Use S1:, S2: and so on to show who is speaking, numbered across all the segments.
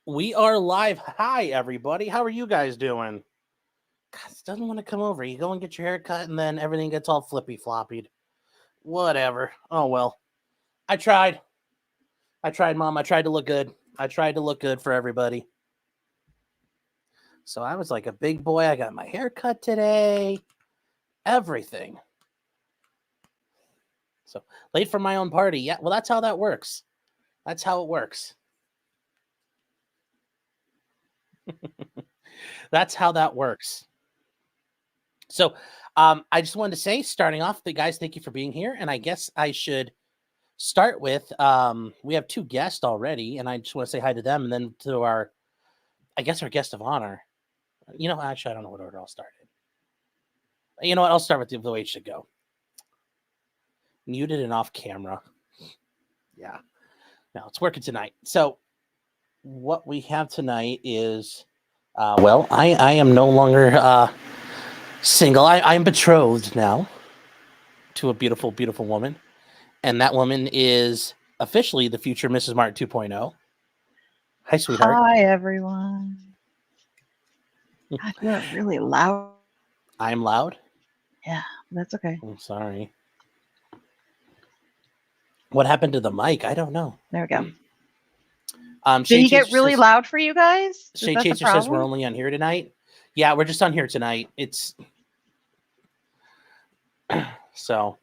S1: We are live. Hi, everybody. How are you guys doing? God, it doesn't want to come over. You go and get your hair cut, and then everything gets all flippy-floppied. Whatever. Oh, well. I tried. Mom. I tried to look good. I tried to look good for everybody. So I was like a big boy. I got my hair cut today. Everything. So, late for my own party. Yeah, well, that's how that works. That's how it works. That's how that works. So I just wanted to say, starting off, guys, thank you for being here. And I guess I should start with, we have two guests already, and I just want to say hi to them. And then to our guest of honor. You know, actually, I don't know what order I'll start in. You know what? I'll start with the way it should go. Muted and off camera. Yeah. Now it's working tonight. So what we have tonight is, I am no longer single. I'm betrothed now to a beautiful, beautiful woman. And that woman is officially the future Mrs. Martin 2.0. Hi, sweetheart.
S2: Hi, everyone. God, you're really loud.
S1: I'm loud?
S2: Yeah, that's okay.
S1: I'm sorry. What happened to the mic? I don't know.
S2: There we go.
S1: Did
S2: he get really loud for you guys?
S1: Shade Chaser says we're only on here tonight. Yeah, we're just on here tonight. It's so,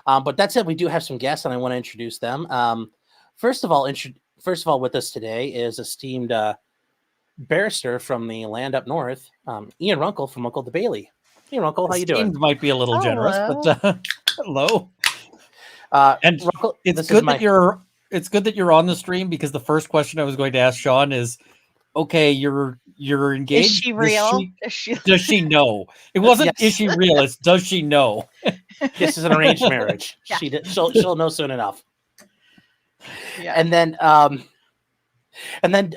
S1: but that said, we do have some guests, and I want to introduce them. First of all, with us today is esteemed barrister from the land up north, Ian Runkle from Uncle the Bailey. Hey, Runkle, how you doing?
S3: Might be a little generous, but hello. And Runkle, it's good that you're on the stream, because the first question I was going to ask Sean is, okay, you're engaged.
S2: Is she real?
S3: Does she know? It wasn't yes. Is she real? It's does she know?
S1: This is an arranged marriage. Yeah. She'll know soon enough. Yeah. And then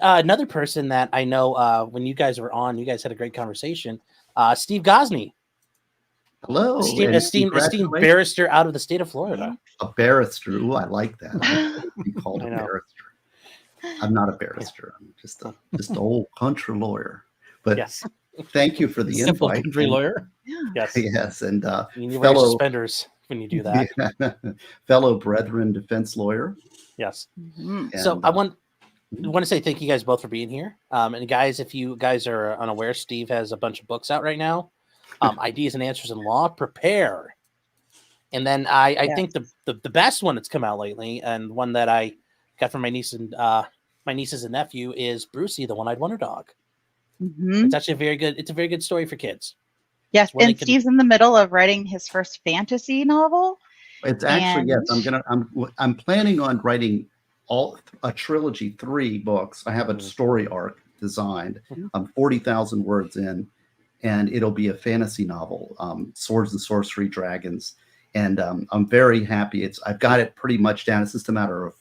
S1: another person that I know, when you guys were on, you guys had a great conversation. Steve Gosney.
S4: Hello.
S1: Esteemed barrister out of the state of Florida.
S4: A barrister. Ooh, I like that. I like to be called a barrister. I'm not a barrister. I'm just an old country lawyer. But yes. Thank you for the
S3: simple
S4: invite.
S3: Country lawyer.
S1: Yeah. Yes.
S4: Yes. And
S1: you wear suspenders when you do that.
S4: Yeah, fellow brethren defense lawyer.
S1: Yes. Mm-hmm. So I want to say thank you guys both for being here. And guys, if you guys are unaware, Steve has a bunch of books out right now. Ideas and Answers in Law. Prepare. And then I think the best one that's come out lately, and one that I got from my nieces and nephew, is Brucey, the One-Eyed Wonder Dog.
S2: Mm-hmm.
S1: It's actually a very good story for kids.
S2: Yes, and Steve's in the middle of writing his first fantasy novel.
S4: It's actually I'm planning on writing a trilogy, 3 books. I have a story arc designed. I'm 40,000 words in, and it'll be a fantasy novel, swords and sorcery, dragons. And I'm very happy. I've got it pretty much down. It's just a matter of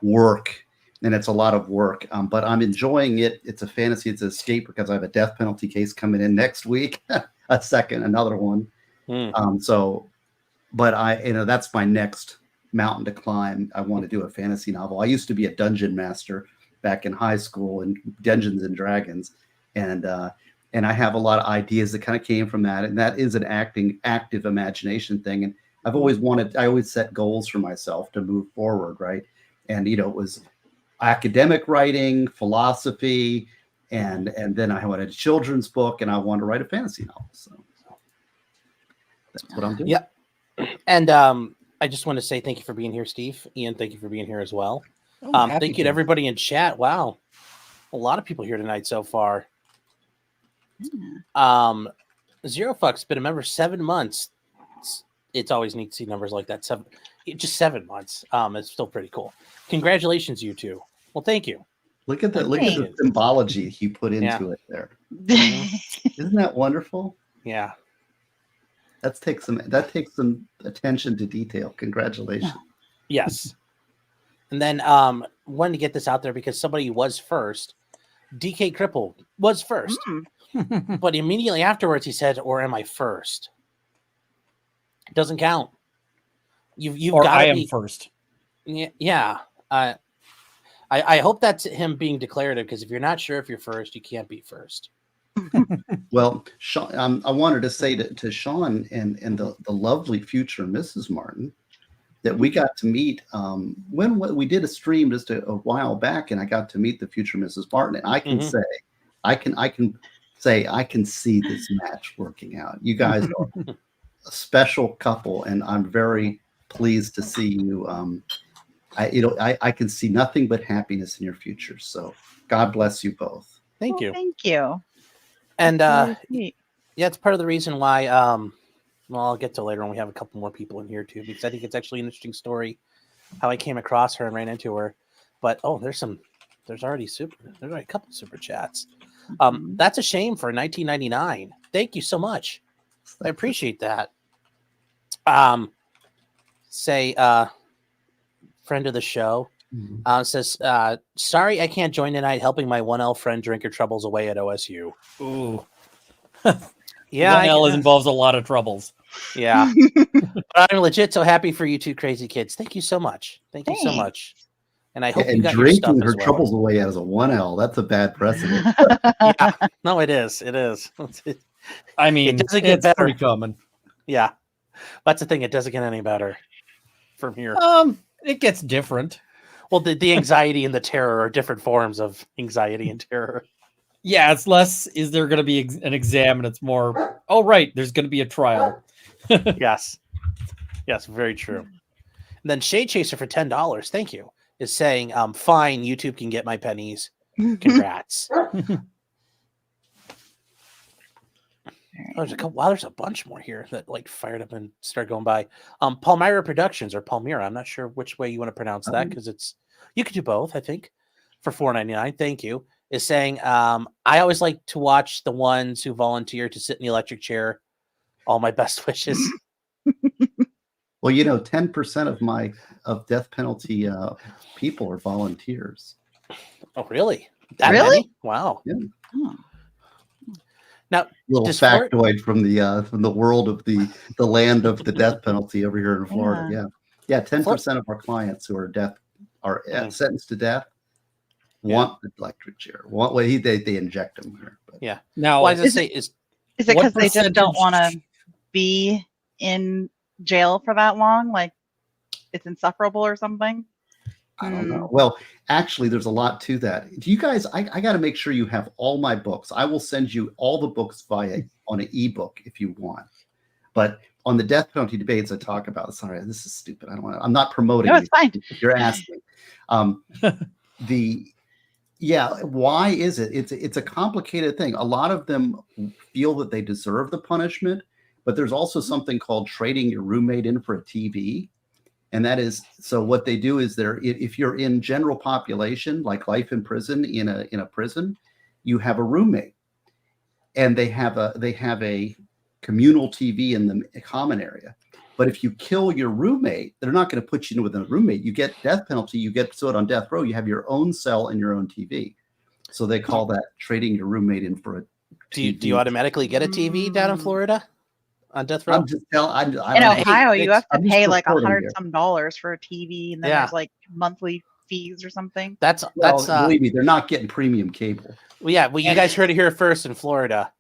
S4: work, and it's a lot of work. But I'm enjoying it. It's a fantasy. It's an escape, because I have a death penalty case coming in next week. Another one. But that's my next mountain to climb. I want to do a fantasy novel. I used to be a dungeon master back in high school in Dungeons and Dragons, and I have a lot of ideas that kind of came from that. And that is an active imagination thing. And I always set goals for myself to move forward, right? And it was academic writing, philosophy, and then I wanted a children's book, and I wanted to write a fantasy novel. So that's what I'm doing.
S1: Yeah. And I just want to say thank you for being here, Steve. Ian, thank you for being here as well. Thank you to everybody in chat. Wow. A lot of people here tonight so far. Zero Fuck's been a member 7 months. It's always neat to see numbers like that. 7 months. It's still pretty cool. Congratulations, you two. Well, thank you.
S4: Look at that. Look at the symbology he put into it there. Isn't that wonderful?
S1: Yeah.
S4: That takes some attention to detail. Congratulations.
S1: Yes. And then wanted to get this out there because somebody was first. DK Cripple was first. But immediately afterwards he said, "Or am I first?" It doesn't count. You've got to be
S3: first.
S1: Yeah. I hope that's him being declarative, because if you're not sure if you're first, you can't be first.
S4: Well, Sean, I wanted to say to Sean and the lovely future Mrs. Martin that we got to meet when we did a stream just a while back, and I got to meet the future Mrs. Martin, and I can say, I can see this match working out. You guys are a special couple, and I'm very pleased to see you. I can see nothing but happiness in your future. So God bless you both.
S1: Thank you.
S2: Thank you.
S1: And
S2: Really
S1: yeah, it's part of the reason why. Well, I'll get to later when we have a couple more people in here too, because I think it's actually an interesting story how I came across her and ran into her. But there's already a couple super chats. That's a shame for 1999. Thank you so much. I appreciate that. Friend of the show says, sorry I can't join tonight, helping my 1L friend drink her troubles away at OSU.
S3: Ooh.
S1: Yeah,
S3: 1L involves a lot of troubles.
S1: Yeah. But I'm legit so happy for you two crazy kids. Thank you so much. Thank you so much. And I hope you got your stuff
S4: drinking her
S1: as well.
S4: troubles away as a 1L, that's a bad precedent.
S1: Yeah. No, it is. It is.
S3: I mean,
S1: it doesn't get better.
S3: Pretty common.
S1: Yeah. That's the thing. It doesn't get any better from here.
S3: It gets different.
S1: Well, the anxiety and the terror are different forms of anxiety and terror.
S3: Yeah, it's less, is there going to be an exam? And it's more, oh, right, there's going to be a trial.
S1: Yes. Yes, very true. And then Shade Chaser for $10, thank you, is saying, fine, YouTube can get my pennies. Congrats. There's a bunch more here that like fired up and started going by. Palmyra Productions, or Palmyra, I'm not sure which way you want to pronounce that, because you could do both, I think, for $4.99. Thank you. Is saying, I always like to watch the ones who volunteer to sit in the electric chair. All my best wishes.
S4: Well, 10% of death penalty people are volunteers.
S1: Oh, really?
S2: Really?
S1: Many? Wow.
S4: Yeah.
S2: Oh.
S1: Now,
S4: little factoid from the world of the land of the death penalty over here in Florida. Yeah. 10% of our clients who are sentenced to death want the electric chair. They inject them here. But.
S1: Yeah.
S3: Now,
S1: why does it say is
S2: it because they just don't want to be in jail for that long? Like it's insufferable or something?
S4: I don't know. Well, actually, there's a lot to that. Do you guys? I got to make sure you have all my books. I will send you all the books on an ebook if you want. But on the death penalty debates, I talk about. Sorry, this is stupid. I'm not promoting.
S2: No, it's fine.
S4: You're asking. Why is it? It's a complicated thing. A lot of them feel that they deserve the punishment, but there's also something called trading your roommate in for a TV. And that is, so what they do is if you're in general population, like life in prison, in a prison, you have a roommate, and they have a communal TV in the common area. But if you kill your roommate, they're not going to put you in with a roommate. You get death penalty. You get put on death row. You have your own cell and your own TV. So they call that trading your roommate in for a TV.
S1: Do you automatically get a TV down in Florida? On death row?
S2: In Ohio, you have to pay like $100 for a TV, and then there's like monthly fees or something.
S1: That's
S4: believe me, they're not getting premium cable.
S1: Well, yeah. Well, you guys heard it here first in Florida.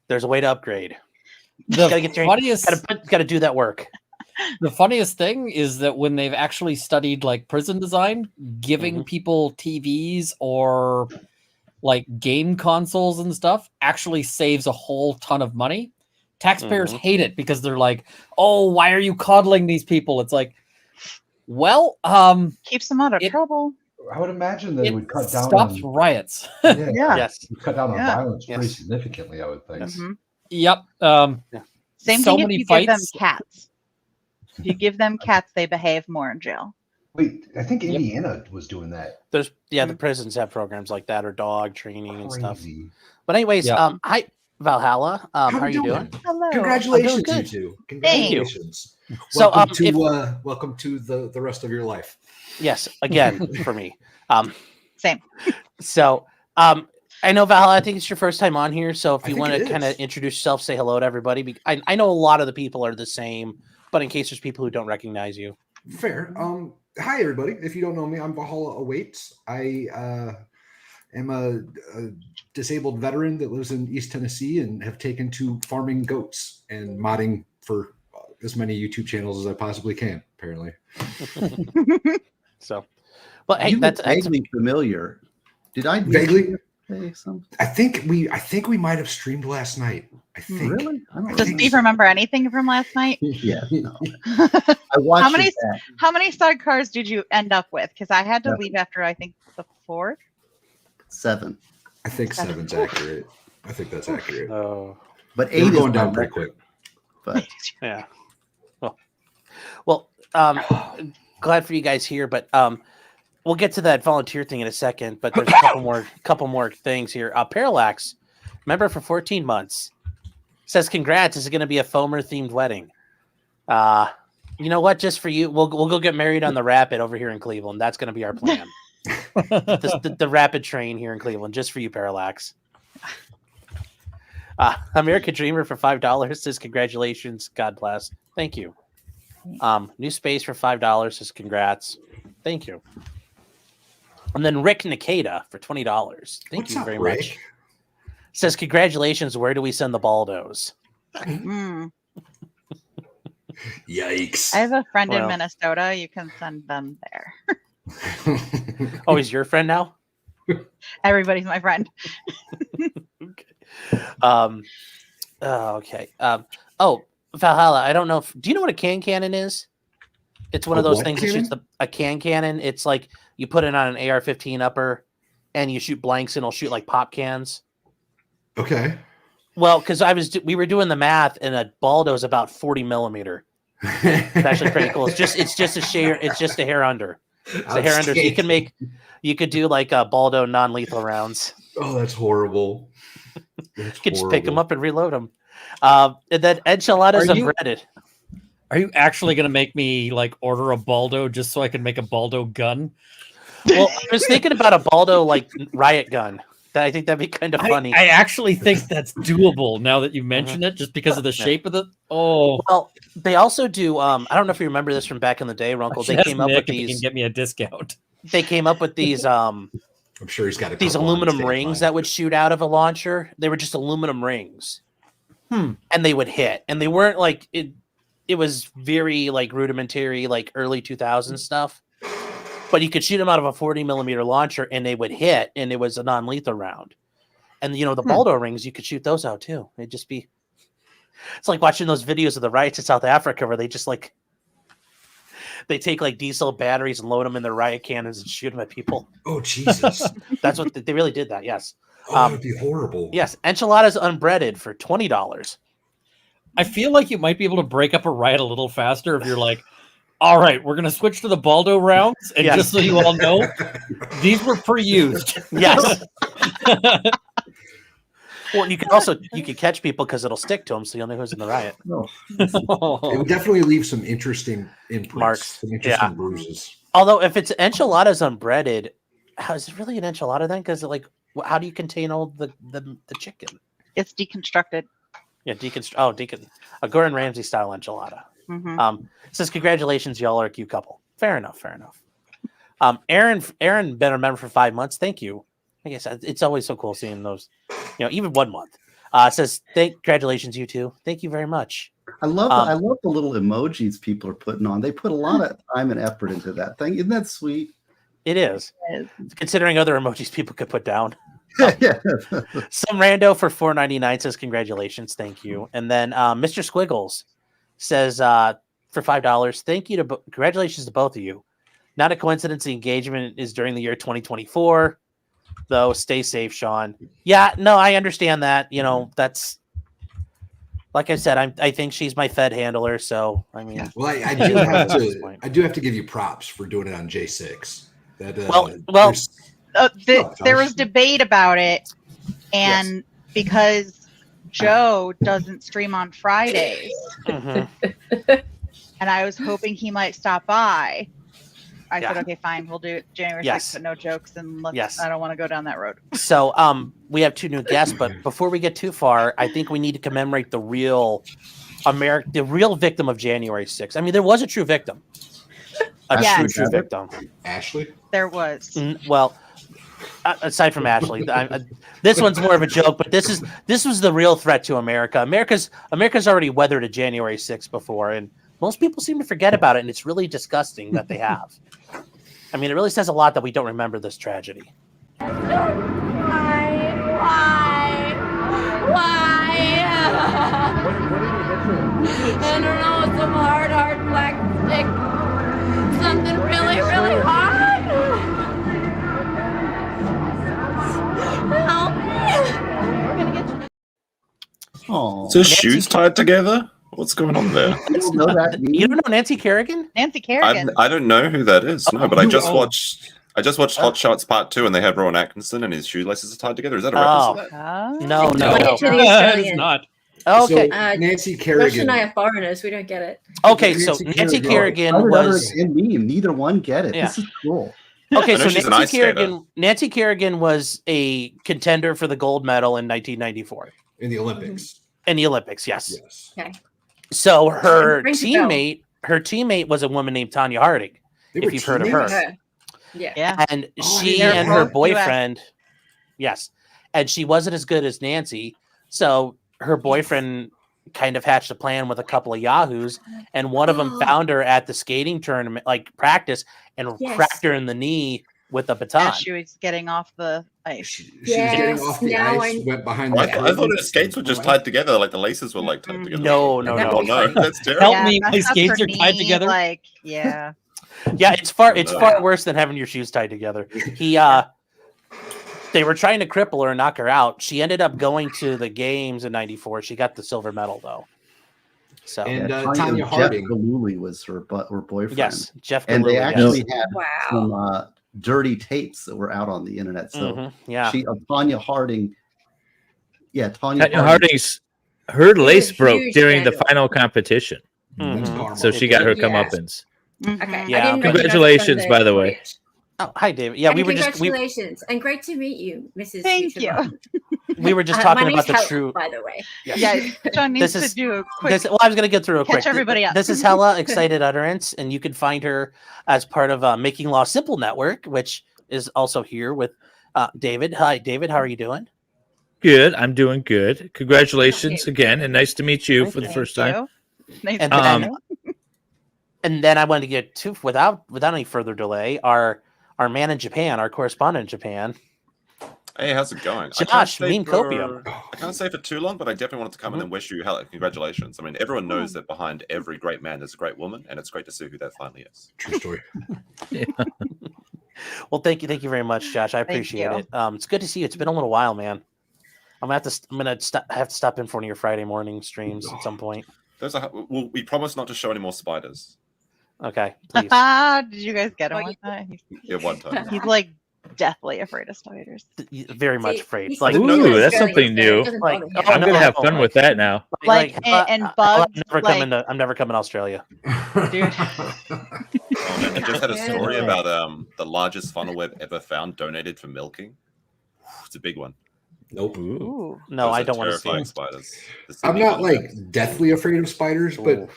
S1: There's a way to upgrade. Got to do that work.
S3: The funniest thing is that when they've actually studied like prison design, giving people TVs or like game consoles and stuff actually saves a whole ton of money. Taxpayers hate it because they're like, oh, why are you coddling these people? It's like, well,
S2: keeps them out of trouble.
S5: I would imagine they would cut down
S3: on riots.
S1: Yes.
S5: Cut down on violence pretty significantly, I would think.
S3: Yep.
S2: Same thing if you give them cats. If you give them cats, they behave more in jail.
S5: Wait, I think Indiana was doing that.
S1: There's the prisons have programs like that, or dog training and stuff. But anyways, hi Valhalla. How are you doing?
S2: Hello.
S6: Congratulations, you two. Congratulations.
S1: So
S6: welcome to the rest of your life.
S1: Yes, again for me.
S2: Same.
S1: So I know, Valhalla, I think it's your first time on here. So if you want to kind of introduce yourself, say hello to everybody. I know a lot of the people are the same, but in case there's people who don't recognize you.
S6: Fair. hi everybody. If you don't know me, I'm Valhalla Awaits. I am a disabled veteran that lives in East Tennessee and have taken to farming goats and modding for as many YouTube channels as I possibly can, apparently.
S1: So, well, hey,
S4: that's vaguely familiar. Did I
S6: vaguely?
S4: Something?
S6: I think we might have streamed last night. I think.
S4: Really?
S2: Does Steve remember anything from last night?
S4: Yeah. No. I watched
S2: how many sidecars did you end up with? Because I had to leave after I think the 4th.
S4: 7.
S6: I think 7's accurate. I think that's accurate.
S1: Oh,
S6: but 8 is going down pretty quick.
S1: But yeah. Well, glad for you guys here, but we'll get to that volunteer thing in a second. But there's a couple more things here. Parallax, member for 14 months, says congrats. This is going to be a Foamer themed wedding. You know what? Just for you, we'll go get married on the Rapid over here in Cleveland. That's going to be our plan. the Rapid train here in Cleveland, just for you, Parallax. America Dreamer for $5 says congratulations. God bless. Thank you. New Space for $5 says congrats. Thank you. And then Rick Nikita for $20. Thank you very much. Says congratulations. Where do we send the Baldos?
S6: Yikes.
S2: I have a friend in Minnesota. You can send them there.
S1: Oh, he's your friend now?
S2: Everybody's my friend.
S1: Okay. Okay. Valhalla, I don't know do you know what a cannon is? It's one of those things that shoots a cannon. It's like you put it on an AR-15 upper and you shoot blanks and it'll shoot like pop cans.
S6: Okay.
S1: Well, because we were doing the math and a Baldo is about 40 millimeter. It's actually pretty cool. It's just a hair under. It's a hair under. So you could do like a Baldo non-lethal rounds.
S6: Oh, that's horrible.
S1: You could just pick them up and reload them. And then enchiladas unbreaded.
S3: Are you actually going to make me like order a Baldo just so I can make a Baldo gun?
S1: Well, I was thinking about a Baldo like riot gun. I think that'd be kind of funny.
S3: I actually think that's doable now that you mention it, just because of the shape of the. Oh,
S1: well, they also do. I don't know if you remember this from back in the day, Runkle. They came up with these.
S3: Can get me a discount.
S1: They came up with these.
S6: I'm sure he's got
S1: these aluminum rings that would shoot out of a launcher. They were just aluminum rings, and they would hit, and they weren't like it. It was very like rudimentary, like early 2000s stuff. But you could shoot them out of a 40 millimeter launcher and they would hit, and it was a non-lethal round. And the Baldo rings, you could shoot those out too. It'd just be, it's like watching those videos of the riots in South Africa where they just like, they take like diesel batteries and load them in their riot cannons and shoot them at people.
S6: Oh, Jesus.
S1: That's what they really did that. Yes.
S6: Oh, that would be horrible.
S1: Yes. Enchiladas unbreaded for $20.
S3: I feel like you might be able to break up a riot a little faster if you're like, all right, we're going to switch to the Baldo rounds. And just so you all know, these were pre-used.
S1: Yes. Well, you can catch people because it'll stick to them, so you'll know who's in the riot.
S6: It would definitely leave some interesting imprints, some interesting bruises.
S1: Although if it's enchiladas unbreaded, how is it really an enchilada then? Because like, how do you contain all the chicken?
S2: It's deconstructed.
S1: Yeah, a Gordon Ramsay style enchilada.
S2: Mm-hmm.
S1: Says congratulations, y'all are a cute couple. Fair enough. Aaron been a member for 5 months. Thank you. I guess it's always so cool seeing those, even 1 month. Says congratulations, you two. Thank you very much.
S4: I love the little emojis people are putting on. They put a lot of time and effort into that thing. Isn't that sweet?
S1: It is. Considering other emojis people could put down. Some rando for $4.99 says congratulations, thank you. And then Mr. Squiggles says for $5, thank you congratulations to both of you. Not a coincidence the engagement is during the year 2024, though. Stay safe, Sean. Yeah, no, I understand that. That's like I said. I think she's my Fed handler, so I mean.
S6: Well, I do have to give you props for doing it on J6.
S2: There was debate about it, and because Joe doesn't stream on Fridays, and I was hoping he might stop by. I said, okay, fine, we'll do it January 6th, but no jokes, and I don't want to go down that road.
S1: So we have 2 new guests, but before we get too far, I think we need to commemorate the real victim of January 6th. I mean, there was a true victim. a true victim.
S6: Ashley?
S2: There was.
S1: Well, aside from Ashley, this one's more of a joke, but this was the real threat to America. America's already weathered a January 6th before, and most people seem to forget about it, and it's really disgusting that they have. I mean, it really says a lot that we don't remember this tragedy.
S7: Why? I don't know, some hard black stick. Something really, really hard. Help me.
S4: Oh,
S8: So shoes tied together? What's going on there?
S4: you don't know that?
S1: You don't know Nancy Kerrigan?
S2: Nancy Kerrigan.
S8: I don't know who that is. No, but I just watched Hot Shots Part 2, and they have Rowan Atkinson, and his shoelaces are tied together. Is that a reference to that?
S1: No.
S3: It's not.
S1: Okay.
S6: So, Nancy
S7: Rush
S6: Kerrigan.
S7: and I are foreigners. We don't get it.
S1: Okay, so Nancy Kerrigan was.
S4: And meme. Neither one get it.
S1: Yeah.
S4: This is cool.
S1: Okay, so
S8: she's an ice
S1: Nancy Kerrigan was a contender for the gold medal in 1994
S6: In the Olympics.
S1: in the Olympics. Yes.
S7: Okay.
S1: So her
S7: Rings a bell.
S1: teammate was a woman named Tanya Harding.
S6: They
S1: If
S6: were
S1: you've heard of her.
S7: Her. Yeah.
S2: Yeah.
S1: And
S6: Oh,
S1: she
S6: yeah.
S1: and her
S2: Both
S1: boyfriend, yes, and she wasn't as good as Nancy, so her boyfriend kind of hatched a plan with a couple of yahoos, and one of them found her at the skating tournament, like practice, and cracked her in the knee with a baton.
S2: As she was getting off the ice.
S6: She was getting off the
S7: now
S6: ice, went behind the
S8: I thought her skates were just tied together, like the laces were like tied together.
S1: No.
S8: Oh no, that's terrible.
S3: Help me, my
S2: messed up
S3: skates
S2: her
S3: are tied
S2: knee,
S3: together.
S2: Like, yeah.
S1: Yeah, it's far worse than having your shoes tied together. They were trying to cripple her and knock her out. She ended up going to the games in '94. She got the silver medal though. So
S6: And
S4: Yeah,
S6: Tanya
S4: Jeff
S6: Harding.
S4: Galooly was her boyfriend.
S1: yes, Jeff.
S4: And they
S1: Galooly,
S4: actually
S1: yes.
S4: had
S7: Wow.
S4: some dirty tapes that were out on the internet. So
S1: Mhm, yeah.
S4: Tanya Harding. Yeah,
S9: Tanya Harding's her lace broke
S7: huge
S9: during the
S7: scandal.
S9: final competition,
S6: That's
S1: Mhm.
S6: karma.
S9: so she got her
S7: Yes.
S9: comeuppance.
S2: Mhm.
S7: Okay.
S1: Yeah.
S7: I didn't
S9: Congratulations, by the way.
S1: Oh, hi, David. Yeah,
S7: And
S1: we were just
S7: congratulations, and great to meet you, Mrs.
S2: Thank
S7: Future
S2: you.
S7: Mom.
S1: we were just
S7: My
S1: talking
S7: name's
S1: about the
S7: Helen,
S1: true.
S7: by the way.
S2: Yeah, John needs
S1: This is-
S2: to do a quick.
S1: I was going to get through real
S2: catch
S1: quick.
S2: everybody up.
S1: This is Hella Excited Utterance, and you can find her as part of Making Law Simple Network, which is also here with David. Hi, David. How are you doing?
S9: Good, I'm doing good. Congratulations again, and nice to meet you for the
S2: Thank
S9: first time.
S2: you. Nice
S1: And
S2: to
S1: then-
S2: meet you.
S1: And then I wanted to get to without any further delay, our man in Japan, our correspondent in Japan.
S8: Hey, how's it going? I can't
S1: Josh,
S8: stay
S1: meme copium.
S8: I can't say for too long, but I definitely wanted to come in and wish you congratulations. I mean, everyone knows that behind every great man there's a great woman, and it's great to see who that finally is.
S6: True story.
S1: Well, thank you very much, Josh. I appreciate
S2: you.
S1: it. It's good to see you. It's been a little while, man. I'm gonna have to stop in for one of your Friday morning streams at some point.
S8: We promise not to show any more spiders.
S1: Okay, please.
S2: Did you guys get him
S7: Oh,
S2: one time?
S8: Yeah, one time.
S2: He's like deathly afraid of spiders.
S1: Very much
S7: See,
S1: afraid.
S7: he's
S1: Like,
S7: so
S9: Ooh,
S7: good.
S9: that's
S7: It's
S9: something
S7: very-
S9: new.
S7: it doesn't
S1: Like,
S7: bother me.
S1: oh,
S9: I'm
S1: no,
S9: gonna have
S1: I
S9: fun
S1: don't
S9: with that now.
S2: Like, and bugs,
S1: I'm never coming to Australia.
S2: Dude.
S8: Oh, man, I just had a story
S7: Yeah.
S8: about the largest funnel web ever found donated for milking. It's a big one.
S6: Nope.
S2: Ooh.
S1: No,
S8: Those
S1: I
S8: are
S1: don't want to see
S8: terrifying
S1: it.
S8: spiders.
S6: I'm not like deathly afraid of spiders, but
S1: Ooh.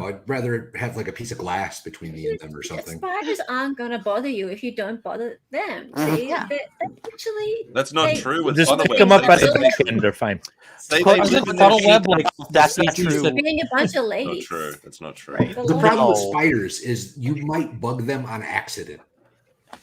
S6: I'd rather have like a piece of glass between me and them or something.
S7: Spiders aren't gonna bother you if you don't bother them. See,
S2: Yeah.
S7: they actually.
S8: That's not
S7: They-
S8: true with
S9: Just
S8: funnel
S9: pick them up
S8: webs.
S9: at the back end, they're fine.
S8: Say
S1: Well,
S8: they
S1: is
S8: live
S1: it
S8: in
S1: funnel
S8: the-
S1: web? Like, that's not
S7: Just
S1: true.
S7: being a bunch of
S8: Not
S7: ladies.
S8: true. That's not true.
S7: Right.
S6: The problem with
S1: No.
S6: spiders is you might bug them on accident.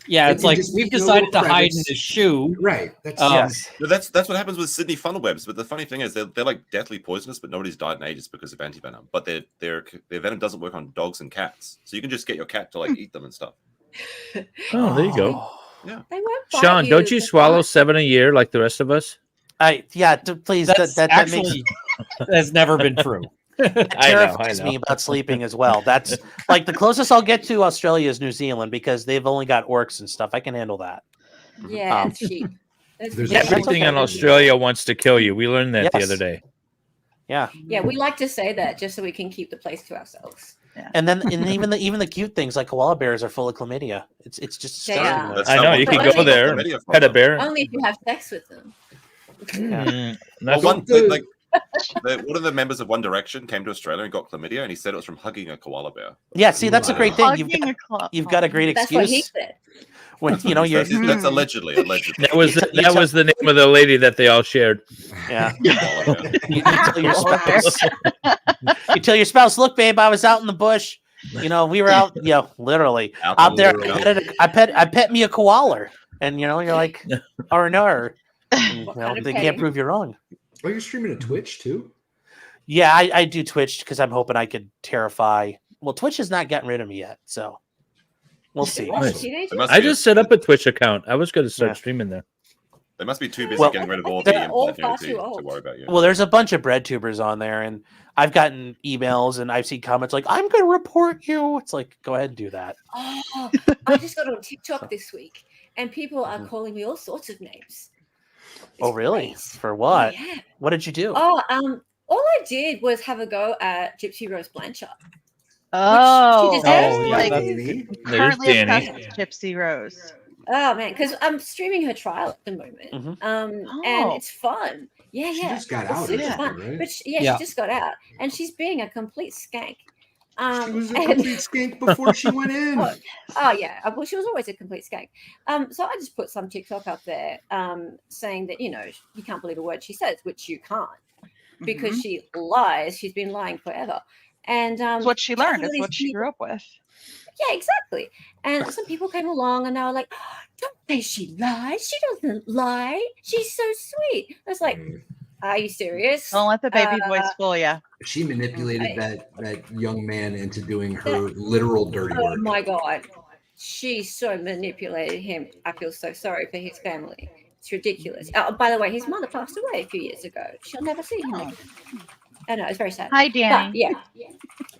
S3: Yeah, it's
S6: You
S3: like
S6: just
S3: we've
S6: need a
S3: decided to
S6: little
S3: hide in
S6: crevice.
S3: his shoe.
S6: Right. That's
S1: Yes.
S8: No, that's what happens with Sydney funnel webs. But the funny thing is, they're like deathly poisonous, but nobody's died in ages because of antivenom. But their venom doesn't work on dogs and cats, so you can just get your cat to like eat them and stuff.
S9: Oh, there you go.
S7: They won't bite
S9: Sean, don't you
S7: They're
S9: swallow
S7: fine.
S9: 7 a year like the rest of us?
S1: Please.
S3: That's
S1: That makes
S3: actually has never been true.
S1: that
S9: I
S1: terrifies
S9: know.
S1: me about sleeping as well. That's like the closest I'll get to Australia is New Zealand because they've only got orcs and stuff. I can handle that.
S7: Yeah, it's cheap. It's
S6: There's
S7: cheap.
S9: Everything in Australia wants to kill you. We learned that the
S1: Yes.
S9: other day.
S1: Yeah,
S7: Yeah, we like to say that just so we can keep the place to ourselves.
S1: and even the cute things like koala bears are full of chlamydia. It's just
S7: They
S1: disgusting.
S7: are.
S8: That's
S9: I
S8: not
S9: know,
S8: what
S9: you
S8: the
S9: could
S7: go
S8: chlamydia
S9: there,
S8: from
S9: Pet a
S8: them.
S9: bear.
S7: Only if you have sex with them.
S1: Yeah.
S9: That's
S8: Well,
S6: Don't the-
S8: like One of the members of One Direction came to Australia and got chlamydia, and he said it was from hugging a koala bear.
S1: Yeah, see, that's a great thing. You've got a great
S10: That's what he
S1: excuse.
S10: said.
S1: When you know you're
S8: That's allegedly.
S9: That was the name of the lady that they all shared.
S1: Yeah. You tell your spouse, look, babe, I was out in the bush. You know, we were out, literally out there. I pet me a koala, and you're like, or no, they can't prove you wrong.
S6: Oh, you're streaming to Twitch too?
S1: Yeah, I do Twitch because I'm hoping I could terrify. Well, Twitch has not gotten rid of me yet, so we'll see.
S9: I just set up a Twitch account. I was going to start streaming there.
S8: They must be too busy getting rid of all the impunity to worry about you.
S1: Well, there's a bunch of bread tubers on there, and I've gotten emails and I've seen comments like, "I'm going to report you." It's like, go ahead and do that.
S10: Oh, I just got on TikTok this week, and people are calling me all sorts of names.
S1: Oh, really? Great. For what?
S10: Yeah.
S1: What did you do?
S10: Oh, all I did was have a go at Gypsy Rose Blanchard.
S2: Oh,
S10: currently
S2: obsessed with Gypsy Rose.
S10: Oh man, because I'm streaming her trial at the moment, and it's fun. Yeah,
S6: She just got out,
S10: right? But she just got out, and she's being a complete skank.
S6: She was a complete skank before she went in.
S10: Yeah, well, she was always a complete skank. So I just put some TikTok up there, saying that you can't believe a word she says, which you can't, because she lies. She's been lying forever, and
S2: it's what she learned. It's what she grew up with.
S10: Yeah, exactly. And some people came along and they were like, oh, "Don't say she lies. She doesn't lie. She's so sweet." I was like, "Are you serious?
S2: Don't let the baby voice fool you."
S6: She manipulated that young man into doing her literal dirty work.
S10: Oh my God. She so manipulated him. I feel so sorry for his family. It's ridiculous. By the way, his mother passed away a few years ago. She'll never see him again. I know, it's very sad.
S2: Hi, Danny.
S10: But, yeah.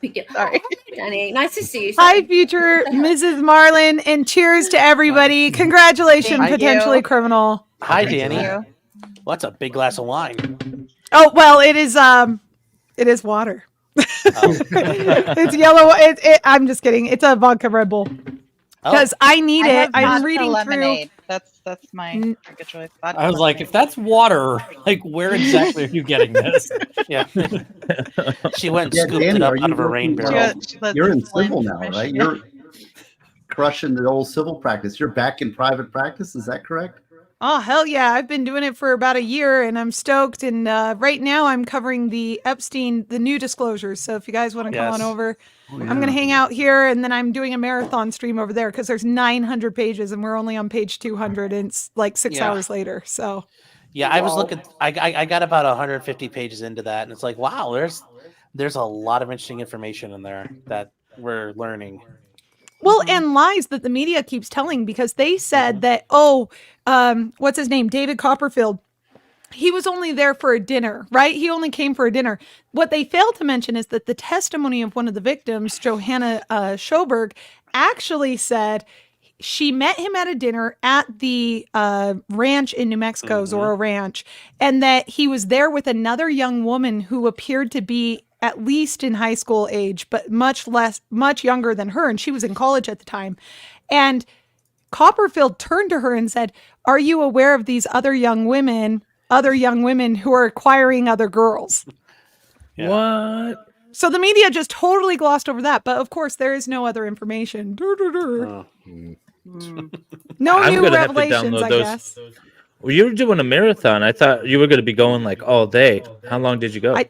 S10: Big deal. Sorry. Hi, Danny. Nice to see you.
S11: Hi, future Mrs. Marlin, and cheers to everybody. Congratulations, potentially criminal.
S1: Hi, Danny. Well, that's a big glass of wine.
S11: Oh, well, it is water. It's yellow. I'm just kidding. It's a vodka Red Bull. Because I need it. I'm reading
S2: lemonade. That's my drink of choice.
S3: I was like, if that's water, like where exactly are you getting this?
S1: Yeah. She went and scooped it up out of a rain barrel.
S4: You're in civil now, right? You're crushing the old civil practice. You're back in private practice. Is that correct?
S11: Oh, hell yeah. I've been doing it for about a year and I'm stoked. And right now I'm covering the Epstein, the new disclosures. So if you guys want to come on over, I'm going to hang out here and then I'm doing a marathon stream over there because there's 900 pages and we're only on page 200 and it's like 6 hours later. So
S1: yeah, I was looking, I got about 150 pages into that and it's like, wow, there's a lot of interesting information in there that we're learning.
S11: Well, and lies that the media keeps telling because they said that, what's his name? David Copperfield. He was only there for a dinner, right? He only came for a dinner. What they failed to mention is that the testimony of one of the victims, Johanna Schoberg, actually said she met him at a dinner at the ranch in New Mexico, Zorro Ranch, and that he was there with another young woman who appeared to be at least in high school age, but much younger than her. And she was in college at the time. And Copperfield turned to her and said, "Are you aware of these other young women who are acquiring other girls?"
S9: Yeah. What?
S11: So the media just totally glossed over that. But of course, there is no other information. No new revelations, I guess.
S9: Well, you were doing a marathon. I thought you were going to be going like all day. How long did you go?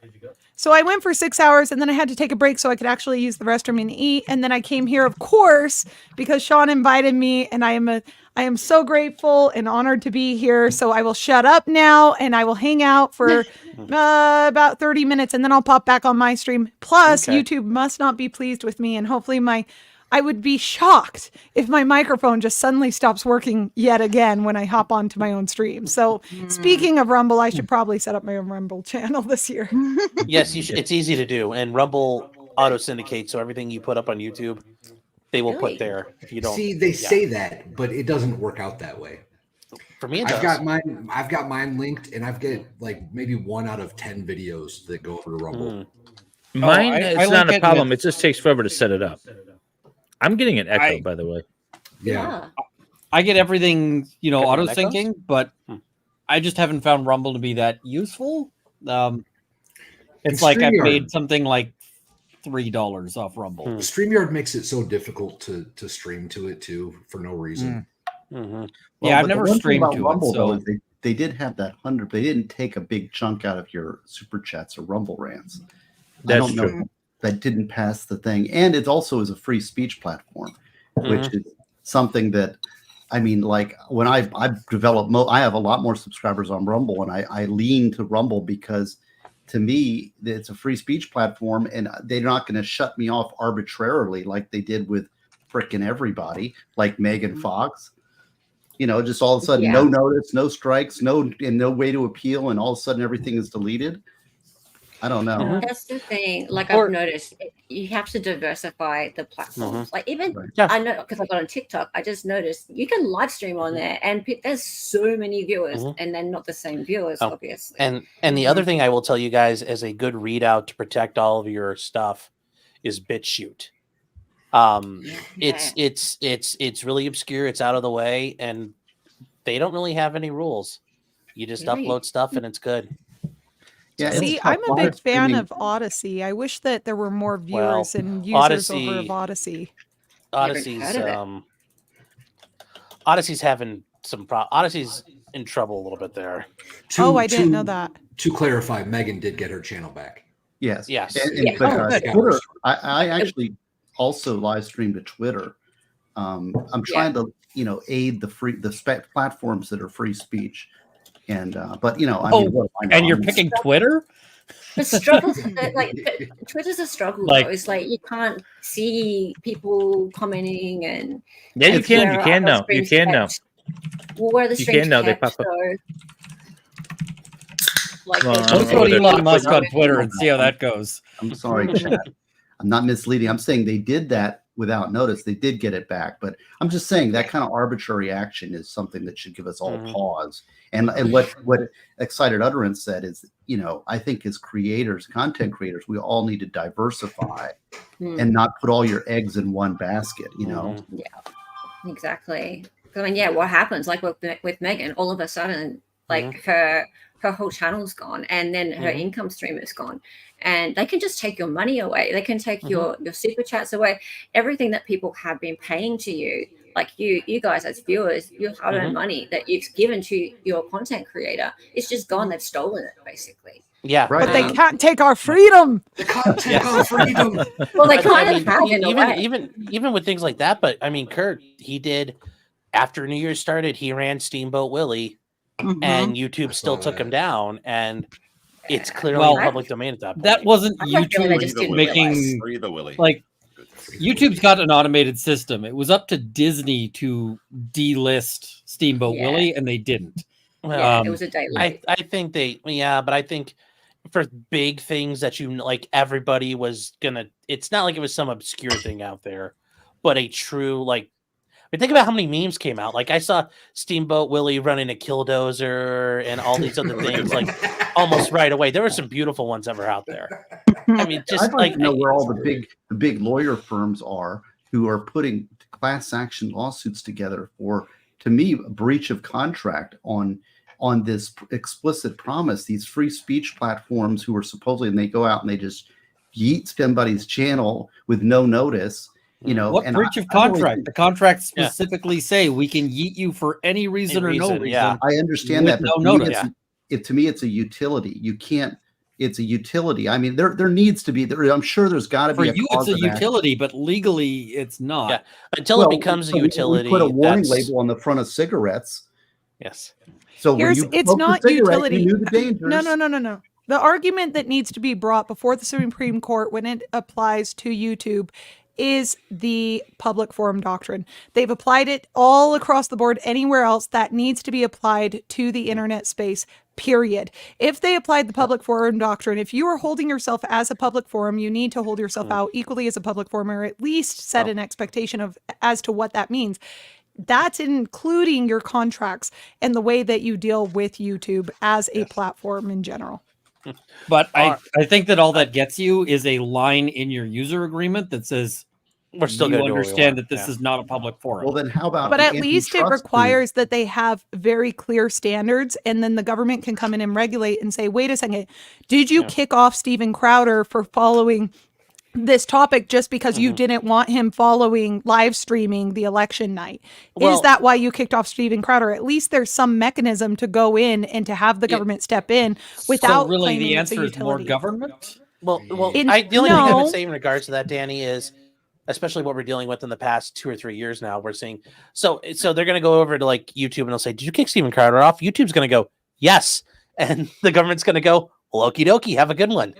S11: So I went for 6 hours and then I had to take a break so I could actually use the restroom and eat. And then I came here, of course, because Sean invited me and I am so grateful and honored to be here. So I will shut up now and I will hang out for about 30 minutes and then I'll pop back on my stream. Plus, YouTube must not be pleased with me and hopefully I would be shocked if my microphone just suddenly stops working yet again when I hop onto my own stream. So speaking of Rumble, I should probably set up my own Rumble channel this year.
S1: Yes, you should. It's easy to do. And Rumble auto syndicates, so everything you put up on YouTube, they will put there. If you don't
S6: see, they say that, but it doesn't work out that way.
S1: For me,
S6: I've got mine linked, and I've got like maybe 1 out of 10 videos that go over to Rumble.
S9: Mine, it's not a problem. It just takes forever to set it up. I'm getting an echo, by the way.
S6: Yeah.
S3: I get everything, auto syncing, but I just haven't found Rumble to be that useful. It's like I've made something like $3 off Rumble.
S6: StreamYard makes it so difficult to stream to it too for no reason.
S4: Well,
S3: yeah, I've never streamed to
S4: Rumble,
S3: it. So
S4: though, they did have that 100. They didn't take a big chunk out of your super chats or Rumble rants.
S9: That's
S4: I don't know.
S9: true.
S4: That didn't pass the thing, and it also is a free speech platform, which is something that, I mean, like when I've developed, I have a lot more subscribers on Rumble, and I lean to Rumble because, to me, it's a free speech platform, and they're not going to shut me off arbitrarily like they did with frickin' everybody, like Megan Fox. You know, just all of a sudden, no notice, no strikes, no way to appeal, and all of a sudden everything is deleted. I don't know.
S10: That's the thing. Like I've noticed, you have to diversify the platforms. Like even I know because I got on TikTok, I just noticed you can live stream on there, and there's so many viewers, and then not the same viewers, obviously.
S1: And the other thing I will tell you guys as a good readout to protect all of your stuff is BitChute. It's really obscure. It's out of the way, and they don't really have any rules. You just upload stuff, and it's good.
S11: Yeah, see, I'm a big fan of Odyssey. I wish that there were more viewers and users over of Odyssey.
S1: Odyssey's having some Odyssey's in trouble a little bit there.
S11: I didn't know that.
S6: To clarify, Megan did get her channel back.
S4: Yes.
S6: Twitter,
S4: I actually also live stream to Twitter. I'm trying to, aid the platforms that are free speech. And but
S3: and you're picking Twitter?
S10: The struggle, Twitter's a struggle. Though. It's like you can't see people commenting, and
S9: you can now.
S10: Well, where the
S9: you can now. They pop up.
S3: Let's go to Elon Musk on Twitter and see how that goes.
S4: I'm sorry, Chad. I'm not misleading. I'm saying they did that without notice. They did get it back, but I'm just saying that kind of arbitrary action is something that should give us all pause. And what Excited Utterance said is, I think as creators, content creators, we all need to diversify and not put all your eggs in one basket, Yeah,
S10: exactly. I mean, what happens? Like with Megan, all of a sudden, like her whole channel's gone, and then her income stream is gone, and they can just take your money away. They can take your super chats away, everything that people have been paying to you. Like you guys as viewers, your hard-earned money that you've given to your content creator, it's just gone. They've stolen it, basically.
S1: Yeah,
S11: right. But they can't take our freedom.
S6: They can't take our freedom.
S10: Well, they kind of have
S1: even with things like that. But I mean, Kurt, he did after New Year's started. He ran Steamboat Willie, and YouTube still took him down, and it's clearly public domain at that point.
S3: That wasn't YouTube making like. YouTube's got an automated system. It was up to Disney to delist Steamboat Willie, and they didn't.
S10: Well, it was a day late.
S1: I think but I think for big things that everybody was gonna. It's not like it was some obscure thing out there, but a true think about how many memes came out. Like I saw Steamboat Willie running a killdozer and all these other things almost right away. There were some beautiful ones ever out there. I mean, just
S4: I'd like to know where all the big lawyer firms are who are putting class action lawsuits together for, to me, a breach of contract on this explicit promise. These free speech platforms who are supposedly, and they go out and they just yeet somebody's channel with no notice.
S3: What breach of contract? The contracts specifically say we can yeet you for any reason or no reason.
S4: Yeah, I understand that.
S3: No notice.
S4: To me, it's a utility. You can't. It's a utility. I mean, there needs to be. I'm sure there's got to be.
S3: For you, it's a utility, but legally, it's not.
S1: Yeah, until it becomes a utility.
S4: We put a warning label on the front of cigarettes.
S1: Yes.
S4: So
S11: it's not utility. No. The argument that needs to be brought before the Supreme Court when it applies to YouTube is the public forum doctrine. They've applied it all across the board. Anywhere else that needs to be applied to the internet space, period. If they applied the public forum doctrine, if you are holding yourself as a public forum, you need to hold yourself out equally as a public forum, or at least set an expectation as to what that means. That's including your contracts and the way that you deal with YouTube as a platform in general.
S3: But I think that all that gets you is a line in your user agreement that says
S1: we're still
S3: you
S1: going to
S3: understand that this is not a public forum.
S4: Well, then how about?
S11: But
S4: the
S11: at least it
S4: antitrust
S11: requires that they have very clear standards, and then the government can come in and regulate and say, wait a second, did you kick off Steven Crowder for following this topic just because you didn't want him following live streaming the election night? Is that why you kicked off Steven Crowder? At least there's some mechanism to go in and to have the government step in without
S3: so really
S11: claiming
S3: the
S11: it's a
S3: answer is more
S11: utility.
S3: government.
S1: The only thing I would say in regards to that, Danny, is especially what we're dealing with in the past 2 or 3 years now, we're seeing so they're going to go over to like YouTube and they'll say, did you kick Steven Crowder off? YouTube's going to go, yes, and the government's going to go, well, okie dokie, have a good one.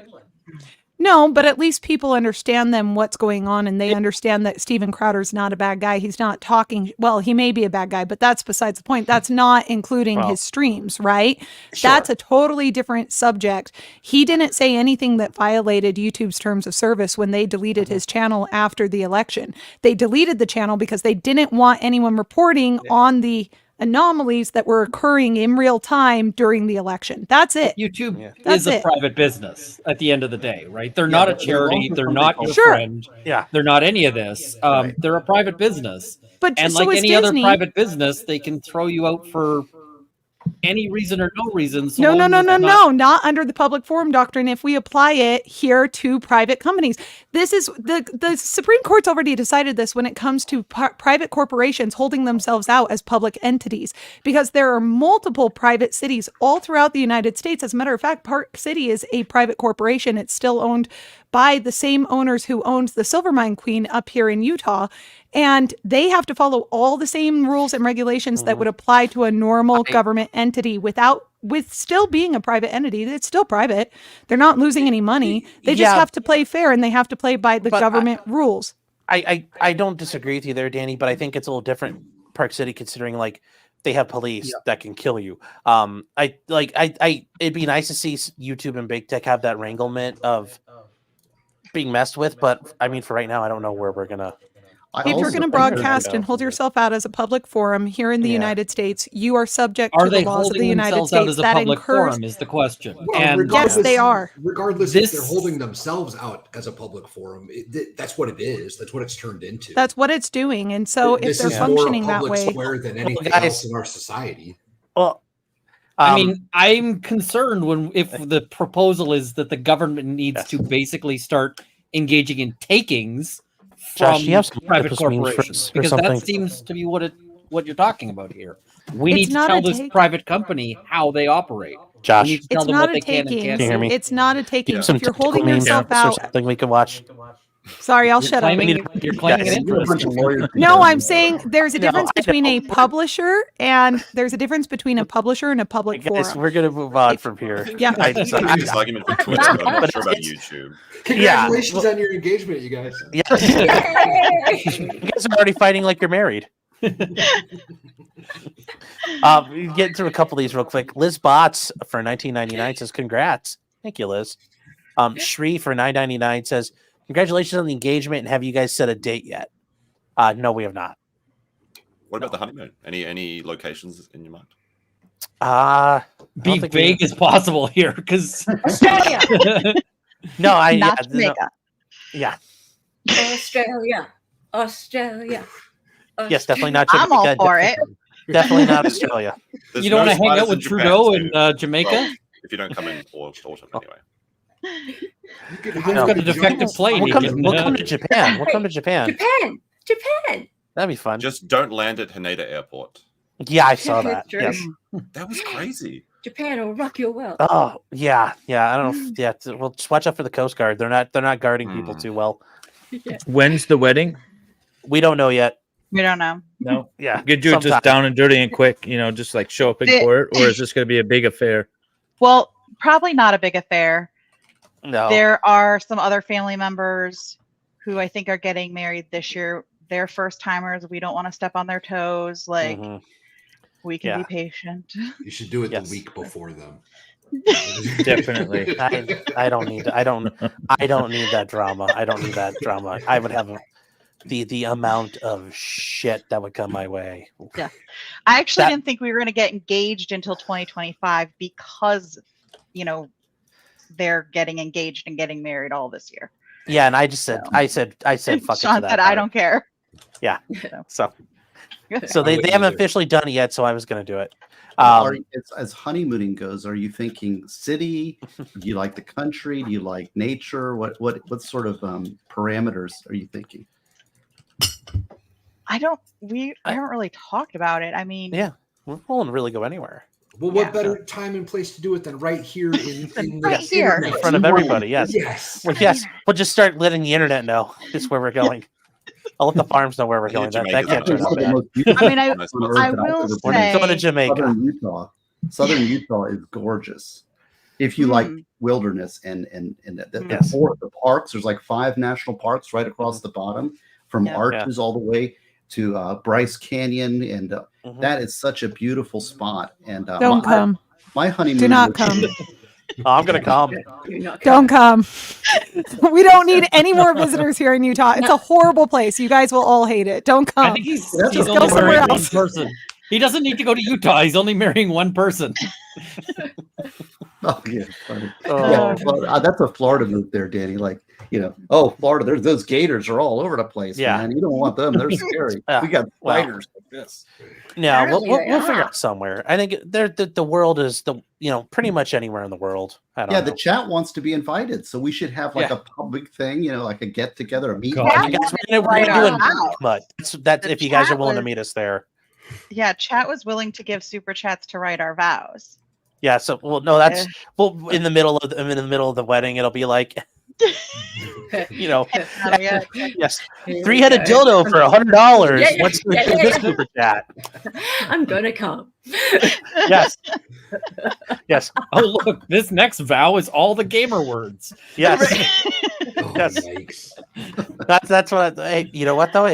S11: No, but at least people understand what's going on, and they understand that Steven Crowder's not a bad guy. He's not talking. Well, he may be a bad guy, but that's besides the point. That's not including his streams, right? Sure. That's a totally different subject. He didn't say anything that violated YouTube's terms of service when they deleted his channel after the election. They deleted the channel because they didn't want anyone reporting on the anomalies that were occurring in real time during the election. That's it.
S3: YouTube is a private business at the end of the day, right? They're not a charity. They're not your friend.
S1: Yeah.
S3: They're not any of this. They're a private business.
S11: But
S3: and
S11: so
S3: like
S11: is
S3: any other
S11: Disney.
S3: private business, they can throw you out for any reason or no reason. So
S11: No, not under the public forum doctrine. If we apply it here to private companies, this is the Supreme Court's already decided this when it comes to private corporations holding themselves out as public entities, because there are multiple private cities all throughout the United States. As a matter of fact, Park City is a private corporation. It's still owned by the same owners who owned the Silver Mine Queen up here in Utah. And they have to follow all the same rules and regulations that would apply to a normal government entity with still being a private entity. It's still private. They're not losing any money. They just have to play fair, and they have to play by the government rules.
S1: I don't disagree with you there, Danny, but I think it's a little different, Park City, considering like they have police that can kill you. It'd be nice to see YouTube and big tech have that wranglement of being messed with, but I mean, for right now, I don't know where we're gonna.
S11: If you're going to broadcast and hold yourself out as a public forum here in the United States, you are subject to the laws of the United States that encourage.
S3: Is the question?
S6: Well,
S3: and
S11: yes, they are.
S6: Regardless if they're holding themselves out as a public forum, that's what it is. That's what it's turned into.
S11: That's what it's doing, and so if they're functioning that way,
S6: this is more a public square than anything else in our society.
S1: Well,
S3: I mean, I'm concerned if the proposal is that the government needs to basically start engaging in takings from private corporations, because that seems to be what you're talking about here. We need to tell this private company how they operate.
S1: Josh,
S3: we need to tell them what they can and can't.
S1: Can you hear me?
S11: It's not a taking. If you're holding yourself out,
S1: something we can watch.
S11: Sorry, I'll shut up.
S3: You're claiming an interest.
S11: No, I'm saying there's a difference between a publisher and a public forum.
S1: We're gonna move on from here.
S11: Yeah.
S8: This argument for Twitter, but I'm not sure about YouTube.
S6: Congratulations on your engagement, you guys.
S1: Yeah. You guys are already fighting like you're married. Get through a couple of these real quick. Liz Botts for 1999 says, congrats. Thank you, Liz. Shri for 999 says, congratulations on the engagement, and have you guys set a date yet? No, we have not.
S8: What about the honeymoon? Any locations in your mind?
S3: Be vague as possible here, because
S10: Australia.
S1: No,
S2: not Jamaica.
S1: Yeah.
S10: Australia.
S1: Yes, definitely not Jamaica.
S2: I'm all for it.
S1: Definitely not Australia.
S3: You don't want to hang out with Trudeau in Jamaica?
S8: Well, if you don't come in autumn, anyway.
S3: We've got a defective plane.
S1: We'll come to Japan. We'll come to Japan.
S10: Japan.
S1: That'd be fun.
S8: Just don't land at Haneda Airport.
S1: Yeah, I saw that. Yes.
S8: That was crazy.
S10: Japan will rock your world.
S1: Oh, yeah. I don't know. Well, just watch out for the Coast Guard. They're not guarding people too well.
S9: When's the wedding?
S1: We don't know yet.
S2: We don't know.
S9: No.
S1: Yeah.
S9: You could do it just down and dirty and quick, just like show up in court, or is this going to be a big affair?
S2: Well, probably not a big affair.
S1: No.
S2: There are some other family members who I think are getting married this year. They're first timers. We don't want to step on their toes. Like, we can be patient.
S6: You should do it the week before them.
S9: Definitely.
S1: I don't need that drama. I don't need that drama. I would have the amount of shit that would come my way.
S2: Yeah. I actually didn't think we were going to get engaged until 2025 because, they're getting engaged and getting married all this year.
S1: Yeah, and I just said, I said, fuck it.
S2: Sean
S1: to that
S2: said,
S1: part.
S2: I don't care.
S1: Yeah. So they haven't officially done it yet, so I was going to do it.
S4: As honeymooning goes, are you thinking city? Do you like the country? Do you like nature? What sort of parameters are you thinking?
S2: I haven't really talked about it. I mean,
S1: yeah, we're willing to really go anywhere.
S6: Well, what better time and place to do it than right here in
S2: right here
S1: in front of everybody? Yes.
S6: Yes.
S1: Well, yes. We'll just start letting the internet know just where we're going. I'll let the farms know where we're going. That can't turn out bad.
S2: I mean, I will say,
S1: going to Jamaica.
S4: Southern Utah is gorgeous. If you like wilderness and the parks, there's like 5 national parks right across the bottom, from Arches all the way to Bryce Canyon, and that is such a beautiful spot. And
S11: don't come.
S4: My honeymoon.
S11: Do not come.
S1: I'm gonna come.
S11: Don't come. We don't need any more visitors here in Utah. It's a horrible place. You guys will all hate it. Don't come.
S3: I think he's
S11: go
S3: only
S11: somewhere
S3: marrying one
S11: else.
S3: person. He doesn't need to go to Utah. He's only marrying one person.
S4: Oh yeah, funny. Yeah, well, that's a Florida move there, Danny. Like, Florida, there's those gators are all over the place.
S1: Yeah,
S4: man. You don't want them; they're scary. We got spiders like this.
S1: Yeah, we'll figure out somewhere. I think the world is pretty much anywhere in the world. I don't know.
S4: The chat wants to be invited, so we should have like a public thing, like a get together, a meet.
S1: We're gonna do it, but that's if you guys are willing to meet us there.
S2: Yeah, chat was willing to give super chats to write our vows.
S1: Yeah, so that's in the middle of the wedding, it'll be like yes, 3-headed dildo for $100. What's this super chat?
S10: I'm gonna come.
S1: Yes.
S3: Oh look, this next vow is all the gamer words.
S1: Yes. Yes. That's what hey, you know what though?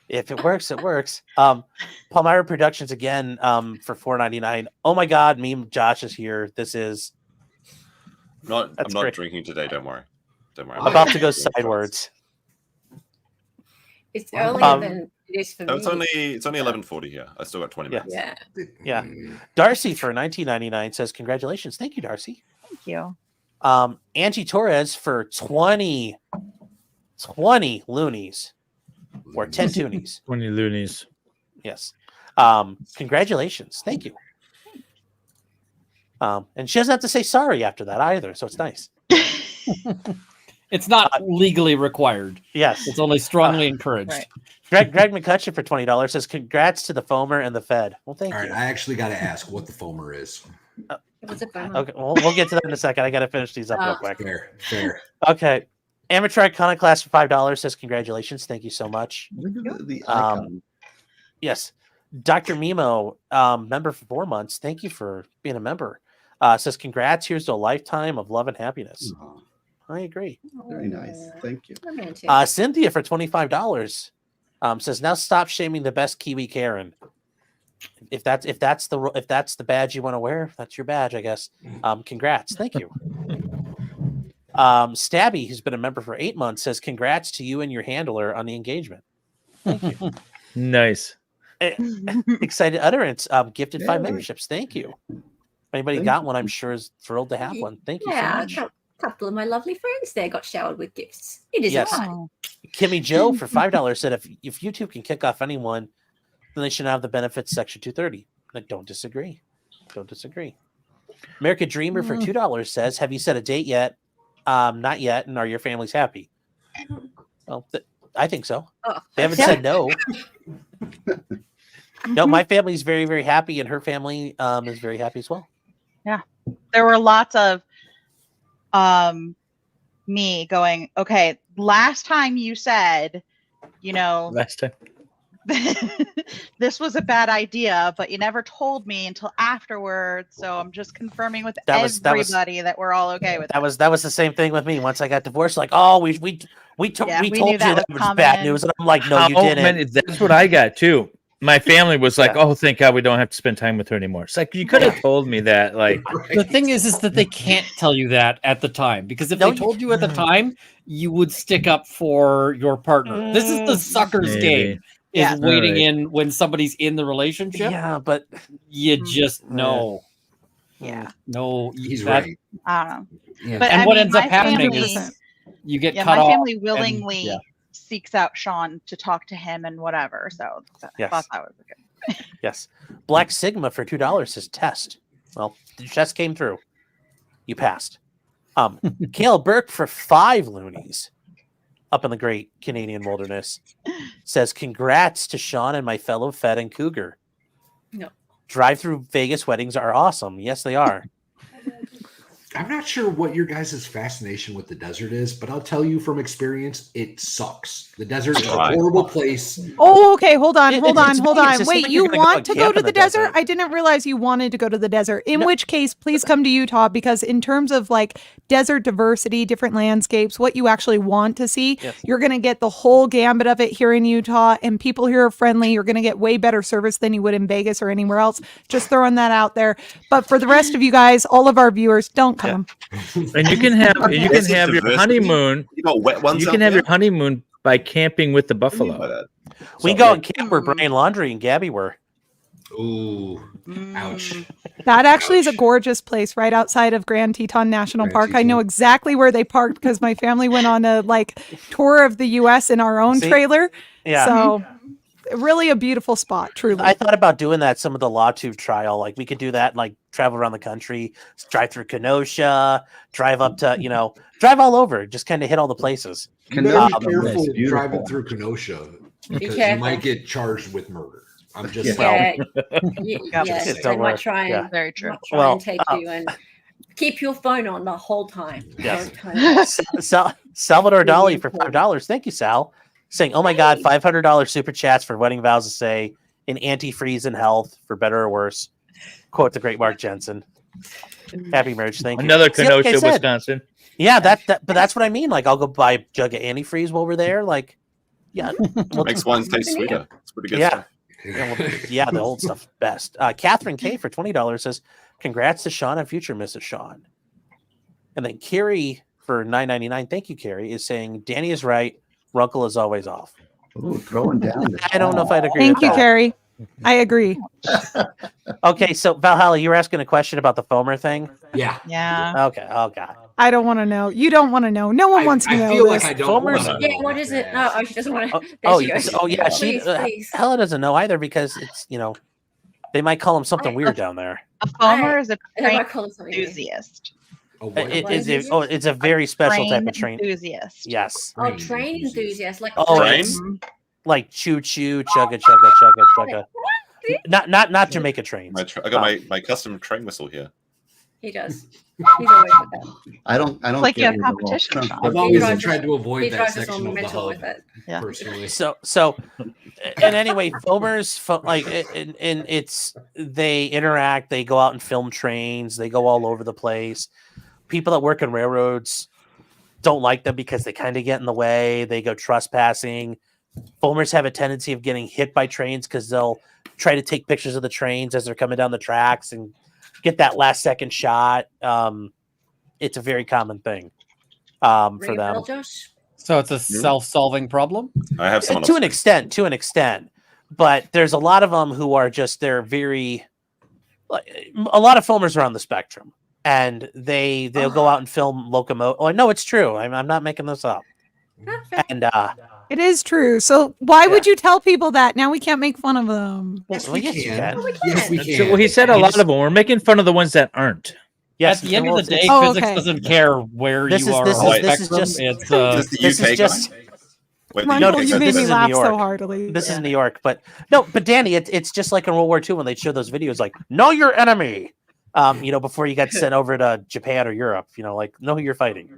S1: If it works, it works. Palmyra Productions again for $4.99. Oh my God, meme Josh is here. This is
S8: I'm not drinking today. Don't worry.
S1: I'm about to go sideways.
S10: It's earlier than it is for me.
S8: It's only 11:40 here. I still got 20 minutes.
S1: Yeah. Darcy for $19.99 says congratulations. Thank you, Darcy.
S2: Thank you.
S1: Angie Torres for 20 loonies. Or 10 toonies.
S9: 20 loonies.
S1: Yes. Congratulations. Thank you. And she doesn't have to say sorry after that either, so it's nice.
S3: It's not legally required.
S1: Yes.
S3: It's only strongly encouraged.
S2: Right.
S1: Greg McCutcheon for $20 says congrats to the foamer and the Fed. Well, thank you.
S6: All right, I actually got to ask what the foamer is.
S10: What's a foamer?
S1: Okay, we'll get to that in a second. I got to finish these up real quick.
S6: Fair.
S1: Okay. Amateur Iconoclast for $5 says congratulations. Thank you so much.
S4: The icon.
S1: Yes. Dr. Mimo, member for 4 months. Thank you for being a member. Says congrats. Here's to a lifetime of love and happiness.
S4: Aww.
S1: I agree.
S4: Very nice. Thank you.
S1: Cynthia for $25 says now stop shaming the best Kiwi Karen. If that's the badge you want to wear, that's your badge, I guess. Congrats. Thank you. Stabby, who's been a member for 8 months, says congrats to you and your handler on the engagement. Thank you.
S9: Nice.
S1: Excited Utterance gifted 5 memberships. Thank you. Anybody got one, I'm sure is thrilled to have one. Thank you so much.
S10: A couple of my lovely friends there got showered with gifts. It is fun.
S1: Kimmy Joe for $5 said if YouTube can kick off anyone, then they should have the benefits section 230. I don't disagree. America Dreamer for $2 says, have you set a date yet? Not yet. And are your families happy? Well, I think so. They haven't said no. No, my family's very, very happy, and her family is very happy as well.
S2: Yeah. There were lots of me going, okay, last time you said,
S9: last time
S2: this was a bad idea, but you never told me until afterwards. So I'm just confirming with everybody that we're all okay with
S1: that. That was the same thing with me. Once I got divorced, like, oh, we told you that was bad news, and I'm like, no, you didn't.
S9: That's what I got too. My family was like, "Oh, thank God we don't have to spend time with her anymore." It's like you could have told me that. Like
S3: the thing is that they can't tell you that at the time, because if they told you at the time, you would stick up for your partner. This is the sucker's game. Is waiting in when somebody's in the relationship.
S1: Yeah, but
S3: you just know.
S2: Yeah.
S3: No,
S6: he's right.
S2: I don't know.
S6: Yeah.
S2: But
S3: and what ends up happening is you get
S2: Yeah,
S3: cut
S2: my
S3: off.
S2: family
S3: and-
S2: willingly
S3: yeah.
S2: seeks out Sean to talk to him and whatever. So I
S1: Yes.
S2: thought that was good.
S1: Yes. Black Sigma for $2 says test. Well, the test came through. You passed. Cale Burke for 5 loonies up in the great Canadian wilderness says, congrats to Sean and my fellow Fed and Cougar.
S10: No.
S1: Drive-through Vegas weddings are awesome. Yes, they are.
S6: I'm not sure what your guys' fascination with the desert is, but I'll tell you from experience, it sucks. The desert is a horrible place.
S11: Oh, okay. Hold on.
S1: It's
S11: Wait,
S1: like
S11: you
S1: you're gonna
S11: want
S1: go
S11: to go
S1: camp
S11: to
S1: in
S11: the
S1: the
S11: desert?
S1: desert.
S11: I didn't realize you wanted to go to the desert. In which case, please come to Utah, because in terms of like desert diversity, different landscapes, what you actually want to see,
S1: Yes.
S11: you're going to get the whole gambit of it here in Utah, and people here are friendly. You're going to get way better service than you would in Vegas or anywhere else. Just throwing that out there. But for the rest of you guys, all of our viewers, don't come.
S9: And you can have your
S8: Diversity.
S9: honeymoon.
S8: You got wet ones.
S9: You can have your honeymoon by camping with the buffalo.
S1: We go and camp where Brian Laundrie and Gabby were.
S6: Ooh, ouch.
S11: That actually is a gorgeous place right outside of Grand Teton National Park. I know exactly where they parked because my family went on a tour of the U.S. in our own trailer.
S1: Yeah.
S11: So really a beautiful spot, truly.
S1: I thought about doing that. Some of the Law Tube trial, like we could do that, like travel around the country, drive through Kenosha, drive up to, drive all over, just kind of hit all the places.
S6: You better be careful driving through Kenosha because you might get charged with murder. I'm just
S10: they
S1: don't
S10: might
S1: work.
S10: try and
S1: Yeah.
S2: Very true.
S10: try and take you and keep your phone on the whole time.
S1: Yes.
S10: Don't turn it.
S1: Salvador Dali for $5. Thank you, Sal. Saying, oh my God, $500 super chats for wedding vows to say in antifreeze and health for better or worse. Quote the great Mark Jensen. Happy marriage. Thank you.
S9: Another
S1: See, like I
S9: Kenosha,
S1: said,
S9: Wisconsin.
S1: Yeah, but that's what I mean. Like, I'll go buy a jug of antifreeze while we're there. Like, yeah,
S8: Makes wines taste sweeter. It's pretty good.
S1: Yeah.
S8: Stuff.
S1: Yeah, the old stuff best. Catherine K for $20 says, congrats to Sean and future Mrs. Sean. And then Carrie for $9.99, thank you, Carrie, is saying Danny is right. Runkle is always off.
S4: Ooh, throwing down.
S1: I don't know if I'd agree.
S11: Thank
S1: with
S11: you,
S1: that.
S11: Carrie. I agree.
S1: Okay, so Valhalla, you were asking a question about the foamer thing.
S6: Yeah.
S1: Okay. Oh God.
S11: I don't want to know. You don't want to know. No one wants to know.
S6: feel like
S11: this.
S6: I don't want to
S10: Yeah, what is it? No, she doesn't want to.
S1: Yeah.
S10: Please, please.
S1: Hella doesn't know either because it's they might call him something weird down there.
S2: A foamer is a
S10: I
S2: train
S10: might call it something weird.
S2: enthusiast.
S1: It's a very special type of train.
S2: Enthusiast.
S1: Yes.
S10: Oh, train enthusiast, like
S1: Oh,
S8: Train?
S1: it's like choo choo, chugga chugga chugga chugga. Not Jamaica trains.
S8: I got my custom train whistle here.
S10: He does. He's always with that.
S4: I don't.
S2: It's like you
S4: get
S2: have
S4: it at all.
S2: competition. Sean.
S6: I've
S10: He
S6: always
S10: drives
S6: tried
S10: us-
S6: to avoid
S10: he
S6: that
S10: drives us
S6: section
S10: all
S6: of the
S10: mental with
S6: hub.
S10: it.
S2: Yeah.
S6: Personally,
S1: So and anyway, foamers and it's they interact, they go out and film trains, they go all over the place. People that work in railroads don't like them because they kind of get in the way, they go trespassing. Foamers have a tendency of getting hit by trains because they'll try to take pictures of the trains as they're coming down the tracks and get that last second shot. It's a very common thing for
S10: Ring a
S1: them.
S10: bell, Josh?
S3: So it's a self-solving problem?
S8: I have someone
S1: To
S8: else.
S1: an extent, but there's a lot of them who are just they're very. A lot of filmers are on the spectrum, and they'll go out and film locomotive. Oh no, it's true. I'm not making this up. And
S11: It is true. So why would you tell people that? Now we can't make fun of them.
S6: yes,
S1: well,
S6: we
S1: yes, you
S6: can.
S1: can.
S6: Yes, we
S9: So,
S6: can.
S9: well, he said a lot of them. We're making fun of the ones that aren't.
S1: Yes,
S3: At the end of the day,
S11: Oh,
S3: physics
S11: okay.
S3: doesn't care where
S1: This
S3: you
S1: is-
S3: are
S1: this
S3: on
S1: is-
S3: the
S1: this is
S3: spectrum.
S1: just-
S3: It's
S8: Is this the
S1: this
S8: UK
S1: is just.
S8: guy? Wait, the
S11: Michael,
S8: UK
S11: you
S8: guy.
S11: made
S1: this
S11: me
S1: is in
S11: laugh
S1: New
S11: so
S1: York.
S11: heartily.
S1: This is New York, but Danny, it's just like in World War II when they show those videos, like know your enemy. Before you got sent over to Japan or Europe, like know who you're fighting.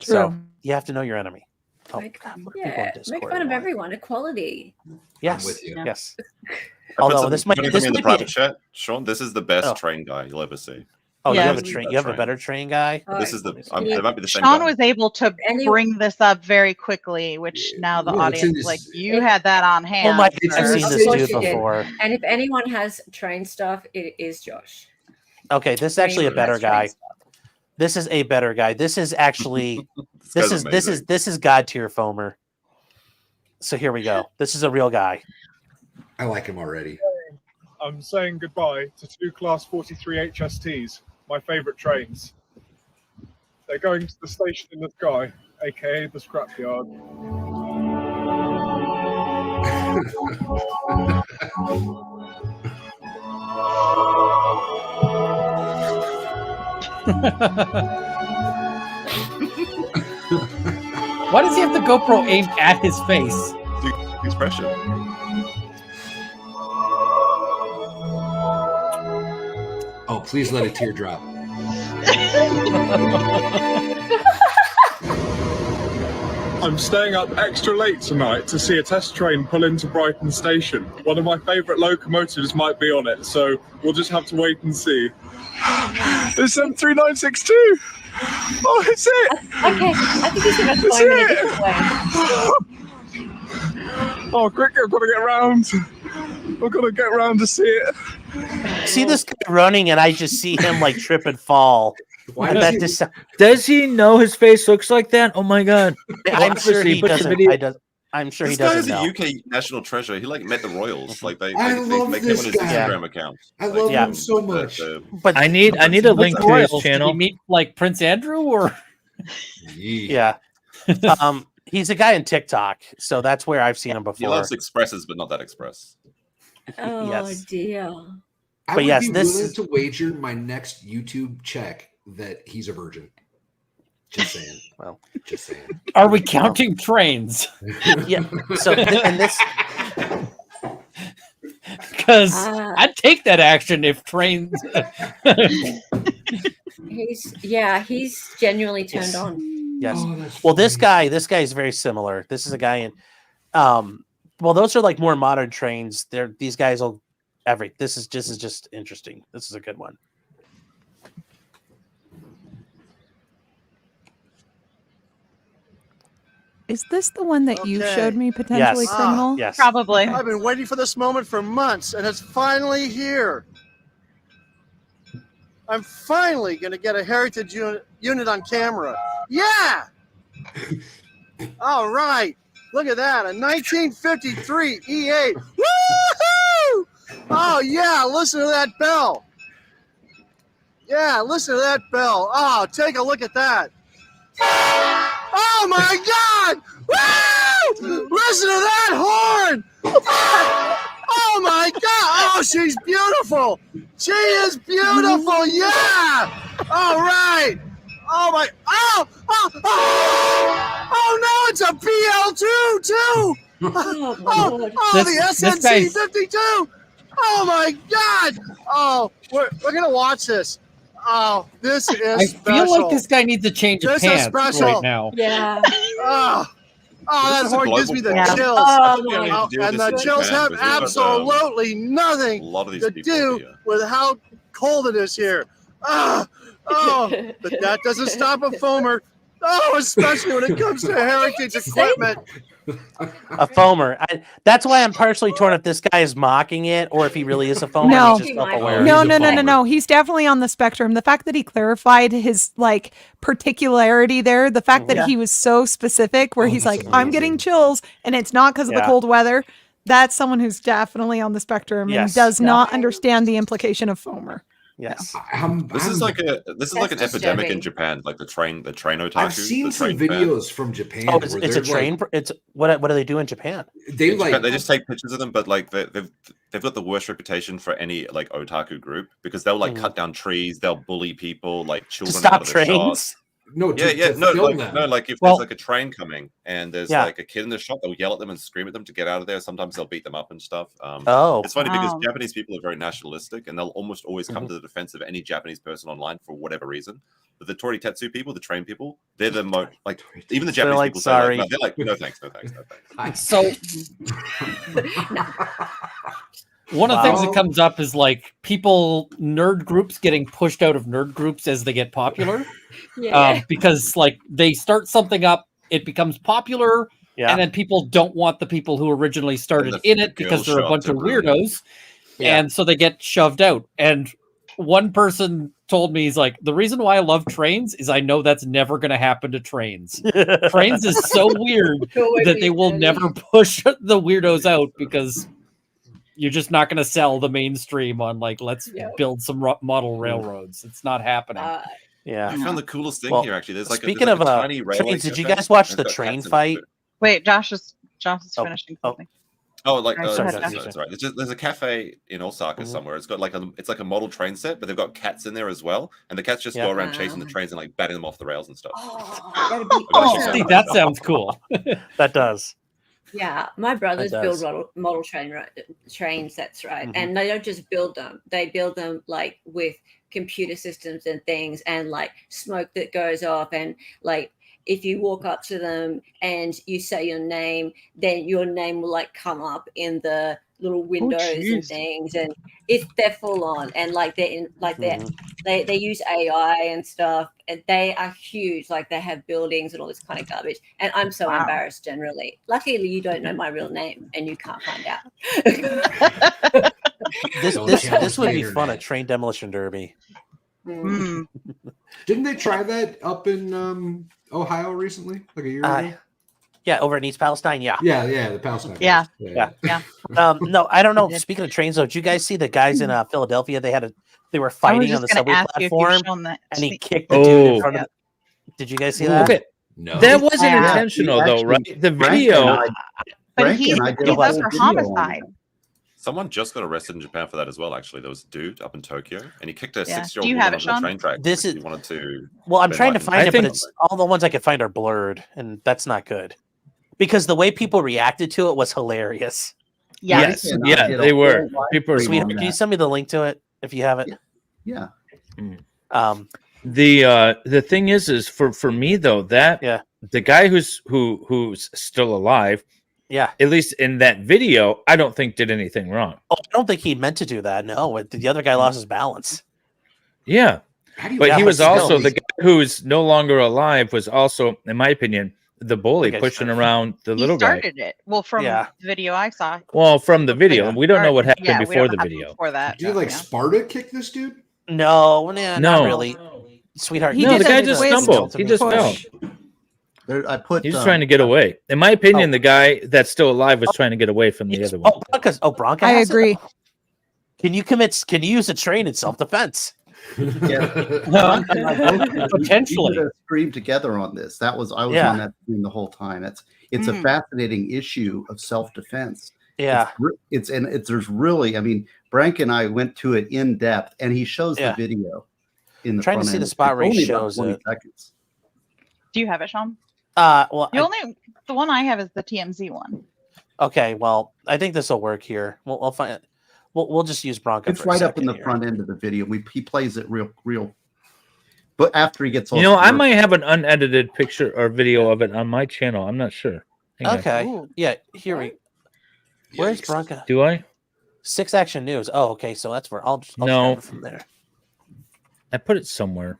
S1: So
S11: True.
S1: you have to know your enemy. Oh,
S10: Make,
S1: God, look, people in
S10: yeah, make
S1: Discord.
S10: fun of everyone. Equality.
S1: Yes,
S6: I'm with you.
S1: yes.
S8: I put
S1: Although
S8: some-
S1: this might
S8: put
S1: this
S8: something in the
S1: might be.
S8: private chat. Sean, this is the best
S1: Oh.
S8: train guy you'll ever see.
S1: Oh,
S2: Yeah.
S1: you have a train. You have a better train guy.
S10: Oh,
S8: This is the.
S10: Yeah.
S8: It might be the same
S2: Sean
S8: guy.
S2: was able to
S10: Any-
S2: bring this up very quickly, which now the
S6: Yeah, it's in
S2: audience,
S6: this-
S2: like, you had that on hand.
S1: Oh my God,
S6: It's
S1: I've
S6: in
S1: seen
S6: the
S1: this
S10: course
S1: dude
S10: you did.
S1: before.
S10: And if anyone has train stuff, it is Josh.
S1: Okay, this is actually a
S10: Anyone
S1: better
S10: has train
S1: guy.
S10: stuff.
S1: This is a better guy. This is actually
S8: This
S1: this
S8: guy's
S1: is this is God tier foamer. So here we go. This is a real guy.
S6: I like him already.
S12: I'm saying goodbye to 2 Class 43 HSTs, my favourite trains. They're going to the station in the sky, aka the scrapyard.
S3: Why does he have the GoPro aimed at his face?
S8: Expression.
S6: Oh, please let a tear drop.
S12: I'm staying up extra late tonight to see a test train pull into Brighton Station. One of my favourite locomotives might be on it, so we'll just have to wait and see. It's M3962! Oh, it's it!
S10: Okay, I think he's going to
S12: It's
S10: phone in a
S12: it!
S10: different way.
S12: Oh, quick, I've got to get round. I've got to get round to see it.
S1: See this guy running, and I just see him like trip and fall.
S9: Why
S1: And that
S9: does
S1: just,
S9: Does he know his face looks like that? Oh my god!
S1: I'm sure he
S9: Put the
S1: doesn't.
S9: video-
S1: I'm sure he
S8: This guy
S1: doesn't
S8: is a
S1: know.
S8: UK national treasure. He like met the royals. Like they
S6: I
S8: came
S6: love
S8: on his
S6: this guy.
S8: Instagram account.
S6: I
S8: Like,
S6: love
S1: Yeah.
S6: him so much.
S1: But
S9: I need a link to his
S3: Royals, did
S9: channel.
S3: he meet like Prince Andrew or?
S1: yeah, he's a guy in TikTok, so that's where I've seen him
S8: He
S1: before.
S8: loves expresses, but not that express.
S10: Oh,
S1: Yes.
S10: dear.
S6: I
S1: But
S6: would
S1: yes,
S6: be
S1: this
S6: willing
S1: is-
S6: to wager my next YouTube check that he's a virgin. Just saying.
S1: Well,
S6: just saying.
S3: Are we counting trains?
S1: Yeah. So and this,
S3: Because
S10: Ah.
S3: I'd take that action if trains.
S10: He's genuinely turned
S1: Yes.
S10: on.
S1: yes.
S6: Oh, that's
S1: Well, this
S6: funny.
S1: guy is very similar. This is a guy in, well, those are like more modern trains. These guys will This is just interesting. This is a good one.
S11: Is this the one that you
S13: Okay.
S11: showed me, potentially
S1: Yes.
S11: criminal?
S1: Yes.
S2: Probably.
S13: I've been waiting for this moment for months, and it's finally here. I'm finally going to get a heritage unit on camera. Yeah! All right. Look at that. A 1953 E8. Woo-hoo! Oh, yeah. Listen to that bell. Yeah, listen to that bell. Oh, take a look at that. Oh, my God! Woo! Listen to that horn! Oh, my God! Oh, she's beautiful! She is beautiful! Yeah! All right! Oh, my... Oh! Oh! Oh! Oh, no! It's a PL2, too! Oh,
S3: This
S13: the SNC
S3: guy's-
S13: 52! Oh, my God! Oh, we're going to watch this. Oh, this is
S3: I
S13: special.
S3: feel like this guy needs a change of
S13: This is
S3: pants
S13: special.
S3: right now.
S10: Yeah.
S13: Oh, that
S8: This is a
S13: horn gives
S8: global
S13: me the
S8: problem.
S13: chills.
S10: Oh,
S8: Yeah,
S10: my
S8: we have to deal with
S13: And
S8: this
S13: the
S8: in
S13: chills
S8: Japan
S13: have
S8: because we've got,
S13: absolutely
S8: a
S13: nothing
S8: lot of these
S13: to
S8: people
S13: do
S8: here.
S13: with how cold it is here. Oh, but that doesn't stop a foamer. Oh, especially when it comes to heritage equipment.
S1: A foamer. That's why I'm partially torn if this guy is mocking it or if he really is a foamer.
S11: No.
S1: He's just self-aware.
S11: No,
S8: He's a
S11: no, no, no,
S8: farmer.
S11: no. He's definitely on the spectrum. The fact that he clarified his like particularity there, the fact that
S1: Yeah.
S11: he was so specific, where
S6: Oh,
S11: he's
S6: that's
S11: like, I'm getting
S6: amazing.
S11: chills, and it's not because of the
S1: Yeah.
S11: cold weather. That's someone who's definitely on the spectrum and
S1: Yes.
S11: does not understand the implication of foamer.
S1: Yes.
S8: This is like an epidemic
S10: disturbing.
S8: in Japan, like the train otaku.
S6: I've seen
S8: the
S6: some
S8: train fan.
S6: videos from Japan.
S1: Oh, it's
S6: where
S1: a
S6: they're,
S1: train.
S6: like,
S1: It's what do they do in Japan?
S6: they
S8: In Japan,
S6: like
S8: they just take pictures of them, but like they've got the worst reputation for any like otaku group because they'll like cut down trees, they'll bully people, like
S1: To
S8: children
S1: stop
S8: out of the
S1: trains.
S8: shot.
S6: no,
S8: Yeah,
S6: to,
S8: yeah,
S6: to
S8: no,
S6: film
S8: like
S6: them.
S8: no, like if
S3: Well-
S8: there's like a train coming and there's
S1: Yeah.
S8: like a kid in the shop, they'll yell at them and scream at them to get out of there. Sometimes they'll beat them up and stuff.
S1: Oh,
S8: It's funny because
S2: Wow.
S8: Japanese people are very nationalistic and they'll almost always come
S1: Mhm.
S8: to the defense of any Japanese person online for whatever reason. But the Toritetsu people, the train people, they're the most like even the
S1: They're
S8: Japanese
S1: like,
S8: people
S1: sorry.
S8: say like, no, they're like no thanks, no thanks, no thanks.
S3: So one of the things that
S6: Wow.
S3: comes up is like nerd groups getting pushed out of nerd groups as they get popular.
S10: Yeah.
S3: Because like they start something up, it becomes popular,
S1: yeah.
S3: and then people don't want the people who originally started
S8: the
S3: in it because
S8: girls
S3: they're a
S8: show up
S3: bunch
S8: to
S3: of
S8: ruin it.
S3: weirdos,
S1: Yeah.
S3: and so they get shoved out. And one person told me, he's like, the reason why I love trains is I know that's never going to happen to trains. Trains is so weird that they will never push the weirdos out because you're just not going to sell the mainstream on like let's
S10: Yep.
S3: build some model railroads. It's not happening.
S1: Yeah.
S8: I found the coolest thing
S1: Well,
S8: here. Actually, there's
S1: speaking
S8: there's
S1: of
S8: a tiny railway
S1: trains, did you
S8: cafe,
S1: guys watch
S8: and
S1: the
S8: it's got
S1: train
S8: cats in it,
S1: fight?
S8: too.
S2: Wait, Josh is finishing something.
S8: Oh, like
S2: Sorry,
S1: sorry,
S2: Josh.
S8: it's all right. There's a cafe in Osaka somewhere. It's got it's like a model train set, but they've got cats in there as well, and the cats just go around chasing the trains and like batting them off the rails and stuff.
S10: Oh, that'd be
S8: But actually
S10: awesome.
S3: See, that sounds cool.
S1: That does.
S10: Yeah, my brothers
S1: That
S10: build
S1: does.
S10: model trains. That's right, and they don't just build them; they build them like with computer systems and things, and like smoke that goes off, and like if you walk up to them and you say your name, then your name will like come up in the little windows and things, and they're full on, and like they use AI and stuff, and they are huge. Like they have buildings and all this kind of garbage, and I'm so embarrassed generally. Luckily, you don't know my real name, and you can't find out.
S1: This would be fun at Train Demolition Derby.
S6: Didn't they try that up in Ohio recently, like a year ago?
S1: Yeah, over in East Palestine. Yeah.
S6: Yeah, the Palestine.
S2: Yeah.
S1: No, I don't know. Speaking of trains, though, did you guys see the guys in Philadelphia? They were fighting on the subway platform, and he kicked the dude in front of. Did you guys see that?
S9: Okay.
S6: No,
S9: that wasn't intentional, though, right? The video.
S2: But he's up for homicide.
S8: Someone just got arrested in Japan for that as well. Actually, there was a dude up in Tokyo, and he kicked a 6-year-old
S2: Do you
S8: woman
S2: have
S8: on
S2: it,
S8: the
S2: Sean?
S8: train track.
S1: This is
S8: he wanted to.
S1: Well, I'm trying to find it, but
S8: it's
S1: it's all the ones I could find are blurred, and that's not good. Because the way people reacted to it was hilarious.
S9: Yes, yeah, they were. People were
S1: Sweetheart, can you send me the link to it if you have it?
S4: Yeah.
S9: The thing is for me though, that the guy who's still alive, at least in that video, I don't think did anything wrong.
S1: Oh, I don't think he meant to do that. No, the other guy lost his balance.
S9: Yeah, but he was also the guy who's no longer alive. Was also, in my opinion, the bully pushing around the little guy.
S2: He started it. Well, from the video I saw.
S9: Well, from the video, and we don't know what happened before the video.
S2: Before that,
S6: did you Sparta kick this dude?
S1: No, not really, sweetheart.
S9: No, the guy just stumbled. He just fell. He's trying to get away. In my opinion, the guy that's still alive was trying to get away from the other one.
S1: Bronca.
S11: I agree.
S1: Can you use a train in self-defense?
S3: Potentially
S4: stream together on this. I was on that stream the whole time. It's a fascinating issue of self-defense.
S1: Yeah,
S4: there's really, I mean, Brank and I went to it in depth, and he shows the video in the
S1: trying to see the spot where he shows it.
S4: Seconds.
S2: Do you have it, Sean?
S1: Well,
S2: the one I have is the TMZ one.
S1: Okay, well, I think this will work here. We'll find it. We'll just use Bronco.
S4: It's right up in the front end of the video. He plays it real. But after he gets all,
S9: I might have an unedited picture or video of it on my channel. I'm not sure.
S1: Okay. Yeah. Here we. Where's Bronco?
S9: Do I?
S1: 6 Action News. Oh, okay. So that's where I'll
S9: no
S1: grab it from there.
S9: I put it somewhere.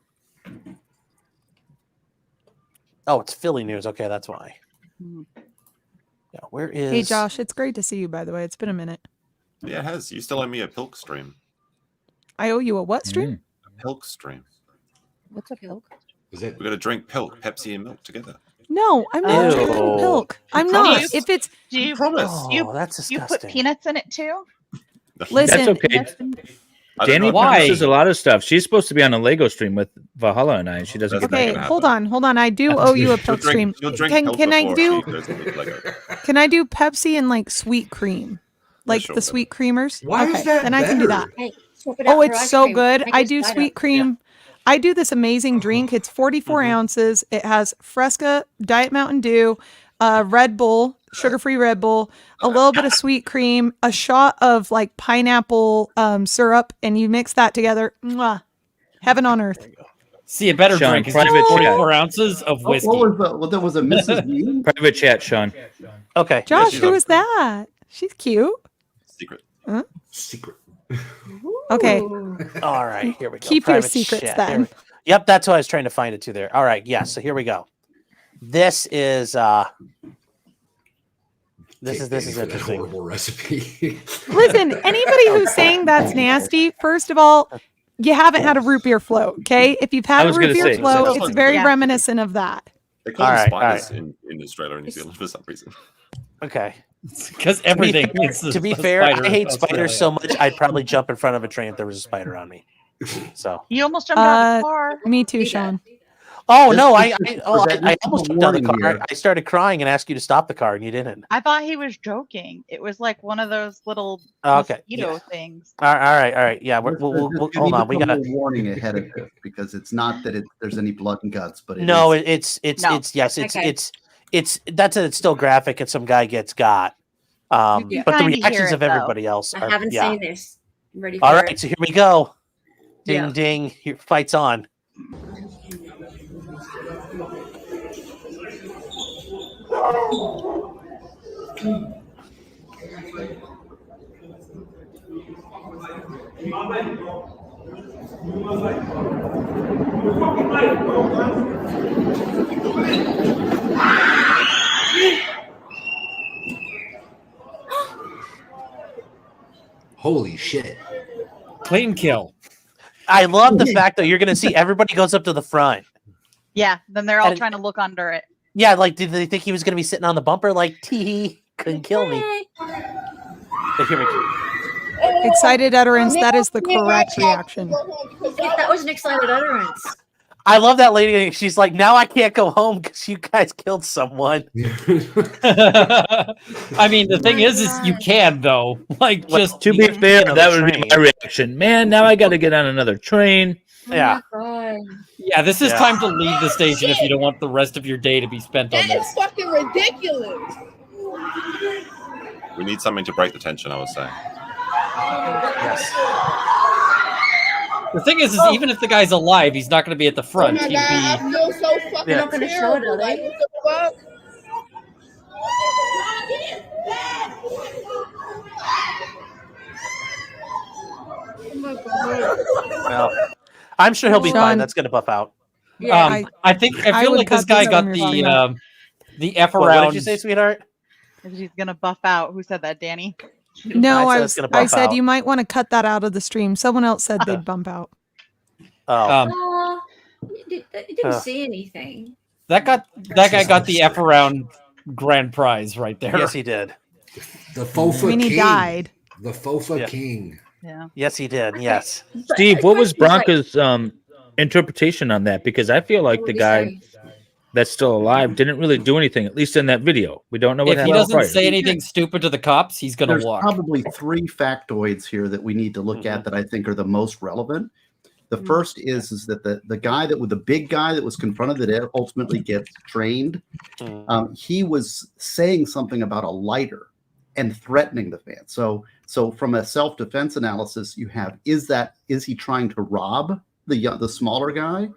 S1: Oh, it's Philly News. Okay, that's why. Yeah. Where is?
S11: Hey, Josh. It's great to see you. By the way, it's been a minute.
S8: Yeah, it has. You still owe me a Pilk stream.
S11: I owe you a what stream?
S8: A Pilk stream.
S10: What's a Pilk?
S8: We're gonna drink Pilk, Pepsi, and milk together.
S11: No, I'm not drinking Pilk. I'm not. If it's
S2: do you
S8: promise?
S1: That's disgusting.
S2: You put peanuts in it too?
S11: Listen,
S9: that's okay. Danny promises a lot of stuff. She's supposed to be on a Lego stream with Valhalla and I, and she doesn't get
S11: okay, hold on. I do owe you a Pilk stream. Can I do Pepsi and like sweet cream? Like the sweet creamers?
S6: Why is that
S11: then I can do that.
S10: Hey, swap it out
S11: Oh,
S10: for
S11: it's
S10: ice
S11: so
S10: cream.
S11: good.
S10: Make
S11: I
S10: us
S11: do
S10: cider.
S11: sweet cream. I do this amazing drink. It's 44 ounces. It has Fresca, Diet Mountain Dew, Red Bull, sugar-free Red Bull, a little bit of sweet cream, a shot of like pineapple syrup, and you mix that together. Mwah. Heaven on earth.
S3: See, a better
S9: Sean,
S3: drink is
S9: private
S3: 44 ounces of whiskey.
S4: There was a Mrs. Mean?
S9: Private chat, Sean.
S1: Okay.
S11: Josh, who is that? She's cute.
S8: Secret.
S11: Huh?
S6: Secret.
S11: Okay.
S1: All right, here we go.
S11: Keep your
S1: Private
S11: secrets
S1: chat.
S11: then.
S1: Yep, that's what I was trying to find it to there. All right, yeah. So here we go. This is this is interesting.
S6: Horrible recipe.
S11: Listen, anybody who's saying that's nasty, first of all, you haven't had a root beer float, okay? If you've had a root beer float, it's very reminiscent of that.
S8: They call them spiders in Australia and New Zealand for some reason.
S1: Okay.
S3: Because everything.
S1: To be fair, I hate spiders so much, I'd probably jump in front of a train if there was a spider on me. So
S2: he almost jumped out of the car.
S11: Me too, Sean.
S1: Oh no! I almost jumped out of the car. I started crying and asked you to stop the car, and you didn't.
S2: I thought he was joking. It was like one of those little mosquito things.
S1: All right. Yeah, we'll hold on. We got
S4: a warning ahead of this because it's not that there's any blood and guts, but
S1: it's still graphic and some guy gets got. But the reactions of everybody else.
S10: I haven't seen this. I'm ready for
S1: all right, so here we go. Ding ding. Your fight's on.
S6: Holy shit.
S3: Clean kill.
S1: I love the fact that you're going to see everybody goes up to the front.
S2: Yeah, then they're all trying to look under it.
S1: Yeah, like, did they think he was going to be sitting on the bumper? Like, tee, couldn't kill me. Here we go.
S11: Excited utterance. That is the correct reaction.
S10: That was an excited utterance.
S1: I love that lady. She's like, now I can't go home because you guys killed someone.
S3: I mean, the thing is you can, though. Like, just
S9: to be fair, that would be my reaction. Man, now I got to get on another train.
S1: Yeah.
S3: Yeah, this is time to leave the station if you don't want the rest of your day to be spent on
S14: That
S3: this.
S14: is fucking ridiculous.
S8: We need something to break the tension, I would say.
S1: Yes.
S3: The thing is even if the guy's alive, he's not going to be at the front.
S14: Oh my God, I feel so fucking
S10: not gonna show it,
S14: terrible.
S10: are they?
S14: Like, what the fuck? Oh my God.
S1: Well, I'm sure he'll be
S11: Sean.
S1: fine. That's going to buff out.
S3: I feel like this guy got the F around.
S1: What did you say, sweetheart?
S2: He's gonna buff out. Who said that, Danny?
S11: No, I said
S1: out.
S11: you might want to cut that out of the stream. Someone else said they'd bump out.
S10: You didn't see anything.
S3: That guy got the F around grand prize right there.
S1: Yes, he did.
S6: The Fofa
S11: When he
S6: King.
S11: died.
S6: The Fofa King.
S2: Yeah.
S1: Yes, he did. Yes.
S9: Steve, what was Bronca's interpretation on that? Because I feel like the guy that's still alive didn't really do anything, at least in that video. We don't know what
S3: If he doesn't say anything stupid to the cops, he's going to walk.
S4: There's probably 3 factoids here that we need to look at that I think are the most relevant. The first is that the guy that was the big guy that was confronted that ultimately gets trained, he was saying something about a lighter and threatening the fan. So from a self-defense analysis, you have is he trying to rob the smaller guy?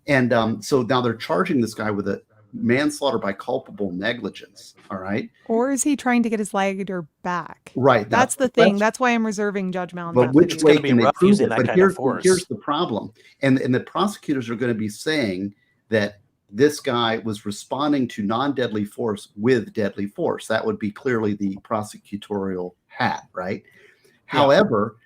S4: And so now they're charging this guy with a manslaughter by culpable negligence. All right.
S11: Or is he trying to get his lighter back?
S4: Right.
S11: That's the thing. That's why I'm reserving judgment on
S4: but
S11: that.
S4: which way can they prove
S1: using
S4: it?
S1: that
S4: But
S1: kind of force.
S4: here's the problem. And the prosecutors are going to be saying that this guy was responding to non-deadly force with deadly force. That would be clearly the prosecutorial hat, right? Yeah. However,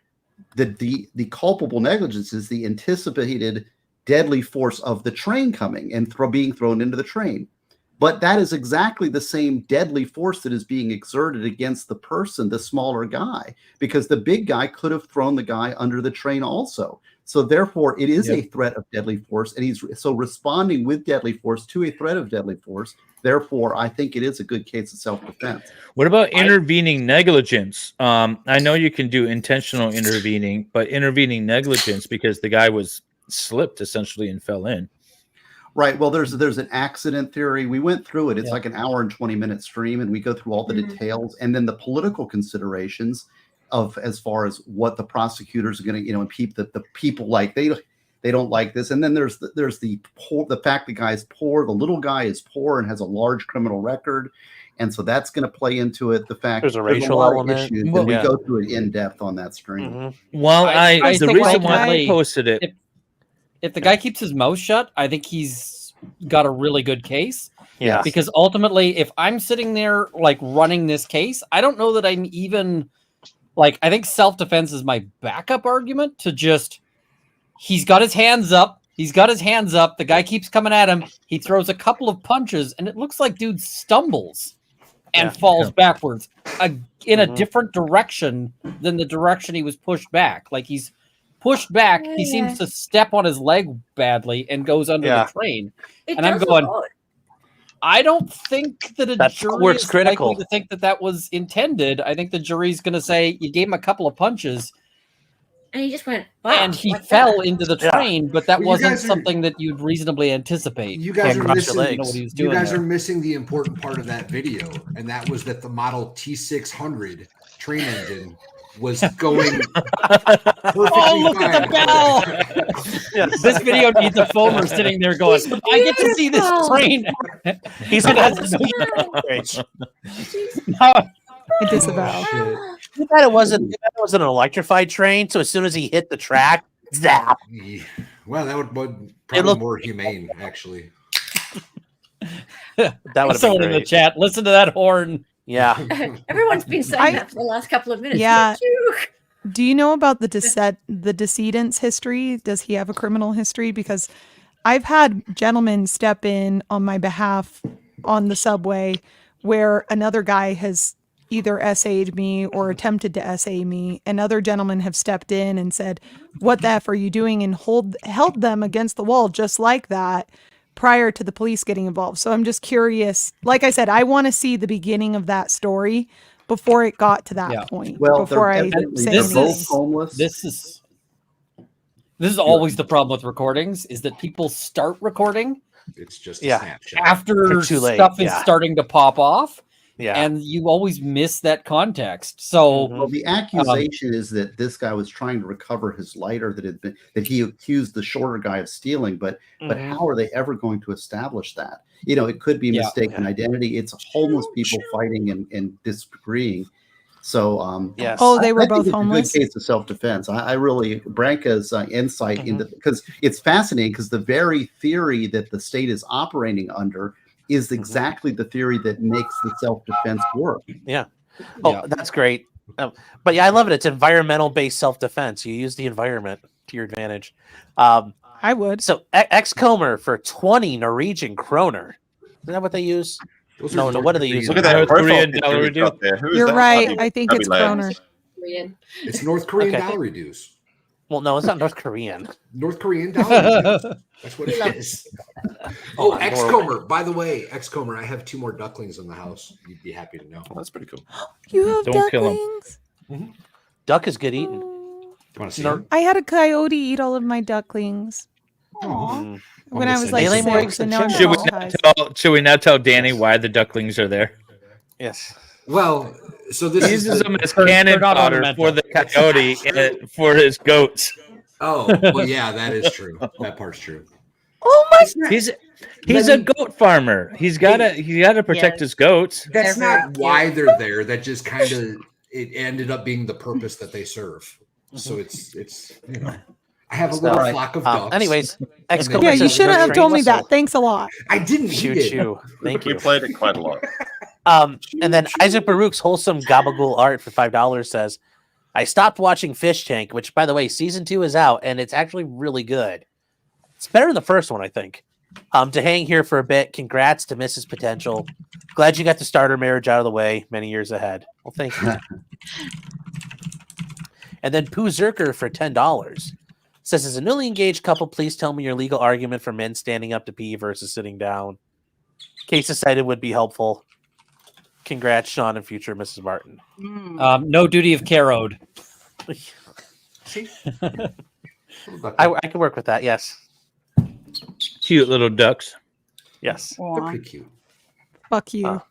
S4: the culpable negligence is the anticipated deadly force of the train coming and being thrown into the train. But that is exactly the same deadly force that is being exerted against the person, the smaller guy, because the big guy could have thrown the guy under the train also. So therefore, it is a threat of deadly force, and he's so responding with deadly force to a threat of deadly force. Therefore, I think it is a good case of self-defense.
S9: What about intervening negligence? I know you can do intentional intervening, but intervening negligence because the guy was slipped essentially and fell in.
S4: Right. Well, there's an accident theory. We went through it. It's like an hour and 20-minute stream, and we go through all the details, and then the political considerations of as far as what the prosecutors are going to, and the people like they don't like this, and then there's the fact the guy's poor, the little guy is poor and has a large criminal record, and so that's going to play into it. The fact
S1: there's a racial element,
S4: issues, and we go through it in depth on that stream.
S9: Well, the reason why I posted it.
S3: If the guy keeps his mouth shut, I think he's got a really good case.
S1: Yeah.
S3: Because ultimately, if I'm sitting there like running this case, I don't know that I'm even like, I think self-defense is my backup argument to just, he's got his hands up. The guy keeps coming at him. He throws a couple of punches and it looks like dude stumbles and falls backwards in a different direction than the direction he was pushed back. Like he's pushed back. He seems to step on his leg badly and goes under the train. And I'm going, I don't think that a jury is likely to think that that was intended. I think the jury's going to say, you gave him a couple of punches.
S10: And he just went,
S3: and he fell into the train, but that wasn't something that you'd reasonably anticipate.
S6: You guys are missing.
S3: What he was
S6: You
S3: doing
S6: guys
S3: there.
S6: are missing the important part of that video, and that was that the Model T600 train engine was going.
S3: Oh, look at the bell! This video needs a phoner sitting there going, "I get to see this train."
S1: He's
S3: It has
S11: I disavow.
S1: Too bad it wasn't an electrified train. So as soon as he hit the track, zap.
S6: Well, that would probably more humane, actually.
S1: That would have
S3: someone
S1: been
S3: in the
S1: great.
S3: chat. Listen to that horn.
S1: Yeah.
S10: Everyone's been saying that for the last couple of minutes.
S11: Yeah. Do you know about the decedent's history? Does he have a criminal history? Because I've had gentlemen step in on my behalf on the subway where another guy has either essayed me or attempted to essay me, and other gentlemen have stepped in and said, "What the F are you doing?" and held them against the wall just like that prior to the police getting involved. So I'm just curious. Like I said, I want to see the beginning of that story before it got to that point.
S4: Well,
S11: before I say anything.
S4: homeless.
S3: This is always the problem with recordings: is that people start recording.
S6: It's just a snapshot.
S3: After
S1: Too late,
S3: stuff is starting to pop off.
S1: Yeah.
S3: And you always miss that context. So
S4: well, the accusation is that this guy was trying to recover his lighter that he accused the shorter guy of stealing, but how are they ever going to establish that? You know, it could be mistaken identity. It's homeless people fighting and disagreeing. So
S1: yes.
S11: Oh, they were
S4: I think
S11: both
S4: it's
S11: homeless?
S4: a good case of self-defense. I really Branca's insight into, because it's fascinating, because the very theory that the state is operating under is exactly the theory that makes the self-defense work.
S1: Yeah. Oh, that's great. But yeah, I love it. It's environmental-based self-defense. You use the environment to your advantage.
S11: I would.
S1: So X-Comer for 20 Norwegian kroner. Is that what they use? No, what do they use?
S8: Look at that
S9: North
S8: profile
S9: Korean
S8: picture
S9: dollar
S8: he's got there. Who is
S11: You're
S8: that?
S11: right. I think it's
S8: That'd be
S11: kroner.
S6: It's North Korean
S1: Okay.
S6: dollar reduce.
S1: Well, no, it's not North Korean.
S6: North Korean dollar reduce. That's what it is. Oh, X-Comer. By the way, X-Comer, I have 2 more ducklings in the house. You'd be happy to know.
S8: Oh, that's pretty cool.
S11: You have
S9: Don't kill 'em.
S11: ducklings?
S1: Duck is good eating.
S6: You want to see
S1: No.
S6: them?
S11: I had a coyote eat all of my ducklings
S1: Mm.
S11: when I was like
S1: They lay more
S11: 6,
S1: eggs
S11: and
S1: than
S11: now I'm
S1: chickens.
S11: traumatized.
S9: Should we now tell Danny why the ducklings are there?
S1: Yes.
S6: Well, so
S9: He
S6: this
S9: uses
S6: is
S9: them as cannon
S3: not
S9: fodder
S3: ornamental.
S9: for the coyote and for his goats.
S6: Oh, well, yeah, that is true. That part's true.
S11: Oh my!
S9: He's a goat farmer. He's gotta protect his goats.
S6: That's not why they're there. That just kind of it ended up being the purpose that they serve. So it's you know, I have a little flock of ducks.
S1: Anyways, X-Comer
S11: Yeah, you
S1: says
S11: shouldn't
S1: no
S11: have told me
S1: whistle.
S11: that. Thanks a lot.
S6: I didn't.
S1: Choo
S6: He did.
S1: choo. Thank
S8: We
S1: you.
S8: played it quite a lot.
S1: And then Isaac Baruch's wholesome gabagool art for $5 says, "I stopped watching Fish Tank, which, by the way, season 2 is out, and it's actually really good. It's better than the first one, I think. To hang here for a bit, congrats to Mrs. Potential. Glad you got the starter marriage out of the way. Many years ahead." Well, thank you. And then Pooh Zerker for $10 says, "As a newly engaged couple, please tell me your legal argument for men standing up to pee versus sitting down. Cases cited would be helpful. Congrats, Sean and future Mrs. Martin."
S3: No duty of care owed.
S6: See?
S1: I can work with that. Yes.
S9: Cute little ducks.
S1: Yes.
S6: They're pretty cute.
S11: Fuck you.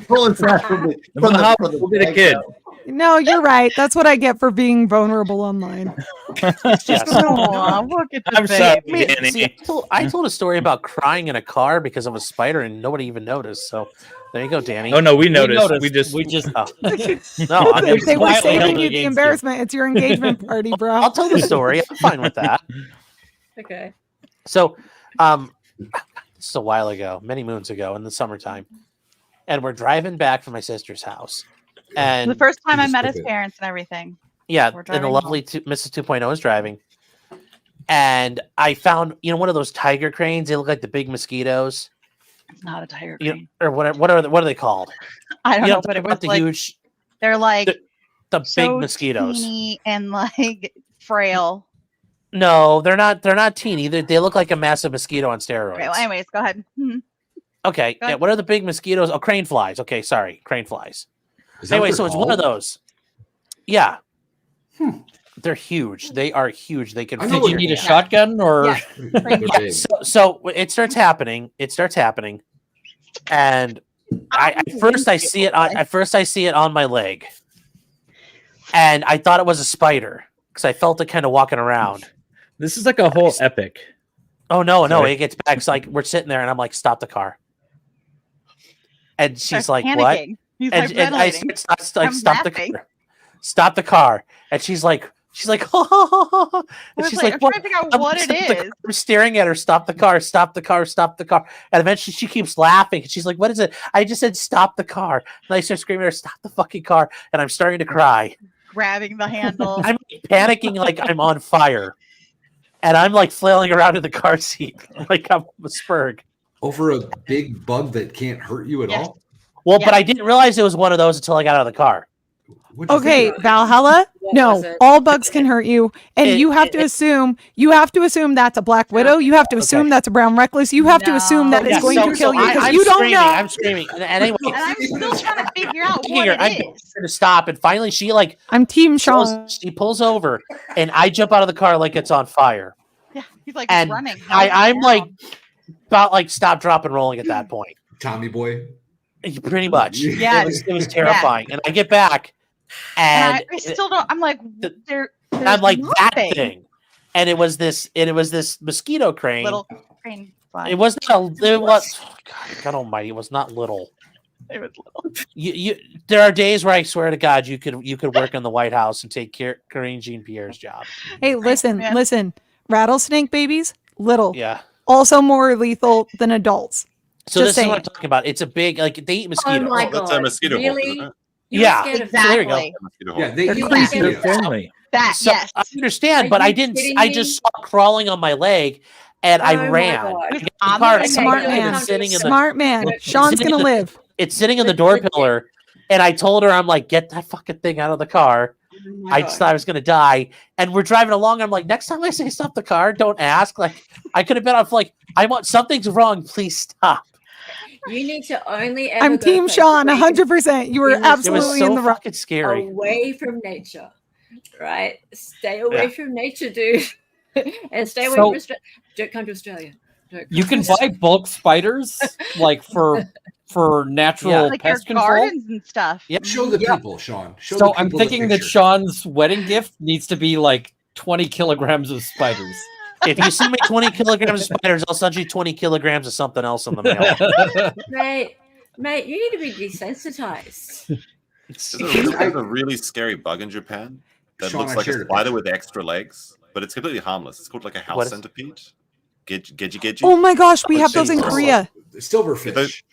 S4: Pulling that from the
S9: We'll get a kid.
S11: No, you're right. That's what I get for being vulnerable online.
S1: Yes.
S2: Aw, look at the
S9: I'm sorry,
S2: baby.
S9: Danny.
S1: See, I told a story about crying in a car because of a spider and nobody even noticed. So there you go, Danny.
S9: Oh no, we noticed. We just
S1: Oh. No, I'm
S11: They were
S3: quietly held
S11: saving
S3: it
S11: you the
S3: against you.
S11: embarrassment. It's your engagement party, bro.
S1: I'll tell the story. I'm fine with that.
S10: Okay.
S1: So, this is a while ago, many moons ago in the summertime, and we're driving back from my sister's house. And
S2: The first time I met his parents and everything.
S1: yeah,
S2: We're
S1: and the
S2: driving
S1: lovely Mrs. 2.0 is driving. And I found, one of those tiger cranes. They look like the big mosquitoes.
S2: It's not a tiger
S1: You
S2: crane.
S1: know, or what are they called?
S2: I don't know,
S1: but
S2: but it
S1: about
S2: was
S1: the
S2: like
S1: huge.
S2: they're like
S1: The big mosquitoes.
S2: Teeny and like frail.
S1: No, they're not. They're not teeny. They look like a massive mosquito on steroids.
S2: Okay, well, anyways, go ahead.
S1: Okay.
S2: Go ahead.
S1: What are the big mosquitoes? Oh, crane flies. Okay, sorry, crane flies. Anyway, so it's one of those. Yeah. They're huge. They are huge. They can.
S3: Did you need a shotgun or?
S1: Yeah. So it starts happening. And at first I see it on my leg, and I thought it was a spider because I felt it kind of walking around.
S9: This is like a whole epic.
S1: Oh no, it gets back. It's like we're sitting there, and I'm like, "Stop the car," and she's like,
S2: panicking.
S1: "What?"
S2: He's
S1: And I
S2: hyperventilating.
S1: said, "Stop the car! Stop the car!" And she's like, and she's like,
S2: I'm
S1: "What?"
S2: trying to figure out what it is.
S1: I'm staring at her. Stop the car! Stop the car! Stop the car! And eventually, she keeps laughing. And she's like, "What is it?" I just said, "Stop the car!" And I start screaming at her, "Stop the fucking car!" And I'm starting to cry.
S2: Grabbing the handle.
S1: I'm panicking like I'm on fire, and I'm like flailing around in the car seat like I'm a spurg
S6: over a big bug that can't hurt you at all.
S1: Well, but I didn't realize it was one of those until I got out of the car.
S11: Okay, Valhalla. No, all bugs can hurt you, and you have to assume that's a black widow. You have to assume that's a brown reckless. You have to assume that it's going to kill you because you don't know.
S1: I'm screaming, and anyway,
S2: And I'm still trying to figure out what
S1: I'm
S2: it
S1: getting
S2: is.
S1: her to stop, and finally she like
S11: I'm Team Sean.
S1: She pulls over, and I jump out of the car like it's on fire.
S2: Yeah, he's like
S1: And
S2: running.
S1: I'm like about like stop, drop, and rolling at that point.
S6: Tommy boy.
S1: Pretty much.
S2: Yes.
S1: It was terrifying. And I get back, and
S2: I still don't. I'm like, there's
S1: I'm like that
S2: nothing.
S1: thing, and it was this mosquito crane.
S2: Little crane fly.
S1: It wasn't it was God Almighty, it was not little.
S2: It was little.
S1: You there are days where I swear to God you could work in the White House and take Karine Jean-Pierre's job.
S11: Hey, listen. Rattlesnake babies, little.
S1: Yeah.
S11: Also more lethal than adults.
S1: So this is what I'm talking about. It's a big like they eat mosquitoes.
S10: Oh my God.
S8: That's a mosquito hawk,
S10: Really?
S8: isn't it?
S1: Yeah,
S10: Exactly.
S1: So there you go.
S6: Yeah, they eat
S9: They're
S6: mosquitoes.
S9: friendly.
S2: That
S1: So
S2: yes.
S1: I understand,
S10: Are
S1: but I
S10: you
S1: didn't.
S10: kidding
S1: I
S10: me?
S1: just saw it crawling on my leg, and
S10: Oh
S1: I
S10: my
S1: ran.
S10: God.
S1: I got in the
S2: I'm
S1: car,
S2: okay.
S1: and
S11: Smart
S10: Don't
S11: man.
S10: come to
S1: sitting in the
S11: Smart man. Sean's
S1: sitting
S11: gonna
S1: in the-
S11: live.
S1: It's sitting in the door pillar, and I told her, I'm like, get that fucking thing out of the car. I just thought I was gonna die. And we're driving along. I'm like, next time I say stop the car, don't ask. Like, I could have been off. Like, I want something's wrong. Please stop.
S10: You need to only ever
S11: I'm
S10: go
S11: Team
S10: places
S11: Sean,
S10: where you can
S11: 100%. You were
S10: It was
S11: absolutely
S1: so
S11: in the right.
S1: fucking scary.
S10: away from nature, right? Stay away
S1: Yeah.
S10: from nature, dude, and stay away
S3: So-
S10: from Australia. Don't come to Australia. Don't
S3: You
S10: come
S3: can
S10: to
S3: buy bulk spiders like for natural
S2: Like your
S3: pest control.
S2: gardens and stuff.
S1: Yep.
S6: Show the people, Sean. Show
S3: So
S6: the
S3: I'm
S6: people the
S3: thinking that
S6: picture.
S3: Sean's wedding gift needs to be like 20 kilograms of spiders.
S1: If you send me 20 kilograms of spiders, I'll send you 20 kilograms of something else in the mail.
S10: Mate, you need to be desensitized.
S8: There's a really scary bug in Japan that
S6: Sean,
S8: looks
S6: I
S8: like
S6: shared
S8: a
S6: a
S8: spider
S6: picture.
S8: with extra legs, but it's completely harmless. It's called like a house
S1: What is-
S8: centipede. Geji.
S11: Oh my gosh, we have those in
S8: Silverfish.
S11: Korea.
S6: Silverfish.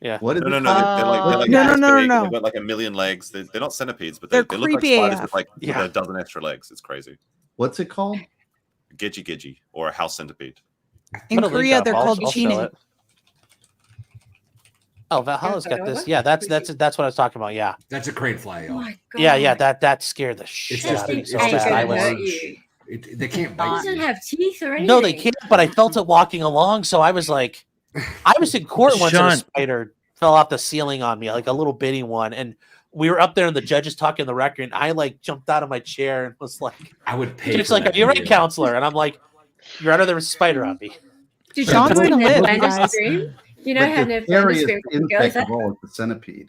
S1: Yeah.
S4: What is
S8: No,
S4: it
S8: no,
S4: called?
S8: they're like
S11: No,
S8: this
S11: no,
S8: big,
S11: no.
S8: They've got like a million legs. They're not centipedes, but
S11: They're
S8: they look like
S11: creepy
S8: spiders
S11: AF.
S8: with like
S1: Yeah.
S8: a dozen extra legs. It's crazy.
S4: What's it called?
S8: Geji, or a house centipede.
S11: In
S1: I'm gonna link
S11: Korea,
S1: up.
S11: they're
S1: I'll
S11: called
S1: show
S11: chine.
S1: it. Oh, Valhalla's got this.
S10: Over?
S1: Yeah, that's what I was talking about. Yeah,
S6: That's a crane fly,
S10: Oh
S6: y'all.
S10: my God.
S1: yeah. That scared the shit
S6: It's
S1: out
S6: just
S1: of me
S6: it's
S1: so
S6: just
S1: bad.
S6: a
S1: I
S10: gonna
S1: was.
S10: hurt
S6: large.
S10: you.
S6: They can't
S10: It
S6: bite
S10: doesn't
S6: you.
S10: have teeth or anything.
S1: No, they can't. But I felt it walking along, so I was like, I was in court once, and a
S9: Sean.
S1: spider fell off the ceiling on me, like a little bitty one, and we were up there, and the judge is talking the record, and I like jumped out of my chair and was like,
S6: I would pay.
S1: "It's
S6: for
S1: like,
S6: that
S1: are you right,
S6: video.
S1: counselor?" And I'm like, "Your Honor, there was a spider on me."
S10: Did you
S11: Sean's
S10: go in
S11: gonna
S10: there
S11: live,
S10: and
S11: guys.
S10: scream? You know
S4: But
S10: how
S4: the
S10: they've
S4: scariest
S10: scream for girls.
S4: insect
S10: That,
S4: of all is the centipede.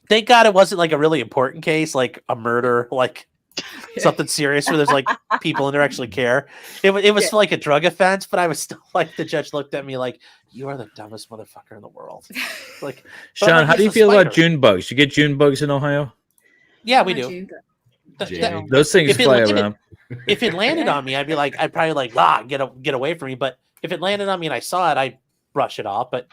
S1: Thank God it wasn't like a really important case, like a murder, like something serious where there's like people in there actually care. It was like a drug offense, but I was still like, the judge looked at me like, "You are the dumbest motherfucker in the world." Like, but
S9: Sean,
S1: like,
S9: how do you
S1: it's a
S9: feel about
S1: spider.
S9: June bugs? You get June bugs in Ohio?
S1: Yeah, we
S10: Mind
S1: do.
S10: you,
S6: Jay.
S9: Those things
S1: If it
S9: fly
S1: landed-
S9: around.
S1: If it landed on me, I'd probably like, get away from me. But if it landed on me and I saw it, I'd brush it off. But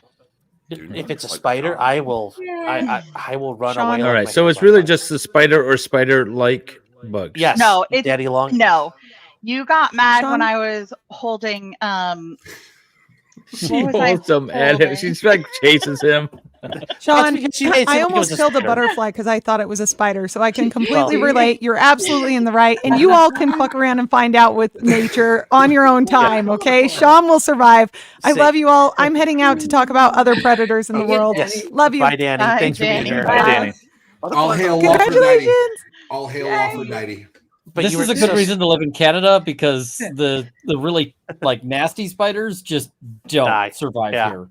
S1: if it's a spider, I will I will run
S2: Sean-
S1: away.
S9: All
S1: like
S9: right,
S1: my
S9: so
S1: hair's
S9: it's
S1: on
S9: really
S1: fire.
S9: just the spider or spider-like bugs.
S1: Yes.
S2: No, it's
S1: Daddy long.
S2: no. You got mad
S11: Sean?
S2: when I was holding
S9: She holds him at him. She's like chases him.
S11: Sean,
S1: I
S11: I almost killed a butterfly because I thought it was a spider. So I can completely relate. You're absolutely in the right. And you all can fuck around and find out with nature on your own time, okay? Sean will survive. I love you all. I'm heading out to talk about other predators in the world. Love you.
S1: Bye, Danny. Thanks for being here.
S9: Bye, Danny.
S6: All hail
S11: Congratulations.
S6: All hail Aphrodite.
S1: But
S3: this is a good reason to live in Canada because the really like nasty spiders just don't survive here.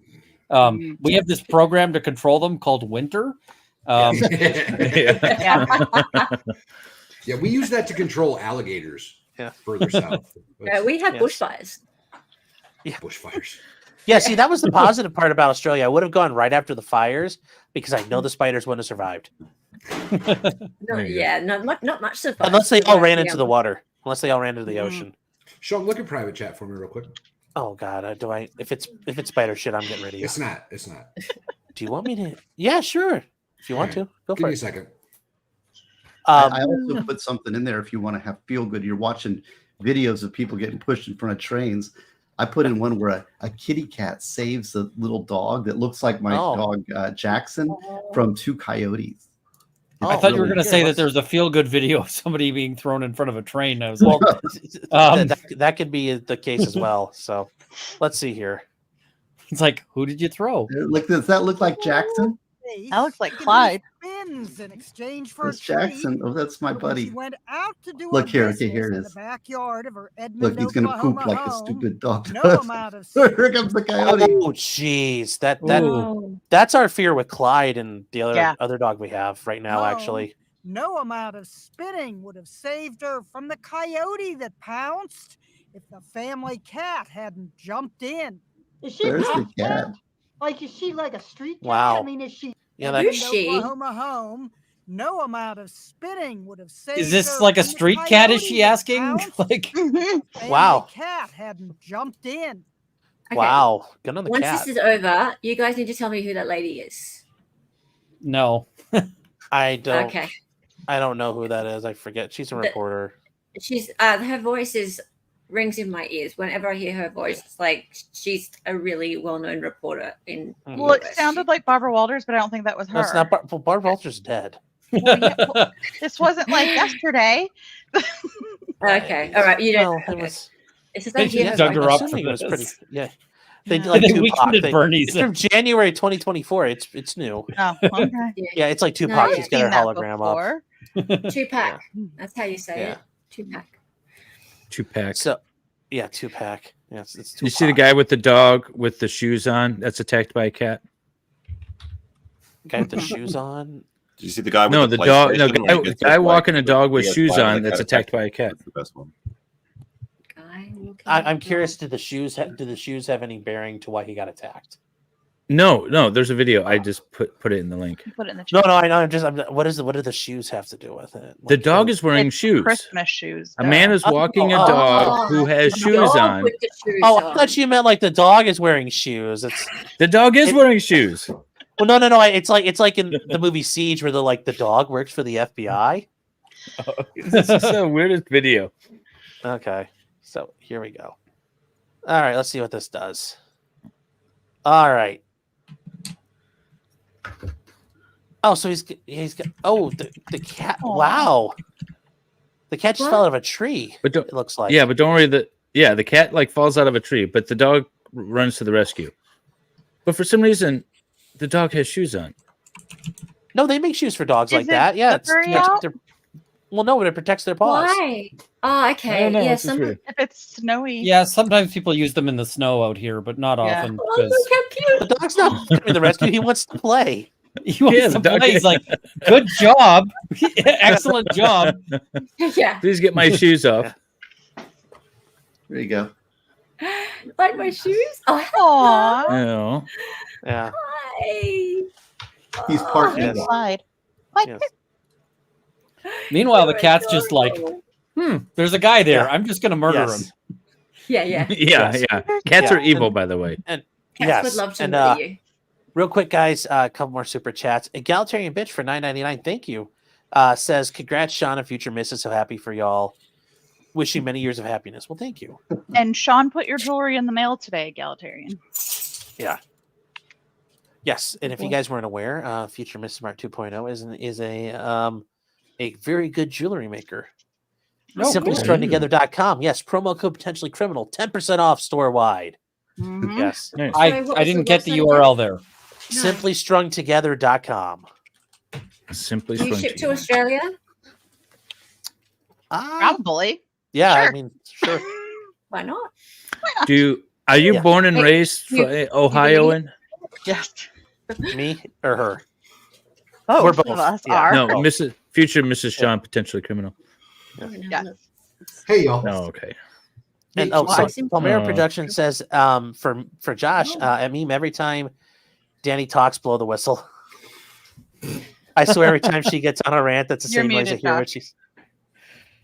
S3: We have this program to control them called Winter.
S6: Yeah, we use that to control alligators. Further south.
S10: We have bushfires.
S1: Yeah,
S6: bushfires.
S1: Yeah, see, that was the positive part about Australia. I would have gone right after the fires because I know the spiders wouldn't have survived.
S10: Not much survival.
S1: Unless they all ran into the water. Unless they all ran into the ocean.
S6: Sean, look at private chat for me real quick.
S1: Oh God, do I? If it's spider shit, I'm getting rid of you.
S6: It's not. It's not.
S1: Do you want me to? Yeah, sure. If you want to, go for it.
S6: Give me a second.
S4: I also put something in there if you want to have feel good. You're watching videos of people getting pushed in front of trains. I put in one where a kitty cat saves a little dog that looks like my dog Jackson from two coyotes.
S3: I thought you were going to say that there's a feel-good video of somebody being thrown in front of a train. I was like,
S1: that could be the case as well. So let's see here.
S3: It's like, who did you throw?
S4: Look, does that look like Jackson?
S2: That looks like Clyde.
S15: In exchange for
S4: That's Jackson. Oh, that's my buddy.
S15: Went out to do
S4: Look here. Okay, here it is.
S15: the backyard of her
S4: Look, he's going to poop like a stupid dog.
S15: No amount of
S4: Here comes the coyote.
S1: Oh, jeez. That's our fear with Clyde and the other dog we have right now, actually.
S15: No amount of spitting would have saved her from the coyote that pounced if the family cat hadn't jumped in.
S14: Is she
S4: There's the cat.
S14: Like, is she like a street cat?
S1: Wow.
S14: I mean, is she?
S1: Yeah,
S15: Who's she? Oklahoma home. No amount of spitting would have saved.
S3: Is this
S15: her
S3: like a
S15: from the
S3: street cat? Is
S15: coyote
S3: she
S15: that
S3: asking?
S15: pounced.
S3: Like,
S15: Family
S1: wow.
S15: cat hadn't jumped in.
S10: Okay.
S1: Wow. Good on the
S10: Once
S1: cat.
S10: this is over, you guys need to tell me who that lady is.
S3: no.
S1: I don't.
S10: Okay.
S1: I don't know who that is. I forget. She's a reporter.
S10: She's her voice rings in my ears whenever I hear her voice. It's like she's a really well-known reporter in.
S2: Well, it sounded like Barbara Walters, but I don't think that was her.
S1: That's not Barbara Walters dead.
S2: This wasn't like yesterday.
S10: Okay, all right. You don't.
S1: Well,
S10: okay.
S1: It's
S10: just like
S3: They dug her up for
S1: it was
S3: this.
S1: pretty. Yeah. They did like
S3: We
S1: Tupac.
S3: did Bernie's.
S1: It's from January 2024. It's new.
S2: Oh, okay.
S1: Yeah, it's like Tupac.
S10: No,
S1: She's got her hologram up.
S10: Two-pack. That's how you say it. Two-pack.
S9: Two-pack.
S1: So, yeah, Tupac. Yeah, it's
S9: You see the guy with the dog with the shoes on that's attacked by a cat?
S1: Guy with the shoes on.
S8: Did you see the guy? With
S9: No,
S8: the
S9: dog. No,
S8: PlayStation?
S9: guy, guy walking a dog with shoes on that's attacked by a cat.
S8: That's the best one.
S1: I'm curious. Did the shoes have any bearing to why he got attacked?
S9: No. There's a video. I just put it in the link.
S2: Put it in the
S1: No, I know. What do the shoes have to do with it?
S9: The dog is wearing shoes.
S2: Christmas shoes.
S9: A man is walking a dog who has shoes on.
S1: Oh, I thought you meant like the dog is wearing shoes.
S9: The dog is wearing shoes.
S1: Well, no. It's like in the movie Siege where the dog works for the FBI.
S9: Oh, this is the weirdest video.
S1: Okay, so here we go. All right, let's see what this does. All right. Oh, so he's got. Oh, the cat. Wow. The cat just fell out of a tree.
S9: But
S1: it looks like.
S9: Yeah, but don't worry. The cat like falls out of a tree, but the dog runs to the rescue. But for some reason, the dog has shoes on.
S1: No, they make shoes for dogs like that. Yeah, well, no, but it protects their paws.
S10: Why? Oh, okay.
S9: know,
S10: Yeah,
S9: it's just weird.
S2: If it's snowy.
S3: Yeah, sometimes people use them in the snow out here, but not often.
S10: Oh, look how cute.
S1: The dog's not coming to the rescue. He wants to play.
S3: He wants to play. He's like, good job. Excellent job.
S10: Yeah.
S9: Please get my shoes off.
S4: There you go.
S10: Like my shoes?
S2: Oh,
S9: Oh.
S1: Yeah.
S10: Hi.
S4: He's parking it.
S2: slide.
S1: Yes.
S3: Meanwhile, the cat's just like, there's a guy there. I'm just going to murder him.
S10: Yeah.
S9: Yeah.
S1: Yes.
S9: Cats are
S1: Yeah.
S9: evil, by the way.
S1: And
S10: Cats
S1: yes,
S10: would love to
S1: and
S10: murder you.
S1: real quick, guys, a couple more super chats. Egalitarian bitch for $9.99. Thank you. Says, congrats, Sean and future missus. So happy for y'all. Wish you many years of happiness. Well, thank you.
S2: And Sean put your jewelry in the mail today, Egalitarian.
S1: Yeah. Yes, and if you guys weren't aware, Future Miss Smart 2.0 is a very good jewelry maker. SimplyStrungTogether.com. Yes, promo code potentially criminal, 10% off store wide.
S2: Mhm.
S1: Yes,
S3: Nice. I didn't get the URL there.
S1: SimplyStrungTogether.com.
S9: Simply
S10: Do you
S9: Strung
S10: ship to
S9: Together.
S10: Australia?
S2: Probably.
S1: Yeah,
S2: Sure.
S1: I mean, sure.
S10: Why not?
S9: Are you born and
S10: Hey,
S9: raised
S10: you-
S9: from Ohioan?
S2: Yes.
S1: Me or her?
S2: Both
S1: We're both
S2: of us
S1: yeah.
S2: are.
S9: No,
S1: both.
S9: future Mrs. Sean, potentially criminal.
S2: Yes.
S6: Hey, y'all.
S9: No, okay.
S1: And Palmera Production says for Josh, I mean, every time Danny talks, blow the whistle. I swear, every time she gets on a rant, that's the
S2: You're
S1: same noise I
S2: muted,
S1: hear when
S2: Josh.
S1: she's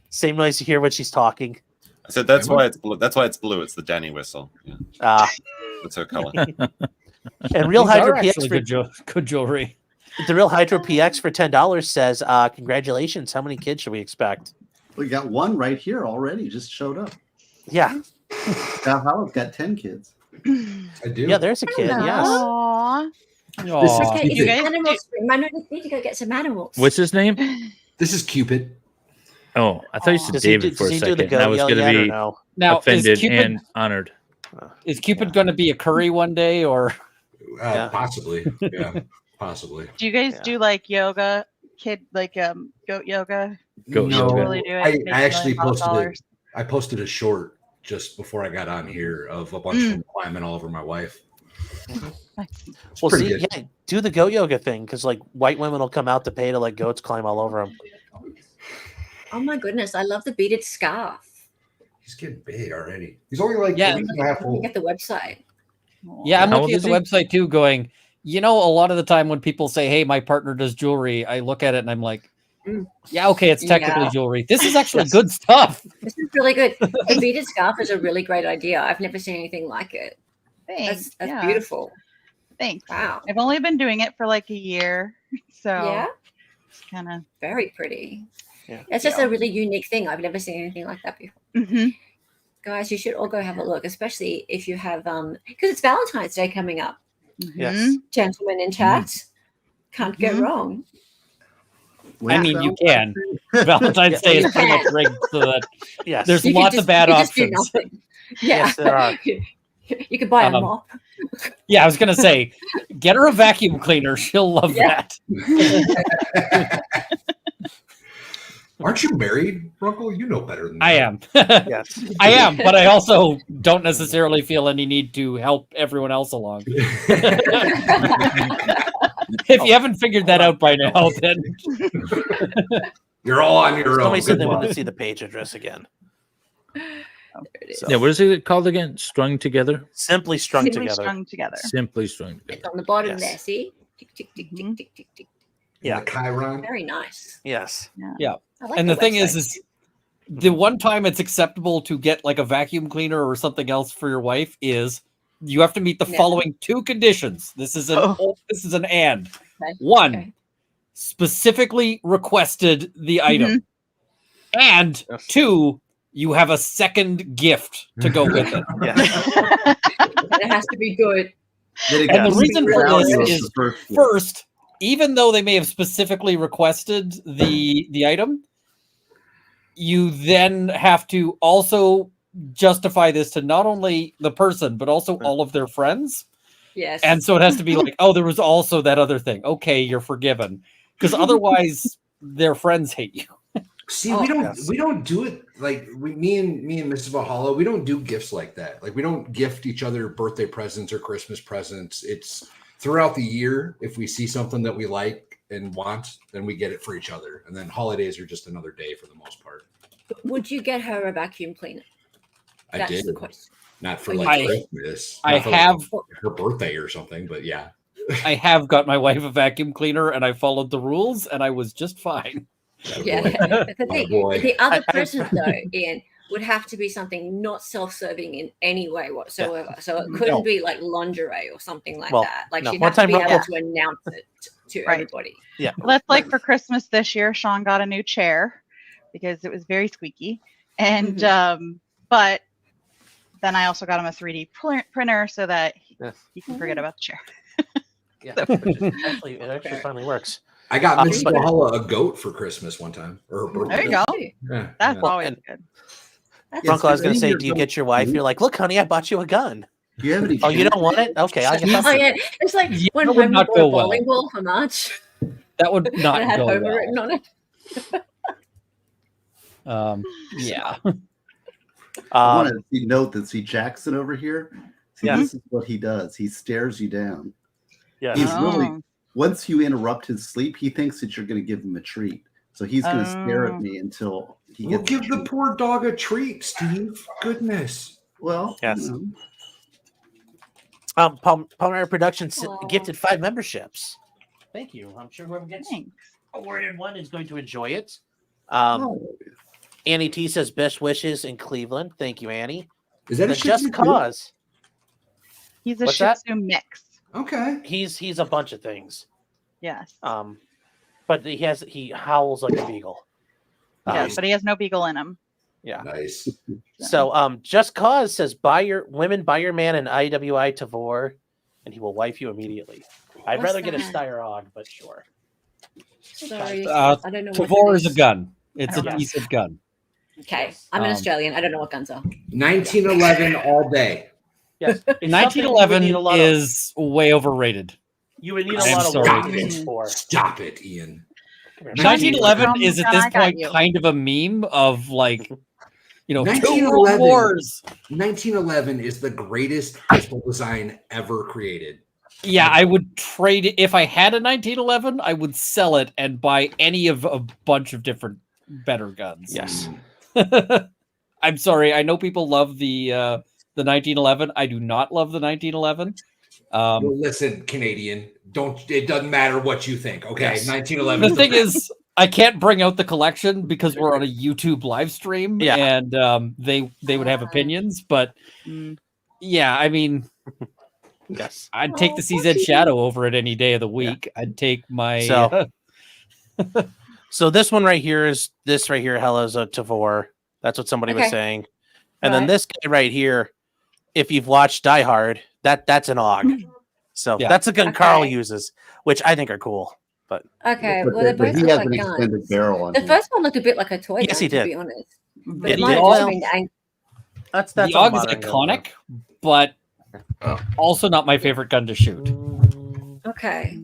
S1: same noise you hear when she's talking.
S8: I said that's why it's blue. That's why it's blue. It's the Danny whistle. Yeah. That's her color.
S1: And Real
S3: These are
S1: Hydro
S3: actually
S1: PX
S3: good jewelry.
S1: The Real Hydro PX for $10 says, "Congratulations! How many kids should we expect?"
S4: We got one right here already. Just showed up.
S1: Yeah.
S4: Valhalla's got 10 kids.
S6: I do.
S1: Yeah, there's a kid. Yes.
S2: Aww.
S10: Okay,
S6: Cupid.
S10: it's animal spring. I need to go get some animals.
S9: What's his name?
S6: This is Cupid.
S9: Oh, I thought you said
S1: Does he
S9: David
S1: do-
S9: for a
S1: does he do the
S9: second. And I was
S1: go
S9: going
S1: yell
S9: to
S1: yet or
S9: be
S1: no?
S3: Now, is
S9: offended
S3: Cupid-
S9: and honored.
S3: Is Cupid going to be a curry one day or?
S6: Possibly. Yeah, possibly.
S2: Do you guys do like yoga, goat yoga?
S9: Goat
S6: No,
S9: yoga.
S2: Really do it?
S6: I
S2: Make
S6: actually
S2: $1 million
S6: posted it. I posted a short just before I got on here of a bunch of them climbing all over my wife.
S1: Well,
S6: pretty
S1: see,
S6: good.
S1: yeah, do the goat yoga thing because like white women will come out to pay to let goats climb all over them.
S10: Oh my goodness, I love the beaded scarf.
S6: He's getting big already. He's only like
S3: Yeah.
S6: a week and a half old.
S10: Get the website.
S3: Yeah, I'm
S9: How
S3: looking
S9: old
S3: at the
S9: is
S3: website too, going, a lot of the time when people say, "Hey, my partner does jewelry," I look at it and I'm like, "Yeah, okay, it's technically
S10: Yeah.
S3: jewelry. This is actually
S1: Yes.
S3: good stuff."
S10: This is really good. The beaded scarf is a really great idea. I've never seen anything like it.
S2: Thanks.
S10: That's
S2: yeah.
S10: beautiful.
S2: Thanks.
S10: Wow.
S2: I've only been doing it for like a year, so
S10: Yeah,
S2: it's kind of.
S10: very pretty.
S1: Yeah.
S10: It's just a really unique thing. I've never seen anything like that before.
S2: Mm-hmm.
S10: Guys, you should all go have a look, especially if you have because it's Valentine's Day coming up.
S1: Yes.
S10: Gentlemen in chat, can't go wrong.
S3: I mean, you can. Valentine's Day is pretty much rigged so that
S1: Yes.
S3: there's
S10: You can
S3: lots
S10: just-
S3: of bad
S10: you can just do
S3: options.
S10: nothing. Yeah.
S1: Yes, there are.
S10: You could buy a
S3: Um,
S10: mop.
S3: Yeah, I was gonna say, get her a vacuum cleaner. She'll love
S10: Yeah.
S3: that.
S6: Aren't you married, Runkle? You know better than
S3: I
S6: that.
S3: am.
S1: Yes.
S3: I am, but I also don't necessarily feel any need to help everyone else along. If you haven't figured that out by now, then
S6: You're all on your own.
S1: Somebody said
S6: Good
S1: they
S6: luck.
S1: wanted to see the page address again. So,
S9: Yeah, what is it called again? Strung Together?
S1: Simply strung
S2: Simply
S1: together.
S2: strung together.
S9: Simply Strung Together.
S10: It's on the bottom
S1: Yes.
S10: there. See? Tick, tick, tick, tick, tick, tick, tick.
S1: Yeah.
S6: The Chiron.
S10: Very nice.
S1: Yes.
S3: yeah.
S10: I like
S3: And the thing
S10: website.
S3: is the one time it's acceptable to get like a vacuum cleaner or something else for your wife is you have to meet the
S10: Yeah.
S3: following two conditions. This is an this is an and.
S10: Okay.
S3: One,
S10: Okay.
S3: specifically requested the item. And
S1: Yes.
S3: two, you have a second gift to go with it.
S1: Yes.
S10: And it has to be good.
S4: Then it
S3: And
S4: got
S3: the reason for
S4: value
S3: this
S4: of
S3: is
S4: the first one.
S3: first, even though they may have specifically requested the item, you then have to also justify this to not only the person but also all of their friends.
S10: Yes.
S3: And so it has to be like, oh, there was also that other thing. Okay, you're forgiven, because otherwise their friends hate you.
S6: See,
S10: Oh,
S6: we don't do it like me and Mrs. Valhalla. We don't do gifts like that. Like we don't gift each other birthday presents or Christmas presents. It's throughout the year. If we see something that we like and want, then we get it for each other. And then holidays are just another day for the most part.
S10: Would you get her a vacuum cleaner?
S6: I
S10: That's
S6: did.
S10: the question.
S6: Not for
S10: Oh, you
S6: like
S3: did?
S6: Christmas.
S3: I
S6: not for,
S3: have-
S6: like, her birthday or something, but yeah.
S3: I have got my wife a vacuum cleaner and I followed the rules and I was just fine.
S10: Yeah.
S6: boy.
S10: The other
S1: I-
S10: person, though, Ian, would have to be something not self-serving in any way whatsoever. So it couldn't
S3: No.
S10: be like lingerie or something like
S1: Well,
S10: that. Like
S1: no.
S10: she'd
S1: One
S10: have to
S1: time
S10: be
S1: Runkle-
S10: able to announce it to
S2: Right.
S10: everybody.
S1: Yeah.
S2: That's like for Christmas this year, Sean got a new chair because it was very squeaky. And but then I also got him a 3D printer so that he can forget about the chair.
S1: Yeah, it actually finally works.
S6: I got Miss Valhalla a goat for Christmas one time, or her birthday.
S2: There you go.
S6: Yeah,
S2: That's always good.
S1: Uncle, I was going to say, do you get your wife? You're like, look, honey, I bought you a gun.
S4: Do you have any?
S1: Oh, you don't want it? Okay, I'll get that.
S10: Oh yeah, it's like when
S3: that would
S10: Homer
S3: not
S10: bought
S3: go
S10: a bowling
S3: well.
S10: ball for March.
S3: That would
S10: And
S3: not
S10: it had
S3: go
S10: Homer
S3: well.
S10: written on it.
S3: Yeah.
S4: I want to note that Jackson over here. See,
S1: Yeah.
S4: this is what he does. He stares you down.
S1: Yeah.
S4: He's really, once you interrupt his sleep, he thinks that you're going to give him a treat. So he's going to stare at me until he
S6: Well,
S4: gets.
S6: give the poor dog a treat, Steve. Goodness.
S4: Well,
S1: yes.
S4: you know.
S1: Palmyra Productions gifted 5 memberships. Thank you. I'm sure whoever gets awarded one is going to enjoy it. Annie T says best wishes in Cleveland. Thank you, Annie.
S6: Is that
S1: the
S6: a Shih
S1: Just
S6: Tzu?
S1: Cause?
S2: He's a
S1: What's
S2: Shih
S1: that?
S2: Tzu mix.
S6: Okay.
S1: He's a bunch of things.
S2: Yes.
S1: But he howls like a beagle.
S2: Yes, but he has no beagle in him.
S1: Yeah.
S6: Nice.
S1: So Just Cause says buy your man an IWI Tavor, and he will wife you immediately. I'd
S10: What's
S1: rather get a
S10: that?
S1: Steyr but sure.
S10: Sorry, I don't know.
S3: Tavor
S10: what
S3: is a gun. It's a
S1: Yeah.
S3: piece of gun.
S10: Okay, I'm an Australian. I don't know what guns are.
S6: 1911 all day.
S1: Yes. It's something you would
S3: 1911
S1: need a lot of-
S3: is way overrated.
S1: You would need a
S3: I'm
S1: lot of
S3: sorry.
S1: weapons for.
S6: Stop it, Ian.
S3: 1911 is at
S2: Then
S3: this
S2: I got
S3: point
S2: you.
S3: kind of a meme of like, you know, 2
S6: 1911
S3: world wars.
S6: 1911 is the greatest pistol design ever created.
S3: Yeah, I would trade it if I had a 1911. I would sell it and buy any of a bunch of different better guns.
S1: Yes.
S3: I'm sorry. I know people love the 1911. I do not love the 1911.
S6: Well, listen, Canadian, it doesn't matter what you think, okay?
S1: Yes.
S6: 1911.
S3: The thing is, I can't bring out the collection because we're on a YouTube live stream,
S1: Yeah.
S3: and they would have opinions. But yeah, I mean,
S1: yes,
S3: I'd take the CZ Shadow over it any day of the week. I'd take my
S1: So this one right here is Hella's a Tavor. That's what somebody was
S10: Okay.
S1: saying. And then this guy right here, if you've watched Die Hard, that's an AUG. So
S3: Yeah.
S1: that's a gun Carl uses, which I think are cool. But
S10: Okay,
S4: But
S10: well, they
S4: but
S10: both
S4: he
S10: look
S4: has
S10: like
S4: an
S10: guns.
S4: extended barrel on
S10: The
S4: him.
S10: first one looked a bit like a toy
S1: Yes,
S10: gun,
S1: he
S10: to
S1: did.
S10: be honest.
S1: Yeah,
S10: But
S1: he
S10: mine
S1: did.
S10: was
S1: Well,
S10: been
S1: that's
S3: the
S1: a
S3: AUG is
S1: modern gun,
S3: iconic, but also not my favorite gun to shoot.
S10: okay.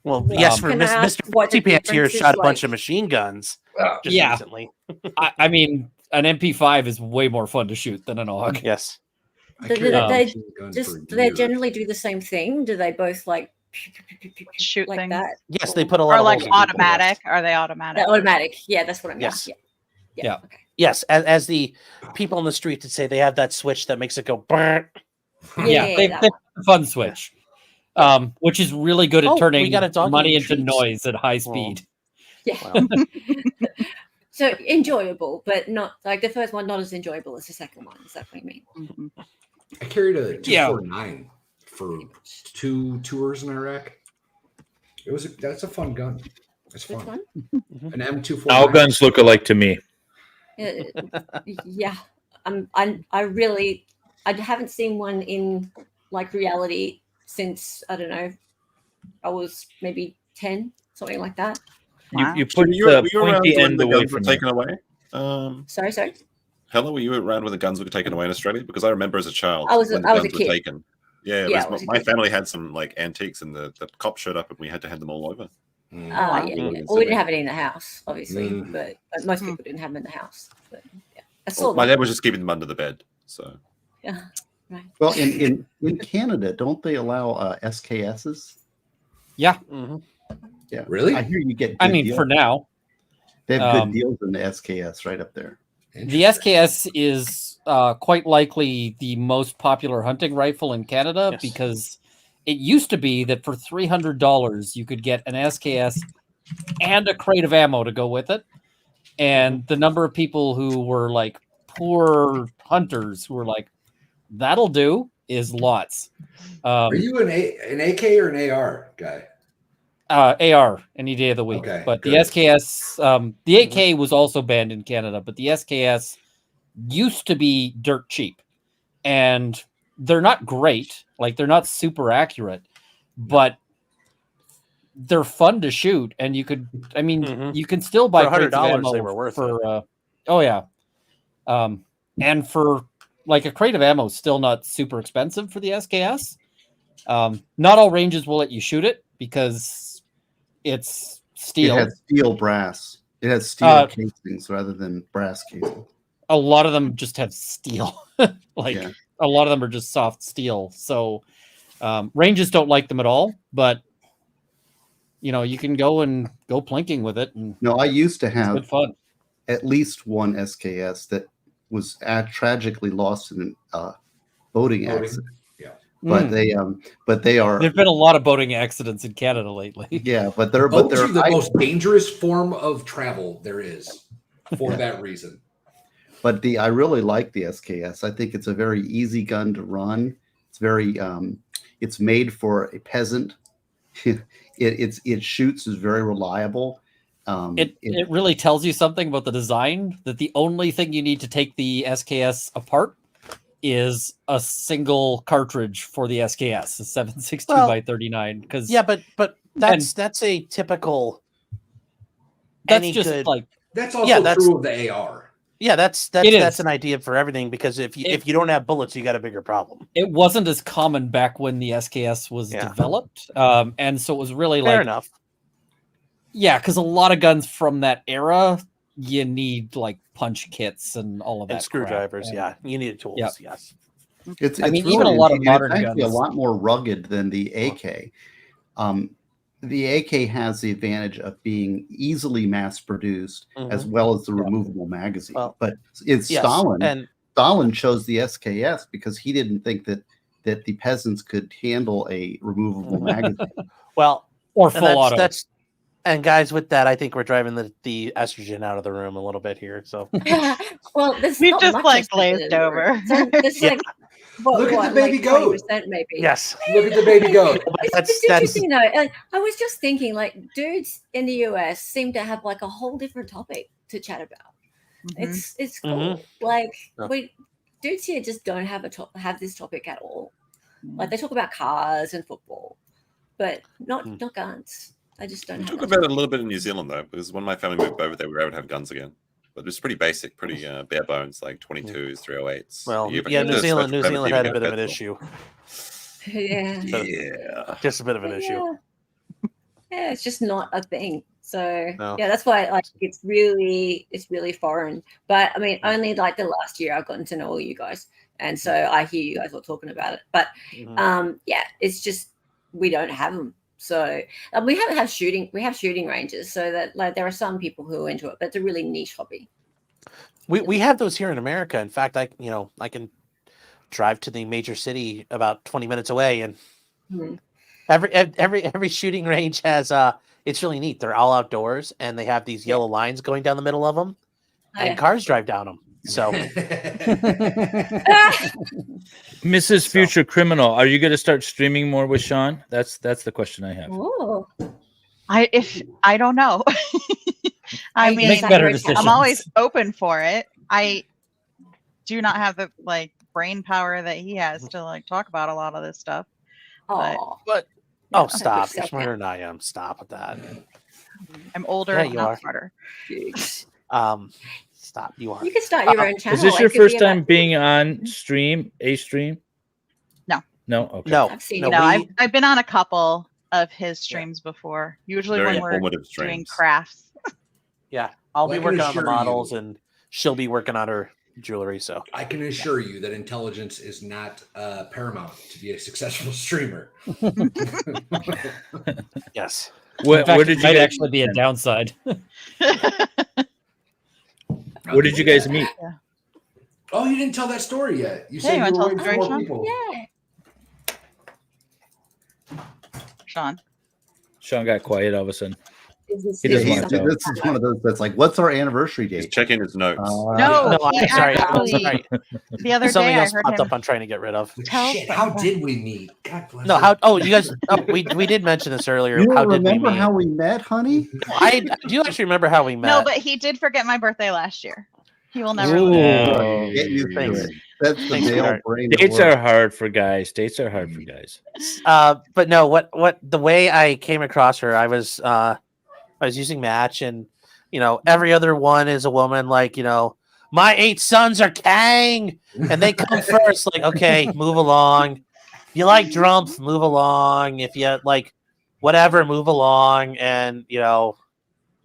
S1: Well, yes, for
S10: Can I ask
S1: Mr.
S10: what the
S1: Fancy Pants here
S10: difference is
S1: shot a bunch
S10: like?
S1: of machine guns just
S3: Yeah.
S1: recently.
S3: I mean, an MP5 is way more fun to shoot than an AUG.
S1: Yes.
S10: Do they generally do the same thing? Do they both like
S2: shoot
S10: like
S2: things?
S10: that?
S1: Yes, they put a lot
S2: Or
S1: of
S2: like
S1: holes in people,
S2: automatic? Are they automatic?
S10: They're automatic. Yeah, that's what I'm.
S1: Yes.
S10: Yeah.
S3: Yeah.
S10: Okay.
S1: Yes, as the people on the street would say, they have that switch that makes it go brrrt.
S3: Yeah, they
S10: that
S3: have a fun switch, which is really good at
S1: Oh, we
S3: turning
S1: got a doggy
S3: money
S1: and
S3: into
S1: treats.
S3: noise at high speed.
S10: Yeah. So enjoyable, but not like the first one, not as enjoyable as the second one. Is that what you mean?
S6: I carried a
S3: Yeah.
S6: 249 for 2 tours in Iraq. That's a fun gun. It's
S10: Which
S6: fun.
S10: one?
S6: An M249.
S9: All guns look alike to me.
S10: Yeah. I haven't seen one in like reality since I don't know. I was maybe 10, something like that.
S9: You put
S8: were you
S9: the
S8: around
S9: pointy
S8: when
S9: end
S8: the
S9: away
S8: guns were
S9: from
S8: taken
S9: it.
S8: away?
S10: Sorry.
S8: Hella, were you around when the guns were taken away in Australia? Because I remember as a child
S10: I was a
S8: when the
S10: kid.
S8: guns were taken. Yeah,
S10: Yeah, I was a
S8: my
S10: kid.
S8: family had some like antiques, and the cop showed up, and we had to hand them all over.
S10: Yeah. Well, we didn't have it in the house, obviously, but most people didn't have them in the house. But yeah, I saw
S8: Well, my
S10: them.
S8: dad was just keeping them under the bed. So
S10: Yeah. Right.
S4: Well, in Canada, don't they allow SKSs?
S3: Yeah.
S4: Yeah.
S6: Really?
S4: I hear you get.
S3: I
S4: good
S3: mean,
S4: deals.
S3: for now,
S4: They have good deals in the SKS right up there.
S3: the SKS is quite likely the most popular hunting rifle in Canada because it used to be that for $300 you could get an SKS and a crate of ammo to go with it. And the number of people who were like poor hunters who were like, that'll do, is lots.
S6: Are you an AK or an AR guy?
S3: AR any day of the week.
S6: Okay,
S3: but
S6: good.
S3: the SKS, the AK was also banned in Canada, but the SKS used to be dirt cheap. and they're not great. Like they're not super accurate, but they're fun to shoot, and you could. I mean, you can still buy
S1: for $100. They
S3: ammo
S1: were worth
S3: for.
S1: it.
S3: Oh yeah, and for like a crate of ammo, is still not super expensive for the SKS. Not all ranges will let you shoot it because it's steel.
S4: It has steel brass. It has steel casings rather than brass casings.
S3: A lot of them just have steel. A lot of them are just soft steel. So ranges don't like them at all, but you can go plinking with it. And
S4: no, I used to have
S3: good fun.
S4: At least one SKS that was tragically lost in a boating accident.
S6: Yeah.
S4: But they are.
S3: There've been a lot of boating accidents in Canada lately.
S4: Yeah, but they're
S6: the most dangerous form of travel there is for that reason.
S4: But I really like the SKS. I think it's a very easy gun to run. It's very it's made for a peasant. It shoots is very reliable.
S3: It really tells you something about the design, that the only thing you need to take the SKS apart is a single cartridge for the SKS, a 7.62 by 39. Because
S1: but that's a typical.
S3: That's just like
S6: that's also true of the AR.
S1: Yeah, that's an idea for everything, because if you don't have bullets, you got a bigger problem.
S3: It wasn't as common back when the SKS was developed, and so it was really
S1: fair enough.
S3: Yeah, because a lot of guns from that era, you need like punch kits and all of that,
S1: and screwdrivers. You need tools.
S3: Yep.
S1: Yes,
S4: it's
S3: really
S4: even
S3: a lot of modern guns.
S4: A lot more rugged than the AK. The AK has the advantage of being easily mass-produced, as well as the removable magazine. But it's Stalin chose the SKS because he didn't think that the peasants could handle a removable magazine.
S1: Well,
S3: or full auto.
S1: And guys, with that, I think we're driving the estrogen out of the room a little bit here. So,
S10: well, this
S2: we've just glazed over.
S10: So it's
S6: look at the baby goat.
S10: Maybe.
S1: Yes.
S6: Look at the baby goat.
S10: It's interesting though. I was just thinking, like, dudes in the US seem to have like a whole different topic to chat about. It's cool. Like dudes here just don't have this topic at all. Like they talk about cars and football, but not guns. I just don't.
S8: We talk about it a little bit in New Zealand though, because when my family moved over there, we were able to have guns again. But it's pretty basic, pretty bare bones, like 22s, 308s.
S1: Well, New Zealand had a bit of an issue.
S10: Yeah,
S1: just a bit of an issue.
S10: Yeah, it's just not a thing. So that's why it's really foreign. But I mean, only like the last year I've gotten to know all you guys, and so I hear you guys all talking about it. But it's just we don't have them. So we have shooting ranges, so that like there are some people who are into it, but it's a really niche hobby.
S1: We have those here in America. In fact, I can drive to the major city about 20 minutes away, and every shooting range has it's really neat. They're all outdoors, and they have these yellow lines going down the middle of them, and cars drive down them. So,
S9: Mrs. Future Criminal, are you going to start streaming more with Sean? That's the question I have.
S10: Oh,
S2: I don't know. I mean, I'm always open for it. I do not have the brain power that he has to talk about a lot of this stuff.
S1: But stop! You're smarter than I am. Stop with that.
S2: I'm older.
S1: Yeah, you
S2: not
S1: are.
S2: Smarter.
S1: Stop! You are.
S10: You can start your own channel.
S9: Is this your first time being on stream? A stream?
S2: No.
S9: No. Okay.
S1: No.
S2: I've seen. I've been on a couple of his streams before. Usually when we're doing crafts.
S1: Yeah, I'll be working on the models, and she'll be working on her jewelry. So
S6: I can assure you that intelligence is not paramount to be a successful streamer.
S1: Yes.
S3: What did you might actually be a downside?
S9: Where did you guys meet?
S6: Yeah. Oh, you didn't tell that story yet. You said you were waiting for more people.
S10: Yeah.
S3: Sean got quiet all of a sudden.
S4: He doesn't want to tell. This is one of those that's like, what's our anniversary date?
S8: He's checking his notes.
S1: No, I'm sorry.
S2: The other
S1: something
S2: day
S1: else
S2: I heard
S1: popped
S2: him
S1: up. I'm trying to get rid of.
S6: Shit, how did we meet? God bless.
S1: No, how? Oh, you guys. Oh, we did mention this earlier.
S4: You
S1: how
S4: don't
S1: did we
S4: remember
S1: meet?
S4: how we met, honey?
S1: I do actually remember how we met.
S2: No, but he did forget my birthday last year. He will never.
S4: Get you things. That's the male brain.
S9: Dates are hard for guys. Dates are hard for guys.
S1: But no, what the way I came across her, I was using Match, and every other one is a woman, like, my 8 sons are Kang, and they come first. Like, okay, move along. If you like Drumpf, move along. If you like whatever, move along, and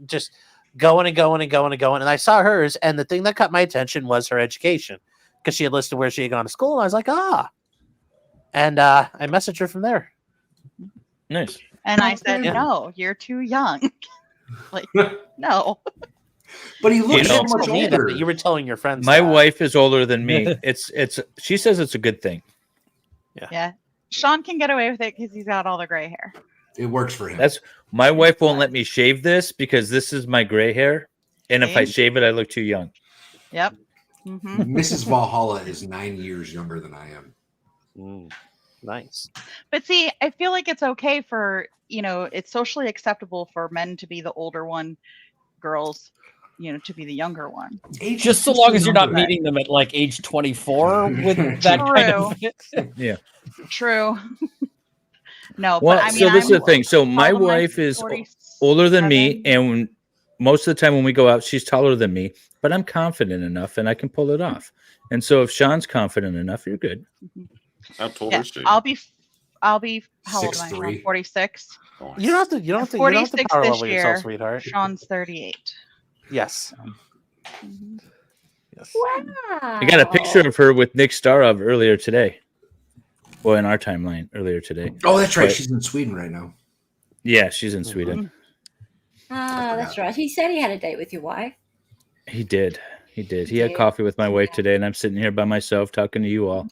S1: just going and going and going and going. And I saw hers, and the thing that caught my attention was her education, because she had listed where she had gone to school, and I was like, and I messaged her from there.
S9: Nice.
S2: And I said, no, you're too young. Like, no.
S6: But he looks so much older.
S1: You were telling your friends.
S9: My wife is older than me. She says it's a good thing.
S2: Yeah. Sean can get away with it because he's got all the gray hair.
S6: It works for him.
S9: My wife won't let me shave this because this is my gray hair, and if I shave it, I look too young.
S2: Yep.
S6: Mrs. Valhalla is 9 years younger than I am.
S1: Nice.
S2: But see, I feel like it's okay for, it's socially acceptable for men to be the older one, girls, to be the younger one.
S3: Just so long as you're not meeting them at like age 24 with that kind of.
S9: Yeah.
S2: True. No,
S9: well,
S2: but I mean,
S9: so this is the thing. So my wife is older than me, and most of the time when we go out, she's taller than me, but I'm confident enough and I can pull it off. And so if Sean's confident enough, you're good.
S8: How tall is she?
S2: I'll be how old am I? 46.
S1: You don't have to. You don't have to.
S2: 46
S1: power
S2: this
S1: level
S2: year.
S1: yourself, sweetheart.
S2: Sean's 38.
S1: Yes.
S10: Wow.
S9: I got a picture of her with Nick Starov earlier today. Well, in our timeline earlier today.
S6: Oh, that's right. She's in Sweden right now.
S9: Yeah, she's in Sweden.
S10: That's right. He said he had a date with your wife.
S9: He did. He had coffee with my wife today, and I'm sitting here by myself talking to you all.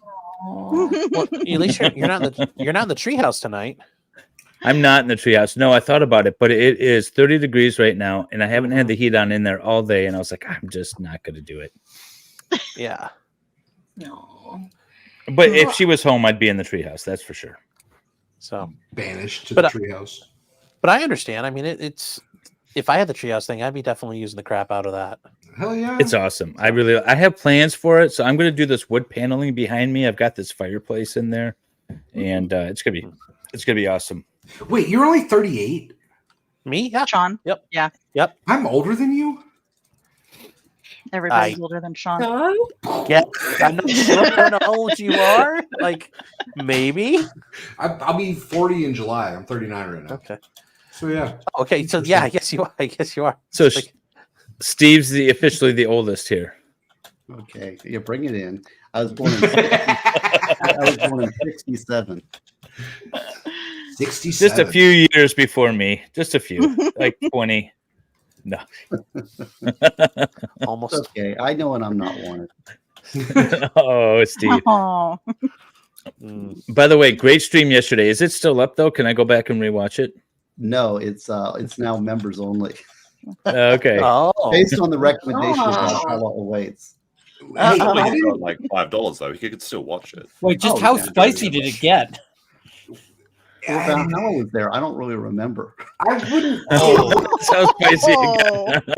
S1: Well, at least you're not in the treehouse tonight.
S9: I'm not in the treehouse. No, I thought about it, but it is 30 degrees right now, and I haven't had the heat on in there all day, and I was like, I'm just not going to do it.
S1: Yeah.
S10: No.
S9: But if she was home, I'd be in the treehouse. That's for sure.
S1: So
S6: banished to the treehouse.
S1: But I understand. I mean, it's if I had the treehouse thing, I'd be definitely using the crap out of that.
S6: Hell yeah!
S9: It's awesome. I have plans for it, so I'm going to do this wood paneling behind me. I've got this fireplace in there, and it's gonna be awesome.
S6: Wait, you're only 38?
S1: Me? Yeah.
S2: Sean?
S1: Yep.
S2: Yeah.
S1: Yep.
S6: I'm older than you?
S2: Everybody's older than Sean.
S1: Yeah. I'm not sure how old you are. Like, maybe.
S6: I'll be 40 in July. I'm 39 right now.
S1: Okay.
S6: So, yeah.
S1: Okay. So, yeah, I guess you are.
S9: So, Steve's officially the oldest here.
S4: Okay. You bring it in. I was born in 67.
S6: 67.
S9: Just a few years before me. Just a few. Like 20. No.
S1: Almost.
S4: Okay. I know when I'm not wanted.
S9: Oh, Steve.
S2: Oh.
S9: By the way, great stream yesterday. Is it still up though? Can I go back and rewatch it?
S4: No, it's now members only.
S9: Okay.
S1: Oh.
S4: Based on the recommendations of Valhalla awaits.
S8: Like $5 though. You could still watch it.
S3: Wait, just how spicy did it get?
S4: Valhalla was there. I don't really remember.
S6: I wouldn't.
S9: That's how spicy it got.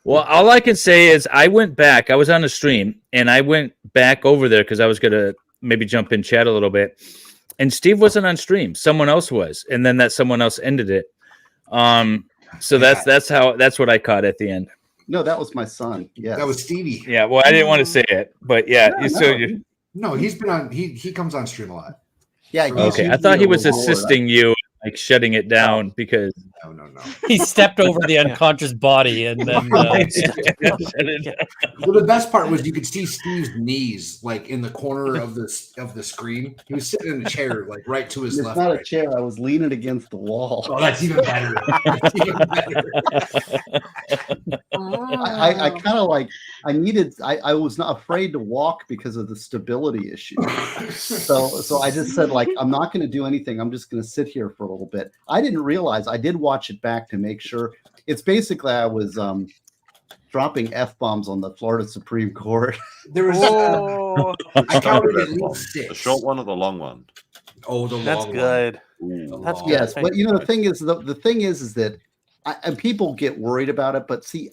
S9: Well, all I can say is I went back. I was on a stream and I went back over there because I was going to maybe jump in chat a little bit. And Steve wasn't on stream. Someone else was. And then that someone else ended it. So that's what I caught at the end.
S4: No, that was my son. Yeah,
S6: that was Stevie.
S9: Yeah, well, I didn't want to say it, but yeah.
S6: No, he's been on. He comes on stream a lot.
S4: Yeah.
S9: Okay, I thought he was assisting you, like shutting it down because
S6: no.
S3: He stepped over the unconscious body and then.
S6: Well, the best part was you could see Steve's knees like in the corner of the screen. He was sitting in a chair, like right to his
S4: it's
S6: left.
S4: Not
S6: right.
S4: a chair. I was leaning against the wall.
S6: Oh, that's even better. That's even better.
S4: I kind of like. I was not afraid to walk because of the stability issue. So I just said like I'm not going to do anything. I'm just going to sit here for a little bit. I didn't realize. I did watch it back to make sure. It's basically I was dropping F-bombs on the Florida Supreme Court.
S6: There was I counted at least 6.
S8: The short one or the long one?
S6: Oh, the long
S1: That's
S6: one.
S1: good.
S4: That's yes, but you know the thing is that and people get worried about it, but see,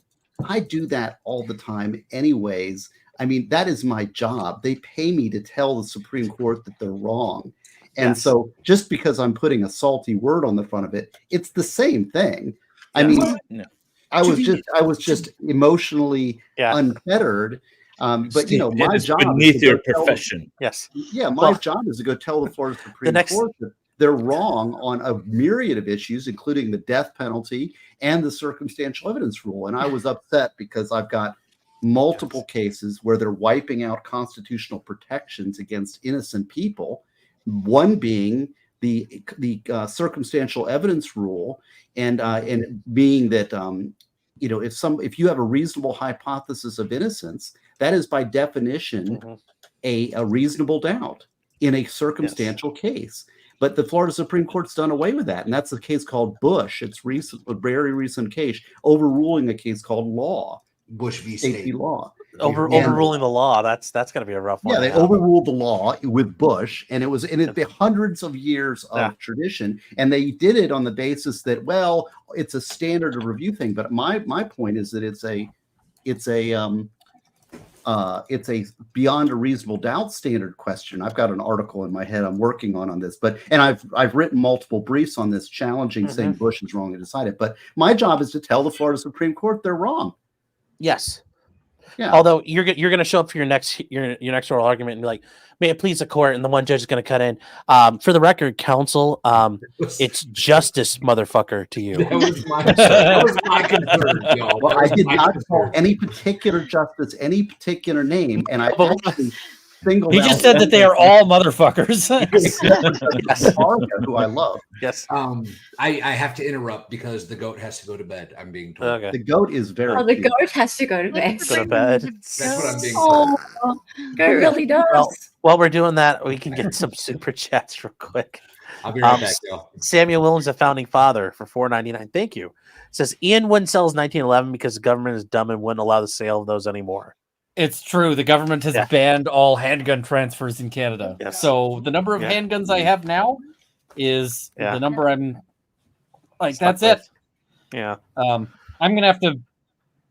S4: I do that all the time anyways. I mean, that is my job. They pay me to tell the Supreme Court that they're wrong. And so just because I'm putting a salty word on the front of it, it's the same thing. I mean, I was just emotionally unfettered. But you know, my job
S9: beneath your profession.
S4: My job is to go tell the Florida Supreme Court that they're wrong on a myriad of issues, including the death penalty and the circumstantial evidence rule. And I was upset because I've got multiple cases where they're wiping out constitutional protections against innocent people. One being the circumstantial evidence rule, and being that you know, if you have a reasonable hypothesis of innocence, that is by definition a reasonable doubt in a circumstantial case. But the Florida Supreme Court's done away with that, and that's a case called Bush. It's a very recent case overruling a case called Law.
S6: Bush v. State
S4: law.
S1: Overruling the law. That's going to be a rough one.
S4: Yeah, they overruled the law with Bush, and it was the hundreds of years of tradition, and they did it on the basis that, well, it's a standard of review thing. But my point is that it's a beyond a reasonable doubt standard question. I've got an article in my head I'm working on this, and I've written multiple briefs on this, challenging saying Bush is wrong and decided. But my job is to tell the Florida Supreme Court they're wrong.
S1: Yes.
S4: Yeah.
S1: Although you're going to show up for your next oral argument and be like, may it please the court, and the one judge is going to cut in. For the record, counsel, it's justice, motherfucker, to you.
S6: That was my concern, y'all.
S4: Well, I did not call any particular justice, any particular name, and I actually singled
S3: He
S4: out
S3: just said that they are all motherfuckers.
S4: Yes. Who I love.
S1: Yes.
S6: I have to interrupt because the goat has to go to bed. I'm being told.
S1: Okay.
S4: The goat is very.
S10: Oh, the goat has to go to bed.
S1: Go to bed.
S6: That's what I'm being told.
S10: Oh, goat really does.
S1: Well, while we're doing that, we can get some super chats real quick.
S6: I'll be right back, y'all.
S1: Samuel Williams, a founding father, for $4.99. Thank you. Says Ian wouldn't sell his 1911 because the government is dumb and wouldn't allow the sale of those anymore.
S3: It's true. The government has banned all handgun transfers in Canada.
S1: Yes.
S3: So the number of handguns I have now is the number I'm like. That's it.
S1: Yeah.
S3: I'm gonna have to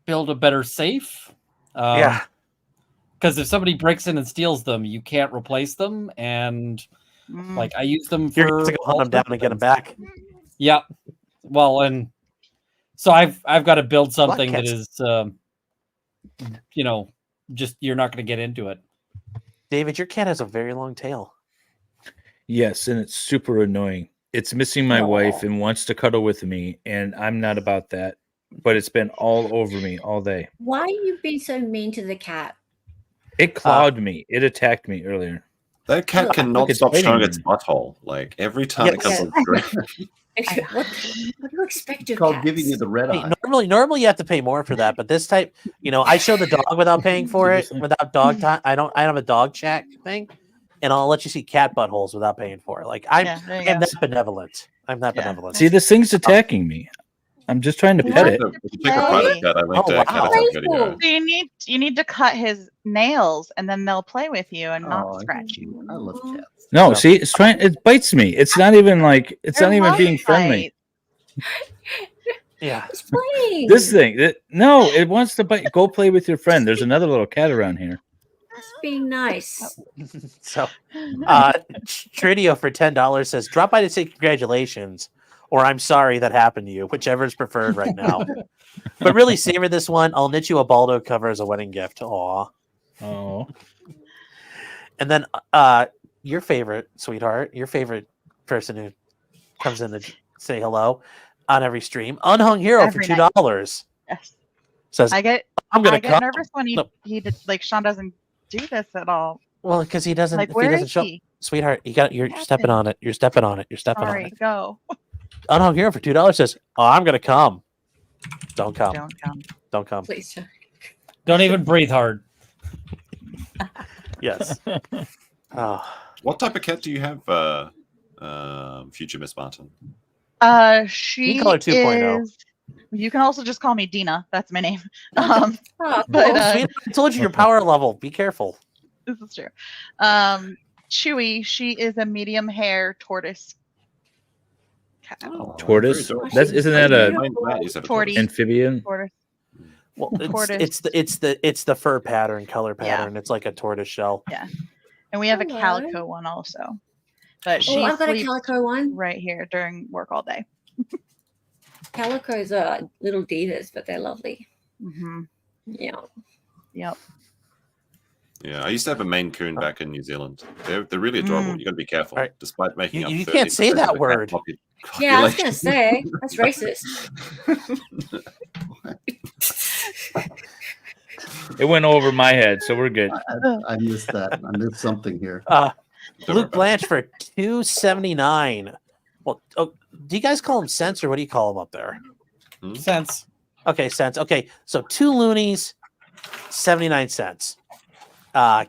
S3: build a better safe. Because if somebody breaks in and steals them, you can't replace them, and like I use them for.
S1: You're going to go hunt them down and get them back.
S3: Yeah. Well, and so I've got to build something that is, you know, just you're not going to get into it.
S1: David, your cat has a very long tail.
S9: Yes, and it's super annoying. It's missing my wife and wants to cuddle with me, and I'm not about that. But it's been all over me all day.
S10: Why are you being so mean to the cat?
S9: It clawed me. It attacked me earlier.
S8: That cat cannot stop showing its butthole. Like every time it comes on screen.
S10: What do you expect of
S4: called
S10: cats?
S4: giving you the red eye.
S1: Normally you have to pay more for that, but this type, you know, I show the dog without paying for it, without dog time. I have a dog check thing, and I'll let you see cat buttholes without paying for it. Like I'm that benevolent. I'm that benevolent.
S9: See, this thing's attacking me. I'm just trying to pet it.
S2: So you need to cut his nails, and then they'll play with you and not scratch you.
S4: I love cats.
S9: No, see, it bites me. It's not even like it's not even being friendly.
S1: Yeah.
S10: It's playing.
S9: This thing, it wants to bite. Go play with your friend. There's another little cat around here.
S10: It's being nice.
S1: So, Tridio for $10 says, "Drop by to say congratulations, or I'm sorry that happened to you, whichever is preferred right now. But really savor this one. I'll knit you a Baldo cover as a wedding gift." Aw.
S9: Oh.
S1: And then your favorite, sweetheart, your favorite person who comes in to say hello on every stream, Unhung Hero
S2: Every
S1: for $2.
S2: Yes.
S1: Says,
S2: I get
S1: come.
S2: nervous when he did, like Sean doesn't do this at all.
S1: Well, because he doesn't.
S2: Like,
S1: if
S2: where
S1: he doesn't
S2: is
S1: show,
S2: he?
S1: sweetheart, you're stepping on it. You're stepping on it. You're stepping on
S2: Sorry,
S1: it.
S2: go.
S1: Unhung Hero for $2 says, "Oh, I'm gonna come. Don't come.
S2: Don't come.
S1: Don't come.
S10: Please
S3: don't even breathe hard."
S1: Yes.
S8: What type of cat do you have, future Miss Martin?
S2: She
S1: you can call her 2.0.
S2: is. You can also just call me Dina. That's my name.
S1: But I told you your power level. Be careful.
S2: This is true. Chewy. She is a medium hair tortoise cat.
S9: Tortoise? Isn't that a
S2: Tortie.
S9: amphibian?
S2: Tortoise.
S1: Well, it's the fur pattern, color pattern. Yeah. It's like a tortoise shell.
S2: Yeah, and we have a calico one also. But
S10: I've got a calico one
S2: right here during work all day.
S10: Calicos are little divas, but they're lovely.
S2: Mm-hmm.
S10: Yeah.
S2: Yep.
S8: Yeah, I used to have a Maine Coon back in New Zealand. They're really adorable. You got to be careful, right. Despite making up.
S1: You can't say that word.
S10: Yeah, I was going to say that's racist.
S9: It went over my head, so we're good.
S4: I missed that. I missed something here.
S1: Luke Blanche for $2.79. Well, do you guys call them cents or what do you call them up there?
S3: Cents.
S1: Okay, cents. Okay, so 2 loonies, 79 cents.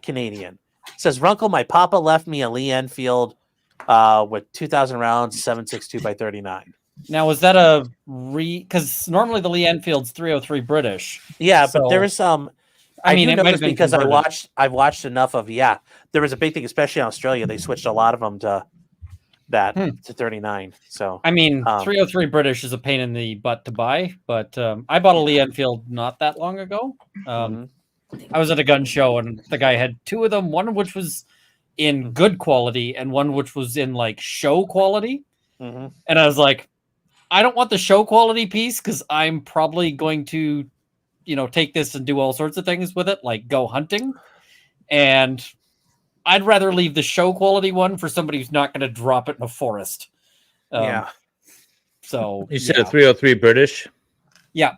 S1: Canadian. It says Runkle, my papa left me a Lee Enfield with 2,000 rounds, 7.62 by 39.
S3: Now, was that a because normally the Lee Enfield's 303 British?
S1: Yeah, so, but there was some. I mean, it might have been because I've watched enough of. Yeah, there was a big thing, especially in Australia. They switched a lot of them to that to 39. So
S3: I mean, 303 British is a pain in the butt to buy, but I bought a Lee Enfield not that long ago. I was at a gun show and the guy had 2 of them, one of which was in good quality and one which was in like show quality. And I was like, I don't want the show quality piece because I'm probably going to, take this and do all sorts of things with it, like go hunting. And I'd rather leave the show quality one for somebody who's not going to drop it in a forest.
S1: Yeah.
S3: So
S9: you said a 303 British?
S3: Yeah.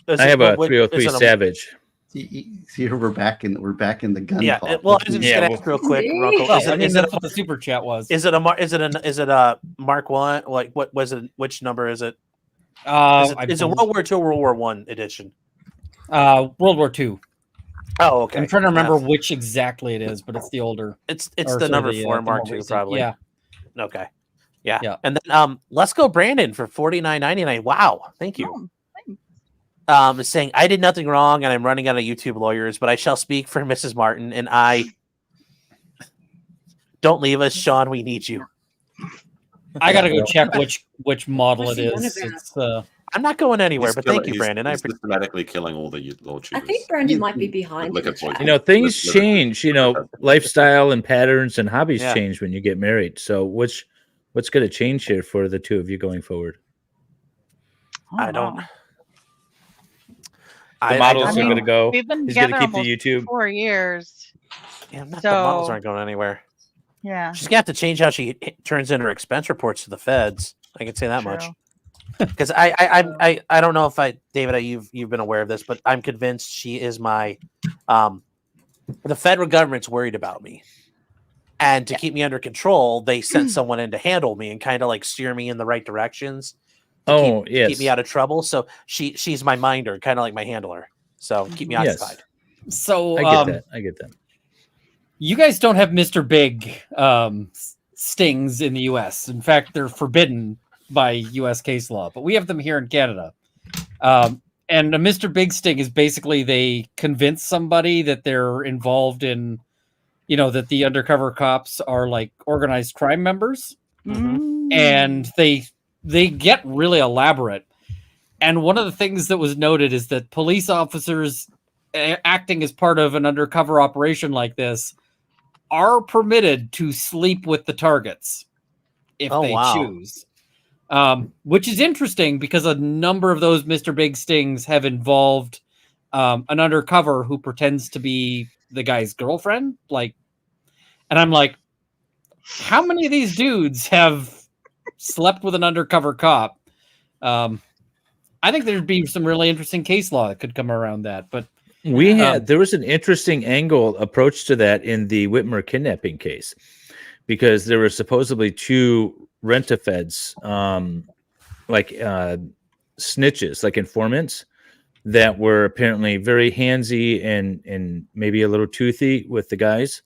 S9: I have a 303 Savage.
S4: See, we're back in the gun.
S1: Yeah. Well, I was just gonna ask real quick, Runkle.
S3: That's what the super chat was.
S1: Is it a Mark 1? Like what was it? Which number is it? Is it World War II or World War One edition?
S3: World War II.
S1: Oh, okay.
S3: I'm trying to remember which exactly it is, but it's the older.
S1: It's the number 4 Mark II, probably.
S3: Yeah.
S1: Okay. Yeah. And then let's go, Brandon, for $49.99. Wow, thank you. Is saying I did nothing wrong and I'm running out of YouTube lawyers, but I shall speak for Mrs. Martin and I. Don't leave us, Sean. We need you.
S3: I gotta go check which model it is. It's,
S1: I'm not going anywhere, but thank you, Brandon.
S8: He's systematically killing all the law tutors.
S10: I think Brandon might be behind.
S9: Things change. Lifestyle and patterns and hobbies change when you get married. So what's going to change here for the two of you going forward?
S1: I don't.
S9: The models are going to go.
S2: We've been
S9: He's going
S2: together
S9: to keep the YouTube
S2: 4 years.
S1: Yeah, the models aren't going anywhere.
S2: Yeah,
S1: she's gonna have to change how she turns in her expense reports to the feds. I can say that much. Because I don't know if David, you've been aware of this, but I'm convinced she is my. The federal government's worried about me, and to keep me under control, they sent someone in to handle me and kind of like steer me in the right directions. Keep me out of trouble. So she's my minder, kind of like my handler. So keep me occupied.
S3: So
S9: I get that.
S3: You guys don't have Mr. Big stings in the U.S. In fact, they're forbidden by U.S. case law, but we have them here in Canada. And a Mr. Big sting is basically they convince somebody that they're involved in, that the undercover cops are like organized crime members, and they get really elaborate. And one of the things that was noted is that police officers acting as part of an undercover operation like this are permitted to sleep with the targets if they choose. Which is interesting because a number of those Mr. Big stings have involved an undercover who pretends to be the guy's girlfriend. And I'm like, how many of these dudes have slept with an undercover cop? I think there'd be some really interesting case law that could come around that, but
S9: there was an interesting approach to that in the Whitmer kidnapping case, because there were supposedly 2 rent-a-feds, snitches, like informants, that were apparently very handsy and maybe a little toothy with the guys.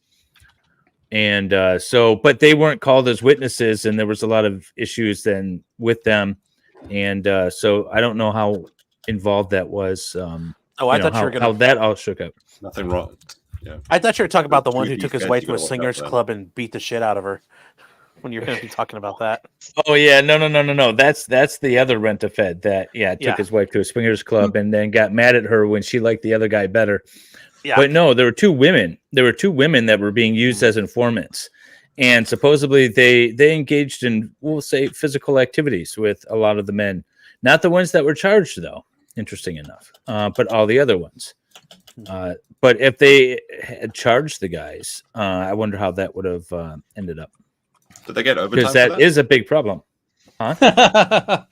S9: And but they weren't called as witnesses, and there was a lot of issues then with them. And so I don't know how involved that was.
S1: I thought you were going to...
S9: How that all shook up.
S8: Nothing wrong. Yeah.
S1: I thought you were talking about the one who took his wife to a swingers club and beat the shit out of her. when you're going to be talking about that.
S9: Oh yeah, no. That's the other rent-a-fed that took his wife to a swingers club and then got mad at her when she liked the other guy better.
S1: Yeah.
S9: But no, there were two women. There were two women that were being used as informants, and supposedly they engaged in, we'll say, physical activities with a lot of the men. Not the ones that were charged, though. Interesting enough, but all the other ones. But if they had charged the guys, I wonder how that would have ended up.
S8: Did they get overtime?
S9: Because that is a big problem. Huh?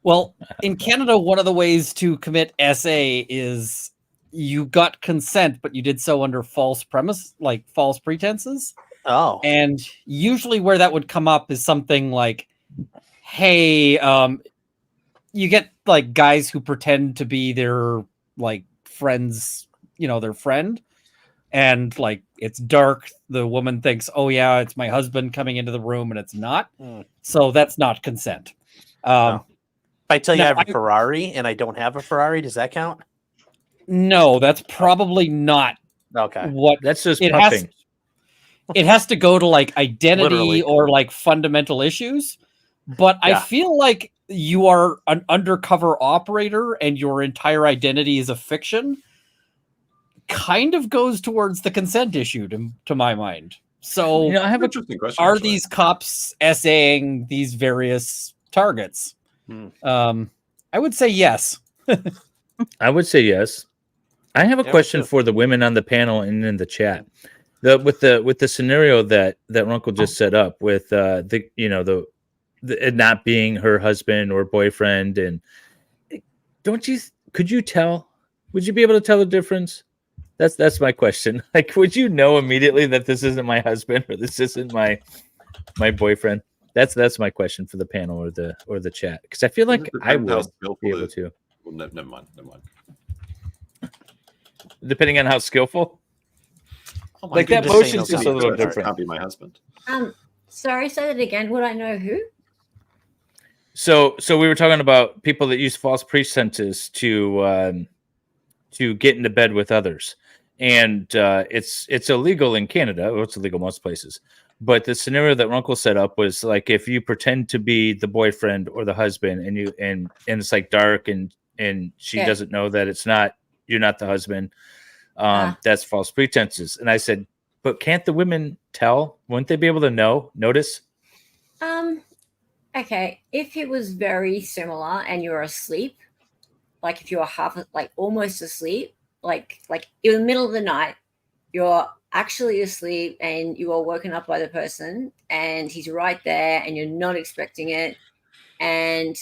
S3: Well, in Canada, one of the ways to commit SA is you got consent, but you did so under false pretenses.
S1: Oh.
S3: And usually where that would come up is something like, hey, you get like guys who pretend to be their like friends, their friend. And like it's dark. The woman thinks, oh yeah, it's my husband coming into the room, and it's not. So that's not consent.
S1: If I tell you I have a Ferrari and I don't have a Ferrari, does that count?
S3: No, that's probably not.
S1: Okay.
S9: That's just
S3: it
S9: pumping.
S3: It has to go to like identity
S1: Literally.
S3: or like fundamental issues. But I feel like you are an undercover operator and your entire identity is a fiction. Kind of goes towards the consent issue to my mind. So
S9: I have
S8: Interesting question.
S3: are
S8: actually.
S3: these cops essaying these various targets? I would say yes.
S9: I would say yes. I have a question for the women on the panel and in the chat. With the scenario that Runkle just set up with the it not being her husband or boyfriend, and could you tell? Would you be able to tell the difference? That's my question. Like, would you know immediately that this isn't my husband or this isn't my boyfriend? That's my question for the panel or the chat, because I feel like I would be able to.
S8: Well, never mind.
S9: Depending on how skillful.
S1: Oh my
S9: Like that
S1: goodness,
S9: motion's
S1: saying
S9: just a little
S8: Can't
S9: different.
S8: be my husband.
S10: Sorry, say that again. Would I know who?
S9: So we were talking about people that use false pretenses to get into bed with others, and it's illegal in Canada. Well, it's illegal most places. But the scenario that Runkle set up was like if you pretend to be the boyfriend or the husband, and it's like dark and she doesn't know that you're not the husband. That's false pretenses. And I said, but can't the women tell? Wouldn't they be able to notice?
S10: Okay. If it was very similar and you're asleep, like if you're almost asleep, like in the middle of the night, you're actually asleep and you are woken up by the person and he's right there and you're not expecting it, and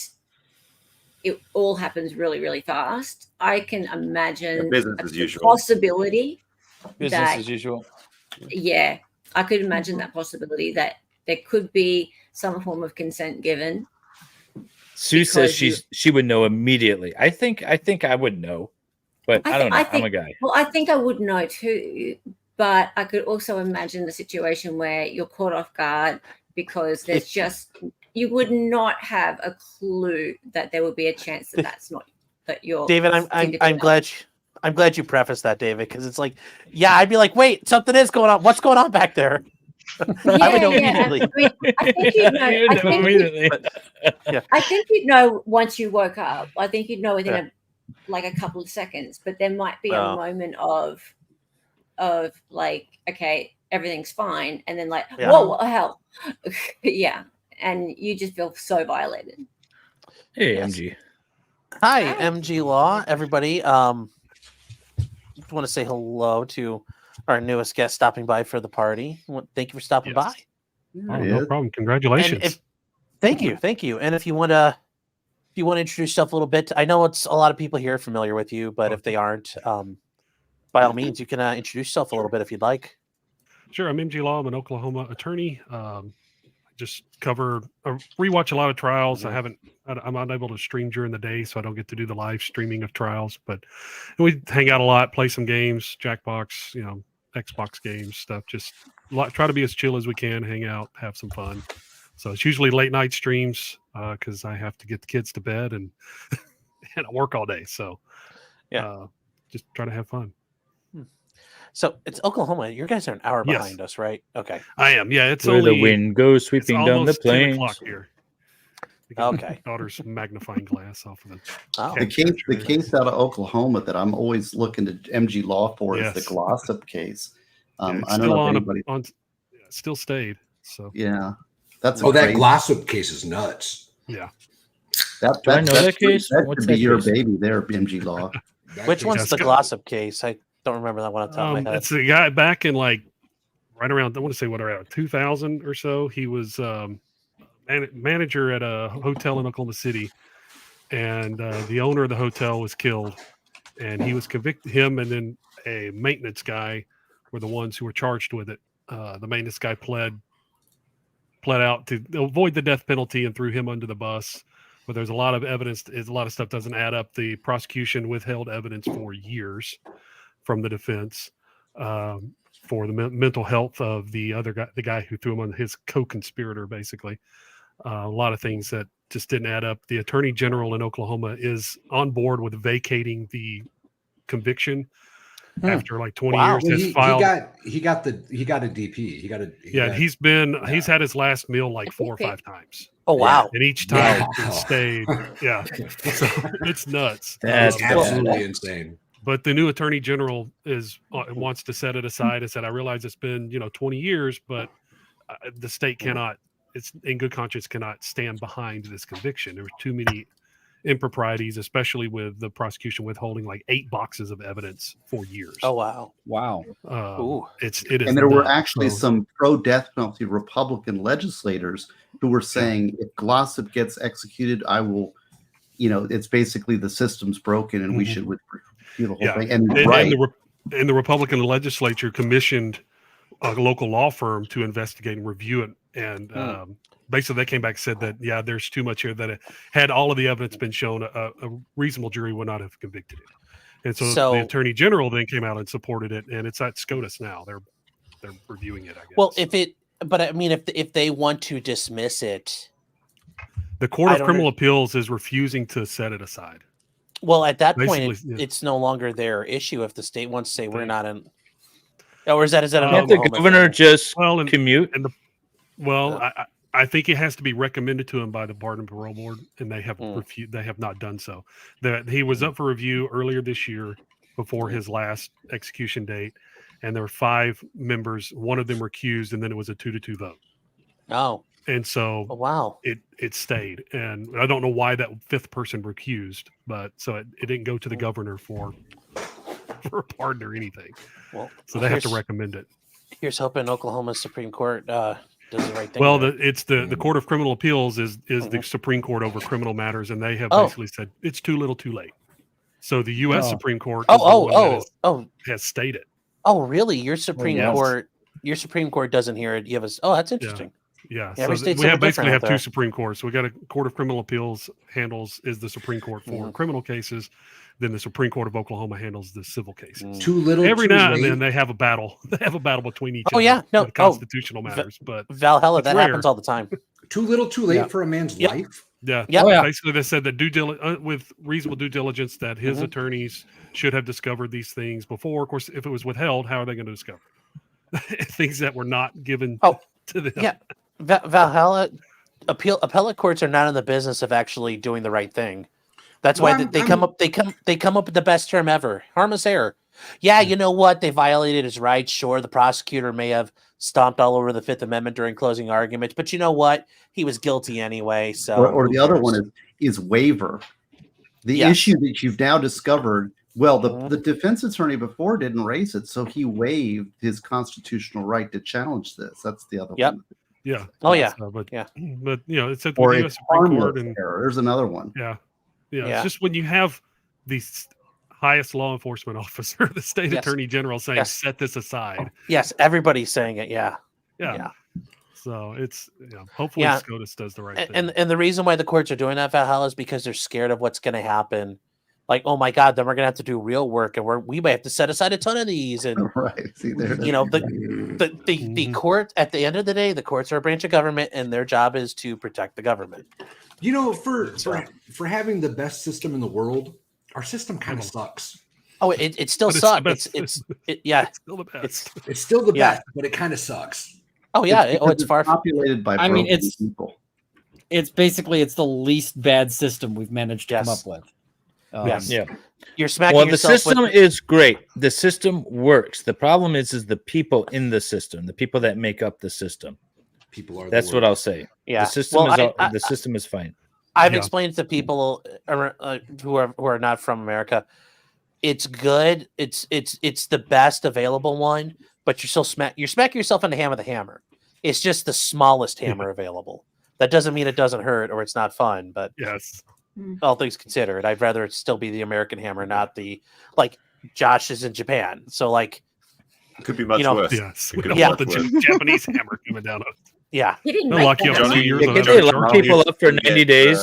S10: it all happens really, really fast. I can imagine
S8: Business as usual.
S10: possibility.
S9: Business as usual.
S10: Yeah, I could imagine that possibility that there could be some form of consent given.
S9: Sue says she would know immediately. I think I would know, but I don't know. I'm a guy.
S10: Well, I think I would know too, but I could also imagine the situation where you're caught off guard because there's you would not have a clue that there would be a chance that's not that you're.
S1: David, I'm glad you prefaced that, David, because it's like, I'd be like, wait, something is going on. What's going on back there? I would know immediately.
S10: I think you'd know.
S9: Immediately.
S10: I think you'd know once you woke up. I think you'd know within a couple of seconds, but there might be a moment of like, okay, everything's fine, and then like, whoa, what the hell? And you just feel so violated.
S9: Hey, MG.
S1: Hi, MG Law, everybody. Want to say hello to our newest guest stopping by for the party. Thank you for stopping by.
S16: Oh, no problem. Congratulations.
S1: Thank you. And if you want to introduce yourself a little bit, I know it's a lot of people here familiar with you, but if they aren't, by all means, you can introduce yourself a little bit if you'd like.
S16: Sure. I'm MG Law. I'm an Oklahoma attorney. Just rewatch a lot of trials. I'm unable to stream during the day, so I don't get to do the live streaming of trials, but we hang out a lot, play some games, Jackbox, Xbox games, stuff. Just try to be as chill as we can, hang out, have some fun. So it's usually late night streams because I have to get the kids to bed and I work all day. So just try to have fun.
S1: So it's Oklahoma. You guys are an hour
S16: Yes.
S1: behind us, right? Okay.
S16: I am. Yeah, it's
S9: Where
S16: only
S9: the wind goes sweeping down the
S16: almost 10
S9: plains.
S16: o'clock here. I got
S1: Okay.
S16: my daughter's magnifying glass off of
S4: The case out of Oklahoma that I'm always looking to MG Law for is the Glossip case.
S16: It's
S4: I don't
S16: still
S4: know if
S16: on,
S4: anybody.
S16: still stayed. So
S4: Yeah, that's
S6: that Glossip case is nuts.
S16: Yeah,
S4: that
S9: Do I know that case?
S4: That
S9: What's
S4: could be
S9: that
S4: your
S9: case?
S4: baby there, MG Law.
S1: Which one's the Glossip case? I don't remember that one off the top of my head.
S16: it's a guy back in right around, I want to say around 2000 or so. He was manager at a hotel in Oklahoma City, and the owner of the hotel was killed, and he was convicted. Him and then a maintenance guy were the ones who were charged with it. The maintenance guy pled out to avoid the death penalty and threw him under the bus. But there's a lot of evidence. A lot of stuff doesn't add up. The prosecution withheld evidence for years from the defense for the mental health of the other guy, the guy who threw him on, his co-conspirator, basically. A lot of things that just didn't add up. The attorney general in Oklahoma is on board with vacating the conviction after like 20 years.
S6: Well,
S16: Has filed.
S6: He got a DP.
S16: He's had his last meal like 4 or 5 times.
S1: Oh wow!
S16: And each time he stayed. Yeah, so it's nuts.
S6: That's absolutely insane.
S16: But the new attorney general wants to set it aside and said, I realize it's been 20 years, but the state cannot, it's in good conscience, cannot stand behind this conviction. There were too many improprieties, especially with the prosecution withholding like 8 boxes of evidence for years.
S1: Oh wow!
S9: Wow!
S16: It is,
S4: and there were actually some pro-death penalty Republican legislators who were saying, if Glossip gets executed, I will. It's basically the system's broken, and we should withdraw the whole thing. And
S16: the Republican legislature commissioned a local law firm to investigate and review it, and basically they came back and said that there's too much here, that had all of the evidence been shown, a reasonable jury would not have convicted it. And so the attorney general then came out and supported it, and it's at SCOTUS now. They're reviewing it, I guess.
S1: Well, if they want to dismiss it,
S16: the Court of Criminal Appeals is refusing to set it aside.
S1: Well, at that point, it's no longer their issue if the state wants to say we're not in. Or is that
S9: can't the governor just commute?
S16: I think it has to be recommended to him by the Pardon and Parole Board, and they have refused. They have not done so. He was up for review earlier this year before his last execution date, and there were 5 members. One of them recused, and then it was a 2-2 vote.
S1: Oh.
S16: And so, it stayed, and I don't know why that 5th person recused, but so it didn't go to the governor for a pardon or anything.
S1: Well,
S16: so they have to recommend it.
S1: Here's hoping Oklahoma's Supreme Court does the right thing.
S16: Well, the Court of Criminal Appeals is the Supreme Court over criminal matters, and they have basically said it's too little, too late. So the U.S. Supreme Court has stated.
S1: Oh, really? Your Supreme Court doesn't hear it. You have that's interesting.
S16: Yeah,
S1: every
S16: so
S1: state's
S16: we basically have
S1: there.
S16: 2 Supreme Courts. We got a Court of Criminal Appeals is the Supreme Court for criminal cases. Then the Supreme Court of Oklahoma handles the civil cases.
S6: Too little.
S16: Every
S6: too
S16: now
S6: late.
S16: and then they have a battle. They have a battle between each other.
S1: Oh yeah, no,
S16: constitutional matters, but
S1: Valhalla that happens all the time.
S6: Too little, too late for a man's life.
S16: Yeah. Basically, they said that with reasonable due diligence, that his attorneys should have discovered these things before. Of course, if it was withheld, how are they going to discover things that were not given to them?
S1: Yeah. Valhalla appellate courts are not in the business of actually doing the right thing. That's why they come up with the best term ever: harmless error. Yeah, you know what? They violated his rights. Sure, the prosecutor may have stomped all over the 5th Amendment during closing arguments, but you know what? He was guilty anyway. So,
S4: or the other one is waiver. The issue that you've now discovered. Well, the defense attorney before didn't raise it, so he waived his constitutional right to challenge this. That's the other one.
S16: Yeah.
S1: Oh yeah.
S16: But it's at the
S4: Or
S16: U.S. Supreme Court, and
S4: there's another one.
S16: Yeah. It's just when you have the highest law enforcement officer, the state attorney general, saying set this aside.
S1: Yes, everybody's saying it. Yeah.
S16: So it's hopefully SCOTUS does the right thing.
S1: And the reason why the courts are doing that, Valhalla, is because they're scared of what's going to happen. Like, oh my God, then we're gonna have to do real work, and we might have to set aside a ton of these. And the court, at the end of the day, the courts are a branch of government, and their job is to protect the government.
S6: For having the best system in the world, our system kind of sucks.
S1: Oh, it still
S16: But it's the
S1: sucks.
S16: best.
S1: Yeah.
S16: It's still the best.
S6: It's still the
S1: Yeah.
S6: best, but it kind of sucks.
S1: Oh yeah.
S4: because
S1: It's far.
S4: populated by
S3: I mean,
S4: broken
S3: it's-
S4: people.
S3: It's basically the least bad system we've managed to come
S1: Yes.
S3: up with.
S1: Yes.
S9: Yeah.
S1: You're smacking
S9: Well, the
S1: yourself
S9: system
S1: with.
S9: is great. The system works. The problem is the people in the system, the people that make up the system.
S6: People are.
S9: That's what I'll say.
S1: Yeah.
S9: The system
S1: Well,
S9: is the system is fine.
S1: I've
S16: Yeah.
S1: explained to people who are not from America. It's good. It's the best available one, but you're smacking yourself in the hand with a hammer. It's just the smallest hammer available. That doesn't mean it doesn't hurt or it's not fun, but
S16: Yes.
S1: all things considered, I'd rather it still be the American hammer, not the like Josh is in Japan. So like
S8: It could be much
S1: know,
S8: worse.
S16: Yes. We
S8: It could
S16: don't
S8: be
S1: Yeah.
S16: want the
S8: much worse.
S16: Japanese hammer coming down.
S1: yeah.
S10: He didn't
S16: They'll
S10: make
S16: lock you
S10: that.
S16: up 2 years.
S9: Yeah,
S16: without
S9: they
S16: a
S9: lock
S16: charge.
S9: people up for 90 days.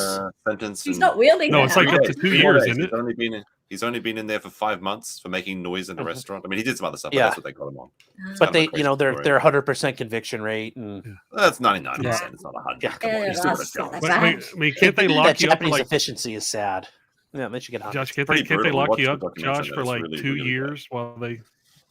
S8: Sentence.
S10: He's not wielding
S16: No,
S10: that
S16: it's like
S10: hammer.
S16: up to 2 years, isn't it?
S8: He's only been in there for 5 months for making noise in a
S1: Mhm.
S8: restaurant. I mean, he did some other stuff, but
S1: Yeah.
S8: that's what they got him on. It's
S1: But
S8: kind of a
S1: they,
S8: crazy
S1: they're
S8: story.
S1: 100% conviction rate, and
S8: That's 99%. It's not 100.
S1: Yeah.
S8: Come on, you still
S10: that's-
S8: got a job.
S16: But I mean, can't they lock
S1: that
S16: you up for
S1: Japanese
S16: like
S1: efficiency is sad. Yeah, they should get
S16: Josh? Can't
S8: pretty
S16: they
S8: brutal.
S16: lock
S8: Watch
S16: you
S8: the
S16: up,
S8: documentary
S16: Josh,
S8: on
S16: for
S8: that. It's
S16: like
S8: really,
S16: 2
S8: really bad.
S16: years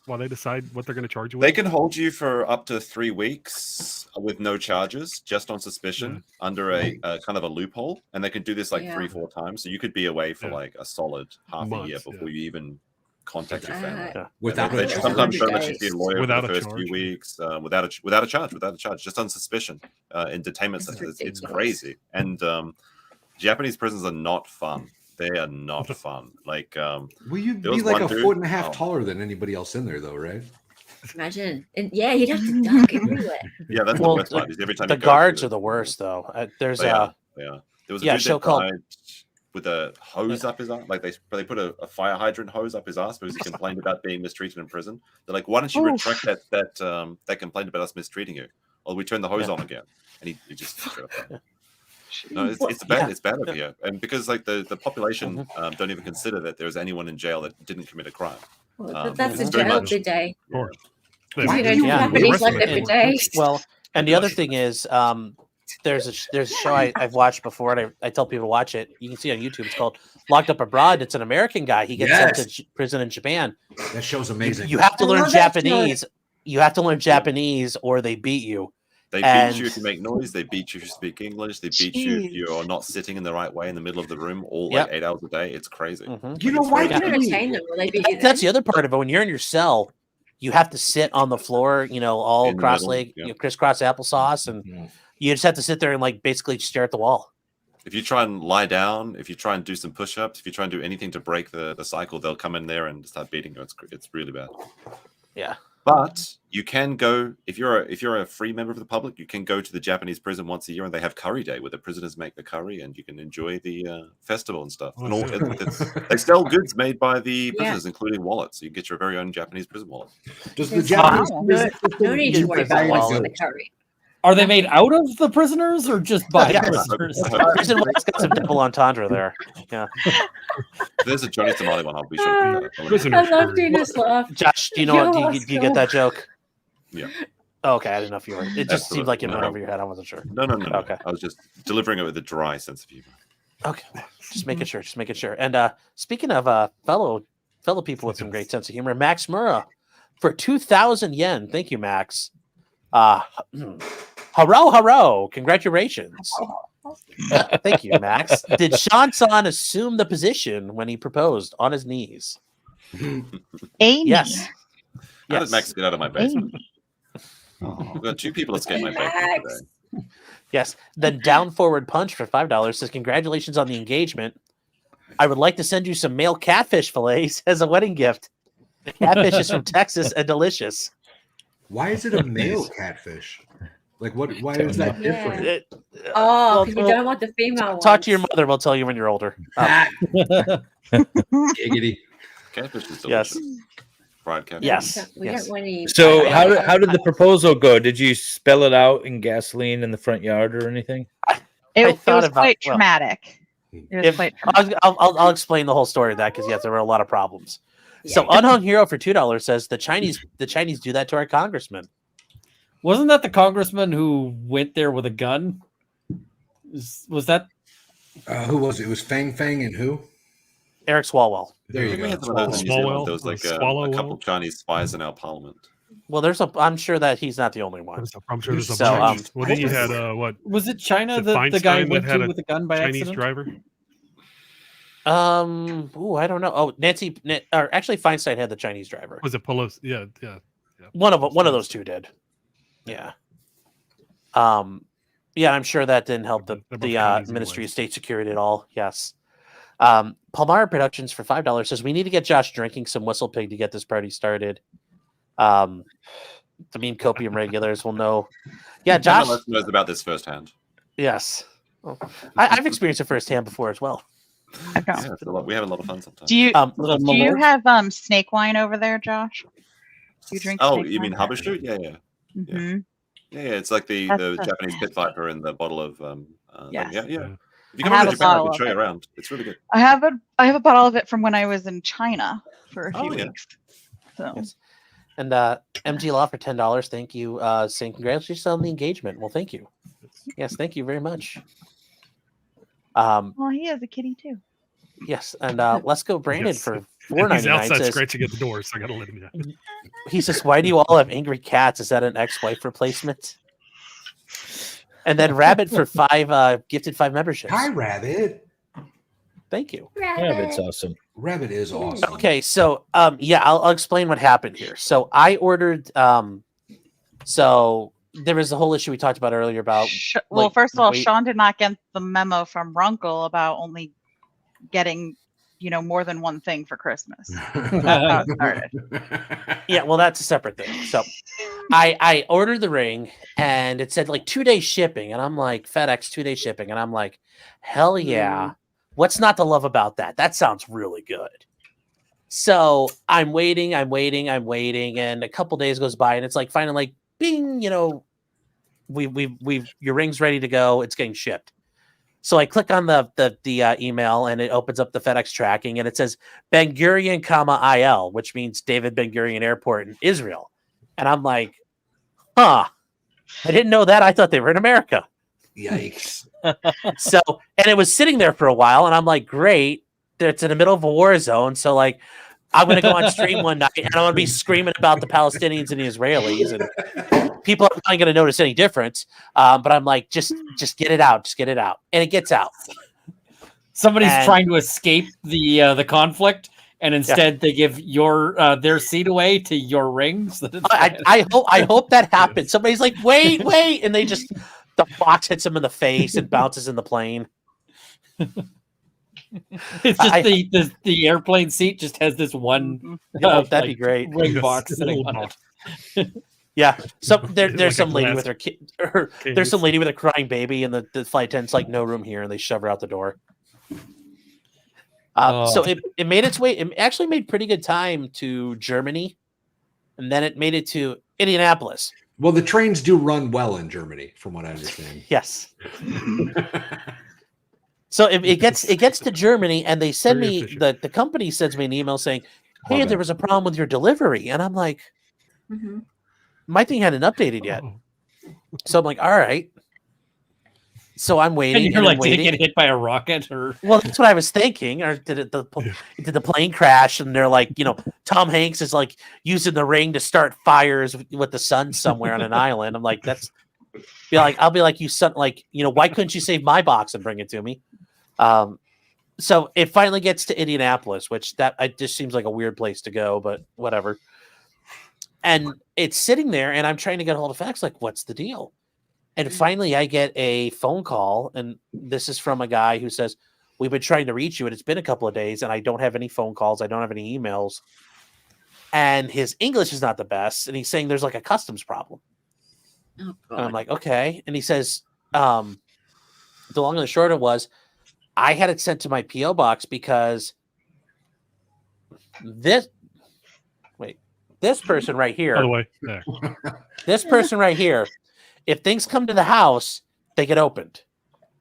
S16: while they decide what they're going to charge you with?
S8: They can hold you for up to 3 weeks with no charges, just on suspicion, under a kind of a loophole, and they can do this like
S10: Yeah.
S8: 3-4 times. So you could be away for
S16: Yeah.
S8: like a solid half a year
S16: Months,
S8: before you even contact your family.
S1: Yeah.
S6: Without
S8: They
S6: a charge.
S8: sometimes don't let you see a lawyer
S16: Without
S8: for the
S16: a
S8: first
S16: charge.
S8: few weeks, without a charge, just on suspicion in detainment
S10: This is
S8: centers. It's
S10: ridiculous.
S8: crazy, and Japanese prisons are not fun. They are not fun. Like,
S6: Well, you'd
S8: there
S6: be
S8: was
S6: like
S8: one
S6: a
S8: dude-
S6: foot and a half
S8: oh.
S6: taller than anybody else in there, though, right?
S10: Imagine. And yeah, he'd have to duck everywhere.
S8: yeah, that's
S1: Well,
S8: the worst part. Is every time
S1: the
S8: you go
S1: guards
S8: through
S1: are the worst, though. There's
S8: They are, yeah. There was a
S1: yeah,
S8: dude
S1: show
S8: that
S1: called-
S8: died with a hose up his ass. Like they put a fire hydrant hose up his ass because he complained about being mistreated in prison. They're like, why don't you retract that complaint about us mistreating you? Or we turn the hose on again. And he just shut up. No, it's bad.
S1: Yeah.
S8: It's bad over here, and because like the population don't even consider that there's anyone in jail that didn't commit a crime.
S10: Well, that's the
S8: it's very
S10: jail of
S8: much-
S10: the day.
S16: Of course.
S10: You
S16: They-
S10: know,
S1: Yeah.
S10: Japanese like
S16: Arrested
S10: every
S16: them.
S10: day.
S1: well, and the other thing is, there's a show I've watched before, and I tell people to watch it. You can see it on YouTube. It's called Locked Up Abroad. It's an American guy. He gets sent to prison in Japan.
S6: That show's amazing.
S1: You have to
S10: I
S1: learn
S10: love that show.
S1: Japanese. You have to learn Japanese, or they beat you.
S8: They
S1: And-
S8: beat you if you make noise. They beat you if you speak English. They beat you if you're not sitting in the right way in the middle of the room all like
S1: Yep.
S8: 8 hours a day. It's crazy.
S1: Mhm.
S6: You know
S8: It's
S6: why?
S8: really
S10: You
S8: bad.
S10: can entertain them. Will they be you
S1: That's
S10: then?
S1: the other part of it. When you're in your cell, you have to sit on the floor, all
S8: In the
S1: cross-legged,
S8: middle, yeah.
S1: crisscross applesauce, and you just have to sit there and like basically stare at the wall.
S8: If you try and lie down, if you try and do some push-ups, if you try and do anything to break the cycle, they'll come in there and start beating you. It's really bad.
S1: Yeah.
S8: But you can go if you're a free member of the public, you can go to the Japanese prison once a year, and they have curry day where the prisoners make the curry, and you can enjoy the festival and stuff.
S16: Oh,
S8: And all,
S16: yeah.
S8: they sell goods made by the prisoners, including wallets. So you can get your very own Japanese prison wallet.
S6: Does the
S10: It's
S6: Japanese
S10: fine.
S6: prison
S10: No need to
S6: system
S10: worry
S6: provide
S10: about what's
S6: a-
S10: in the curry.
S3: Are they made out of the prisoners or just by
S1: Yeah.
S3: prisoners?
S1: Prison Wallet's got some double entendre there. Yeah.
S8: If there's a Johnny Tamale one, I'll be sure to put that up.
S16: Prisoner
S10: I love
S16: curry.
S10: Dina's laugh.
S1: Josh, do you know what? Do you get that joke?
S8: Yeah.
S1: Oh, okay, I didn't know if you were. It just seemed like it went
S8: No.
S1: over your head. I wasn't sure.
S8: No.
S1: Okay.
S8: I was just delivering it with a dry sense of humor.
S1: Okay, just making sure. And speaking of fellow people with some great sense of humor, Max Murrah for 2,000 yen. Thank you, Max. Haro, congratulations. Thank you, Max. Did Sean-san assume the position when he proposed on his knees?
S2: Amy.
S1: Yes.
S8: How did Max get out of my basement?
S2: Amy.
S8: I've got 2 people escape my basement today.
S1: Yes. Then down forward punch for $5 says, congratulations on the engagement. I would like to send you some male catfish fillets as a wedding gift. The catfish is from Texas and delicious.
S6: Why is it a male catfish? Like what? Why is that
S10: Yeah.
S6: different?
S10: Oh, because you don't want the female
S1: Talk to your
S10: ones.
S1: mother. We'll tell you when you're older.
S6: Giggity.
S8: Catfish is
S1: Yes.
S8: delicious. Fried catfish.
S1: Yes.
S10: We don't want any.
S9: So how did the proposal go? Did you spell it out in gasoline in the front yard or anything?
S2: It was
S1: thought about-
S2: quite
S1: well,
S2: traumatic. It was quite traumatic.
S1: I'll explain the whole story of that because yes, there were a lot of problems. So Unhung Hero for $2 says the Chinese do that to our congressman.
S3: Wasn't that the congressman who went there with a gun? Was that?
S6: Who was it? It was Fang and who?
S1: Eric Swalwell.
S6: There you
S8: We had
S6: go.
S8: some of those in New Zealand. There was like a
S16: Swalwell.
S8: couple Chinese spies in our parliament.
S1: Well, I'm sure that he's not the only one.
S16: I'm sure there's a
S1: So,
S16: bunch. Well, then you had what
S3: Was it China
S16: is it
S3: that the guy
S16: Feinstein
S3: went
S16: that had
S3: to
S16: a
S3: with a gun by
S16: Chinese
S3: accident?
S16: driver?
S1: I don't know. Oh, or actually, Feinstein had the Chinese driver.
S16: Was it Pelosi? Yeah.
S1: One of those two did. Yeah. Yeah, I'm sure that didn't help the Ministry of State Security at all. Yes. Palmyra Productions for $5 says we need to get Josh drinking some Whistle Pig to get this party started. The mean copium regulars will know. Yeah, Josh
S8: knows about this firsthand.
S1: Yes. Well, I've experienced it firsthand before as well.
S8: Yeah, we have a lot of fun sometimes.
S2: Do you have snake wine over there, Josh? Do you drink?
S8: Oh, you mean Habeshu? Yeah.
S2: Mm-hmm.
S8: Yeah, it's like the Japanese pit viper in the bottle of
S2: Yes.
S8: yeah. If you come over to Japan, I can show you around. It's really good.
S2: I have a bottle of it from when I was in China for a few weeks. So.
S1: Yes. And MG Law for $10. Thank you. Saying congratulations on the engagement. Well, thank you. Yes, thank you very much.
S2: Well, he has a kitty too.
S1: Yes, and let's go Brandon for
S16: $4.99. He's
S1: $4.99.
S16: outside
S1: says,
S16: scratching at the door, so I gotta let him in.
S1: He says, "Why do you all have angry cats? Is that an ex-wife replacement?" And then Rabbit for 5 gifted 5 memberships.
S6: Hi, Rabbit.
S1: Thank you.
S9: Rabbit's awesome.
S6: Rabbit is awesome.
S1: Okay, so I'll explain what happened here. So I ordered. So there was the whole issue we talked about earlier about.
S2: Well, first of all, Sean did not get the memo from Runkle about only getting, more than one thing for Christmas. That's how it started.
S1: Yeah, well, that's a separate thing. So I ordered the ring and it said like 2-day shipping, and I'm like, FedEx 2-day shipping, and I'm like, hell yeah. What's not to love about that? That sounds really good. So I'm waiting, and a couple days goes by, and it's like finally like, bing, we've your ring's ready to go. It's getting shipped. So I click on the email, and it opens up the FedEx tracking, and it says Ben Gurion, IL, which means David Ben Gurion Airport in Israel. And I'm like, I didn't know that. I thought they were in America.
S6: Yikes.
S1: So, and it was sitting there for a while, and I'm like, great. It's in the middle of a war zone. So like, I'm going to go on stream one night and I'm going to be screaming about the Palestinians and the Israelis, and people aren't going to notice any difference. But I'm like, just get it out. Just get it out. And it gets out.
S3: Somebody's trying to escape the conflict, and instead they give their seat away to your rings.
S1: I hope that happens. Somebody's like, wait. And the box hits them in the face and bounces in the plane.
S3: It's just the airplane seat just has this one.
S1: That'd be great.
S3: Ring box sitting on it.
S1: Yeah. So there's
S3: like
S1: some lady with her kid. There's some lady with a crying baby, and the flight attendant's like, no room here, and they shove her out the door. So it made its way. It actually made pretty good time to Germany, and then it made it to Indianapolis.
S6: Well, the trains do run well in Germany, from what I understand.
S1: Yes. So it gets to Germany, and they send me the company sends me an email saying, "Hey, there was a problem with your delivery," and I'm like, "My thing hadn't updated yet." So I'm like, "All right." So I'm waiting.
S3: And you're like, did it get hit by a rocket, or?
S1: Well, that's what I was thinking. Or did the plane crash? And they're like, Tom Hanks is like using the ring to start fires with the sun somewhere on an island. I'm like, I'll be like, you son, like, why couldn't you save my box and bring it to me? So it finally gets to Indianapolis, which it just seems like a weird place to go, but whatever. And it's sitting there, and I'm trying to get a hold of FedEx, like, what's the deal? And finally I get a phone call, and this is from a guy who says, we've been trying to reach you, and it's been a couple of days, and I don't have any phone calls. I don't have any emails. And his English is not the best. And he's saying there's like a customs problem. Oh, God. And I'm like, okay. And he says, the long and the short of it was, I had it sent to my P.O. box because this person right here,
S16: by the way, there.
S1: This person right here, if things come to the house, they get opened.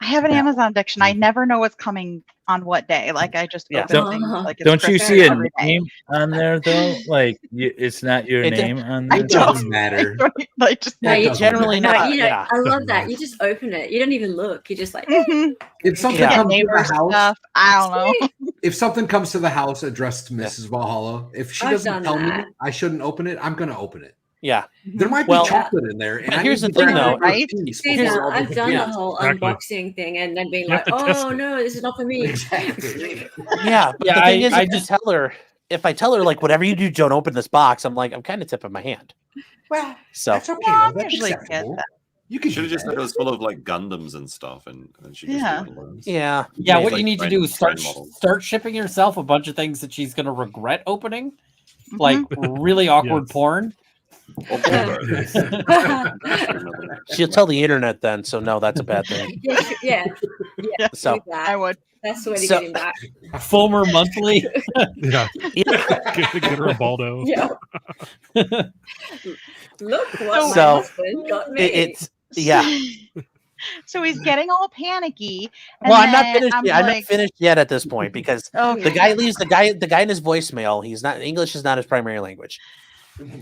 S2: I have an Amazon addiction. I never know what's coming on what day. Like I just open things like it's
S9: Don't you
S2: Christmas
S9: see a
S2: every day.
S9: name on there though? Like it's not your name on there.
S2: It doesn't matter. Like just
S10: generally not. You know, I love that. You just open it. You don't even look. You just like.
S6: If something
S2: Yeah.
S6: comes to the
S2: Neighbor
S6: house,
S2: stuff, I don't know.
S6: If something comes to the house addressed to Mrs. Valhalla, if she
S10: I've
S6: doesn't
S10: done
S6: tell me
S10: that.
S6: I shouldn't open it, I'm going to open it.
S1: Yeah.
S6: There might be
S1: Well,
S6: chocolate in there. And
S1: but
S6: I
S1: here's
S6: need
S1: the
S6: to
S1: thing,
S6: grab
S1: though,
S6: a
S1: right?
S6: piece
S10: See,
S6: before
S10: now,
S6: all
S10: I've
S6: the-
S10: done
S6: Yeah.
S10: the whole
S6: Exactly.
S10: unboxing thing and then being
S16: You
S10: like,
S16: have to test
S10: oh
S16: it.
S10: no, this is not for me.
S1: Yeah, but
S3: Yeah,
S1: the thing is,
S3: I
S1: if I tell her like whatever you do, don't open this box, I'm like, I'm kind of tipping my hand.
S6: Well,
S1: So
S6: that's okay.
S2: Yeah,
S6: though. That's
S2: usually
S6: acceptable.
S2: get
S6: You can
S8: Should
S6: do
S8: have just
S6: that.
S8: said it was full of like Gundams and stuff, and she just
S2: Yeah.
S8: didn't learn.
S1: Yeah.
S3: Yeah,
S8: Maybe,
S3: what
S8: like,
S3: you need to
S8: train-
S3: do is start
S8: train models.
S3: start shipping yourself a bunch of things that she's going to regret opening, like really awkward porn.
S8: Or porno.
S1: She'll tell the internet then, so no, that's a bad thing.
S10: yeah.
S1: So
S10: do that.
S2: I would.
S10: That's the way to
S1: So-
S10: get him back.
S3: Fulmer Monthly.
S16: Yeah.
S1: Yeah.
S16: Get her a Baldo.
S10: Yeah. Look what
S1: So,
S10: my husband got me.
S1: it's yeah.
S2: So he's getting all panicky. And
S1: Well, I'm not
S2: then
S1: finished. I'm
S2: like,
S1: not finished yet at this point because
S2: Okay.
S1: the guy leaves the guy in his voicemail. He's not English is not his primary language.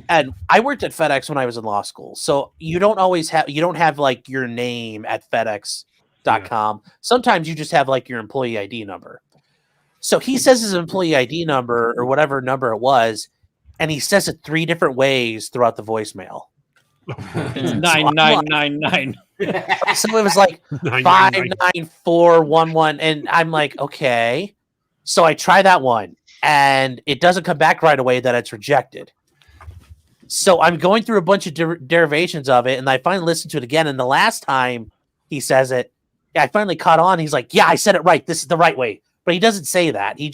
S1: And I worked at FedEx when I was in law school, so you don't have like your name at FedEx.com. Sometimes you just have like your employee ID number. So he says his employee ID number or whatever number it was, and he says it 3 different ways throughout the voicemail.
S3: It's 9999.
S1: So it was like 59411, and I'm like, okay. So I try that one, and it doesn't come back right away that it's rejected. So I'm going through a bunch of derivations of it, and I finally listened to it again. And the last time he says it, I finally caught on. He's like, "Yeah, I said it right. This is the right way." But he doesn't say that. He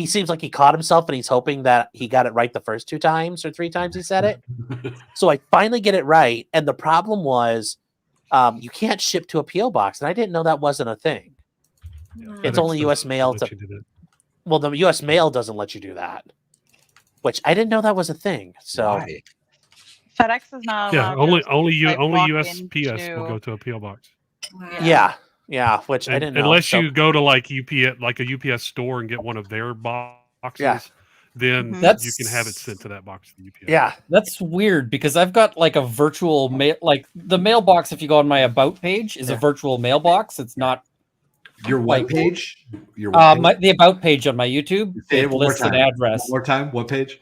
S1: seems like he caught himself, and he's hoping that he got it right the first 2 times or 3 times he said it. So I finally get it right, and the problem was you can't ship to a PO box, and I didn't know that wasn't a thing. It's only U.S. mail to. Well, the U.S. mail doesn't let you do that, which I didn't know that was a thing. So
S6: Why?
S2: FedEx is not
S16: Yeah,
S2: allowed
S16: only
S2: walk
S16: USPS will
S2: into-
S16: go to a PO box.
S1: yeah, which I didn't know.
S16: Unless
S1: So-
S16: you go to like UPS, like a UPS store, and get one of their boxes, then
S3: That's-
S16: you can have it sent to that box. To UPS.
S1: Yeah,
S3: that's weird because I've got like a virtual mail, like the mailbox. If you go on my about page, is a virtual mailbox. It's not
S6: Your
S3: like
S6: what page? Your what page?
S3: the about page on my YouTube.
S6: Say it
S3: It
S6: one more
S3: lists an
S6: time.
S3: address.
S6: One more time. What page?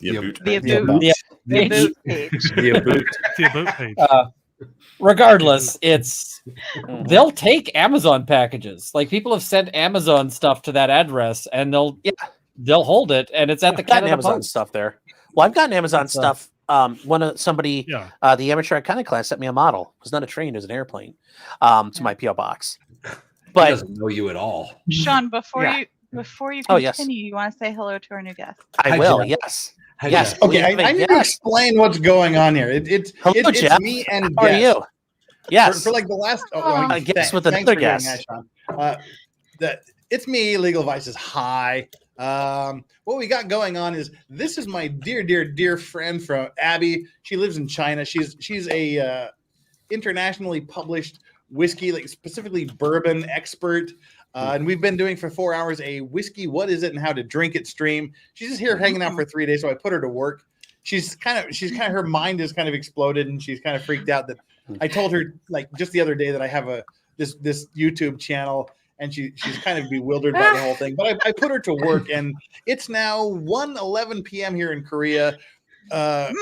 S8: The boot.
S2: The
S1: Yeah,
S2: Aboot.
S3: The
S2: The
S3: page.
S2: Aboot page.
S9: The boot.
S16: The about page.
S3: Regardless, they'll take Amazon packages. Like people have sent Amazon stuff to that address, and they'll hold it, and it's at the
S1: I've gotten
S3: Canada
S1: Amazon
S3: Post.
S1: stuff there. Well, I've gotten Amazon
S3: That's,
S1: stuff. Somebody, the amateur iconic class sent me a model. It was not a train; it was an airplane. To my PO box.
S6: He
S1: But
S6: doesn't know you at all.
S2: Sean, before
S1: Yeah.
S2: you continue,
S1: Oh, yes.
S2: you want to say hello to our new guest?
S1: I
S6: Hi,
S1: will.
S6: Jeff.
S1: Yes.
S6: Hi,
S1: Yes.
S6: Jeff.
S17: Okay, I need to
S1: Yes.
S17: explain what's going on here. It's
S1: Hello, Jeff.
S17: me and
S1: How are
S17: guest.
S1: you? Yes.
S17: For like the last
S1: I guess with
S17: thanks
S1: another
S17: for doing
S1: guest.
S17: that, Sean. It's me, Legal Vices. Hi. What we got going on is this is my dear friend from Abby. She lives in China. She's a internationally published whiskey, like specifically bourbon expert. And we've been doing for 4 hours a whiskey, what is it and how to drink it stream. She's just here hanging out for 3 days, so I put her to work. She's kind of her mind is kind of exploded, and she's kind of freaked out that I told her like just the other day that I have this YouTube channel, and she's kind of bewildered by the whole thing. But I put her to work, and it's now 1:11 p.m. here in Korea.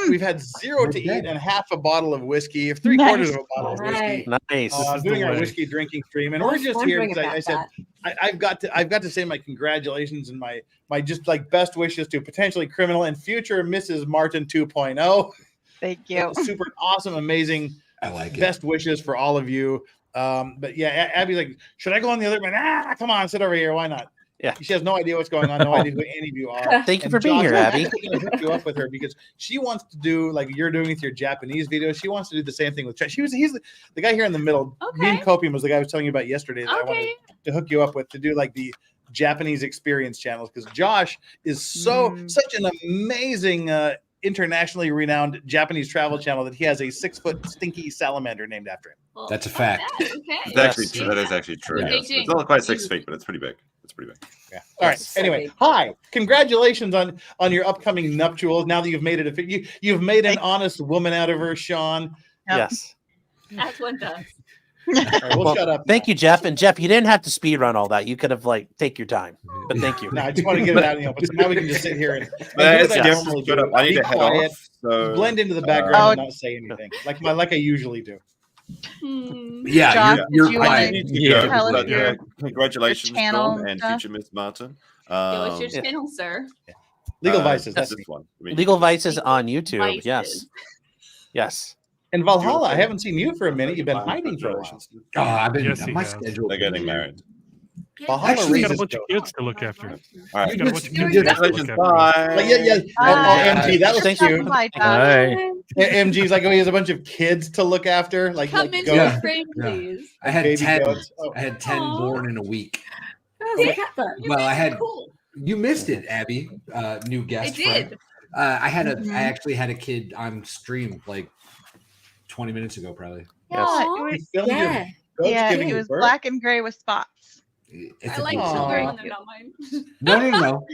S17: We've had 0 to eat and half a bottle of whiskey, 3/4 of a bottle of whiskey.
S1: Nice.
S17: Doing our whiskey drinking stream, and we're just here because I said I've got to say my congratulations and my just like best wishes to potentially criminal and future Mrs. Martin 2.0.
S2: Thank you.
S17: Super awesome, amazing.
S6: I like it.
S17: Best wishes for all of you. But yeah, Abby's like, should I go on the other one? Come on, sit over here. Why not?
S1: Yeah.
S17: She has no idea what's going on, no idea who any of you are.
S1: Thank you
S17: And
S1: for being
S17: Josh,
S1: here,
S17: I'm
S1: Abby.
S17: actually gonna hook you up with her because she wants to do like you're doing with your Japanese videos. She wants to do the same thing with Chinese. He's the guy here in the middle.
S10: Okay.
S17: Dean Copium was the guy I was telling you about yesterday that I wanted to hook you up with to do like the Japanese experience channels because Josh is such an amazing internationally renowned Japanese travel channel that he has a 6-foot stinky salamander named after him.
S18: Well, that's a fact.
S8: It's actually true. That is actually true.
S18: Yeah.
S8: Yes. It's not quite 6 feet, but it's pretty big. It's pretty big.
S17: Yeah. All right. Anyway, hi. Congratulations on your upcoming nuptials. Now that you've made it you've made an honest woman out of her, Sean.
S1: Yes.
S7: That's one does.
S17: All right, we'll shut up.
S1: Thank you, Jeff. And Jeff, you didn't have to speed run all that. You could have take your time. But thank you.
S17: No, I just want to get it out. So now we can just sit here and
S8: I need to head
S17: quiet,
S8: off. So,
S17: blend into the background and not say anything, like I usually do.
S18: Yeah,
S2: Josh,
S18: you're
S2: did you wanna
S18: right.
S2: tell us your
S8: congratulations,
S2: channel
S8: John, and
S2: stuff?
S8: future Miss Martin.
S7: What's your channel, sir?
S17: Legal Vices.
S8: That's
S17: That's
S8: this one.
S1: Legal Vices on YouTube.
S7: Vices.
S1: Yes. Yes.
S17: And Valhalla, I haven't seen you for a minute. You've been hiding for a while.
S18: Oh, I've been
S16: Yes, he
S18: my
S16: has.
S18: schedule.
S8: They're getting married.
S17: Valhalla
S16: Actually, you got a
S17: raises
S16: bunch of
S17: goats.
S16: kids to look after.
S8: All right.
S16: You got a bunch of
S18: You
S16: kids
S18: did.
S16: to look
S8: Congratulations.
S16: after.
S8: Bye.
S17: Like, yeah. MG, that was
S1: Thank you.
S17: cute.
S2: Bye, Josh.
S9: Hi.
S17: MG's like, oh, he has a bunch of kids to look after. Like,
S7: Come
S17: like
S7: into
S17: goats.
S7: the frame, please.
S18: I had
S17: Baby
S18: 10.
S17: goats. Oh.
S18: I had 10 born in a week.
S10: How's the cat though?
S18: Well, I had.
S7: Cool.
S18: You missed it, Abby. New guest.
S7: I
S18: friend.
S7: did.
S18: I actually had a kid on stream 20 minutes ago, probably.
S2: Yeah,
S7: Aw.
S2: it
S17: You
S2: was,
S17: filmed your
S10: Yeah.
S17: goats
S2: yeah,
S17: giving
S2: it
S17: you
S2: was
S17: birth?
S2: black and gray with spots.
S18: It's
S7: I like
S18: adorable.
S7: children
S17: Aw.
S7: when they're not mine.
S18: No.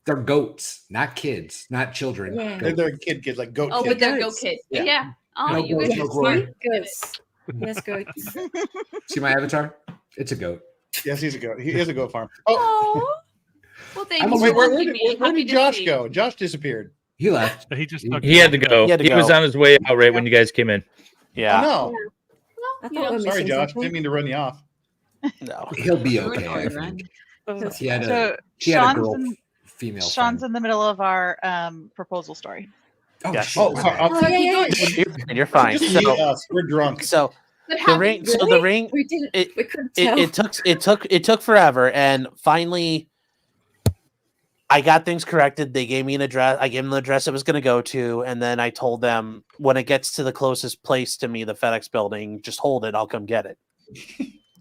S18: They're goats, not kids, not children.
S10: Yeah.
S17: They're,
S18: Goats.
S17: they're kid kids, like goat
S7: Oh,
S17: kids.
S7: but they're go
S10: Goats.
S7: kids.
S17: Yeah.
S7: Yeah. Oh,
S18: No
S7: you
S18: goats,
S7: guys
S18: no
S7: are
S18: glory.
S7: smart.
S10: Goats. Yes, goats.
S18: See my avatar? It's a goat.
S17: Yes, he's a goat. He is a goat farm. Oh,
S7: Oh. Well, thank
S18: I'm
S7: you
S18: a-
S7: for
S17: wait, where
S7: watching
S17: did,
S7: me.
S17: where
S7: Happy
S17: did
S7: to
S17: Josh
S7: see.
S17: go? Josh disappeared.
S18: He left.
S16: He just
S9: He had to go.
S1: He had to
S9: He was
S1: go.
S9: on his way out right when you guys came in.
S1: Yeah.
S17: Oh, no.
S7: Well,
S10: I
S7: you
S10: thought
S7: know,
S10: we were
S17: Sorry,
S10: missing
S17: Josh.
S10: something.
S17: Didn't mean to run you off.
S1: No.
S18: He'll be
S14: You're
S18: okay. I
S14: annoying, right?
S18: think. He had a
S2: So
S18: girl,
S2: Sean's
S18: female.
S2: Sean's
S18: friend.
S2: in the middle of our proposal story.
S18: Oh,
S1: Yes.
S18: shit.
S17: Oh, sorry.
S10: Oh, yeah.
S1: You're fine.
S17: Just mute
S1: So,
S17: us. We're drunk.
S1: so
S7: But
S1: the
S7: how
S1: ring. So
S10: Really?
S1: the ring.
S10: We didn't.
S1: It-
S10: we couldn't tell.
S1: It took forever, and finally, I got things corrected. They gave me an address. I gave them the address it was going to go to, and then I told them when it gets to the closest place to me, the FedEx building, just hold it. I'll come get it.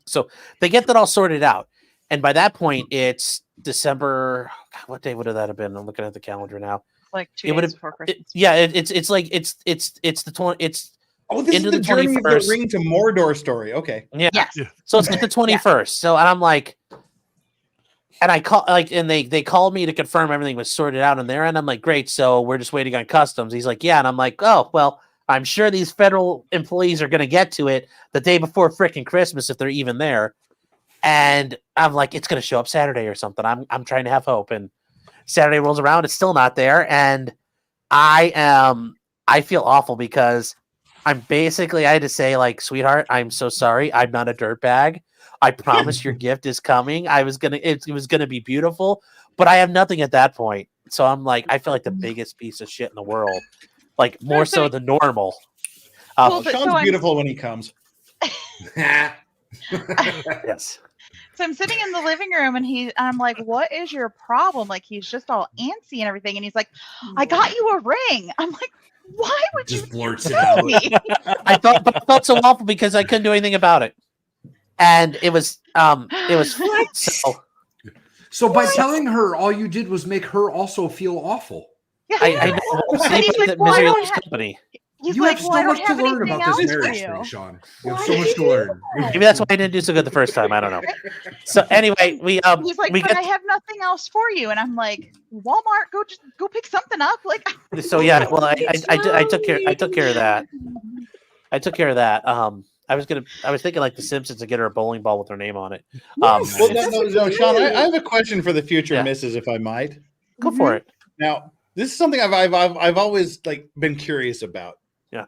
S1: So they get that all sorted out, and by that point, it's December. God, what day would that have been? I'm looking at the calendar now.
S2: Like
S1: It
S2: 2
S1: would've-
S2: days before Christmas.
S1: It's the 20. It's
S17: Oh, this
S1: into
S17: is the
S1: the
S17: Journey of the
S1: 21st.
S17: Ring to Mordor story. Okay.
S1: Yeah.
S2: Yes.
S16: Yeah.
S1: So it's like the 21st. So and I'm like, and I call and they called me to confirm everything was sorted out on their end. I'm like, great. So we're just waiting on customs. He's like, yeah. And I'm like, oh, well, I'm sure these federal employees are going to get to it the day before freaking Christmas if they're even there. And I'm like, it's going to show up Saturday or something. I'm trying to have hope. And Saturday rolls around. It's still not there. And I feel awful because I had to say, like, sweetheart, I'm so sorry. I'm not a dirtbag. I promise your gift is coming. It was gonna be beautiful, but I have nothing at that point. So I'm like, I feel like the biggest piece of shit in the world, like more so than normal.
S2: Well, but
S17: Sean's
S2: so I'm-
S17: beautiful when he comes.
S1: Yes.
S2: So I'm sitting in the living room and I'm like, what is your problem? Like, he's just all antsy and everything. And he's like, I got you a ring. I'm like, why would you
S18: Just blurts it
S2: tell
S18: out.
S2: me?
S1: I felt so awful because I couldn't do anything about it, and it was so.
S18: So by telling her, all you did was make her also feel awful.
S2: Yeah.
S1: I know.
S2: And he's like,
S1: the
S2: well, I
S1: misery of
S2: don't
S1: this
S2: have-
S1: company.
S2: He's
S18: You
S2: like,
S18: have
S2: well,
S18: so
S2: I don't
S18: much to
S2: have
S18: learn
S2: anything
S18: about
S2: else
S18: this
S2: for
S18: marriage
S2: you.
S18: thing, Sean. You have
S10: Why
S18: so
S10: did
S18: much
S10: you
S18: to
S10: do
S18: learn.
S10: that?
S1: Maybe that's why I didn't do so good the first time. I don't know. So anyway,
S2: He's like,
S1: we
S2: but I have nothing else for you. And I'm like, Walmart, go pick something up. Like,
S1: So yeah, well, I took care of that. I took care of that. I was thinking like The Simpsons to get her a bowling ball with her name on it.
S17: Well, no, Sean, I have a question for the future misses, if I might.
S1: Go for it.
S17: Now, this is something I've always been curious about.
S1: Yeah.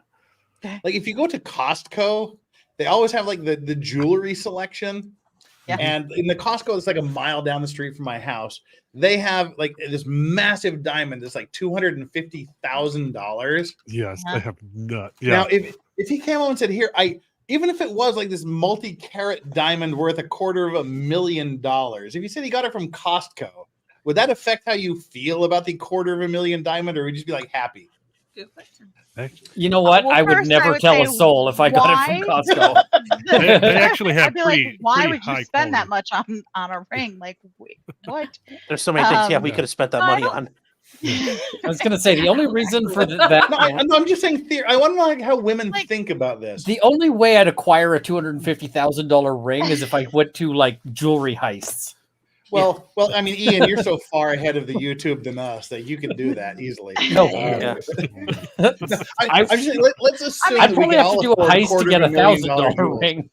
S17: Like if you go to Costco, they always have like the jewelry selection.
S2: Yeah.
S17: And in the Costco that's like a mile down the street from my house, they have like this massive diamond that's like $250,000.
S16: Yes,
S2: Yeah.
S16: they have nut. Yeah.
S17: Now, if he came on and said, "Here, even if it was like this multi-carat diamond worth $250,000, if you said he got it from Costco, would that affect how you feel about the $250,000 diamond, or would you just be like happy?"
S7: Good question.
S3: You know what?
S2: Well,
S3: I would
S2: first,
S3: never
S2: I would
S3: tell a
S2: say,
S3: soul if I got it from
S2: why?
S3: Costco.
S16: They actually have
S2: I'd be like, why
S16: pretty
S2: would you
S16: high
S2: spend that
S16: quality.
S2: much on a ring? Like, wait, what?
S1: There's so many things. Yeah, we
S2: Um,
S1: could have spent that
S2: I
S1: money
S2: don't-
S1: on.
S3: I was going to say the only reason for that.
S17: No, I'm just saying. I want to know like how women think about this.
S3: The only way I'd acquire a $250,000 ring is if I went to like jewelry heists.
S17: Well, I mean, Ian, you're so far ahead of the YouTube than us that you can do that easily.
S3: No,
S17: I'm just saying, let's assume
S3: I'd probably have to do a heist to get $1,000 ring.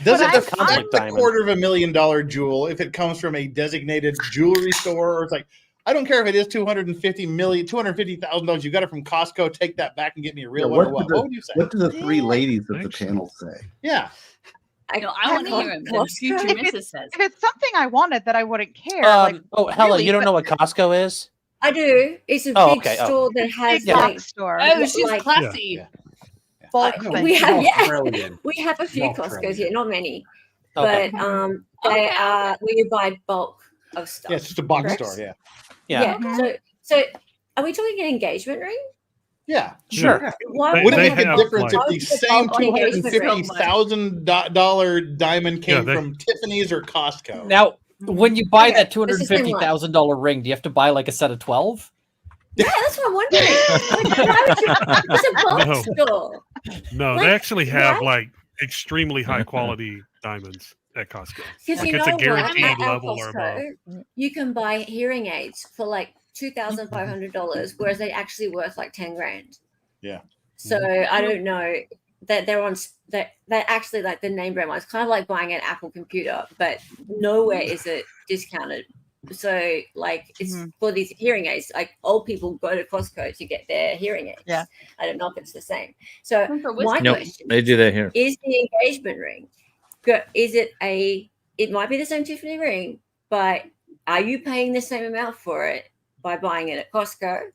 S17: Does it affect the $250,000 jewel if it comes from a designated jewelry store, or it's like, I don't care if it is $250,000. You got it from Costco. Take that back and get me a real one. What would you say?
S4: What do the three ladies of the panel say?
S17: Yeah.
S19: I want to hear him. The future Mrs. says.
S2: If it's something I wanted that I wouldn't care.
S1: Hella,
S2: really,
S1: you don't know what Costco is?
S10: I do. It's a big store that has
S2: big store.
S19: Oh, she's classy.
S10: We have we have a few Costco's here, not many, but they are where you buy bulk of stuff.
S17: Yeah, it's just a box store. Yeah.
S10: So are we talking an engagement ring?
S17: Yeah,
S1: sure.
S17: Would it make a difference if the same $250,000 diamond came from Tiffany's or Costco?
S3: Now, when you buy that $250,000 ring, do you have to buy like a set of 12?
S10: Yeah, that's what I'm wondering. It's a box store.
S16: No, they actually have like extremely high quality diamonds at Costco.
S10: Because
S16: like
S10: you
S16: it's
S10: know
S16: a guaranteed
S10: at
S16: level
S10: Costco,
S16: or above.
S10: you can buy hearing aids for like $2,500, whereas they actually worth like 10 grand.
S17: Yeah.
S10: So I don't know that they're on that. They're actually like the name brand ones, kind of like buying an Apple computer, but nowhere is it discounted. So like it's for these hearing aids, like old people go to Costco to get their hearing aids.
S2: Yeah.
S10: I don't know if it's the same. So my
S9: Nope,
S10: question
S9: they do that here.
S10: is the engagement ring. Is it it might be the same Tiffany ring, but are you paying the same amount for it by buying it at Costco?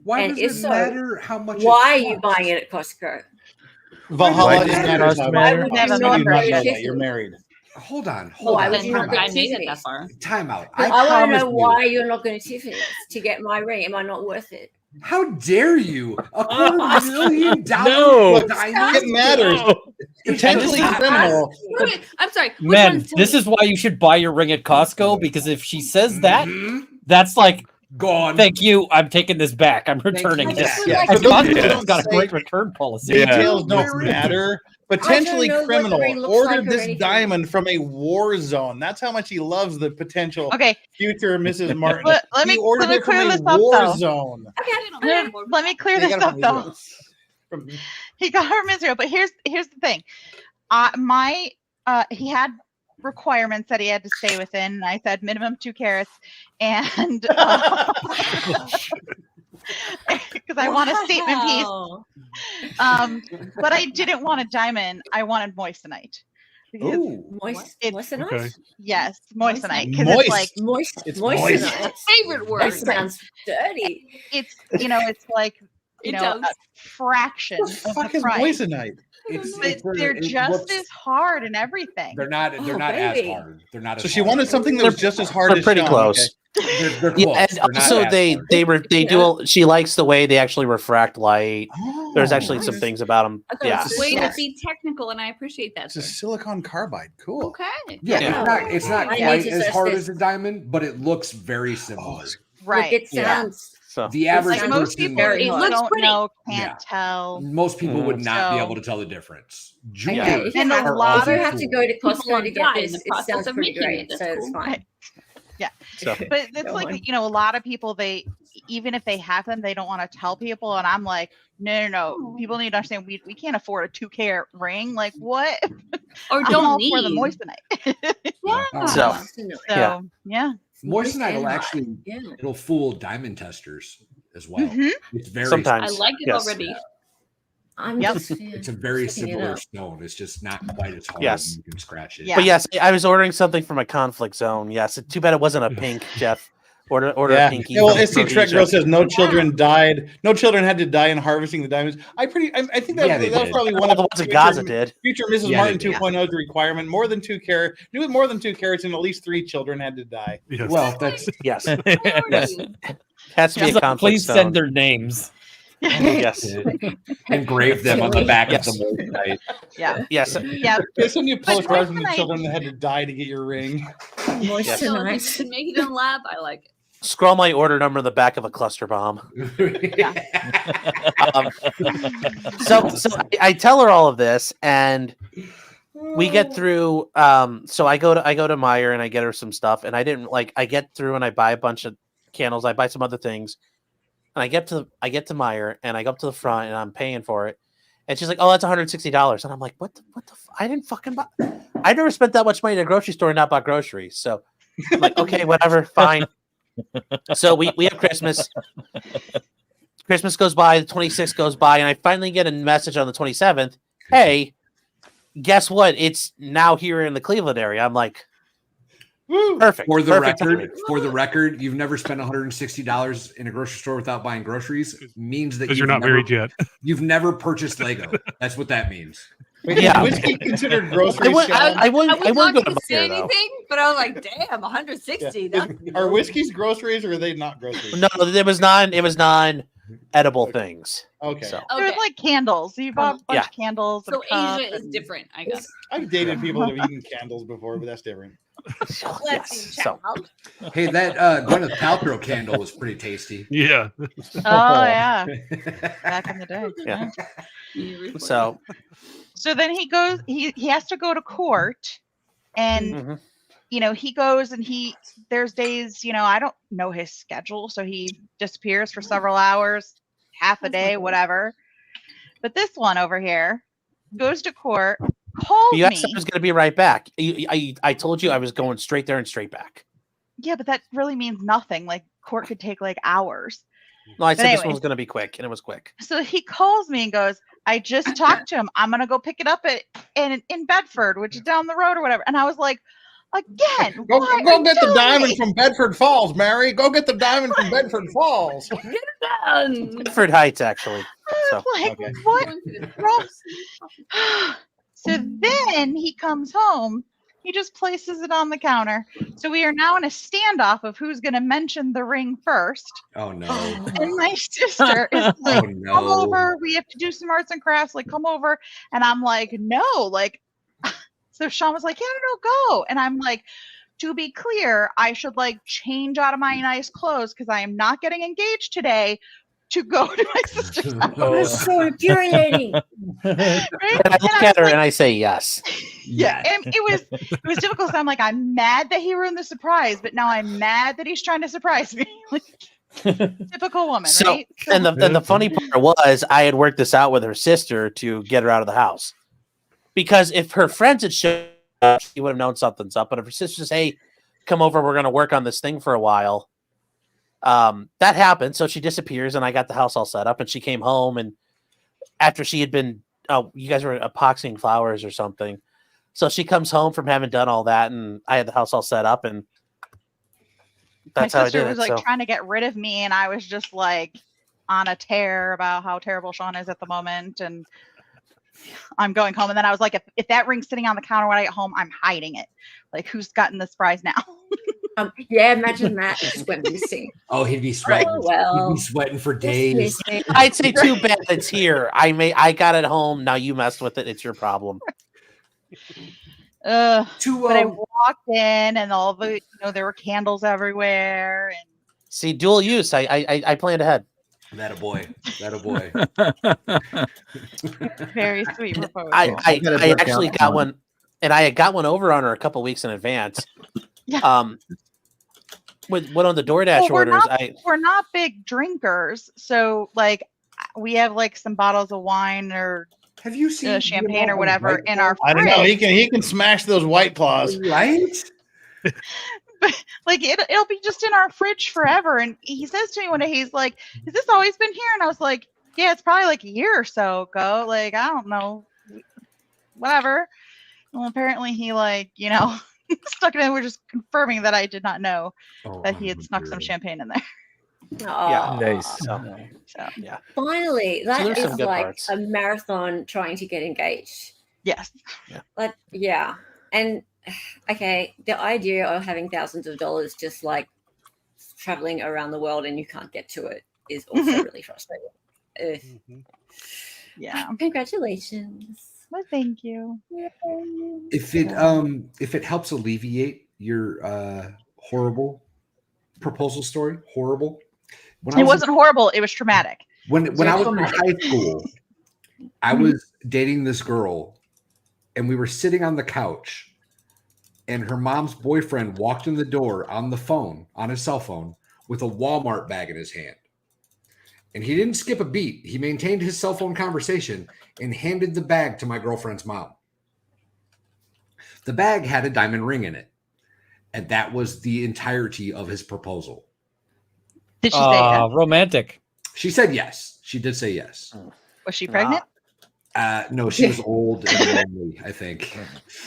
S18: Why does it matter how much?
S10: Why are you buying it at Costco?
S17: Valhalla
S10: Why
S17: matters.
S10: Why would you not
S17: Not
S10: buy
S17: know
S10: it?
S17: that. You're married.
S18: Hold on.
S10: Why
S18: on.
S10: would you not go to
S19: I made it
S10: Tiffany's?
S19: that far.
S18: Time out.
S10: I want to know why you're not going to Tiffany's to get my ring. Am I not worth it?
S18: How dare you? $250,000
S9: No.
S18: diamonds?
S17: It matters. Potentially criminal.
S19: Wait, I'm sorry. Which
S3: Man,
S19: one's
S3: this is why you should buy your ring at Costco, because if she says that, that's like,
S18: gone.
S3: Thank you. I'm taking this back. I'm returning this.
S17: Yeah.
S3: And
S17: So those
S3: Costco's got a
S17: say
S3: great return policy.
S17: Details don't matter. Potentially
S10: I don't know what the
S17: criminal.
S10: ring looks
S17: Ordered
S10: like or
S17: this
S10: anything.
S17: diamond from a war zone. That's how much he loves the potential future Mrs. Martin.
S2: Let me
S17: he ordered it
S2: clear
S17: from
S2: this
S17: a
S2: up,
S17: war
S2: though.
S17: zone.
S2: Let me clear
S17: You
S2: this
S17: gotta
S2: up
S17: find
S2: though.
S17: From-
S2: He got her Israel, but here's the thing. He had requirements that he had to stay within. And I said minimum 2 carats, and because I want a statement piece. But I didn't want a diamond. I wanted moissanite.
S10: Moissanite?
S16: Okay.
S2: Yes, moissanite. Because
S17: Moist.
S2: it's like
S17: It's
S10: moissanite.
S19: Favorite word.
S10: That sounds dirty.
S2: it's it's like
S19: It
S2: a
S19: does.
S2: fraction
S17: What the
S2: of
S17: fuck
S2: the
S17: is
S2: price.
S17: moissanite?
S2: But they're just as hard and everything.
S18: They're not. They're not
S10: baby.
S18: as hard. They're not.
S17: So
S18: as
S17: she
S18: hard.
S17: wanted something that was just as hard
S1: They're
S17: as
S1: pretty
S17: Sean.
S1: close.
S17: Okay.
S18: They're close.
S1: Yeah, and
S18: They're not
S1: also
S18: as hard.
S1: they do. She likes the way they actually refract light. There's actually some
S10: nice.
S1: things about them. Yeah.
S19: Way to be technical, and I appreciate that.
S17: It's a
S19: sir.
S17: silicon carbide. Cool.
S19: Okay.
S18: Yeah, it's not
S10: I
S18: quite
S10: need to
S18: as
S10: search
S18: hard
S10: this.
S18: as a diamond, but it looks very similar.
S2: Right.
S10: Look, it
S18: Yeah.
S10: sounds.
S1: So
S18: The average
S10: Like
S2: most
S18: person,
S2: people
S19: It looks
S2: don't
S19: pretty.
S2: know, can't
S18: Yeah.
S2: tell.
S18: most people would not be
S2: So-
S18: able to tell the difference.
S10: Okay,
S18: Jewelers
S10: if you
S2: And a
S10: have,
S2: lot
S10: if you
S2: of
S10: have to go to
S19: people
S10: Costco to
S19: are
S10: get
S19: dying in
S10: this,
S19: the
S10: it
S19: process
S10: sounds
S19: of
S10: pretty
S19: making
S10: great.
S19: it. That's
S10: So it's
S19: cool.
S10: fine.
S2: Yeah.
S1: So
S2: But it's
S10: Go
S2: like,
S10: on.
S2: a lot of people, they, even if they have them, they don't want to tell people. And I'm like, no. People need to understand we can't afford a 2-carat ring. Like, what?
S19: Or
S2: I'm
S19: don't
S2: all
S19: need.
S2: for the moissanite.
S19: Yeah.
S1: So
S2: So, yeah.
S18: Moissanite will
S10: and
S18: actually
S10: Yeah.
S18: it'll fool diamond testers as well.
S2: Mhm.
S18: It's very
S19: I
S1: sometimes
S19: like it
S1: yes.
S19: already.
S10: I'm
S2: Yep.
S10: just.
S18: It's a very
S10: Looking it
S18: similar
S10: up.
S18: stone. It's just not quite as hard.
S1: Yes.
S18: And you can scratch it.
S2: Yeah.
S1: But yes, I was ordering something from a conflict zone. Yes, too bad it wasn't a pink, Jeff. Order
S17: Yeah.
S1: a pinky.
S17: Yeah, well,
S1: from
S17: SC Trek
S1: Rhodesia.
S17: Girl says no children died. No children had to die in harvesting the diamonds. I think that,
S18: Yeah, they
S17: that was
S18: did.
S17: probably one
S1: All
S17: of
S1: the ones in Gaza did.
S17: Future Mrs.
S18: Yeah,
S17: Martin
S18: they did.
S17: 2.0 is the requirement. More than 2 carats. Do more than 2 carats, and at least 3 children had to die.
S16: Yes.
S18: Well, that's
S1: Yes,
S19: Yes.
S1: has to be
S3: She's
S1: a
S3: like,
S1: conflict
S3: please
S1: zone.
S3: send their names.
S1: Yes,
S18: engrave them on the back
S1: Yes.
S18: of the moissanite.
S2: Yeah.
S1: yes.
S2: Yeah.
S17: They send you a postcard from the
S2: moissanite-
S17: children that had to die to get your ring.
S19: So if you
S10: Moissanite.
S19: can make it in the lab, I like it.
S1: scroll my order number in the back of a cluster bomb. So I tell her all of this, and we get through. So I go to Meijer and I get her some stuff, and I get through and I buy a bunch of candles. I buy some other things, and I get to Meijer and I go up to the front and I'm paying for it, and she's like, "Oh, that's $160," and I'm like, "What the I didn't fucking buy. I never spent that much money in a grocery store and not bought groceries." So I'm like, okay, whatever, fine. So we have Christmas. Christmas goes by, the 26th goes by, and I finally get a message on the 27th. Hey, guess what? It's now here in the Cleveland area. I'm like, perfect.
S18: For the
S1: perfect
S18: record, you've never spent $160 in a grocery store without buying groceries. Means that
S16: because you're not married yet.
S18: You've never purchased Lego. That's what that means.
S17: Wait, yeah, whiskey considered groceries.
S19: I was
S1: not
S19: going to say anything, but I was like, "Damn, 160."
S17: Yeah. Are whiskeys groceries or are they not groceries?
S1: No, it was non-edible things.
S17: Okay.
S1: So.
S2: There's like candles. You bought a bunch of candles.
S19: So Asia is different, I guess.
S17: I've dated people that have eaten candles before, but that's different.
S18: Hey, that Gwyneth Paltrow candle was pretty tasty.
S16: Yeah.
S2: Oh yeah. Back in the day.
S1: Yeah.
S2: So then he goes. He has to go to court, and he goes and there's days, I don't know his schedule, so he disappears for several hours, half a day, whatever. But this one over here goes to court, calls me.
S1: You asked if I was going to be right back. I told you I was going straight there and straight back.
S2: Yeah, but that really means nothing. Like court could take like hours.
S1: No, I said this one was going to be quick, and it was quick.
S2: So he calls me and goes, "I just talked to him. I'm going to go pick it up in Bedford, which is down the road or whatever." And I was like, again,
S17: go get the diamond from Bedford Falls, Mary. Go get the diamond from Bedford Falls.
S19: Get it done.
S1: Bedford Heights, actually. So,
S2: what? So then he comes home. He just places it on the counter. So we are now in a standoff of who's going to mention the ring first.
S18: Oh, no.
S2: And my sister is like,
S18: no.
S2: come over. We have to do some arts and crafts. Like, come over. And I'm like, no. Like, so Sean was like, yeah, no, go. And I'm like, to be clear, I should like change out of my nice clothes because I am not getting engaged today to go to my sister's house.
S10: That's so infuriating.
S2: Right?
S1: And I look at her and I say yes.
S2: Yeah, and it was difficult. So I'm like, I'm mad that he ruined the surprise, but now I'm mad that he's trying to surprise me. Like, typical woman, right? So,
S1: and the funny part was I had worked this out with her sister to get her out of the house. Because if her friends had shown up, she would have known something's up. But if her sister says, "Hey, come over, we're going to work on this thing for a while," that happened. So she disappears, and I got the house all set up. And she came home, and after she had been, you guys were epoxying flowers or something. So she comes home from having done all that, and I had the house all set up, and that's how I did it.
S2: My sister was like trying to get rid of me, and I was just like on a tear about how terrible Sean is at the moment, and I'm going home. And then I was like, if that ring's sitting on the counter when I get home, I'm hiding it. Like, who's gotten this prize now?
S10: Yeah, imagine that. It just went missing.
S18: Oh, he'd be sweating.
S10: Oh, well.
S18: He'd be sweating for days.
S1: I'd say too bad it's here. I got it home. Now you messed with it. It's your problem.
S2: But I walked in, and all the there were candles everywhere. And
S1: see, dual use. I planned ahead.
S18: That a boy.
S2: Very sweet proposal.
S1: I actually got one, and I had got one over on her a couple weeks in advance. With one of the DoorDash orders,
S2: we're not big drinkers, so like we have like some bottles of wine or
S18: have you seen
S2: champagne or whatever in our fridge.
S17: I don't know. He can smash those White Claws,
S18: right?
S2: But like it'll be just in our fridge forever. And he says to me one day, he's like, "Has this always been here?" And I was like, "Yeah, it's probably like a year or so ago. Like, I don't know, whatever." Well, apparently he stuck it in. We're just confirming that I did not know that he had snuck some champagne in there.
S10: Oh,
S9: nice.
S2: So
S1: yeah.
S10: Finally, that
S1: there's
S10: is
S1: some good
S10: like
S1: parts.
S10: a marathon trying to get engaged.
S2: Yes.
S10: Like, yeah. And okay, the idea of having thousands of dollars just like traveling around the world and you can't get to it is also really frustrating.
S2: Yeah.
S10: Congratulations.
S2: Well, thank you.
S18: If it helps alleviate your horrible
S6: proposal story. Horrible.
S2: It wasn't horrible. It was traumatic.
S6: When I was in high school, I was dating this girl, and we were sitting on the couch, and her mom's boyfriend walked in the door on his cell phone, with a Walmart bag in his hand. And he didn't skip a beat. He maintained his cell phone conversation and handed the bag to my girlfriend's mom. The bag had a diamond ring in it. And that was the entirety of his proposal.
S2: Did she say yes?
S3: Romantic.
S6: She said yes. She did say yes.
S2: Was she pregnant?
S6: No, she was old and lonely, I think.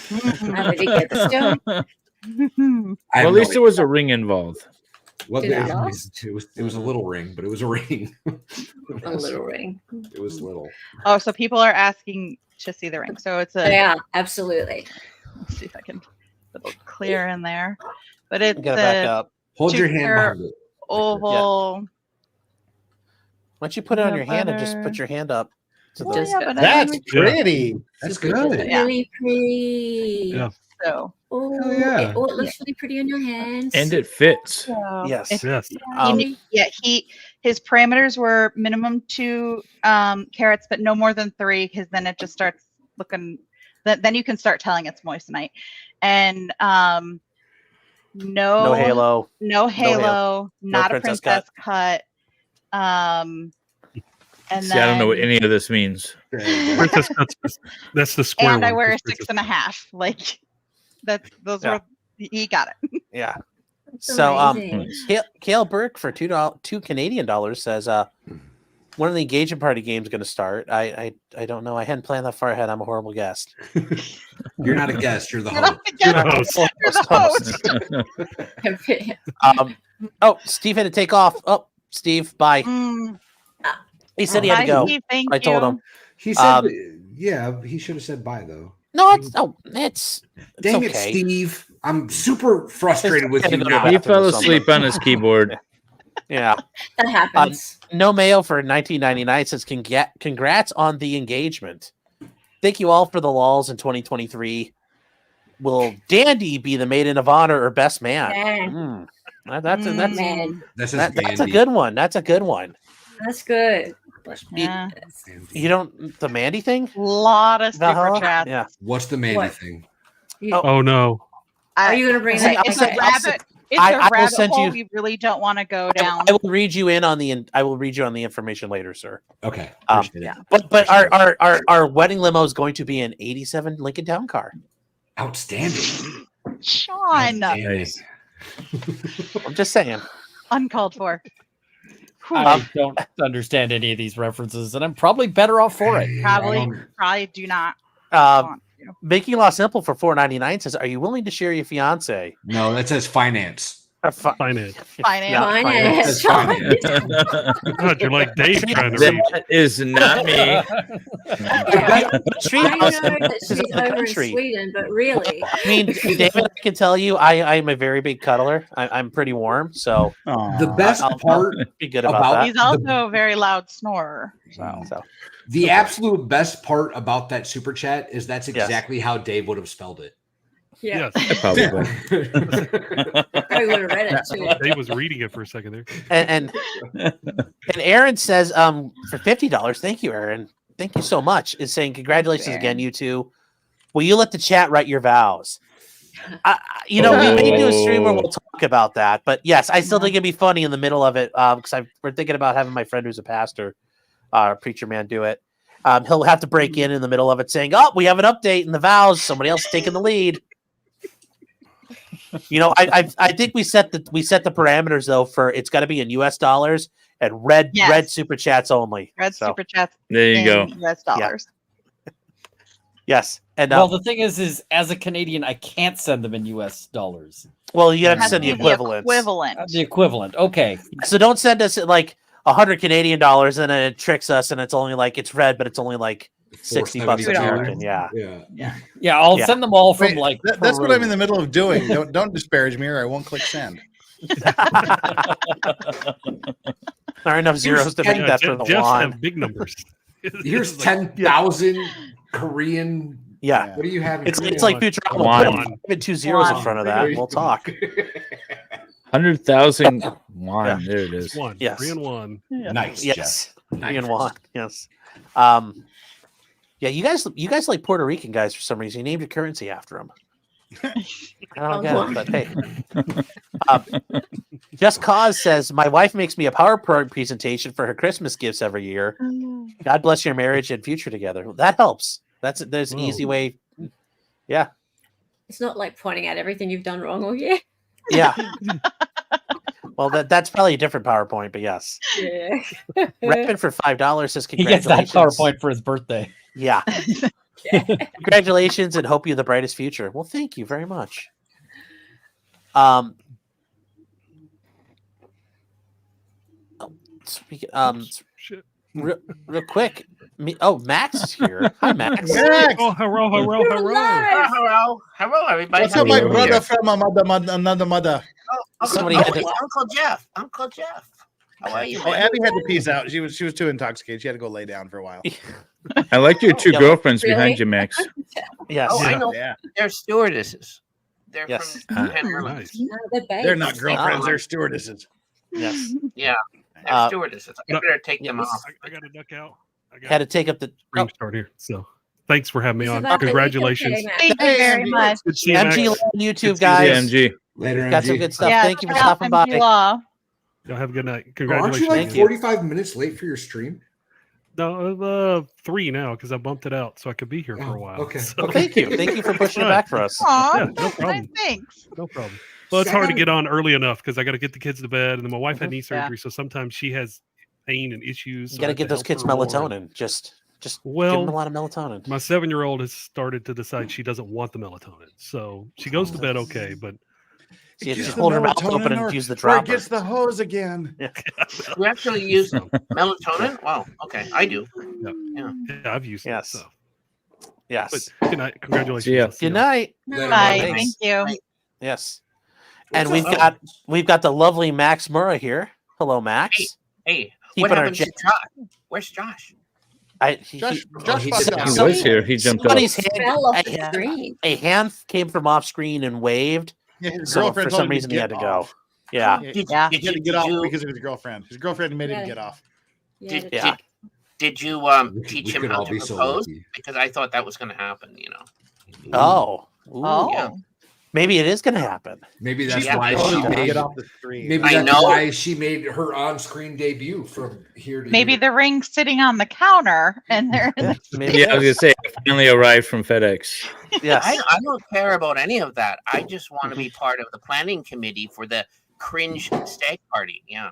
S10: How did he get the stone?
S9: Well, at least there was a ring involved.
S6: Well,
S10: Did it
S6: it
S10: last?
S6: was a little ring, but it was a ring.
S10: A little ring.
S6: It was little.
S2: Oh, so people are asking to see the ring. So it's a
S10: Yeah, absolutely.
S2: Let's see if I can put a clear in there. But it's
S1: Get it back
S2: a
S1: up.
S6: Hold your hand
S2: two-carat
S6: behind it.
S2: oval.
S1: Why don't you put it on your hand and just put your hand up to the?
S2: Yeah, but
S17: That's
S2: I-
S17: pretty.
S6: That's
S10: It's
S6: good.
S10: really pretty.
S16: Yeah.
S2: So
S10: Oh,
S6: yeah.
S10: it looks really pretty on your hands.
S9: And it fits.
S2: so
S1: Yes.
S2: if-
S16: Yes.
S2: his parameters were minimum 2 carats, but no more than 3, because then it just starts looking. Then you can start telling it's moissanite, and
S1: No halo.
S2: no halo,
S1: No
S2: not a
S1: princess
S2: princess cut. And
S9: See,
S2: then
S9: I don't know what any of this means.
S16: Princess Cuts, that's the square
S2: and
S16: one.
S2: I wear a
S16: Princess
S2: 6.5. Like those
S1: Yeah.
S2: were he got it.
S1: Yeah.
S10: That's
S1: So
S10: amazing.
S1: Kale Burke for $2 Canadian dollars says when are the engagement party games going to start? I don't know. I hadn't planned that far ahead. I'm a horrible guest.
S6: You're not a guest. You're the
S2: You're
S6: host.
S2: not the guest, you're the host.
S1: Steve had to take off. Oh, Steve, bye. He said he had to
S2: Bye,
S1: go.
S2: Steve, thank
S1: I told
S2: you.
S1: him.
S6: He said, yeah, he should have said bye, though.
S1: No, it's
S6: Dang
S1: okay.
S6: it, Steve. I'm super frustrated with you now.
S9: He fell asleep on his keyboard.
S1: Yeah.
S10: That happens.
S1: No Mayo for 1999 says congrats on the engagement. Thank you all for the lulls in 2023. Will Dandy be the maiden of honor or best man? That's a good one. That's a good one.
S10: That's good.
S2: Yeah.
S1: You don't the Mandy thing?
S2: Lot of super
S1: Valhalla?
S2: chats.
S1: Yeah.
S6: What's the Mandy
S10: What?
S6: thing?
S16: Oh no.
S10: Are you going to bring
S2: It's
S10: that?
S2: a rabbit. It's
S1: I
S2: a
S1: will
S2: rabbit
S1: send
S2: hole
S1: you-
S2: we really don't want to go down.
S1: I will read you in on the information later, sir.
S6: Okay.
S1: Yeah. But our wedding limo is going to be an 87 Lincoln Town car.
S6: Outstanding.
S2: Sean,
S1: I'm just saying.
S2: uncalled for.
S3: I don't understand any of these references, and I'm probably better off for it.
S2: Probably do not.
S1: Making Law Simple for $4.99 says, "Are you willing to share your fiance?"
S6: No, that says finance.
S16: Finance.
S10: Finance.
S16: God, you're like Dave trying to read.
S9: That is not me.
S10: I know that she's over in Sweden, but really.
S1: I mean, David, I can tell you, I'm a very big cuddler. I'm pretty warm, so
S6: The best part
S1: be good about that.
S2: He's also a very loud snorer.
S1: So
S6: the absolute best part about that super chat is that's exactly how Dave would have spelled it.
S10: Yeah.
S9: Probably.
S10: I would have read it too.
S16: Dave was reading it for a second there.
S1: and Aaron says, for $50, thank you, Aaron. Thank you so much. Is saying congratulations again, you two. Will you let the chat write your vows? We may do a stream where we'll talk about that, but yes, I still think it'd be funny in the middle of it because we're thinking about having my friend who's a pastor, preacher man, do it. He'll have to break in the middle of it, saying, "Oh, we have an update in the vows. Somebody else taking the lead." I think we set the parameters though for it's got to be in U.S. dollars and red super chats only.
S2: Red super chats.
S9: There you go.
S2: US dollars.
S1: Yes, and
S3: well, the thing is as a Canadian, I can't send them in U.S. dollars.
S1: Well, you have to
S2: Has
S1: send the
S2: to be
S1: equivalent.
S3: The equivalent. Okay.
S1: So don't send us like $100 Canadian and then it tricks us, and it's only like it's red, but it's only like $60 American. Yeah.
S3: I'll send them all from
S17: That's what I'm in the middle of doing. Don't disparage me, or I won't click send.
S1: There are enough zeros to make that for the line.
S16: Big numbers.
S6: Here's 10,000 Korean.
S1: Yeah.
S6: What do you have?
S1: It's like Futurama. Put 2 zeros in front of that. And we'll talk.
S9: 100,000 won. There it is.
S16: One.
S1: Yes.
S16: 3 and 1.
S1: Yeah.
S18: Nice,
S1: Yes.
S18: Jeff.
S1: 3 and
S18: Nice.
S1: 1. Yes. Yeah, you guys like Puerto Rican guys for some reason. You named your currency after them. I don't get it, but hey. Just Cause says, my wife makes me a PowerPoint presentation for her Christmas gifts every year. God bless your marriage and future together. That helps. There's an easy way. Yeah.
S10: It's not like pointing out everything you've done wrong all year.
S1: Yeah. Well, that's probably a different PowerPoint, but yes.
S10: Yeah.
S1: Rapping for $5 says
S3: He gets
S1: congratulations.
S3: that PowerPoint for his birthday.
S1: Yeah. Congratulations and hope you the brightest future. Well, thank you very much. Real quick. Max is here. Hi, Max.
S16: Oh,
S20: Hello, everybody.
S17: What's up, my brother from another mother?
S1: Somebody had to-
S20: Uncle Jeff. How are you?
S17: Oh, Abby had to peace out. She was too intoxicated. She had to go lay down for a while.
S9: I like your two girlfriends
S10: Really?
S9: behind you, Max.
S1: Yes.
S20: Oh, I know.
S17: Yeah.
S20: They're stewardesses. They're
S1: Yes.
S20: from Penrose.
S16: Nice.
S10: No, they're babes.
S17: They're not girlfriends. They're stewardesses.
S1: Yes.
S20: Yeah, they're stewardesses. I better take them
S1: yes.
S20: off.
S16: I got to duck out.
S1: Had to take up the
S16: Stream start here. So thanks for having me
S10: It's
S16: on.
S10: about the
S16: Congratulations.
S10: weekend,
S2: Thank you very much.
S16: Good to see you,
S1: MG
S16: Max.
S1: Law on YouTube,
S9: Yeah,
S1: guys.
S9: MG.
S18: Later,
S1: Got some
S18: MG.
S1: good stuff.
S2: Yeah,
S1: Thank you for
S2: check out
S1: stopping
S2: MG
S1: by.
S2: Law.
S16: Y'all have a good night.
S6: Aren't
S16: Congratulations.
S6: you like
S1: Thank you.
S6: 45 minutes late for your stream?
S16: No, 3 now because I bumped it out so I could be here for a while.
S6: Okay.
S16: So-
S1: Well, thank you. Thank you for pushing it back for us.
S2: Aw,
S16: Yeah, no problem.
S2: thanks.
S16: No problem. Well, it's hard to get on early enough because I got to get the kids to bed, and then my wife had knee
S2: Yeah.
S16: surgery, so sometimes she has pain and issues.
S1: You
S16: so
S1: got
S16: I
S1: to
S16: have
S1: give those
S16: help
S1: kids
S16: her more.
S1: melatonin. Just give
S16: Well,
S1: them a lot of melatonin.
S16: my 7-year-old has started to decide she doesn't want the melatonin, so she goes to bed okay, but
S1: See,
S17: Gets
S1: just
S17: the
S1: hold her mouth
S17: melatonin
S1: open
S17: or-
S1: and use the
S17: or it
S1: dropper.
S17: gets the hose again.
S20: You actually use melatonin? Wow. Okay, I do.
S16: yeah, I've used
S1: Yes.
S16: it. So.
S1: Yes.
S16: But good night. Congratulations.
S9: See ya.
S16: I'll see
S1: Good
S16: y'all.
S1: night.
S2: Bye.
S1: Thanks.
S2: Thank you.
S1: Yes. And we've got the lovely Max Murrah here. Hello, Max.
S20: Hey,
S1: Keeping
S20: what
S1: our
S20: happened to Josh? Where's Josh?
S17: Josh
S1: he
S17: fucked
S1: said-
S17: up.
S9: He was here. He jumped off.
S1: somebody's
S10: Fell off the
S1: hand,
S10: screen.
S1: a hand came from off screen and waved.
S17: Yeah, his
S1: So
S17: girlfriend
S1: for
S17: told
S1: some
S17: him to
S1: reason he
S17: get
S1: had to
S17: off.
S1: go. Yeah.
S20: Did,
S2: Yeah.
S17: He
S20: did
S17: had to
S20: you,
S17: get
S20: did
S17: off
S20: you,
S17: because of his girlfriend. His girlfriend made him
S10: Yeah.
S17: get off.
S10: Yeah.
S20: did,
S1: Yeah.
S20: did you
S18: We
S20: teach
S18: could
S20: him how
S18: all
S20: to
S18: be so
S20: propose?
S18: lucky.
S20: Because I thought that was going to happen, you know.
S1: Oh. Ooh.
S2: Oh.
S20: Yeah.
S1: Maybe it is going to happen.
S18: Maybe that's
S20: Yeah.
S18: why
S17: Told
S18: she
S17: him to
S18: made.
S17: get off the screen.
S18: Maybe
S20: I
S18: that's
S20: know.
S18: why she made her on-screen debut from here to
S2: Maybe
S18: here.
S2: the ring's sitting on the counter and they're in the
S1: Maybe
S9: Yeah, I was gonna say, it finally arrived from FedEx.
S1: Yes.
S20: I don't care about any of that. I just want to be part of the planning committee for the cringe stag party. Yeah.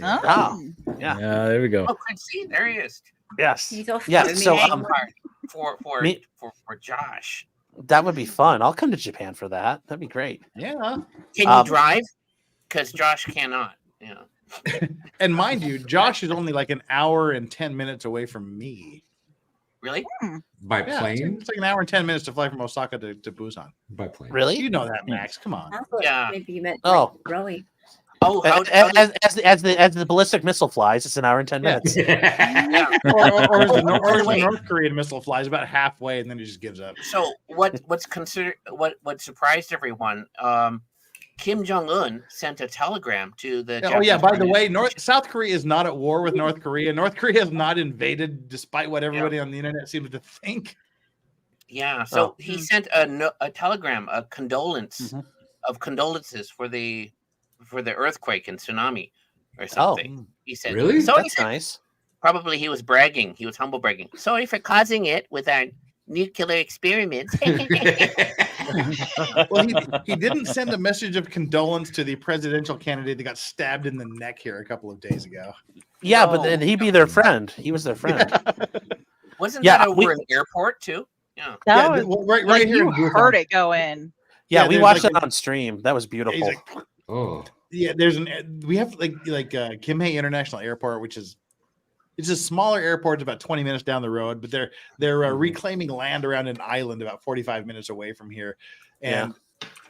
S1: Oh. Yeah.
S9: Yeah, there we go.
S20: Oh, see, there he is.
S1: Yes.
S10: He's off
S1: Yeah.
S10: to the
S1: So
S10: meeting.
S20: For
S1: Me-
S20: Josh.
S1: that would be fun. I'll come to Japan for that. That'd be great.
S17: Yeah.
S20: Can you drive? Because Josh cannot. Yeah.
S17: And mind you, Josh is only like an hour and 10 minutes away from me.
S20: Really?
S18: By
S17: Yeah,
S18: plane?
S17: it's like an hour and 10 minutes to fly from Osaka to Busan.
S18: By plane.
S1: Really?
S17: You know that, Max. Come on.
S10: I thought
S20: Yeah.
S10: maybe you meant
S1: Oh.
S10: like growing.
S20: Oh,
S1: As the ballistic missile flies, it's an hour and 10 minutes.
S20: yeah.
S17: Or as the
S20: Wait.
S17: North Korean missile flies about halfway and then he just gives up.
S20: So what's considered what surprised everyone? Kim Jong Un sent a telegram to the.
S17: Oh yeah,
S20: Japanese
S17: by the way,
S20: Communist-
S17: South Korea is not at war with North Korea. North Korea has not invaded, despite what everybody on the internet seems to think.
S20: Yeah, so
S1: Oh.
S20: he sent a telegram, a condolence of condolences for the earthquake and tsunami or something. He said,
S18: Really?
S20: So he
S1: That's
S20: said,
S1: nice.
S20: probably he was bragging. He was humble bragging. Sorry for causing it with our nuclear experiments.
S17: Well, he didn't send a message of condolence to the presidential candidate that got stabbed in the neck here a couple of days ago.
S1: Yeah, but then he'd be their friend. He was their friend.
S20: Wasn't
S1: Yeah,
S20: that over
S1: we-
S20: an airport too? Yeah.
S2: That
S17: Yeah,
S2: was
S17: well, right
S2: like
S17: here
S2: you
S17: in Busan.
S2: heard it go in.
S1: Yeah,
S17: Yeah,
S1: we
S17: there's
S1: watched
S17: like
S1: it on stream. That was beautiful.
S17: He's like,
S18: Oh.
S17: yeah, we have Kimhae International Airport, which is it's a smaller airport. It's about 20 minutes down the road, but they're reclaiming land around an island about 45 minutes away from here, and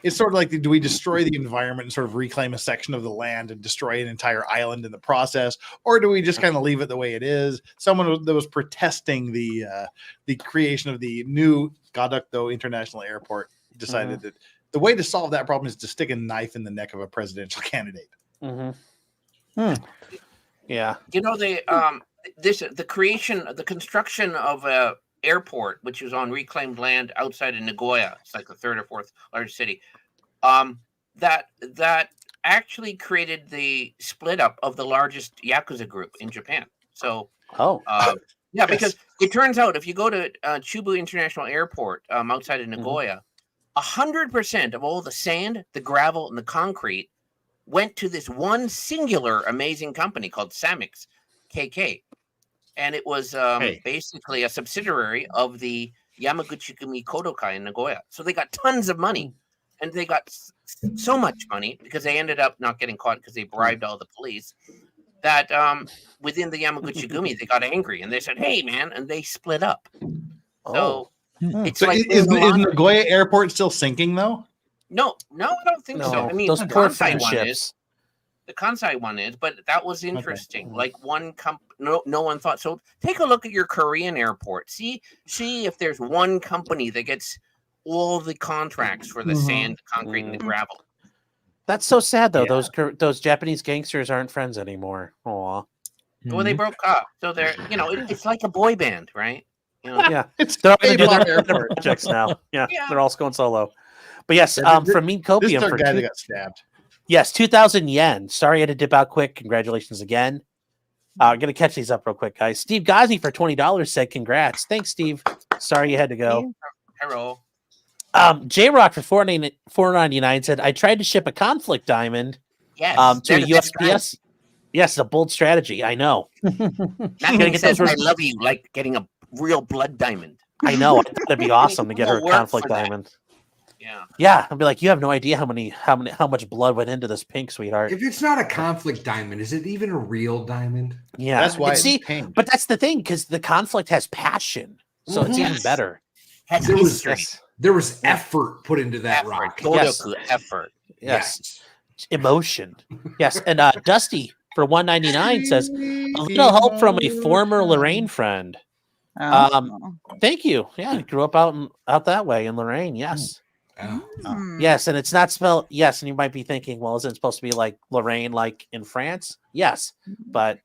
S17: it's sort of like, do we destroy the environment and sort of reclaim a section of the land and destroy an entire island in the process, or do we just kind of leave it the way it is? Someone that was protesting the creation of the new Gaducto International Airport decided that the way to solve that problem is to stick a knife in the neck of a presidential candidate.
S1: Yeah.
S20: You know, the construction of a airport, which is on reclaimed land outside of Nagoya. It's like the third or fourth largest city. That actually created the split up of the largest Yakuza group in Japan. So, yeah, because it turns out if you go to Chubu International Airport outside of Nagoya, 100% of all the sand, the gravel, and the concrete went to this one singular amazing company called Samix KK. And it was basically a subsidiary of the Yamaguchi-gumi Kodokai in Nagoya. So they got tons of money. And they got so much money because they ended up not getting caught because they bribed all the police that within the Yamaguchi-gumi, they got angry and they said, hey, man, and they split up. So it's
S17: So
S20: like
S17: is Nagoya Airport still sinking, though?
S20: No, I don't think so. I mean,
S1: those
S20: the
S1: poor
S20: Kansai one
S1: friendships.
S20: is. The Kansai one is, but that was interesting. Like one no one thought. So take a look at your Korean airport. See if there's one company that gets all the contracts for the sand, concrete, and the gravel.
S1: That's so sad, though. Those Japanese gangsters aren't friends anymore. Aw.
S20: Well, they broke up, so they're it's like a boy band, right? You know?
S1: Yeah, they're all going to do their projects now. Yeah, they're all going solo. But yes, from Mean Copium
S17: This is our
S1: for
S17: guy that got stabbed.
S1: Yes, 2,000 yen. Sorry I had to dip out quick. Congratulations again. I'm going to catch these up real quick, guys. Steve Ghazi for $20 said congrats. Thanks, Steve. Sorry you had to go.
S20: Hello.
S1: J-Rock for $4.99 said, I tried to ship a conflict diamond to a USPS. Yes, a bold strategy. I know.
S20: Nothing says I love you like getting a real blood diamond.
S1: I know. I thought it'd be awesome to get her a conflict diamond. Yeah, I'd be like, you have no idea how much blood went into this pink, sweetheart.
S6: If it's not a conflict diamond, is it even a real diamond?
S1: Yeah,
S17: that's why.
S1: But that's the thing, because the conflict has passion, so it's even better.
S6: There was effort put into that rock.
S20: Effort.
S1: Yes. Emotion. Yes, and Dusty for $1.99 says a little help from a former Lorraine friend. Thank you. Yeah, I grew up out that way in Lorraine. Yes. Yes, and it's not spelled yes, and you might be thinking, well, isn't it supposed to be like Lorraine, like in France? Yes, but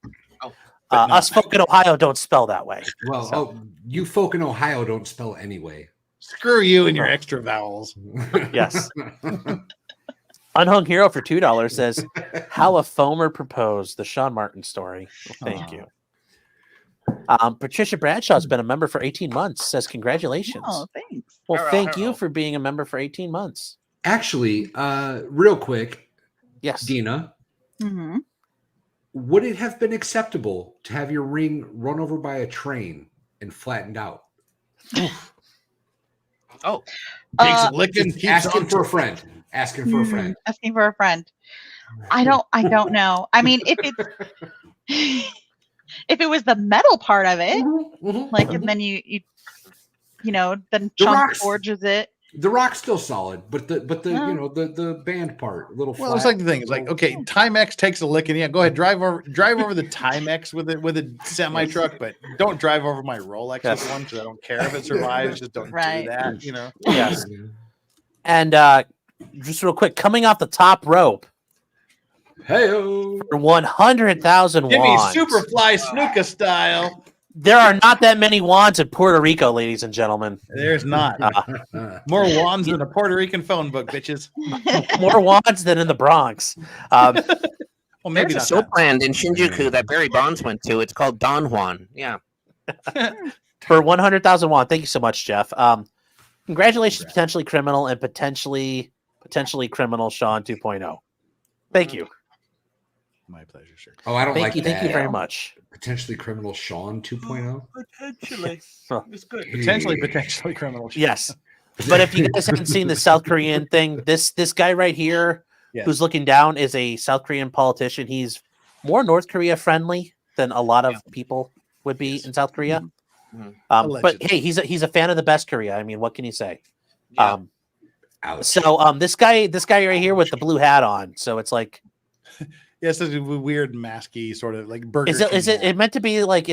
S1: us folk in Ohio don't spell that way.
S6: Well, you folk in Ohio don't spell anyway.
S17: Screw you and your extra vowels.
S1: Yes. Unhung Hero for $2 says, how a foamer proposed, the Sean Martin story. Well, thank you. Patricia Bradshaw's been a member for 18 months, says congratulations.
S2: Oh, thanks.
S1: Well, thank you for being a member for 18 months.
S6: Actually, real quick.
S1: Yes.
S6: Dina. Would it have been acceptable to have your ring run over by a train and flattened out?
S20: Oh.
S17: Takes a licking,
S6: asking for a friend. Asking for a friend.
S2: Asking for a friend. I don't know. I mean, if it's if it was the metal part of it, like, and then you then Chunk forges it.
S6: The rock's still solid, but the the band part, a little.
S17: Well, it's like the thing. It's like, okay, Timex takes a lick, and yeah, go ahead, drive over the Timex with a semi truck, but don't drive over my Rolex with one because I don't care if it survives. Just don't do that,
S1: Yes. And just real quick, coming off the top rope.
S6: Hey,
S1: for 100,000
S17: Give me
S1: wands.
S17: Superfly Snuka style.
S1: There are not that many wands in Puerto Rico, ladies and gentlemen.
S17: There's not. More wands than a Puerto Rican phone book, bitches.
S1: More wands than in the Bronx.
S17: Well, maybe
S20: there's a soap brand in Shinjuku that Barry Bonds went to. It's called Don Juan. Yeah.
S1: For 100,000 won. Thank you so much, Jeff. Congratulations, potentially criminal and potentially criminal Sean 2.0. Thank you.
S17: My pleasure, sir.
S6: Oh, I don't
S1: Thank you.
S6: that.
S1: Thank you very much.
S6: Potentially criminal Sean 2.0.
S20: Potentially. It's good.
S17: Potentially criminal.
S1: Yes. But if you guys haven't seen the South Korean thing, this guy right here who's looking down is a South Korean politician. He's more North Korea friendly than a lot of people would be in South Korea. But hey, he's a fan of the best Korea. I mean, what can you say?
S20: Yeah.
S1: So this guy right here with the blue hat on. So it's like,
S17: Yes, it's a weird masky sort of like Burger
S1: Is it
S17: King
S1: is it meant to be like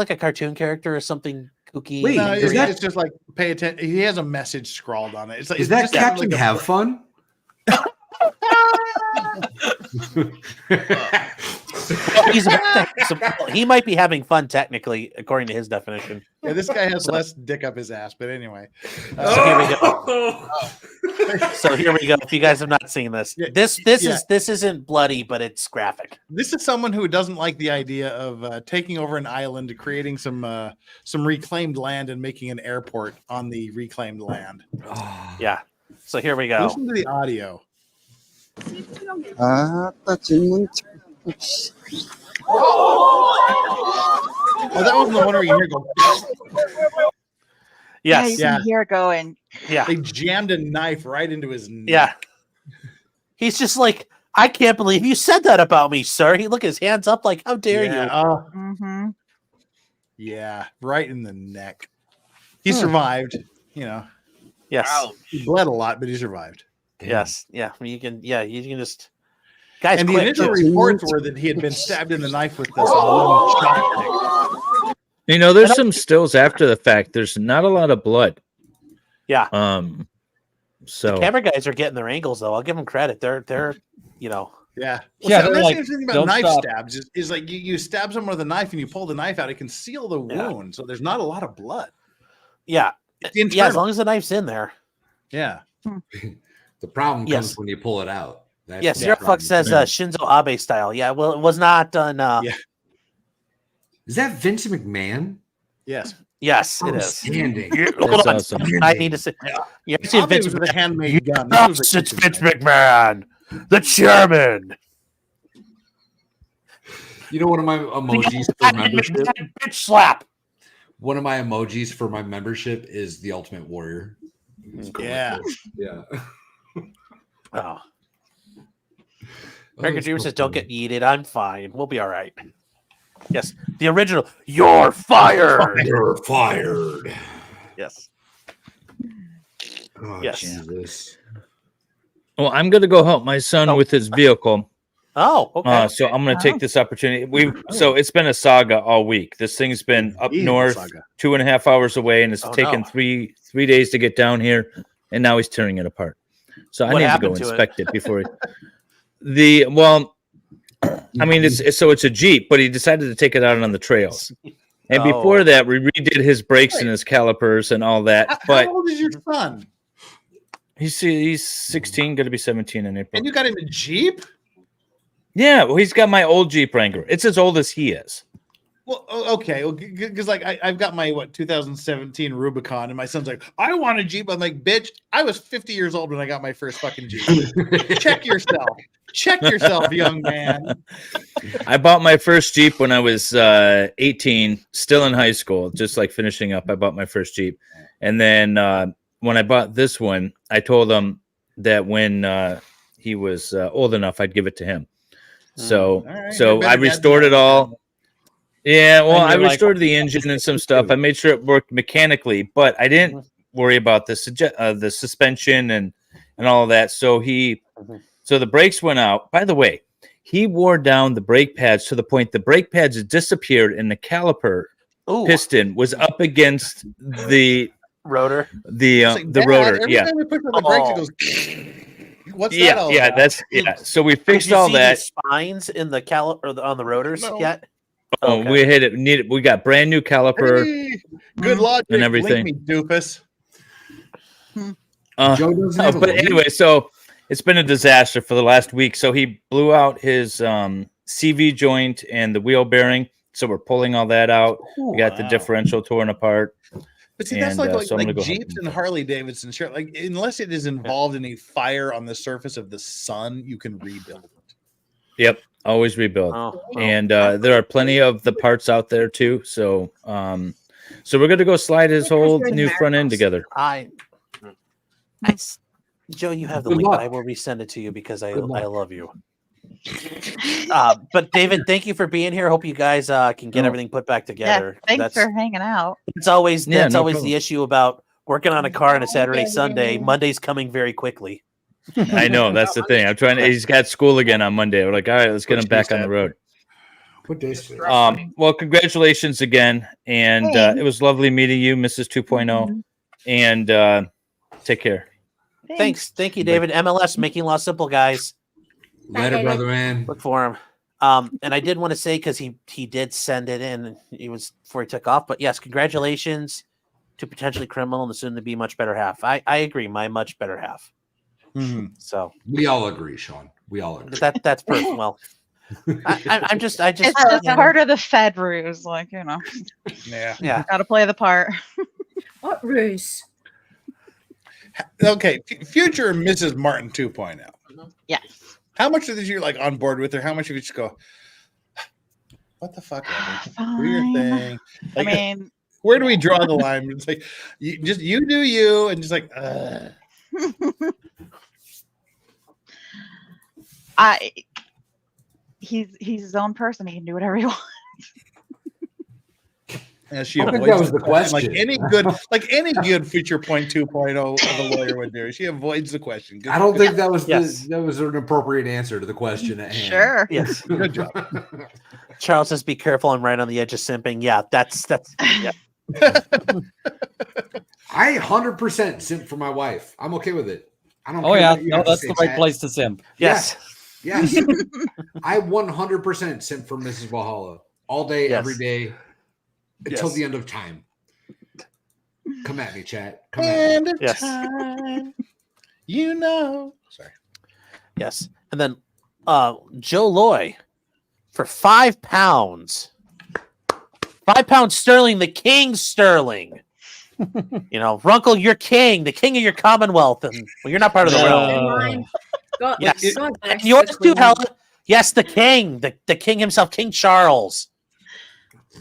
S1: a cartoon character or something kooky?
S17: Wait, no, it's just like pay attention. He has a message scrawled on it. It's like
S18: Is that
S17: just
S18: Captain
S17: like
S18: Have Fun?
S1: He might be having fun technically, according to his definition.
S17: Yeah, this guy has less dick up his ass, but anyway.
S1: So here we go. So here we go. If you guys have not seen this, this isn't bloody, but it's graphic.
S17: This is someone who doesn't like the idea of taking over an island, creating some reclaimed land, and making an airport on the reclaimed land.
S1: Yeah. So here we go.
S17: Listen to the audio. Oh, that wasn't the one where you hear go.
S1: Yes.
S2: Yeah, you can hear it going.
S1: Yeah.
S17: They jammed a knife right into his neck.
S1: Yeah. He's just like, I can't believe you said that about me, sir. He look his hands up like, how dare you?
S17: Yeah, right in the neck. He survived, you know.
S1: Yes.
S17: He bled a lot, but he survived.
S1: Yes. Yeah. You can just guys.
S17: And the initial reports were that he had been stabbed in the knife with this wooden chopstick.
S9: You know, there's some stills after the fact. There's not a lot of blood.
S1: Yeah.
S9: So
S1: the camera guys are getting their angles though. I'll give them credit. They're you know.
S17: Yeah. Well,
S3: Yeah,
S17: so
S3: they're
S17: that's
S3: like,
S17: the thing about
S3: "Don't
S17: knife
S3: stop."
S17: stabs is like you stab someone with a knife and you pull the knife out, it can seal the wound, so there's not a lot of blood.
S1: Yeah.
S17: It's
S1: Yeah, as
S17: internal.
S1: long as the knife's in there.
S17: Yeah.
S18: The problem
S1: Yes.
S18: comes when you pull it out. That's
S1: Yes,
S18: the
S1: Zero
S18: problem.
S1: Fuck says Shinzo Abe style. Yeah, well, it was not done.
S18: Is that Vince McMahon?
S17: Yes.
S1: Yes, it is.
S18: Outstanding.
S1: Hold on.
S9: awesome.
S1: I need to say. You ever seen
S17: Abe
S1: Vince
S17: was a
S1: McMahon?
S17: handmade gun. This
S1: Yes,
S17: was a
S1: it's
S17: kitchen
S1: Vince McMahon, the chairman.
S18: You know, one of my emojis for membership.
S1: Bitch slap.
S18: One of my emojis for my membership is the Ultimate Warrior.
S17: Yeah.
S18: Yeah.
S1: Oh. American Dream says, "Don't get yeeted. I'm fine. We'll be all right." Yes, the original. You're fired.
S18: You're fired.
S1: Yes.
S18: Oh,
S1: Yes.
S18: Jesus.
S9: Well, I'm going to go help my son with his vehicle.
S1: Oh, okay.
S9: So I'm going to take this opportunity. So it's been a saga all week. This thing's been up north, 2.5 hours away, and it's taken three days to get down here, and now he's tearing it apart. So I
S1: What
S9: need to go
S1: happened to
S9: inspect it before I mean, it's a Jeep, but he decided to take it out on the trails. And before that, we redid his brakes and his calipers and all that. But
S17: how old is your son?
S9: he's 16, going to be 17 in April.
S17: And you got him a Jeep?
S9: Yeah, well, he's got my old Jeep Wrangler. It's as old as he is.
S17: Well, okay, well, because like I've got my 2017 Rubicon, and my son's like, I want a Jeep. I'm like, bitch, I was 50 years old when I got my first fucking Jeep. Check yourself, young man.
S9: I bought my first Jeep when I was 18, still in high school, just like finishing up. I bought my first Jeep, and then when I bought this one, I told him that when he was old enough, I'd give it to him. So, I restored it all. Yeah, well, I restored the engine and some stuff. I made sure it worked mechanically, but I didn't worry about the suspension and all of that. So so the brakes went out. By the way, he wore down the brake pads to the point the brake pads disappeared and the caliper piston was up against the
S1: rotor.
S9: The rotor.
S17: Every
S9: Yeah.
S17: time we push on the brakes, it goes. What's that?
S9: Yeah,
S17: all
S9: yeah,
S17: about?
S9: that's So we
S1: Did
S9: fixed
S1: you
S9: all
S1: see
S9: that.
S1: the spines in the on the rotors yet?
S9: Oh,
S1: Okay.
S9: we hit it. We got brand new caliper
S17: Hey, good logic,
S9: and everything.
S17: Link me, doofus.
S18: Joe doesn't have a
S9: But
S18: link.
S9: anyway, so it's been a disaster for the last week. So he blew out his CV joint and the wheel bearing. So we're pulling all that out. We got the differential torn apart.
S17: But see, that's
S9: And,
S17: like
S9: so I'm gonna go help
S17: Jeeps and Harley Davidson. Sure, like unless it is involved in a fire on the surface of the sun, you can rebuild it.
S9: Yep, always rebuild. And there are plenty of the parts out there too. So so we're gonna go slide his whole new front end together.
S1: Joe, you have the
S18: Good
S1: link,
S18: luck.
S1: but I will resend it to you because I love you. But David, thank you for being here. Hope you guys can get everything put back together.
S2: Yeah, thanks for hanging out.
S1: It's always
S9: Yeah,
S1: that's
S9: no
S1: always
S9: problem.
S1: the issue about working on a car on a Saturday, Sunday. Monday's coming very quickly.
S9: I know that's the thing. I'm trying to. He's got school again on Monday. We're like, all right, let's get him back on the road.
S6: What day is it?
S9: Well, congratulations again, and it was lovely meeting you, Mrs. 2.0, and take care.
S1: Thanks. Thank you, David. MLS making law simple, guys.
S18: Later, brother man.
S1: Look for him. And I did want to say, because he did send it in, it was before he took off. But yes, congratulations to potentially criminal and the soon to be much better half. I agree, my much better half. So
S18: we all agree, Sean. We all agree.
S1: That's perfect. Well, I'm just.
S2: It's just part of the Fed ruse, like
S17: Yeah.
S2: Got to play the part.
S10: What ruse?
S17: Okay, future Mrs. Martin 2.0.
S2: Yes.
S17: How much of this you're like on board with, or how much of you just go, what the fuck, Abby? Do your thing. Like,
S2: I mean,
S17: where do we draw the line? It's like you do you, and just like.
S2: He's his own person. He can do whatever he wants.
S17: She
S18: I think
S17: avoids
S18: that was the question.
S17: like any good feature point 2.0 of a lawyer would do. She avoids the question.
S18: I don't think that was that was an appropriate answer to the question at hand.
S2: Sure.
S1: Yes.
S17: Good job.
S1: Charles says, "Be careful. I'm right on the edge of simping." Yeah, that's. Yeah.
S18: I 100% simp for my wife. I'm okay with it. I don't.
S3: Oh
S18: care
S3: yeah,
S18: what you
S3: no,
S18: have to
S3: that's
S18: say,
S3: the right
S18: Chad.
S3: place to simp.
S1: Yes.
S18: Yes. I 100% simp for Mrs. Valhalla all day, every day, until the end of time. Come at me, chat. Come at me.
S1: Yes.
S17: Time, you know. Sorry.
S1: Yes, and then Joe Loy for £5. £5 sterling, the king sterling. Runkle, you're king, the king of your commonwealth, and you're not part of the realm. Yes, and yours too, Helen. Yes, the king, the king himself, King Charles.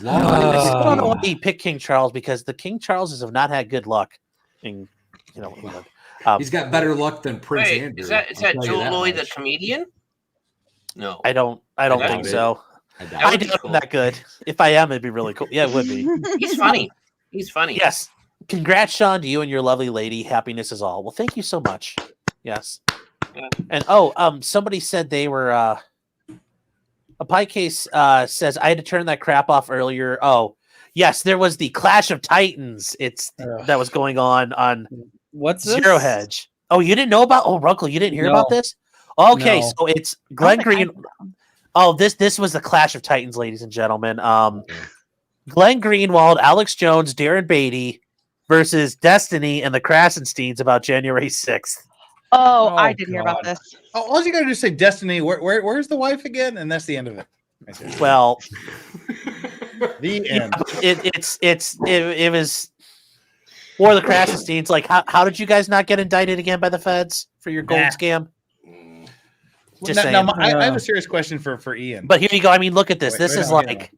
S1: I don't know why he picked King Charles, because the King Charleses have not had good luck in England.
S18: He's got better luck than Prince Andrew.
S20: Is that Joe Lloyd, the comedian? No,
S1: I don't think so. I doubt I'm that good. If I am, it'd be really cool. Yeah, it would be.
S20: He's funny. He's funny.
S1: Yes. Congrats, Sean, to you and your lovely lady. Happiness is all. Well, thank you so much. Yes.
S20: Yeah.
S1: And somebody said they were a pie case says I had to turn that crap off earlier. Oh, yes, there was the Clash of Titans. That was going on
S3: what's
S1: Zero
S3: this?
S1: Hedge. Oh, you didn't know about? Oh, Runkle, you didn't hear about this? Okay,
S3: No.
S1: so it's Glenn Green. Oh, this was the Clash of Titans, ladies and gentlemen. Glenn Greenwald, Alex Jones, Darren Beatty versus Destiny and the Krasensteins about January 6th.
S2: Oh, I did hear about this.
S17: Oh, all you gotta do is say Destiny. Where's the wife again? And that's the end of it.
S1: Well,
S17: the end.
S1: It was for the Krasensteins. Like, how did you guys not get indicted again by the feds for your gold scam? Just saying.
S17: I have a serious question for Ian.
S1: But here you go. I mean, look at this. This is like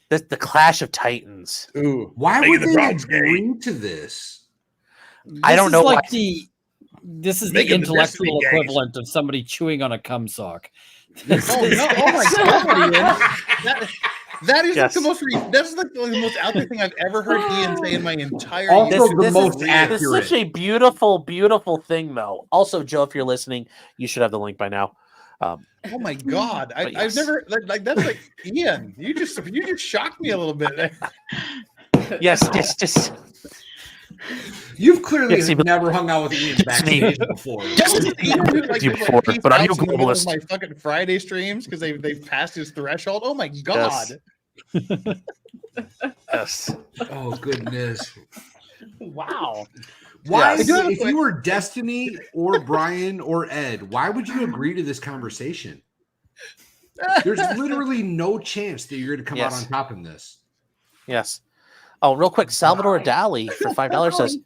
S1: the Clash of Titans.
S17: Ooh,
S18: why would they agree to this?
S1: I don't know.
S3: Like this is the
S17: Making the
S3: intellectual
S17: Destiny
S3: equivalent of somebody chewing on a cum sock.
S17: Oh my god, Ian. That is like the most. That's like the most out there thing I've ever heard Ian say in my entire.
S1: This is such a beautiful, beautiful thing, though. Also, Joe, if you're listening, you should have the link by now.
S17: Oh my god, I've never like that's like Ian. You just shocked me a little bit there.
S1: Yes, just.
S18: You've clearly never hung out with Ian backstage before.
S1: But are you a globalist?
S17: My fucking Friday streams because they've passed his threshold. Oh my god.
S1: Yes.
S18: Oh goodness.
S3: Wow.
S18: Why, if you were Destiny or Brian or Ed, why would you agree to this conversation? There's literally no chance that you're going to come out on top in this.
S1: Yes. Oh, real quick, Salvador Dali for $5 says,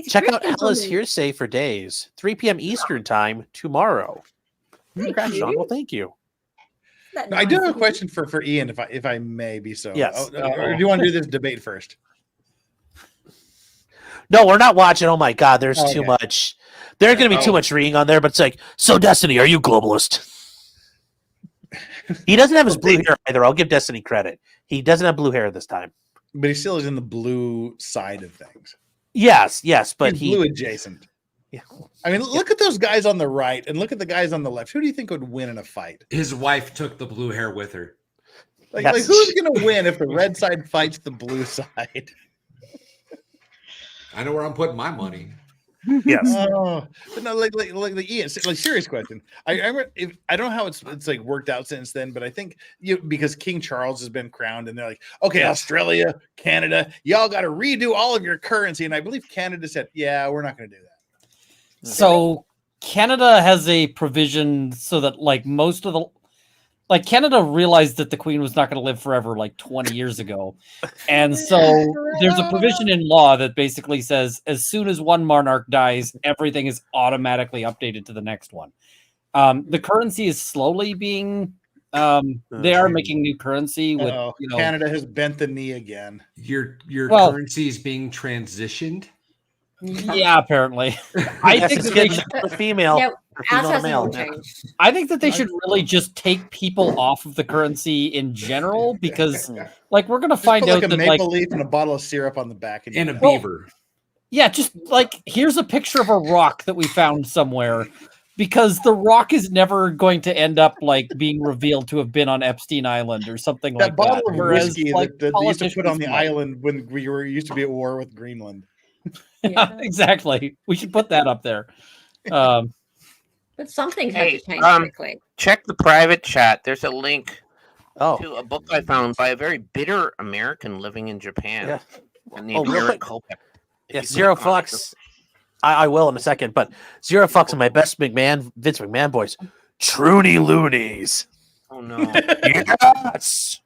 S1: check out Ella's Hearsay for days, 3 p.m. Eastern time tomorrow. Congrats, Sean. Well, thank you.
S17: No, I do have a question for Ian, if I may be so.
S1: Yes.
S17: Or do you want to do this debate first?
S1: No, we're not watching. Oh my God, there's too much. There's going to be too much reading on there, but it's like, so Destiny, are you globalist? He doesn't have his blue hair either. I'll give Destiny credit. He doesn't have blue hair this time.
S17: But he still is in the blue side of things.
S1: Yes, but
S17: he's blue adjacent.
S1: Yeah.
S17: I mean, look at those guys on the right and look at the guys on the left. Who do you think would win in a fight?
S18: His wife took the blue hair with her.
S17: Like who's going to win if the red side fights the blue side?
S18: I know where I'm putting my money.
S1: Yes.
S17: But no, like Ian, like serious question. I don't know how it's like worked out since then, but I think because King Charles has been crowned, and they're like, okay, Australia, Canada, y'all got to redo all of your currency, and I believe Canada said, yeah, we're not going to do that.
S3: So Canada has a provision so that like most of the Canada realized that the Queen was not going to live forever like 20 years ago. And so there's a provision in law that basically says as soon as one monarch dies, everything is automatically updated to the next one. The currency is slowly being, they are making new currency with,
S17: Canada has bent the knee again.
S18: Your currency is being transitioned.
S3: Yeah, apparently. I think that they should
S1: female.
S10: Yeah, ours
S1: to
S10: hasn't
S1: male.
S10: even changed.
S3: I think that they should really just take people off of the currency in general because, like, we're gonna find out
S17: like a
S3: that
S17: maple leaf and a bottle of syrup on the back
S18: and a beaver.
S3: Yeah, just like here's a picture of a rock that we found somewhere, because the rock is never going to end up like being revealed to have been on Epstein Island or something like that.
S17: That bottle of
S3: Whereas,
S17: whiskey
S3: like,
S17: that they used to put on the
S3: politicians might.
S17: island when we used to be at war with Greenland.
S3: Yeah, exactly. We should put that up there.
S10: But something had to change quickly.
S20: Check the private chat. There's a link
S1: to
S20: a book I found by a very bitter American living in Japan.
S1: Yeah.
S20: Named
S1: real
S20: Eric
S1: quick.
S20: Culpeper.
S1: Yeah, Zero Fox. I will in a second, but Zero Fox and my best Vince McMahon voice. Trudy Loonies.
S20: Oh no.
S1: Yes.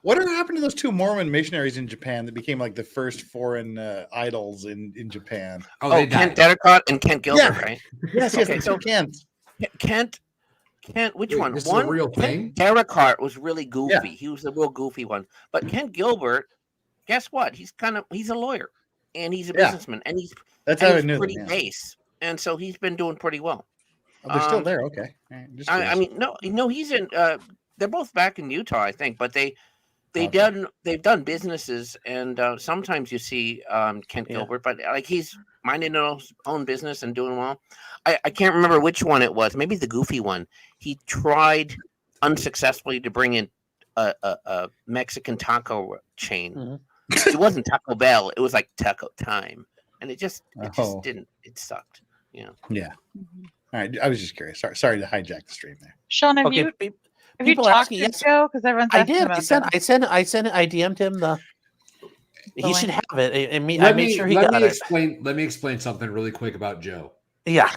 S17: Whatever happened to those two Mormon missionaries in Japan that became like the first foreign idols in Japan?
S20: Kent Dedicott and Kent Gilbert, right?
S17: Yes,
S20: Okay,
S17: so Kent.
S20: Kent, which one?
S18: This is a
S20: One
S18: real thing?
S20: Dedicott was really goofy.
S17: Yeah.
S20: He was the real goofy one. But Kent Gilbert, guess what? He's a lawyer and he's a businessman and he's pretty base. And so he's been doing pretty well.
S17: Oh, they're still there. Okay.
S20: I mean, no, he's in. They're both back in Utah, I think, but they've done businesses, and sometimes you see Kent Gilbert, but like he's minding his own business and doing well. I can't remember which one it was. Maybe the goofy one. He tried unsuccessfully to bring in a Mexican taco chain.
S1: Mm-hmm.
S20: It wasn't Taco Bell. It was like Taco Time, and it just didn't. It sucked. You know.
S17: Yeah. All right. I was just curious. Sorry to hijack the stream there.
S2: Sean, have you talked to Joe? Because everyone's
S1: I
S2: asking
S1: did.
S2: about
S1: I DM'd him the. He should have it. I mean,
S18: Let
S1: I made
S18: me-
S1: sure he
S18: let
S1: got
S18: me
S1: it.
S18: Let me explain something really quick about Joe.
S1: Yeah.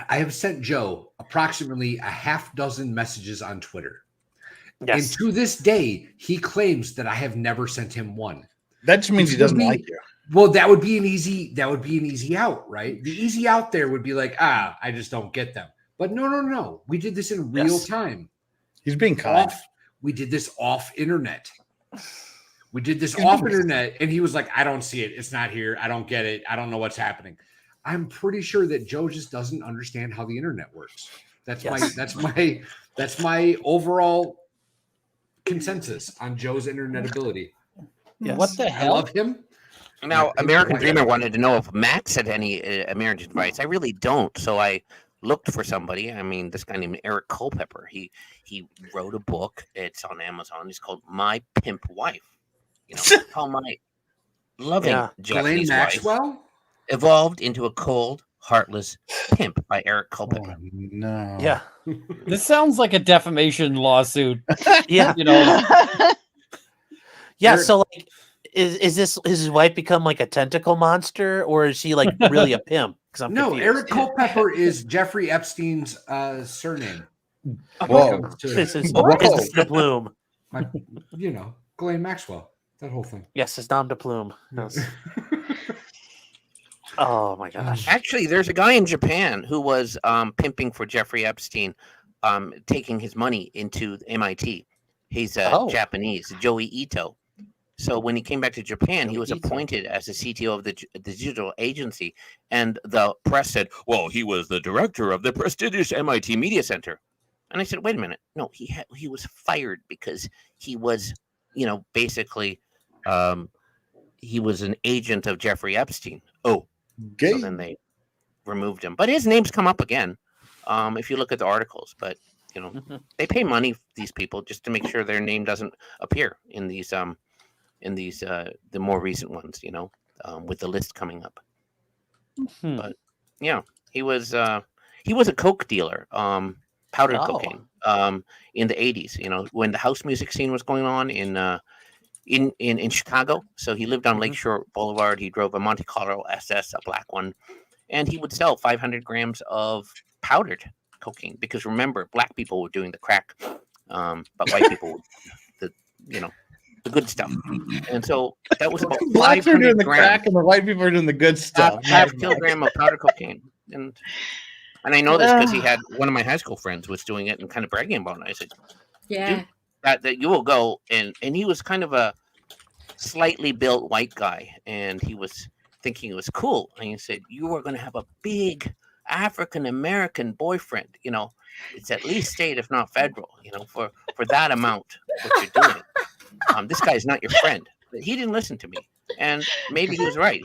S18: I have sent Joe approximately a half dozen messages on Twitter.
S1: Yes.
S18: And to this day, he claims that I have never sent him one.
S17: That just means he doesn't like you.
S18: Well, that would be an easy out, right? The easy out there would be like, I just don't get them. But no. We did this in real time.
S17: He's being kind.
S18: We did this off internet. We did this off internet, and he was like, I don't see it. It's not here. I don't get it. I don't know what's happening. I'm pretty sure that Joe just doesn't understand how the internet works. That's my overall consensus on Joe's internet ability.
S3: Yes. What the hell?
S18: I love him.
S20: Now, American Dreamer wanted to know if Max had any American advice. I really don't. So I looked for somebody. I mean, this guy named Eric Culpeper. He wrote a book. It's on Amazon. It's called My Pimp Wife. You know, how my loving Japanese wife evolved into a cold, heartless pimp by Eric Culpeper.
S17: Oh, no.
S1: Yeah.
S3: This sounds like a defamation lawsuit.
S1: Yeah.
S3: You know.
S1: Yeah. So like, is his wife become like a tentacle monster, or is she like really a pimp? Because I'm confused.
S18: Eric Culpeper is Jeffrey Epstein's surname.
S17: Whoa.
S1: This is the Bloom.
S18: Ghislaine Maxwell. That whole thing.
S1: Yes, it's Dom de Plume. Yes. Oh my gosh!
S20: Actually, there's a guy in Japan who was pimping for Jeffrey Epstein, taking his money into MIT. He's Japanese, Joey Ito. So when he came back to Japan, he was appointed as the CTO of the digital agency, and the press said, "Well, he was the director of the prestigious MIT Media Center." And I said, "Wait a minute, no, he was fired because he was, basically, he was an agent of Jeffrey Epstein." Oh,
S17: gay.
S20: So then they removed him. But his name's come up again, if you look at the articles. But you know, they pay money, these people, just to make sure their name doesn't appear in these the more recent ones. You know, with the list coming up. But yeah, he was a coke dealer, powdered cocaine, in the 80s. You know, when the house music scene was going on in Chicago. So he lived on Lakeshore Boulevard. He drove a Monte Carlo SS, a black one, and he would sell 500 grams of powdered cocaine, because remember, black people were doing the crack, but white people, the good stuff. And so that was about
S17: Blacks are doing
S20: 500
S17: the crack,
S20: grams.
S17: and the white people are doing the good stuff.
S20: Half kilogram of powder cocaine. And I know this because he had one of my high school friends was doing it and kind of bragging about it. I said,
S10: Yeah.
S20: "Dude, that you will go." And he was kind of a slightly built white guy, and he was thinking it was cool. And he said, "You are going to have a big African American boyfriend. You know, it's at least state, if not federal. You know, for that amount, what you're doing. This guy is not your friend." But he didn't listen to me, and maybe he was right.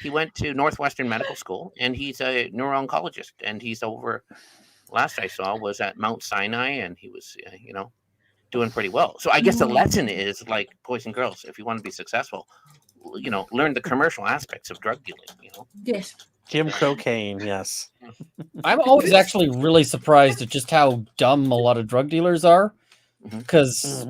S20: He went to Northwestern Medical School, and he's a neuro-oncologist, and he's over. Last I saw was at Mount Sinai, and he was, doing pretty well. So I guess the lesson is, like, boys and girls, if you want to be successful, learn the commercial aspects of drug dealing.
S10: Yes.
S1: Jim Cocaine, yes.
S3: I'm always actually really surprised at just how dumb a lot of drug dealers are, because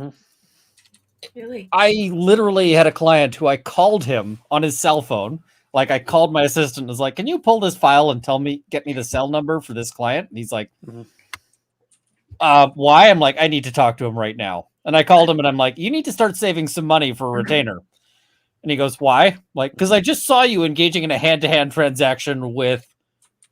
S10: Really?
S3: I literally had a client who I called him on his cell phone. Like, I called my assistant and was like, "Can you pull this file and get me the cell number for this client?" And he's like, "Why?" I'm like, "I need to talk to him right now." And I called him and I'm like, "You need to start saving some money for a retainer." And he goes, "Why?" I'm like, "Because I just saw you engaging in a hand-to-hand transaction with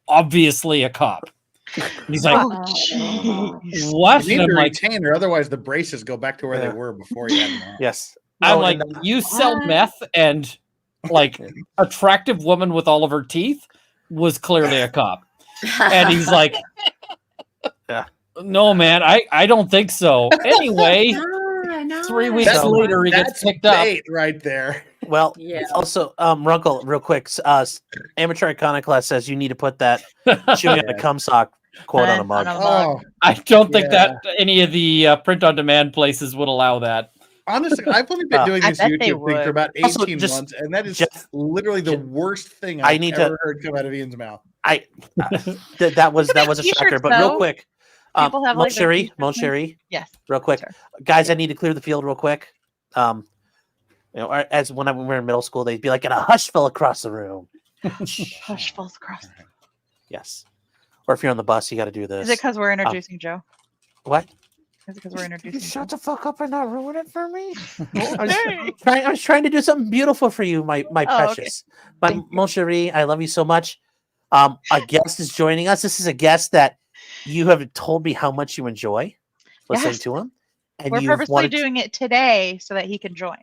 S3: obviously a cop." And he's like, "What?"
S17: You need
S3: And I'm
S17: a
S3: like,
S17: retainer, otherwise the braces go back to where they were before you had them on.
S1: Yes.
S3: I'm like, "You sell meth," and like attractive woman with all of her teeth was clearly a cop. And he's like, "No, man, I don't think so." Anyway, 3 weeks later, he gets picked up.
S17: Right there.
S1: Well, also, Runkle, real quick, Amateur Iconoclast says you need to put that chewing on a cum sock quote on a mug.
S3: I don't think that any of the print-on-demand places would allow that.
S17: Honestly, I've only been doing this YouTube thing for about 18
S1: Also,
S17: months, and that is literally the worst thing I've ever heard come out of Ian's mouth.
S1: That was a shocker. But real quick,
S2: People have, like, their
S1: Mon
S2: t-shirts
S1: Cherie,
S2: Yes.
S1: real quick, guys, I need to clear the field real quick. As when we were in middle school, they'd be like, "And a hush fell across the room."
S2: Hush falls across.
S1: Yes. Or if you're on the bus, you got to do this.
S2: Is it because we're introducing Joe?
S1: What?
S2: Is it because we're introducing
S1: Shut the fuck up and not ruin it for me. I was trying to do something beautiful for you, my precious. But Mon Cherie, I love you so much. A guest is joining us. This is a guest that you have told me how much you enjoy listening to him. And
S2: we're
S1: you
S2: purposely doing it today so that he can join.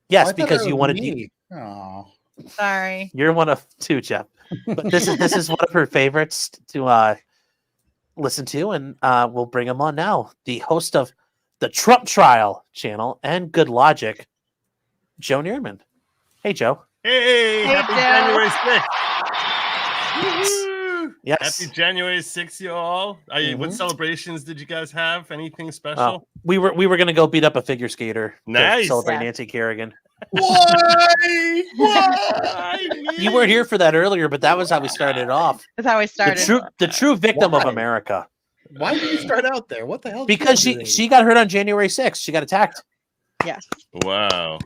S1: Yes, because you wanted
S17: to. Oh,
S2: sorry.
S1: You're one of two, Jeff. But this is one of her favorites to listen to, and we'll bring him on now. The host of the Trump Trial channel and Good Logic, Joe Neerman. Hey, Joe.
S21: Hey, happy January 6th.
S1: Yes.
S21: Happy January 6th, you all. What celebrations did you guys have? Anything special?
S1: We were going to go beat up a figure skater.
S21: Nice.
S1: To celebrate Nancy Kerrigan.
S21: Why?
S1: You weren't here for that earlier, but that was how we started off.
S2: That's how we started.
S1: The true victim of America.
S17: Why did you start out there? What the hell?
S1: Because she got hurt on January 6th. She got attacked.
S2: Yes.
S21: Wow.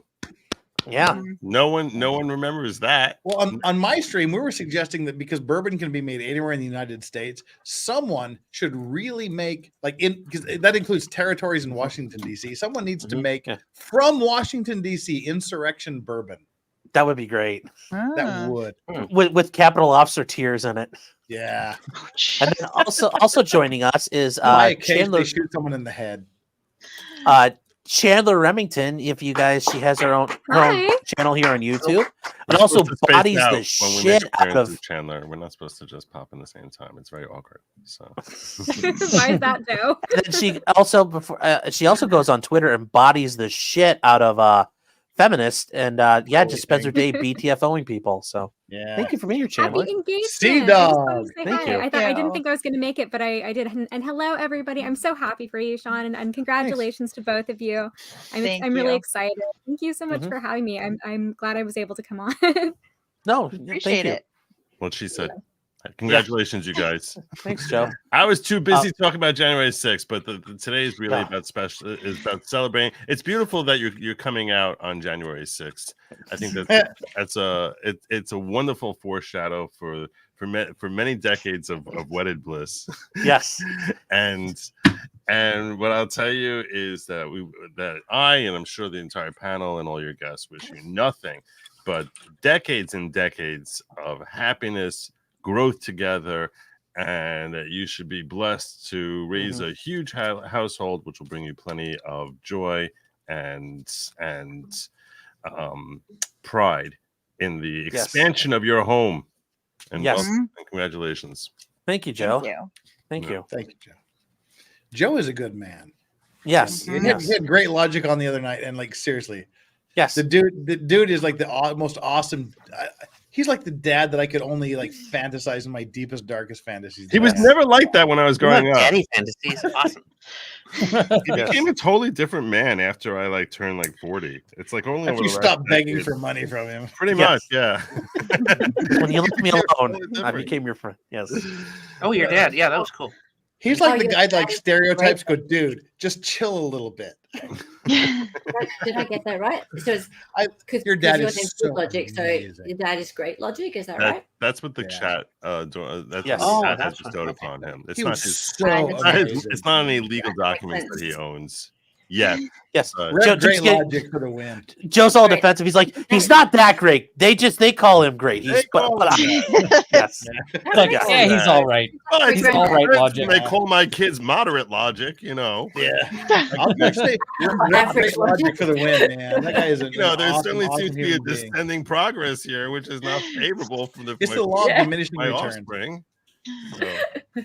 S1: Yeah.
S21: No one remembers that.
S17: Well, on my stream, we were suggesting that because bourbon can be made anywhere in the United States, someone should really make, because that includes territories in Washington, D.C. Someone needs to make from Washington, D.C. insurrection bourbon.
S1: That would be great.
S17: That would.
S1: With capital officer tears in it.
S17: Yeah.
S1: And then also joining us is
S17: Chandler. Shoot someone in the head.
S1: Chandler Remington, she has her own channel here on YouTube, and also bodies the shit out of
S21: Chandler. We're not supposed to just pop in the same time. It's very awkward. So
S22: why is that, Joe?
S1: And then she also goes on Twitter and bodies the shit out of feminists, and just spends her day BTFOing people. So
S17: Yeah.
S1: Thank you for being here,
S22: Happy
S1: Chandler.
S22: engagement.
S17: Sea
S22: I just wanted
S17: dog.
S22: to say
S1: Thank
S22: hi.
S1: you.
S22: I thought I didn't think I was going to make it, but I did. And hello, everybody. I'm so happy for you, Sean, and congratulations to both of you.
S2: Thank
S22: I'm really
S2: you.
S22: excited. Thank you so much
S1: Mhm.
S22: for having me. I'm glad I was able to come on.
S1: No,
S2: Appreciate
S1: thank you.
S2: it.
S21: What she said. Congratulations, you guys.
S1: Thanks, Joe.
S21: I was too busy talking about January 6th, but today is really
S1: Yeah.
S21: is about celebrating. It's beautiful that you're coming out on January 6th. I think it's a wonderful foreshadow for many decades of wedded bliss.
S1: Yes.
S21: and what I'll tell you is that I, and I'm sure the entire panel and all your guests, wish you nothing but decades and decades of happiness, growth together, and that you should be blessed to raise a huge household, which will bring you plenty of joy and pride in the expansion of your home. And welcome and congratulations.
S1: Thank you, Joe.
S2: Thank you.
S1: Thank you.
S17: Thank you, Joe. Joe is a good man.
S1: Yes.
S17: He had great logic on the other night, and like seriously,
S1: yes,
S17: the dude is like the most awesome. He's like the dad that I could only like fantasize in my deepest, darkest fantasies.
S21: He was never like that when I was growing up.
S20: Daddy fantasies, awesome.
S21: He became a totally different man after I like turned like 40. It's like only
S17: After you stopped begging for money from him.
S21: Pretty much, yeah.
S1: When you left me alone, I became your friend. Yes.
S20: Oh, your dad. Yeah, that was cool.
S17: He's like the guy that like stereotypes. Go, dude, just chill a little bit.
S10: Did I get that right? Because
S17: your dad
S10: you're
S17: is
S10: in
S17: so
S10: logic, so
S17: amazing.
S10: your dad is great logic. Is that right?
S21: That's what the chat that's what the
S1: Yes.
S21: chat has bestowed upon him. It's
S17: He
S21: not
S17: was
S21: his
S17: so amazing.
S21: it's not any legal documents that he owns yet.
S1: Yes.
S17: Great logic for the win.
S1: Joe's all defensive. He's like, he's not that great. They call him great. He's yes.
S3: Yeah, he's all right.
S21: Well,
S3: He's all right logic.
S21: They call my kids moderate logic, you know.
S17: Yeah. I'll say great logic for the win, man. That guy is a
S21: there
S17: awesome,
S21: certainly
S17: awesome
S21: seems to be a
S17: human being.
S21: descending progress here, which is not favorable for
S17: It's the law of diminishing
S21: my
S17: returns.
S21: offspring. So.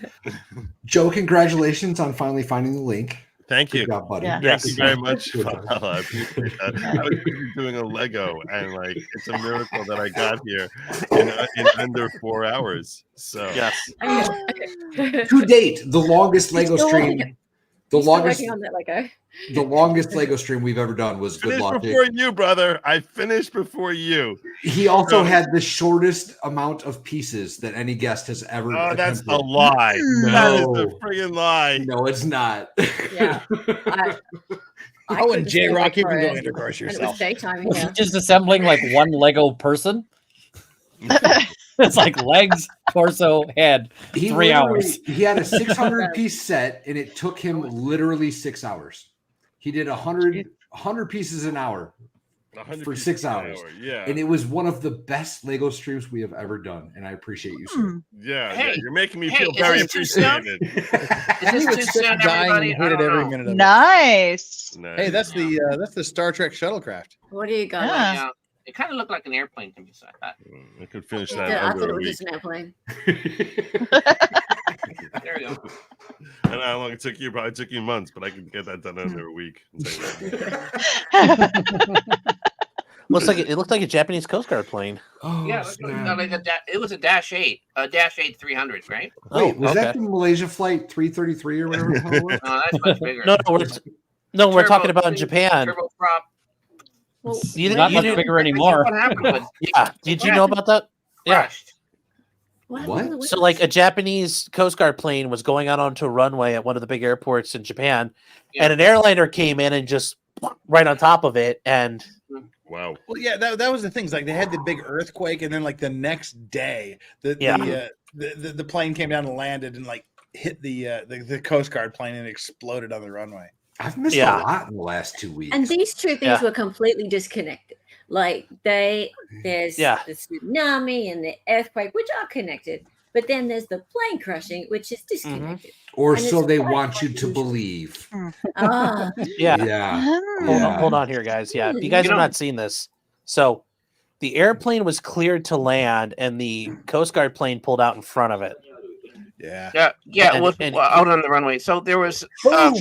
S6: Joe, congratulations on finally finding the link.
S21: Thank you.
S6: Good job, buddy.
S1: Yeah.
S21: Thank you very much. Valhalla. I appreciate that. I was busy doing a Lego, and like it's a miracle that I got here in under 4 hours. So
S1: yes.
S6: To date, the longest Lego stream. The longest
S10: working on that Lego.
S6: The longest Lego stream we've ever done was Good
S21: finished
S6: Logic.
S21: before you, brother. I finished before you.
S6: He also had the shortest amount of pieces that any guest has ever.
S21: Oh, that's a
S6: attempted.
S21: lie.
S6: No.
S21: That is a friggin' lie.
S6: No, it's not.
S10: Yeah.
S17: Oh, and J Rock, you can go
S10: it.
S17: intercourse
S10: And it was
S17: yourself.
S10: daytime.
S3: Was he
S10: Yeah.
S3: just assembling like one Lego person? It's like legs, torso, head.
S6: He
S3: 3
S6: literally-
S3: hours.
S6: He had a 600 piece set, and it took him literally 6 hours. He did 100 pieces an hour
S21: 100
S6: for
S21: pieces
S6: 6
S21: an
S6: hours.
S21: hour, yeah.
S6: And it was one of the best Lego streams we have ever done, and I appreciate you, sir.
S21: Yeah,
S20: Hey,
S21: you're making me
S20: hey,
S21: feel
S20: is
S21: very
S20: this too soon?
S21: appreciated.
S20: Is this too soon, everybody? I
S17: hated
S20: don't
S17: every
S20: know.
S17: minute of it.
S2: Nice.
S17: Hey, that's the Star Trek shuttlecraft.
S10: What do you got?
S2: Yeah.
S20: Yeah. It kind of looked like an airplane to me, so I thought.
S21: I could finish
S10: I
S21: that
S10: thought
S21: under
S10: it
S21: a
S10: was
S21: week.
S10: just an airplane.
S20: There we go.
S21: I don't know how long it took you. Probably took you months, but I could get that done under a week.
S1: It looked like a Japanese Coast Guard plane.
S6: Oh,
S20: Yeah, it was a Dash 8, a Dash 8 300, right?
S6: Wait, was
S1: okay.
S6: that the Malaysia flight 333 or whatever the hell it was?
S20: No, that's much bigger.
S1: We're talking about in Japan.
S20: Turboprop.
S10: Well,
S3: Not much bigger anymore.
S20: What happened? But
S1: Yeah. Did you know about that? Yeah.
S20: crashed.
S6: What?
S1: So, like, a Japanese Coast Guard plane was going out onto a runway at one of the big airports in Japan, and an airliner came in and just right on top of it. And
S21: wow.
S17: Well, yeah, that was the things. Like they had the big earthquake, and then like the next day, the plane came down and landed and like hit the Coast Guard plane and exploded on the runway.
S6: I've missed a lot in the last 2 weeks.
S10: And these two things were completely disconnected. Like there's the tsunami and the earthquake, which are connected, but then there's the plane crashing, which is disconnected.
S6: Or
S10: And
S6: so
S10: it's
S6: they
S10: quite
S6: want you to believe.
S10: Ah.
S1: Yeah. Hold on here, guys. Yeah. You guys have not seen this. So the airplane was cleared to land and the Coast Guard plane pulled out in front of it.
S17: Yeah.
S20: It was out on the runway. So there was so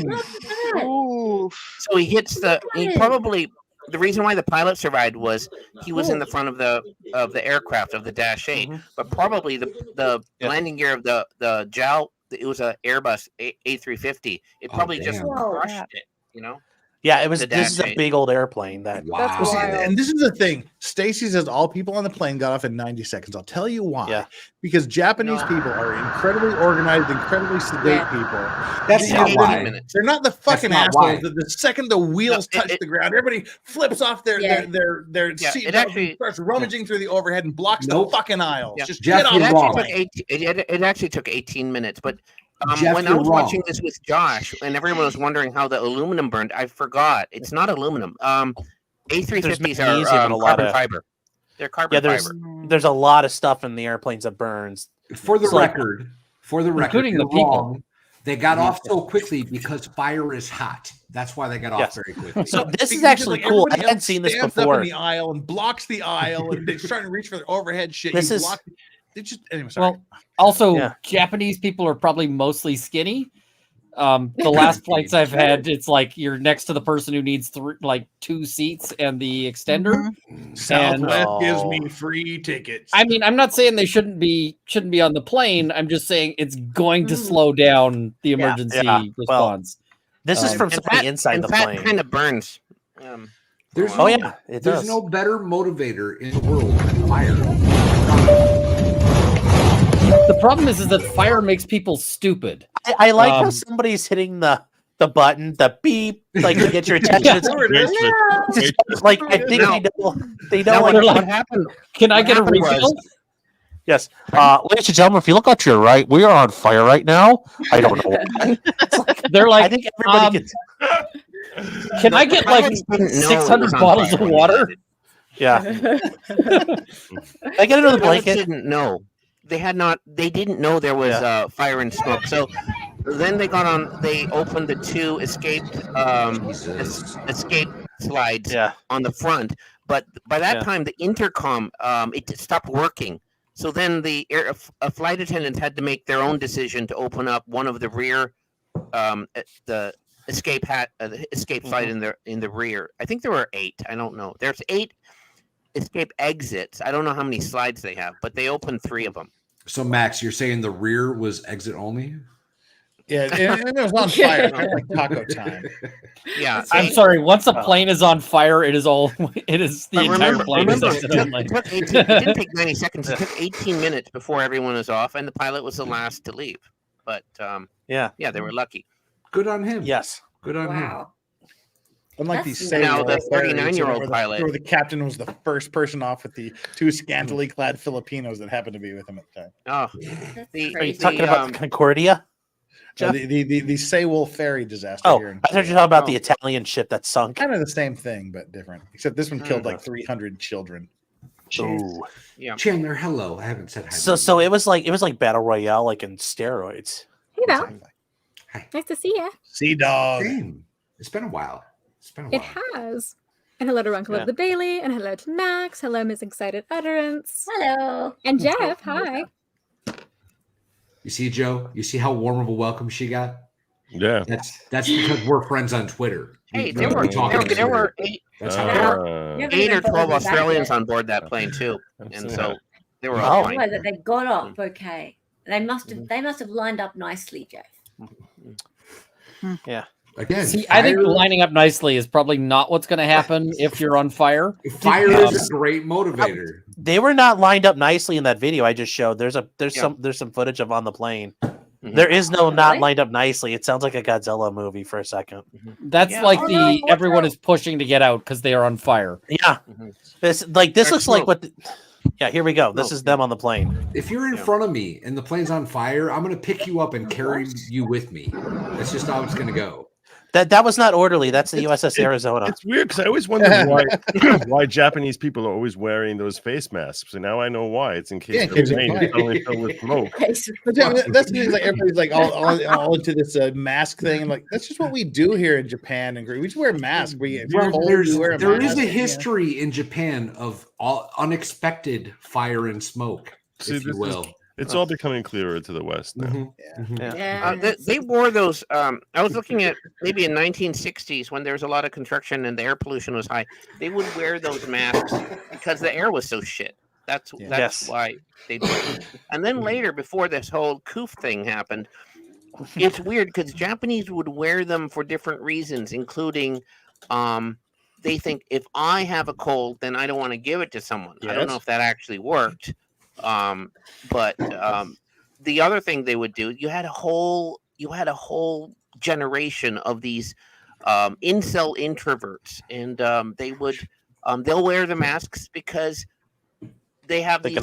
S20: he probably the reason why the pilot survived was he was in the front of the aircraft of the Dash 8, but probably the landing gear of the JAL. It was an Airbus A350. It probably just crushed it. You know.
S1: Yeah, it was. This is a big old airplane. That
S17: Well, see, and this is the thing. Stacy says all people on the plane got off in 90 seconds. I'll tell you why.
S1: Yeah.
S17: Because Japanese people are incredibly organized, incredibly sedate people.
S18: That's not why.
S17: They're not the fucking
S18: That's not
S17: assholes. The second the wheels touch the ground, everybody flips off their seat belts and starts rummaging through the overhead and blocks the fucking aisles.
S20: Yeah.
S17: Just get off.
S20: It actually took 18 minutes, but.
S18: Jeff,
S20: when I was watching this with Josh, and everyone was wondering how the aluminum burned, I forgot it's not aluminum. A350s are carbon fiber. They're carbon fiber.
S1: There's a lot of stuff in the airplanes that burns.
S18: For the record,
S3: including
S18: you're
S3: the people.
S18: wrong. They got off so quickly because fire is hot. That's why they got off very quickly.
S1: So this is actually cool. I hadn't seen this
S17: Stands
S1: before.
S17: up in the aisle and blocks the aisle, and they're trying to reach for their overhead shit.
S1: This is.
S17: Anyway, sorry.
S3: Well, also Japanese people are probably mostly skinny. The last flights I've had, it's like you're next to the person who needs 2 seats and the extender.
S17: Southwest gives me free tickets.
S3: I mean, I'm not saying they shouldn't be on the plane. I'm just saying it's going to slow down the emergency response.
S1: This is from somebody inside the plane.
S20: Kind of burns.
S18: There's no better motivator in the world than fire.
S3: The problem is that fire makes people stupid.
S1: I like how somebody's hitting the button, the beep, like to get your attention. Like I think they know what
S20: happened.
S3: Can I get a refill?
S1: Yes, ladies and gentlemen, if you look out to your right, we are on fire right now. I don't know why.
S3: They're like,
S1: I think everybody gets.
S3: Can I get like 600 bottles of water?
S1: Yeah. I get another blanket.
S20: Didn't know. They didn't know there was fire and smoke. So then they got on. They opened the 2 escape slides on the front. But by that time, the intercom it stopped working. So then a flight attendant had to make their own decision to open up one of the rear, the escape slide in the rear. I think there were 8. I don't know. There's 8 escape exits. I don't know how many slides they have, but they opened 3 of them.
S18: So Max, you're saying the rear was exit only?
S17: Yeah, and it was on fire, kind of like taco time.
S20: Yeah,
S3: I'm sorry. Once a plane is on fire, it is the entire plane.
S20: It didn't take 90 seconds. It took 18 minutes before everyone was off, and the pilot was the last to leave. But they were lucky.
S18: Good on him.
S1: Yes,
S18: good on him.
S17: Unlike the
S20: 39-year-old pilot,
S17: where the captain was the first person off with the 2 scantily clad Filipinos that happened to be with him at the time.
S20: Oh,
S1: are you talking about the Concordia?
S17: The Sewol ferry disaster.
S1: Oh,
S17: here in
S1: I thought you were talking about the Italian ship that sunk.
S17: Kind of the same thing, but different. Except this one killed like 300 children.
S1: Oh,
S18: yeah. Chandler, hello. I haven't said hi.
S1: So it was like battle royale, like in steroids.
S22: Hey, Val. Hi. Nice to see you.
S17: Sea dog.
S18: It's been a while.
S22: It has. And hello to Uncle of the Bailey, and hello to Max. Hello, Miss Excited Utterance.
S10: Hello.
S22: And Jeff. Hi.
S18: You see, Joe? You see how warm of a welcome she got?
S21: Yeah.
S18: That's because we're friends on Twitter.
S20: Hey, there were 8 or 12 Australians on board that plane too, and so they were all fine.
S10: That they got off okay. They must have lined up nicely, Jeff.
S1: Yeah.
S18: Again,
S3: see, I think lining up nicely is probably not what's going to happen if you're on fire.
S18: Fire is a great motivator.
S1: They were not lined up nicely in that video I just showed. There's some footage of on the plane. Mm-hmm. There is no not lined up nicely. It sounds like a Godzilla movie for a second.
S3: That's everyone is pushing to get out because they are on fire.
S1: Yeah, this looks like what. Yeah, here we go. This is them on the plane.
S18: If you're in front of me and the plane's on fire, I'm going to pick you up and carry you with me. That's just how it's going to go.
S1: That was not orderly. That's the USS Arizona.
S21: It's weird because I always wondered why Japanese people are always wearing those face masks. So now I know why. It's in case the plane is only filled with smoke.
S17: That's the thing. Like everybody's like all into this mask thing. Like that's just what we do here in Japan and Greece. We just wear masks.
S18: There is a history in Japan of unexpected fire and smoke, if you will.
S21: It's all becoming clearer to the West now.
S20: They wore those. I was looking at maybe in 1960s when there was a lot of construction and the air pollution was high. They would wear those masks because the air was so shit. That's why they did it. And then later, before this whole coof thing happened, it's weird because Japanese would wear them for different reasons, including they think if I have a cold, then I don't want to give it to someone. I don't know if that actually worked. But the other thing they would do, you had a whole generation of these incel introverts, and they'll wear the masks because they have these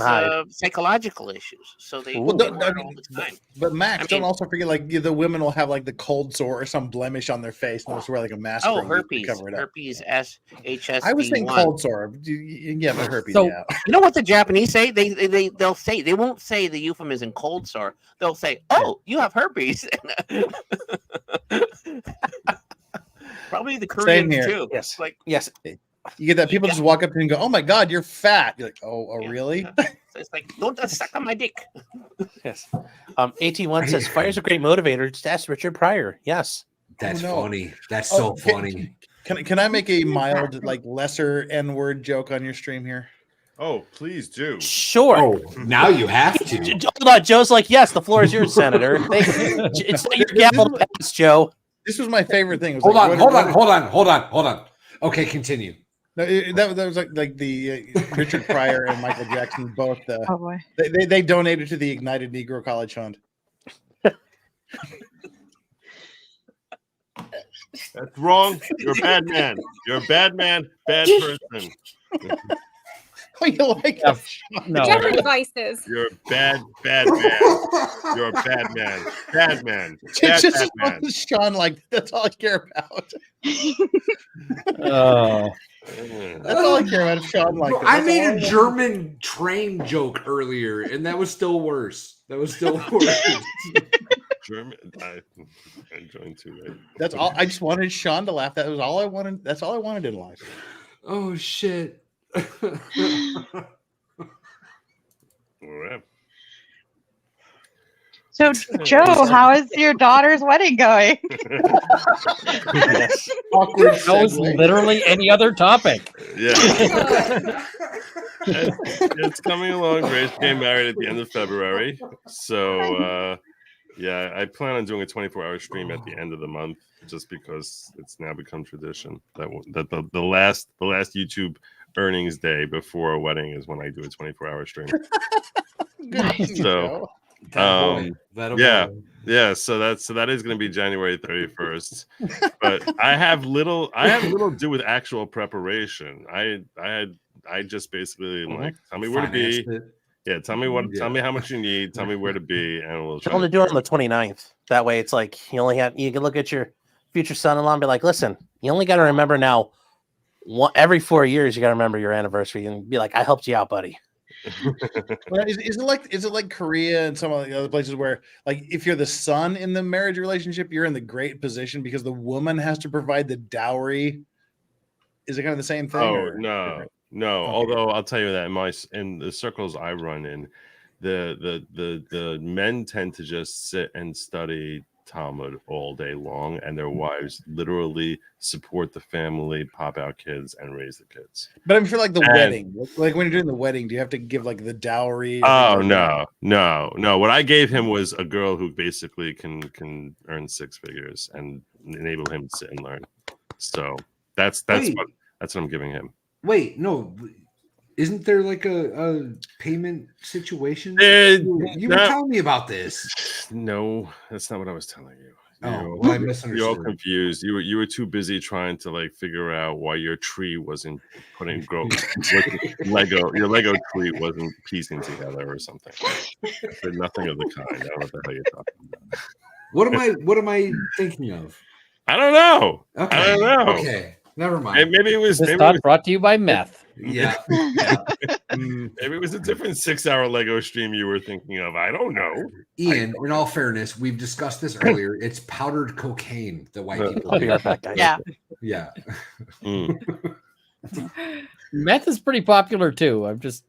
S20: psychological issues. So they wear it all the time.
S17: But Max, don't also forget, like the women will have like the cold sore or some blemish on their face, and they'll just wear like a mask.
S20: Oh, herpes, herpes, SHSV1.
S17: I was thinking cold sore. Yeah, but herpes.
S20: So,
S17: yeah.
S20: You know what the Japanese say? They'll say, they won't say the euphemism cold sore. They'll say, "Oh, you have herpes." Probably the Koreans too.
S1: Yes.
S20: Like
S1: yes.
S17: You get that people just walk up to you and go, "Oh my God, you're fat." You're like, "Oh, really?"
S20: So it's like, don't suck on my dick.
S1: Yes. 81 says fire's a great motivator. Just ask Richard Pryor. Yes.
S18: That's funny. That's so funny.
S17: Can I make a mild, like lesser N-word joke on your stream here?
S21: Oh, please do.
S1: Sure.
S18: Oh, now you have to.
S1: Hold on. Joe's like, yes, the floor is yours, Senator. Thank you. It's not your gavel to pass, Joe.
S17: This was my favorite thing. It was
S18: Hold
S17: like,
S18: on. Okay, continue.
S17: No, that was like the Richard Pryor and Michael Jackson both.
S2: Oh boy.
S17: They donated to the Ignited Negro College Fund.
S21: That's wrong. You're a bad man. You're a bad man. Bad person.
S17: Oh, you like that?
S22: No. Jeopardy devices.
S21: You're a bad man. You're a bad man. Bad man. Bad,
S17: Just
S21: bad man.
S17: Sean, like that's all I care about.
S3: Oh.
S17: That's all I care about. Sean, like
S18: I made a German train joke earlier, and that was still worse.
S21: German. I joined too late.
S17: That's all. I just wanted Sean to laugh. That was all I wanted. That's all I wanted in life.
S18: Oh shit.
S21: All right.
S2: So, Joe, how is your daughter's wedding going?
S17: Awkward.
S3: That was literally any other topic.
S21: Yeah. It's coming along. Grace getting married at the end of February. So, yeah, I plan on doing a 24-hour stream at the end of the month just because it's now become tradition that the last YouTube earnings day before a wedding is when I do a 24-hour stream. So, yeah. So that is going to be January 31st. But I have little to do with actual preparation. I just basically am like, tell me where to be. Yeah, tell me how much you need. Tell me where to be, and we'll.
S1: Tell them to do it on the 29th. That way, it's like you can look at your future son-in-law and be like, listen, you only got to remember now. Every 4 years, you got to remember your anniversary and be like, I helped you out, buddy.
S17: Well, is it like Korea and some of the other places where, like, if you're the son in the marriage relationship, you're in the great position because the woman has to provide the dowry? Is it kind of the same thing?
S21: Oh, no. Okay. Although I'll tell you that in the circles I run in, the men tend to just sit and study Talmud all day long, and their wives literally support the family, pop out kids, and raise the kids.
S17: But I'm sure, like wedding, like when you're doing the wedding, do you have to give like the dowry?
S21: Oh no! What I gave him was a girl who basically can earn six figures and enable him to sit and learn. So that's what I'm giving him.
S18: Wait, no. Isn't there like a payment situation? You were telling me about this.
S21: No, that's not what I was telling you.
S18: I misunderstood.
S21: You're all confused. You were too busy trying to like figure out why your tree wasn't putting Lego. Your Lego tree wasn't piecing together or something. But nothing of the kind. I don't know what the hell you're talking about.
S18: What am I thinking of?
S21: I don't know.
S18: Okay.
S21: I don't know.
S18: Okay. Never mind.
S21: Maybe it was.
S3: This thought brought to you by meth.
S18: Yeah.
S21: Maybe it was a different 6-hour Lego stream you were thinking of. I don't know.
S18: Ian, in all fairness, we've discussed this earlier. It's powdered cocaine that white people
S1: I'll be right back, guys.
S18: Yeah.
S3: Meth is pretty popular too. I'm just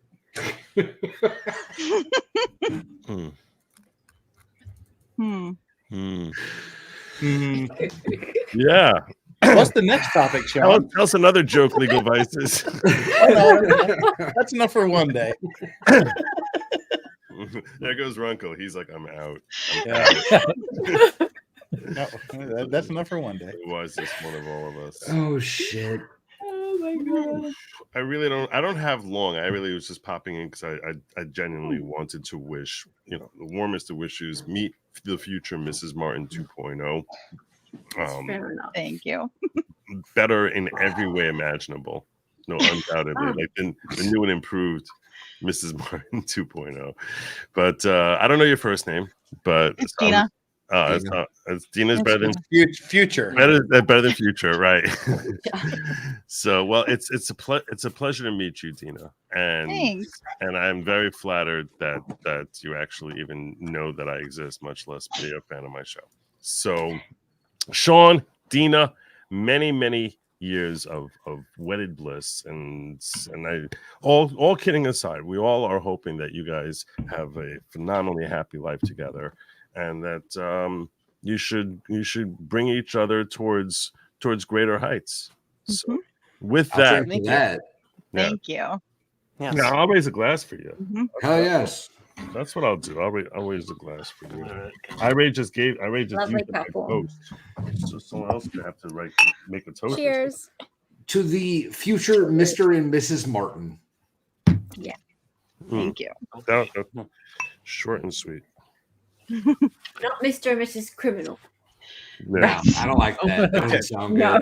S21: Yeah.
S17: What's the next topic, Sean?
S21: Tell us another joke, Legal Vices.
S17: That's enough for one day.
S21: There goes Runkle. He's like, I'm out.
S17: No, that's enough for one day.
S21: Why is this one of all of us?
S18: Oh shit.
S22: Oh my god.
S21: I don't have long. I really was just popping in because I genuinely wanted to wish, the warmest of wishes, meet the future Mrs. Martin 2.0.
S10: Fair enough.
S2: Thank you.
S21: Better in every way imaginable. No, undoubtedly. Like the new and improved Mrs. Martin 2.0. But I don't know your first name, but
S2: it's Dina.
S21: Dina's better than
S17: future.
S21: Better than future, right? So, well, it's a pleasure to meet you, Dina, and
S2: Thanks.
S21: And I'm very flattered that you actually even know that I exist, much less be a fan of my show. So, Sean, Dina, many years of wedded bliss, and I all kidding aside, we all are hoping that you guys have a phenomenally happy life together. And that you should bring each other towards greater heights. So with that,
S2: thank you.
S21: Yes. Yeah, I'll raise a glass for you.
S18: Hell yes.
S21: That's what I'll do. I'll raise a glass for you. I just used my toast. So someone else could have to make a toast.
S22: Cheers.
S18: To the future Mr. and Mrs. Martin.
S2: Yeah. Thank you.
S21: Short and sweet.
S10: Not Mr. and Mrs. Criminal.
S21: Yeah.
S18: I don't like that. That doesn't sound good.
S10: No.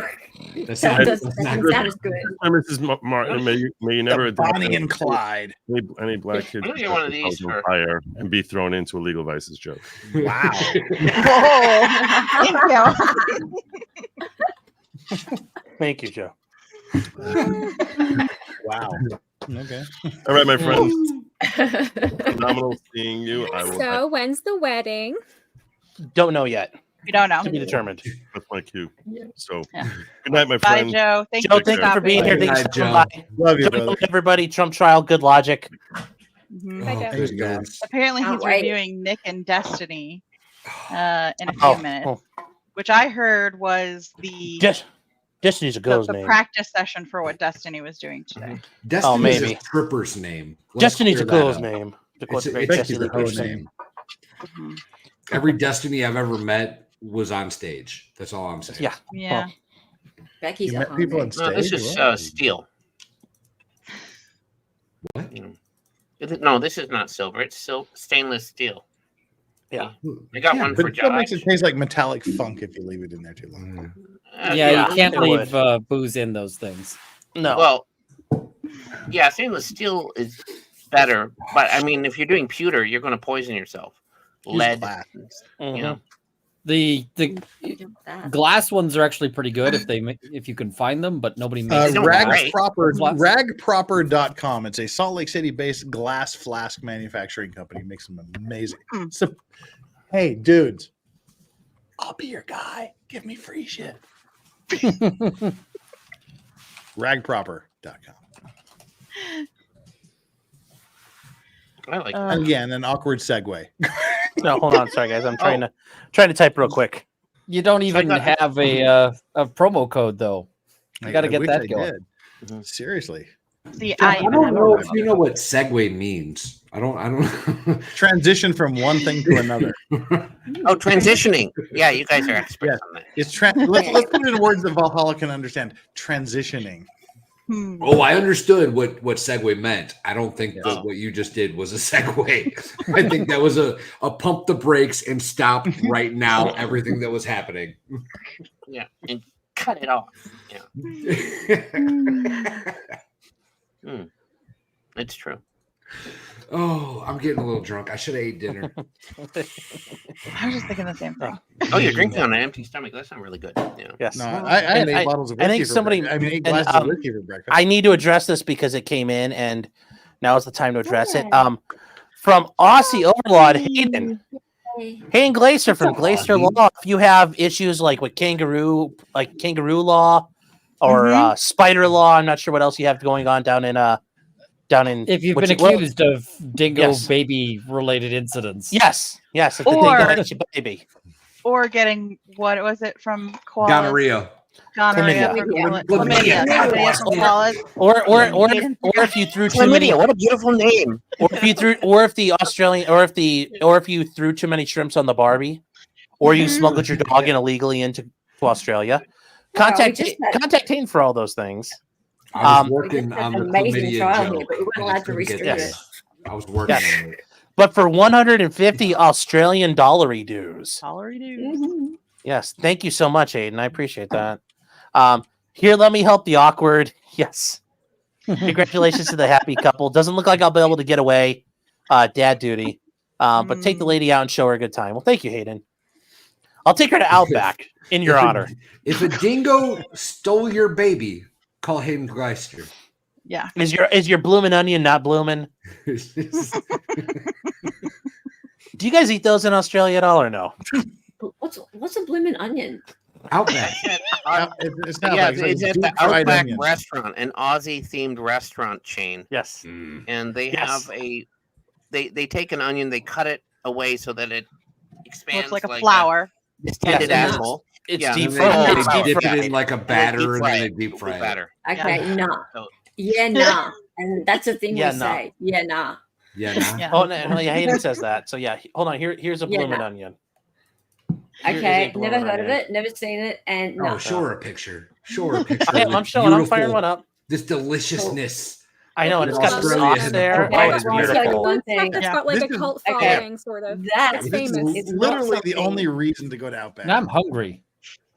S10: That doesn't sound as good.
S21: Mrs. Martin, may you never adopt
S17: Bonnie and Clyde.
S21: Any black kids
S20: I'm gonna get one of these for
S21: fire and be thrown into a Legal Vices joke.
S17: Wow.
S2: Thank you.
S1: Thank you, Joe.
S17: Wow. Okay.
S21: All right, my friends. Phenomenal seeing you.
S22: So when's the wedding?
S1: Don't know yet.
S2: We don't know.
S1: To be determined.
S21: That's my cue. So good night, my
S2: Bye,
S21: friend.
S2: Joe. Thank
S1: Joe,
S2: you
S1: thank you for being here. Thanks for coming
S18: Joe.
S1: by.
S17: Love you,
S1: Joe,
S17: brother.
S1: everybody. Trump trial. Good logic.
S22: Bye, Joe.
S2: Apparently, he's reviewing Nick and Destiny in a few minutes, which I heard was the
S1: Destiny's a girl's
S2: the
S1: name.
S2: practice session for what Destiny was doing today.
S18: Destiny's
S1: maybe.
S18: a stripper's name.
S1: Destiny's a
S18: clear that
S1: girl's
S18: up.
S1: name. To quote
S18: It's
S1: the great
S18: a
S1: Jesse Lee
S18: her
S1: Peterson.
S18: name. Every Destiny I've ever met was on stage. That's all I'm saying.
S1: Yeah.
S2: Yeah.
S10: Becky's
S17: You
S10: a
S17: met people on
S10: homie.
S20: No, this is steel.
S18: What?
S20: No, this is not silver. It's stainless steel.
S1: Yeah.
S20: I got one for
S17: But it still
S20: Josh.
S17: makes it taste like metallic funk if you leave it in there too long.
S3: Yeah, you can't
S1: it
S3: leave
S1: would.
S3: booze in those things.
S1: No.
S20: Well, yeah, stainless steel is better, but I mean, if you're doing pewter, you're going to poison yourself. Lead, you know.
S3: The glass ones are actually pretty good if you can find them, but nobody makes them.
S17: Ragproper.com. It's a Salt Lake City-based glass flask manufacturing company. Makes them amazing. So, hey, dudes, I'll be your guy. Give me free shit. Ragproper.com.
S20: I like
S17: Again, an awkward segue.
S1: No, hold on. Sorry, guys. I'm trying to type real quick.
S3: You don't even have a promo code though. You got to get that going.
S17: Seriously.
S2: See,
S18: I don't know if you know what segue means. I don't
S17: transition from one thing to another.
S20: Oh, transitioning. Yeah, you guys are experts on that.
S17: It's let's put it in words that Valhalla can understand. Transitioning.
S18: Oh, I understood what segue meant. I don't think that what you just did was a segue. I think that was a pump the brakes and stop right now everything that was happening.
S20: Yeah, and cut it off. Yeah. It's true.
S18: Oh, I'm getting a little drunk. I should have ate dinner.
S2: I was just thinking the same thing.
S20: Oh, you're drinking on an empty stomach. That's not really good. Yeah.
S1: Yes.
S17: No, I had 8 bottles of whiskey.
S1: I think somebody.
S17: eight glasses of whiskey for breakfast.
S1: I need to address this because it came in, and now is the time to address it. From Aussie Overlord Hayden Glaser from Glaser Law. If you have issues like with kangaroo law or spider law, I'm not sure what else you have going on down in down in
S3: if you've been accused of dingo baby related incidents.
S1: Yes, yes, it's
S2: Or-
S1: the dingo baby.
S2: Or getting what was it from koalas?
S18: Gonorrhea.
S2: Gonorrhea. Chlamydia from koalas.
S1: Or if you threw too many.
S20: Chlamydia, what a beautiful name.
S1: Or if you threw, or if the Australian, or if you threw too many shrimps on the Barbie, or you smuggled your dog in illegally into Australia. Contact Hayden for all those things.
S18: I was working on the
S10: amazing
S18: chlamydia
S10: trial
S18: joke.
S10: here, but we weren't allowed to restrict it.
S18: I was working on it.
S1: But for 150 Australian dollary dues.
S10: Mm-hmm.
S1: Yes, thank you so much, Hayden. I appreciate that. Here, let me help the awkward. Yes. Congratulations to the happy couple. Doesn't look like I'll be able to get away. Dad duty. But take the lady out and show her a good time. Well, thank you, Hayden. I'll take her to Outback in your honor.
S18: If a dingo stole your baby, call Hayden Gleister.
S2: Yeah.
S1: Is your bloomin' onion not bloomin'? Do you guys eat those in Australia at all or no?
S10: What's a bloomin' onion?
S18: Outback.
S20: It's at the Outback restaurant, an Aussie-themed restaurant chain.
S1: Yes.
S20: And they have they take an onion, they cut it away so that it expands
S2: Looks like a flower.
S20: Distended apple.
S1: It's
S20: Yeah.
S1: deep
S18: They
S1: fried.
S18: dip it in like a batter and then they deep fry it.
S20: Batter.
S10: Okay, nah. Yeah, nah. And that's the thing
S1: Yeah,
S10: we
S1: nah.
S10: say. Yeah, nah.
S18: Yeah,
S2: Yeah.
S1: Oh, no, Hayden says that. So yeah, hold on. Here's a
S10: Yeah,
S1: bloomin'
S10: no.
S1: onion. Here is
S10: Okay,
S1: a
S10: never
S1: bloomin'
S10: heard of
S1: onion.
S10: it, never seen it, and no.
S18: Oh, show her a picture. Show her a picture.
S1: Yeah,
S18: of
S1: I'm
S18: this
S1: showing. I'm firing
S18: beautiful-
S1: one up.
S18: This deliciousness.
S1: I know, and it's got the
S18: Australia
S1: sauce
S18: has
S1: there.
S18: a
S1: Oh, it's
S10: I'll tell you
S1: beautiful.
S10: one
S22: Stuff
S10: thing.
S22: that's
S2: Yeah.
S22: got like
S17: This
S22: a
S17: is-
S22: cult
S10: okay.
S22: following, sort of.
S10: That's
S22: It's
S17: This
S22: famous.
S17: is
S10: It's
S17: literally
S10: not
S17: the
S10: something-
S17: only reason to go to Outback.
S3: Now I'm hungry,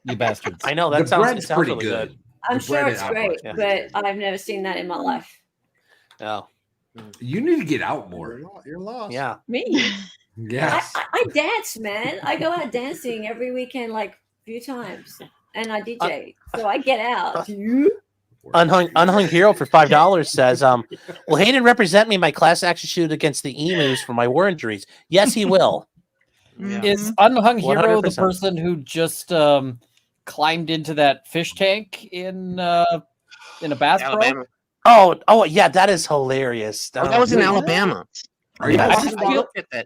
S3: you bastards.
S1: I know that
S18: The
S1: sounds
S18: bread's
S1: sounds
S18: pretty
S1: really
S18: good.
S1: good.
S10: I'm
S18: The
S10: sure
S18: bread
S10: it's
S18: at
S10: great,
S1: Outback,
S10: but I've never seen that in my life.
S1: Yeah.
S18: You need to get out more.
S17: You're lost.
S1: Yeah.
S10: Me?
S18: Yes.
S10: I dance, man. I go out dancing every weekend, like a few times, and I DJ, so I get out.
S1: Unhung Hero for $5 says, will Hayden represent me in my class action suit against the emus for my war injuries? Yes, he will.
S3: Is Unhung Hero the
S1: 100%.
S3: person who just climbed into that fish tank in a Bass Pro?
S20: Alabama.
S1: Oh, yeah, that is hilarious.
S20: Oh, that was in Alabama.
S18: Are you
S20: I
S1: Yes.
S20: just looked at that.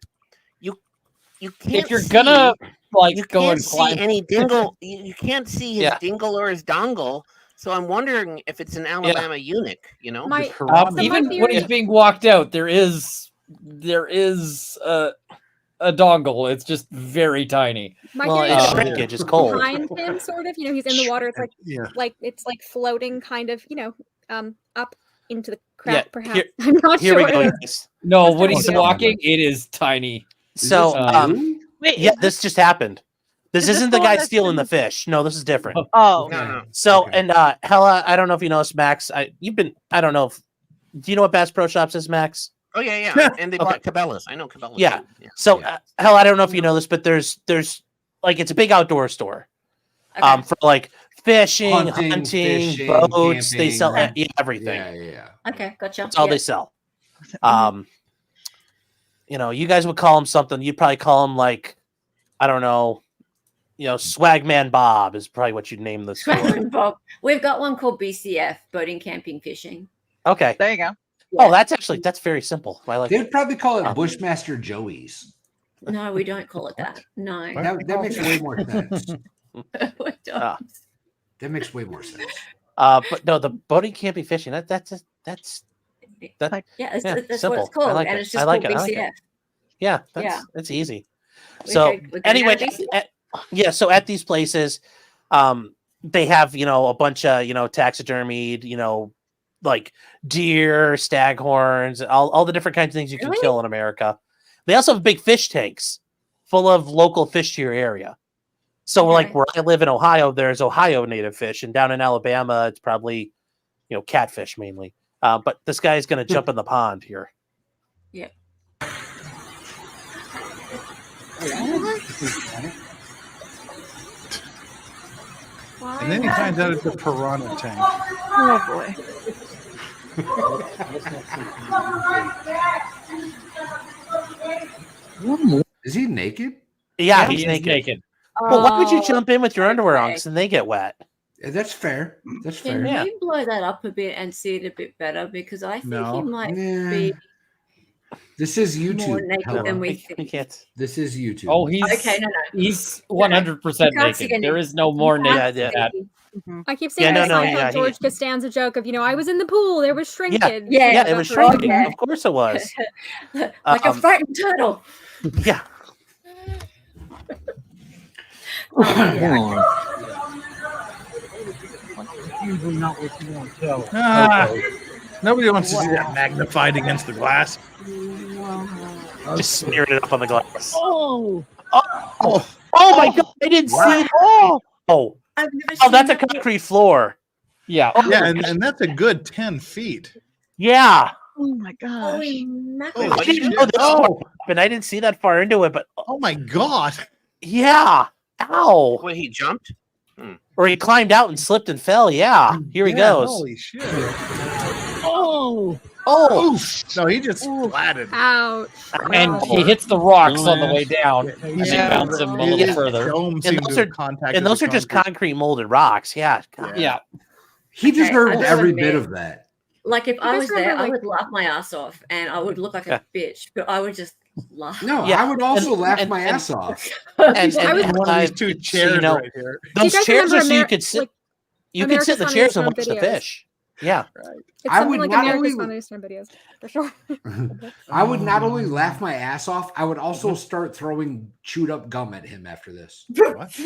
S20: You can't.
S3: If you're gonna like
S20: you
S3: go
S20: can't
S3: and
S20: see
S3: climb,
S20: any dingle. You can't see his
S1: Yeah.
S20: dingle or his dongle. So I'm wondering if it's an Alabama eunuch. You know.
S22: My,
S3: even
S22: my
S3: when
S22: theory-
S3: he's being walked out, there is a dongle. It's just very tiny.
S22: My
S1: Well,
S22: theory
S1: it's
S22: is that
S1: shrinkage. It's cold.
S22: behind him, sort of. You know, he's in the water. It's like
S17: Yeah.
S22: it's like floating, kind of. You know, up into the
S1: Yeah,
S22: crap. Perhaps
S1: here-
S22: I'm not
S1: Here
S22: sure.
S1: we go. guys.
S3: No, when he's
S22: Yeah.
S3: walking, it is tiny.
S1: So,
S2: Wait,
S1: yeah,
S2: is
S1: this just happened. This
S2: is this
S1: isn't
S2: the
S1: the
S2: one
S1: guy
S2: that's
S1: stealing the
S2: in-
S1: fish. No, this is different.
S2: Oh,
S20: No.
S1: So,
S18: Okay.
S1: and Hella, I don't know if you know this, Max. I don't know if. Do you know what Bass Pro Shops is, Max?
S20: Oh yeah. And they bought Cabela's. I know Cabela's.
S1: Yeah.
S20: too.
S1: So, Hella, I don't know if you know this, but there's like it's a big outdoor store. For like fishing, hunting,
S18: fishing,
S1: boats. They
S18: camping,
S1: sell
S18: right.
S1: everything.
S18: Yeah.
S10: Okay, gotcha.
S1: That's all they sell. You know, you guys would call him something. You'd probably call him like, I don't know, Swagman Bob is probably what you'd name the store.
S10: Swagman Bob. We've got one called BCF, boating, camping, fishing.
S1: Okay.
S2: there you go.
S1: Oh, that's very simple. I like
S18: They
S1: it.
S18: would probably call it Bushmaster Joey's.
S10: No, we don't call it that. No.
S18: That makes way more sense.
S10: We don't.
S1: Ah.
S18: That makes way more sense.
S1: But no, the boating, camping, fishing. That's
S10: Yeah, that's
S1: simple.
S10: what it's called,
S1: I like
S10: and
S1: it.
S10: it's just
S1: I like
S10: called
S1: it. I like
S10: BCF.
S1: it. Yeah,
S10: Yeah.
S1: that's easy.
S10: We
S1: So
S10: go down
S1: anyway,
S10: to BCF.
S1: so at these places, they have a bunch of taxidermied, like deer, staghorns, all the different kinds of things you can
S10: Really?
S1: kill in America. They also have big fish tanks full of local fish to your area. So like
S10: Okay.
S1: where I live in Ohio, there's Ohio native fish, and down in Alabama, it's probably catfish mainly. But this guy's gonna jump in the pond here.
S10: Yeah.
S17: And then he finds out it's a piranha tank.
S2: Oh boy.
S18: Is he naked?
S1: Yeah,
S3: He
S1: he's
S3: is
S1: naked.
S3: naked.
S1: Well, why would you
S10: Oh,
S1: jump in with your underwear on?
S10: okay.
S1: Because then they get wet.
S18: Yeah, that's fair. That's fair.
S10: Can we blow that up a bit and see it a bit better? Because I think he might
S18: Nah.
S10: be
S18: This is YouTube.
S10: more naked than we think.
S18: This is YouTube.
S3: Oh, he's
S10: Okay, no.
S3: He's 100% naked. There is no more naked than that.
S22: I keep saying George Costanza joke of, I was in the pool, there was shrinkage.
S1: Yeah, it was shrinking. Of course it was.
S10: Like a frightened turtle.
S1: Yeah.
S5: Usually not what you want to tell.
S17: Nobody wants to see that magnified against the glass.
S1: Just smeared it up on the glass.
S5: Oh
S1: my God! I didn't see it. Oh, that's a concrete floor.
S3: Yeah,
S17: yeah, and that's a good 10 feet.
S1: Yeah.
S2: Oh my gosh!
S1: I didn't know this far up, and I didn't see that far into it. But
S17: oh my God!
S1: Yeah. Ow!
S20: Wait, he jumped?
S1: Or he climbed out and slipped and fell. Yeah. Here he goes.
S17: Holy shit!
S1: Oh!
S17: No, he just splatted.
S22: Ouch!
S3: And he hits the rocks on the way down, and they bounce him a little further.
S1: And those are just concrete molded rocks. Yeah.
S3: Yeah.
S18: He deserved
S10: I
S18: every
S10: admit,
S18: bit of that.
S10: Like if I was there,
S22: remember,
S10: I would laugh my ass off, and I would look like a bitch, but I would just laugh.
S18: No, I would also laugh my ass off.
S1: And
S22: I was
S17: one of these two chairs right here.
S1: Those
S22: Do you guys
S1: chairs are so
S22: remember
S1: you could sit. You could sit in the chairs and watch the
S22: videos?
S1: fish. Yeah.
S22: It's
S18: I
S22: something
S18: would
S22: like
S18: not
S22: America's
S18: only-
S22: Funniest Home Videos, for sure.
S18: I would not only laugh my ass off, I would also start throwing chewed up gum at him after this.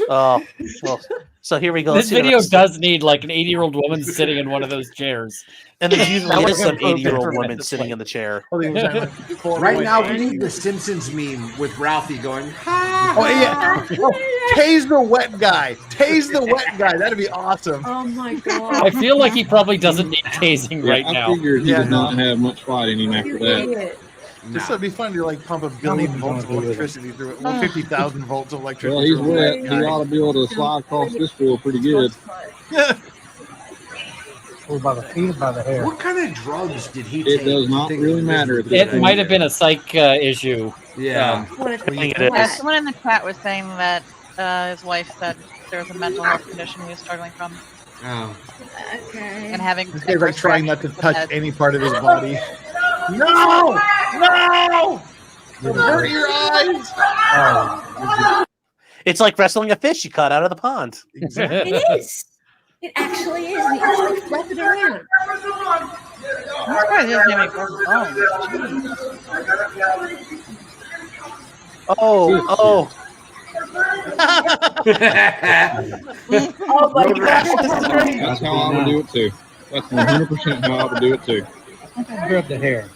S1: Oh, well, so here we go.
S3: This video does need like an 80-year-old woman sitting in one of those chairs.
S1: And there's usually is some 80-year-old woman sitting in the chair.
S18: Right now, we need the Simpsons meme with Ralphie going,
S17: Oh yeah! Tase the wet guy. Tase the wet guy. That'd be awesome.
S10: Oh my God!
S3: I feel like he probably doesn't need tasing right
S12: I
S3: now.
S12: figured he did not have much fight in him after that.
S17: This would be fun to like pump a billion volts of electricity through it. Well, 50,000 volts of electricity.
S12: Well, he's
S17: through a
S12: wet.
S17: wet
S12: He
S17: guy.
S12: ought to be able to slide across this pool pretty good.
S5: Or by the feet or by the hair.
S18: What kind of drugs did he take?
S12: It does not really matter. at this
S3: It
S12: point.
S3: might have been a psych issue.
S18: Yeah.
S2: Someone in the chat was saying that his wife said there was a mental health condition he was struggling from,
S18: Oh.
S10: Okay.
S2: and having.
S17: This guy's like trying not to touch
S2: That-
S17: any part of his body. No! No! Hurt your eyes!
S1: It's like wrestling a fish you caught out of the pond.
S10: It is. It actually is. And he actually flapped it around.
S2: I'm surprised he doesn't have any broken bones.
S1: Oh.
S10: Oh my God!
S12: That's how I would do it too. That's 100% how I would do it too.
S5: Grab the hair.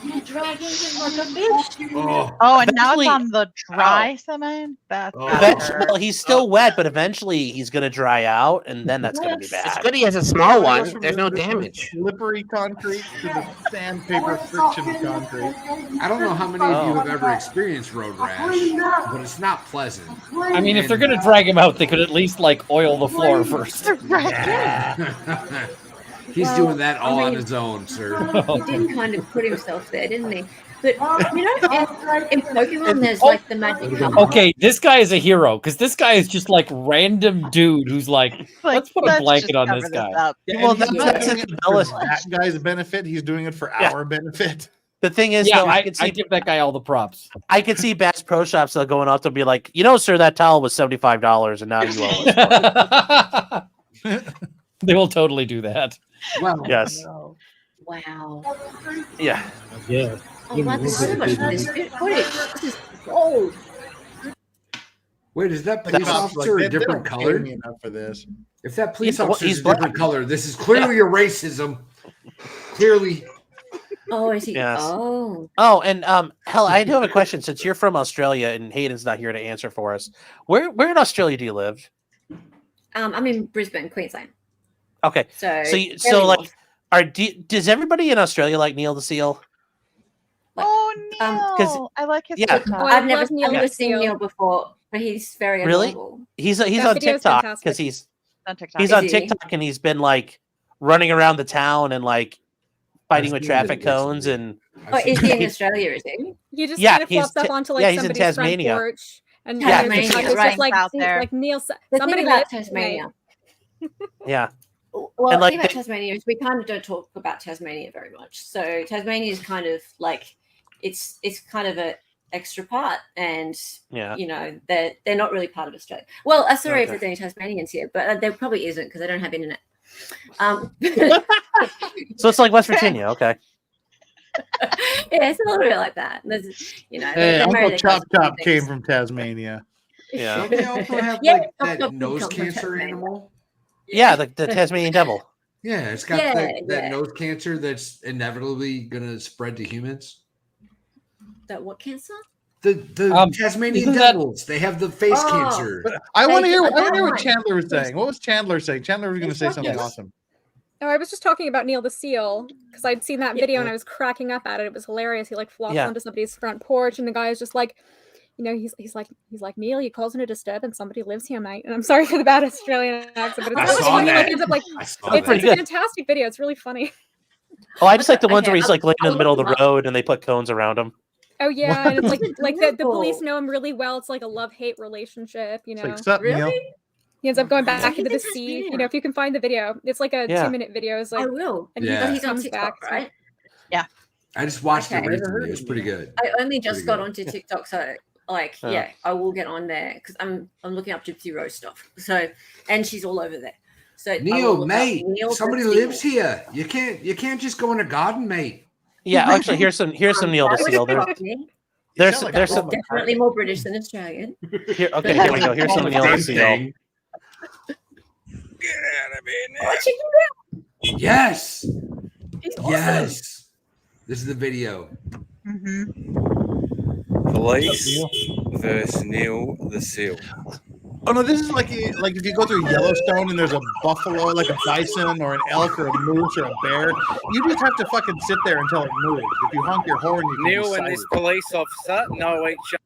S10: He dragging him like a bitch.
S2: Oh, and now
S1: Eventually-
S2: it's on the dry cement. That's
S1: Well, he's still wet, but eventually he's going to dry out, and then that's going to be
S20: It's
S1: bad.
S20: good he has a small one. There's no damage.
S17: Slippery concrete to the sandpaper friction concrete.
S18: I don't know how many of you have ever experienced road rash, but it's not pleasant.
S3: I mean, if they're going to drag him out, they could at least like oil the floor first.
S18: He's
S10: Well,
S18: doing that
S10: I
S18: all on
S10: mean-
S18: his own, sir.
S10: He did kind of put himself there, didn't he? But you know, in Pokemon, there's like the magic cup.
S3: Okay, this guy is a hero because this guy is just like random dude who's like, let's put a blanket on this guy.
S17: Yeah,
S1: Well,
S17: and he's
S1: that's
S17: doing
S1: it
S17: it
S1: for
S17: for that guy's benefit. He's doing it for our benefit.
S1: The thing is,
S3: Yeah,
S1: though,
S3: I
S1: could see,
S3: give that guy all the props.
S1: I could see Bass Pro Shops though going up to be like, sir, that towel was $75, and now you owe us.
S3: They will totally do that.
S18: Well,
S1: Yes.
S10: Wow.
S1: Yeah.
S5: Yeah.
S10: Oh, that's so much for this footage. This is gold.
S18: Wait, is that police officer a different color?
S17: Enough for this.
S18: If that police
S1: He's-
S18: officer is
S1: he's
S18: a different color, this is clearly a racism. Clearly.
S10: Oh, is he?
S1: Yes.
S10: Oh.
S1: Oh, and hell, I do have a question. Since you're from Australia and Hayden's not here to answer for us, where in Australia do you live?
S10: I'm in Brisbane, Queensland.
S1: Okay,
S10: So,
S1: so
S10: fairly
S1: like, does everybody in Australia like Neil the Seal?
S2: Oh,
S1: Because
S2: Neil! I like his
S1: yeah.
S2: TikTok.
S10: I've never
S22: Neil
S10: seen Neil before, but he's very
S1: Really?
S10: adorable.
S1: He's
S22: That
S1: on
S22: video is
S1: TikTok
S22: fantastic.
S1: because he's
S2: On TikTok.
S1: he's
S10: Is
S1: on
S10: he?
S1: TikTok and he's been like running around the town and like fighting with
S18: I've seen
S1: traffic
S18: it
S1: cones
S18: recently.
S1: and
S10: Oh, is he in Australia? Is he?
S22: He just
S1: Yeah,
S22: kind of flops
S1: he's
S22: up onto like
S1: yeah, he's in
S22: somebody's front
S1: Tasmania.
S22: porch And
S10: Tasmania,
S22: it's just
S10: right.
S22: like Neil. Somebody
S10: about
S22: lives
S10: Tasmania.
S1: Yeah.
S10: Well,
S1: And,
S10: the
S1: like,
S10: thing about Tasmania is we kind of don't talk about Tasmania very much. So Tasmania is kind of like it's kind of a extra part, and you know they're not really part of Australia. Well, sorry if there's any Tasmanians here, but there probably isn't because they don't have internet.
S1: So it's like West Virginia, okay.
S10: Yeah, it's a little bit like that. There's, you know,
S17: Hey,
S10: they marry
S17: Uncle
S10: their
S17: Chop
S10: cousins and
S17: Chop came from Tasmania.
S1: Yeah.
S18: Don't they also have
S10: Yeah,
S18: like
S10: Chop
S18: that
S10: Chop
S18: nose
S10: comes from
S18: cancer
S10: Tasmania.
S18: animal?
S1: Yeah, the Tasmanian devil.
S18: Yeah, it's got
S10: Yeah,
S18: that
S10: yeah.
S18: nose cancer that's inevitably gonna spread to humans.
S10: That what cancer?
S18: The Tasmanian
S3: isn't that-
S18: devils, they have the face
S10: Oh.
S18: cancer.
S17: But I want to hear. I want to hear
S10: one.
S17: what Chandler was saying. What was Chandler saying? Chandler was going to say something awesome.
S22: Oh, I was just talking about Neil the seal because I'd seen that video and I was cracking up at it. It was hilarious. He like flops onto somebody's front porch, and the guy is just like, you know, he's like Neil, you causing a disturbance. Somebody lives here, mate. And I'm sorry for the bad Australian accent, but it's
S18: I
S22: really
S18: saw
S22: funny.
S18: that.
S22: Like, it ends up like
S18: I saw
S22: it's
S18: that.
S22: a fantastic video. It's really funny.
S1: Oh, I just like the ones
S10: Okay,
S1: where he's like laying in the middle of
S10: I'll
S1: the
S10: look him
S1: road and they put cones around him.
S22: Oh yeah, and it's like the police
S10: adorable.
S22: know him really well. It's like a love-hate relationship, you know.
S17: It's like, sup, Neil?
S10: Really?
S22: He ends up going
S10: I
S22: back
S10: think
S22: into the
S10: that's
S22: sea.
S10: video.
S22: You know, if you can find the video, it's like a 2-minute video. It's like
S10: I will.
S22: and
S18: Yeah.
S22: he
S10: He's on
S22: comes
S10: TikTok,
S22: back.
S10: right?
S18: I just watched
S10: Okay.
S18: it recently. It was pretty good.
S10: I only just
S18: Pretty
S10: got
S18: good.
S10: onto TikTok, so like,
S1: Oh.
S10: yeah, I will get on there because I'm looking up Gypsy Rose stuff. So, and she's all over there. So I will
S18: Neil,
S10: look up
S18: mate,
S10: Neil
S18: somebody
S10: the
S18: lives
S10: Seal.
S18: here. You can't just go in a garden, mate.
S1: Yeah, actually, here's some Neil the
S10: That would
S1: seal.
S10: shock me.
S1: There's
S17: sound like
S1: there's
S17: a
S1: some
S10: Definitely more British than Australian.
S1: here. Okay, here we go. Here's some Neil the
S18: Same
S1: seal.
S18: thing.
S10: Oh, check him out.
S18: Yes.
S10: He's awesome.
S18: Yes. This is the video.
S9: Police versus Neil the Seal.
S17: Oh no, this is like if you go through Yellowstone and there's a buffalo, like a bison or an elk or a moose or a bear, you just have to fucking sit there until it moves. If you honk your horn, you can
S9: Neil
S17: be
S9: and this
S17: silent.
S9: police officer know each other.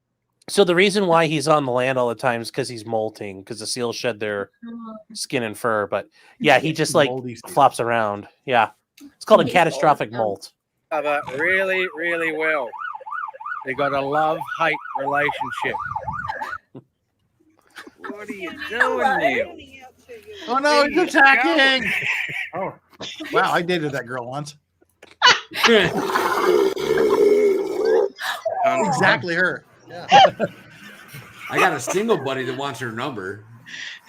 S1: So the reason why he's on the land all the time is because he's molting, because the seals shed their skin and fur. But yeah, he just like
S17: Moldy seal.
S1: flops around. Yeah, it's called a
S10: He's
S1: catastrophic
S10: awesome.
S1: molt.
S9: Other really, really well. They got a love-hate relationship. What are you doing, Neil?
S17: Oh no, he's attacking! Oh, wow, I dated that girl once. Exactly her. Yeah.
S18: I got a single buddy that wants her number.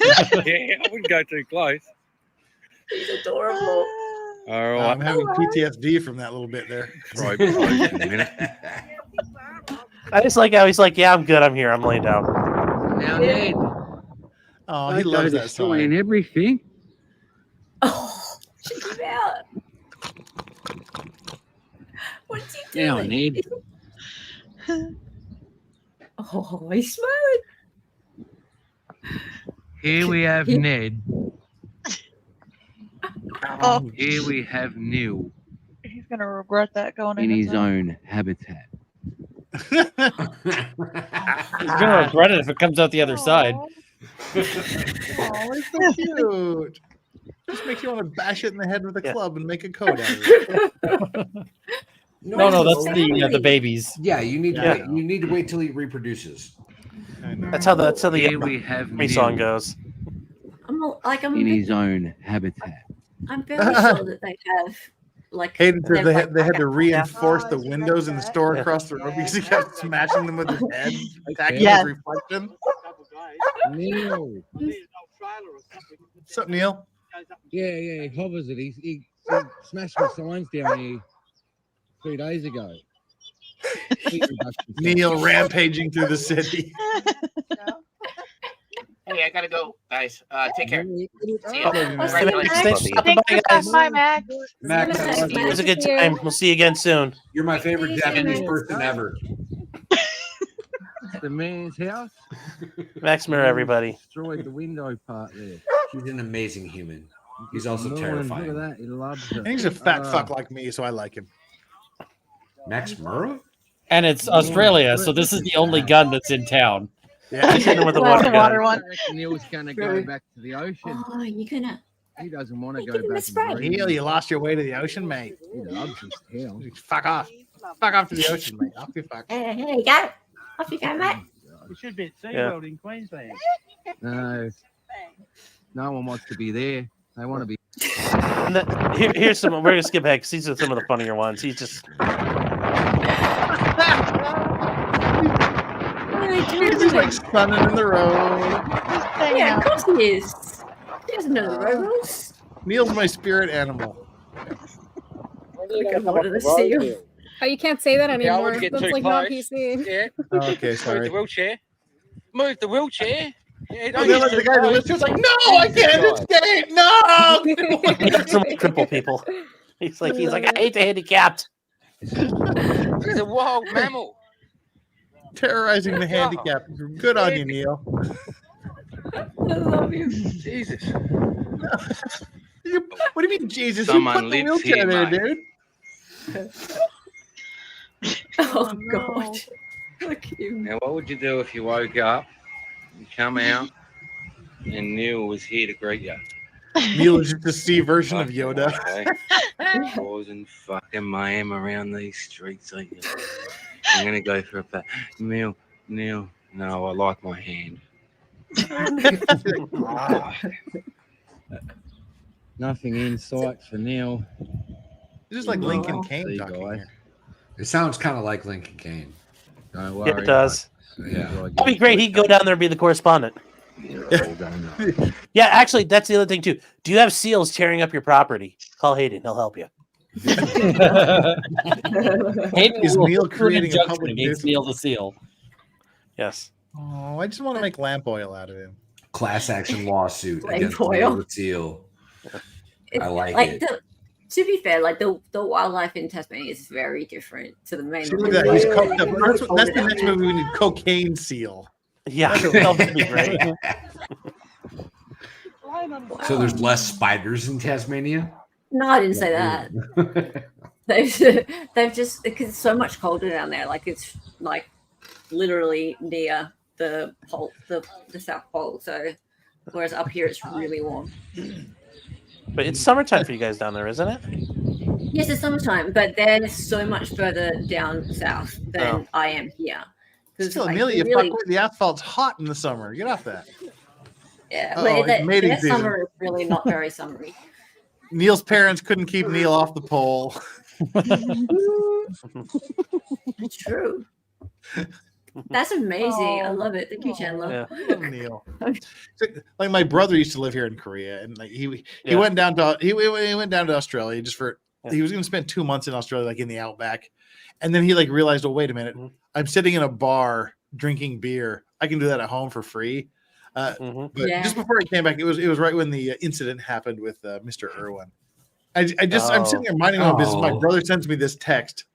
S9: Yeah, I wouldn't go too close.
S10: He's adorable.
S9: All right.
S17: I'm having PTSD from that little bit there.
S9: Right, in a minute.
S1: I just like how he's like, yeah, I'm good. I'm here. I'm laying down.
S18: Now, Ned,
S17: Oh, he loves that song.
S18: everything.
S10: Oh, check him out. What's he doing?
S18: Ned.
S10: Oh, he's smiling.
S11: Here we have Ned.
S2: Oh,
S11: Here we have Neil
S2: he's gonna regret that going
S11: in
S2: in
S11: his own habitat.
S3: He's gonna regret it if it comes out the other side.
S17: Oh, he's so cute. Just makes you want to bash it in the head with a club and make a code out of it.
S3: No, that's the babies.
S18: Yeah, you need
S1: Yeah.
S18: to wait till he reproduces.
S1: That's how the
S11: Here we have
S1: me song
S11: Neil
S1: goes.
S10: I'm
S11: in his own habitat.
S10: I'm very sure that they have like.
S17: Hayden says
S10: they've,
S17: they had to
S10: like,
S17: reinforce
S2: Oh,
S17: the
S2: is it
S17: windows
S2: like
S17: in the
S2: that?
S17: store across the road because he kept smashing them with his head, attacking
S2: Yes.
S17: his reflection.
S11: Neil.
S17: What's up, Neil?
S11: Yeah, he hovers it. He smashed my signs down here 3 days ago.
S17: Neil rampaging through the city.
S20: Hey, I gotta go, guys. Take care. See you.
S1: Oh,
S20: Congratulations.
S1: thanks for stopping by, guys.
S2: Bye, Max.
S18: Max,
S1: It was a good time. We'll see you again soon.
S18: you're my favorite Japanese person ever.
S11: The man's house.
S1: Max Mirror, everybody.
S11: Destroyed the window part there.
S18: He's an amazing human. He's also
S11: Look
S18: terrifying.
S11: at that. He loves it.
S17: And he's a fat fuck like me, so I like him.
S18: Max Murrow?
S3: And it's Australia, so this is the only gun that's in town.
S17: Yeah, he's hitting with the
S2: Well,
S17: water
S2: the water
S17: gun.
S2: one.
S11: Neil's going to go back to the ocean.
S10: Oh, you're gonna.
S11: He doesn't want to
S10: Hey,
S11: go
S10: give him a
S11: back.
S10: spray.
S11: and
S17: Neil, you lost your way to the ocean, mate.
S11: He loves his tail.
S17: Fuck off. Fuck off to the ocean, mate. Off you fuck.
S10: Here you go. Off you go, mate.
S5: It should be at SeaWorld in Queensland.
S11: No. No one wants to be there. They want to be.
S1: Here's some. We're gonna skip ahead because these are some of the funnier ones. He's just.
S17: He's just like stunning in the road.
S10: Yeah, of course he is. He doesn't know the road rules.
S17: Neil's my spirit animal.
S22: Oh, you can't say that
S12: Yeah, I
S22: anymore.
S12: wouldn't get
S22: That's
S12: too
S22: like not
S12: close.
S22: PC.
S12: Yeah.
S17: Oh, okay,
S12: Move
S17: sorry.
S12: the wheelchair. Move the wheelchair. Yeah,
S17: Oh, then the guy that was like, no, I can't escape. No.
S1: That's some cripple people. He's like, I hate the handicapped.
S12: He's a wild mammal.
S17: Terrorizing the handicapped. Good on you, Neil.
S10: I love you.
S12: Jesus.
S17: What do you mean, Jesus?
S12: Someone
S17: You put the
S12: lives
S17: wheelchair
S12: here,
S17: there,
S12: mate.
S17: dude.
S10: Oh, God. Look at you.
S11: Now, what would you do if you woke up, you come out, and Neil was here to greet you?
S17: Neil is just a C version of Yoda.
S11: Causing fucking mayhem around these streets. I'm gonna go for a pat. Neil, no, I like my hand. Nothing in sight for Neil.
S17: This is like Lincoln Kane talking here.
S18: It sounds kind of like Lincoln Kane. Don't worry.
S1: Yeah, it does.
S18: Yeah.
S1: That'd be great. He'd go down there and be the correspondent. Yeah, actually, that's the other thing too. Do you have seals tearing up your property? Call Hayden; he'll help you.
S17: Is Neil creating a public
S3: against Neil the Seal?
S1: Yes.
S17: Oh, I just want to make lamp oil out of him.
S18: Class action lawsuit
S10: Lamp
S18: against
S10: oil.
S18: Neil the Seal. I like it.
S10: To be fair, like the wildlife in Tasmania is very different to the main.
S17: See, look at that. He's coked up. That's the next movie. We need Cocaine Seal.
S1: Yeah, that would be great.
S18: So there's less spiders in Tasmania?
S10: No, I didn't say that. They've just, because it's so much colder down there. Like it's like literally near the pole, the South Pole. So whereas up here it's really warm.
S1: But it's summertime for you guys down there, isn't it?
S10: Yes, it's summertime, but they're so much further down south than I am here.
S17: Still,
S10: like,
S17: Amelia,
S10: really,
S17: the asphalt's hot in the summer. Get off that.
S10: yeah,
S17: Uh-oh,
S10: but
S17: it's mating
S10: their
S17: season.
S10: summer is really not very summery.
S17: Neil's parents couldn't keep Neil off the pole.
S10: It's true. That's amazing. I love it. Thank you, Chandler.
S17: Yeah. Neil. Like my brother used to live here in Korea, and like he
S1: Yeah.
S17: went down to he went down to Australia just for he was going to spend 2 months in Australia, like in the outback, and then he like realized, oh wait a minute, I'm sitting in a bar drinking beer. I can do that at home for free. But just before he came back, it was right when the incident happened with Mr. Irwin. I'm sitting there minding my own business. My brother sends me this text: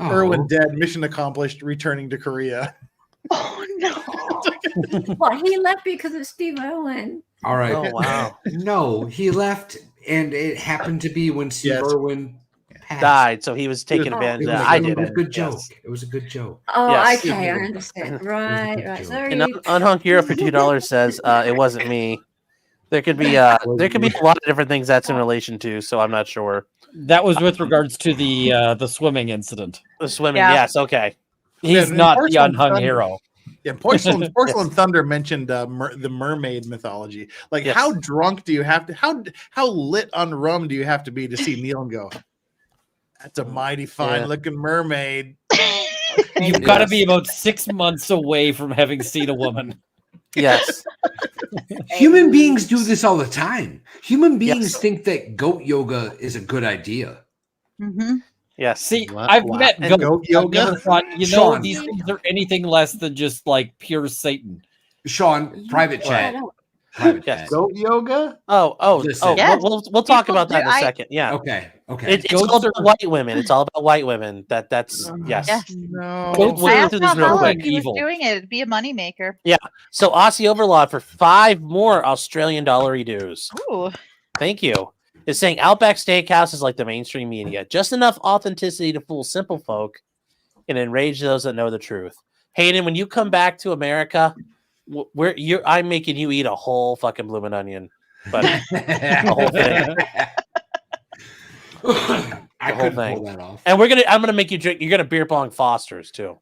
S17: Irwin dead, mission accomplished, returning to Korea.
S10: Oh no! What, he left because of Steve Irwin?
S18: All right.
S1: Oh, wow.
S18: No, he left, and it happened to be when Steve Irwin passed.
S1: Died, so he was taking advantage of that. I did
S18: It was a
S1: it.
S18: good joke.
S1: Yes.
S18: It was a good joke.
S10: Oh,
S1: Yes.
S10: okay, I understand. Right. Sorry.
S1: And Unhung Hero for $2 says it wasn't me. There could be a lot of different things that's in relation to, so I'm not sure.
S3: That was with regards to the swimming incident.
S1: The swimming,
S3: Yeah.
S1: yes, okay.
S3: He's
S17: Yeah,
S3: not the
S17: Porcelain
S3: unhung
S17: Thunder-
S3: hero.
S17: Yeah, Porcelain Thunder mentioned the mermaid mythology. Like,
S1: Yes.
S17: how drunk do you have to? How lit on rum do you have to be to see Neil and go? That's a mighty fine looking mermaid.
S3: You've got to be about 6 months away from having seen a woman.
S1: Yes.
S18: Human beings do this all the time. Human beings think that goat yoga is a good idea.
S2: Mm-hmm.
S1: Yes.
S3: See, I've met
S18: And
S3: goats.
S18: goat
S3: I've
S18: yoga?
S3: never thought, these
S18: Sean.
S3: things are anything less than just like pure Satan.
S18: Sean, private chat. Private chat.
S17: Goat yoga?
S18: Listen.
S1: We'll talk
S2: People
S1: about that in
S2: do-
S1: a second. Yeah.
S18: Okay.
S1: It's all about white women. It's all about white women. That's yes.
S2: Yes.
S17: No.
S1: We'll
S2: I
S1: go
S2: asked
S1: through this real
S2: Valhalla
S1: quick.
S2: if he was doing it. It'd be a moneymaker.
S1: Yeah. So Aussie Overlord for 5 more Australian dollary dues.
S2: Ooh.
S1: Thank you. Is saying Outback Steakhouse is like the mainstream media. Just enough authenticity to fool simple folk and enrage those that know the truth. Hayden, when you come back to America, I'm making you eat a whole fucking blooming onion. But the whole thing.
S18: I
S1: The whole
S18: couldn't
S1: thing.
S18: pull that off.
S1: And I'm gonna make you drink. You're gonna beer bong Foster's too.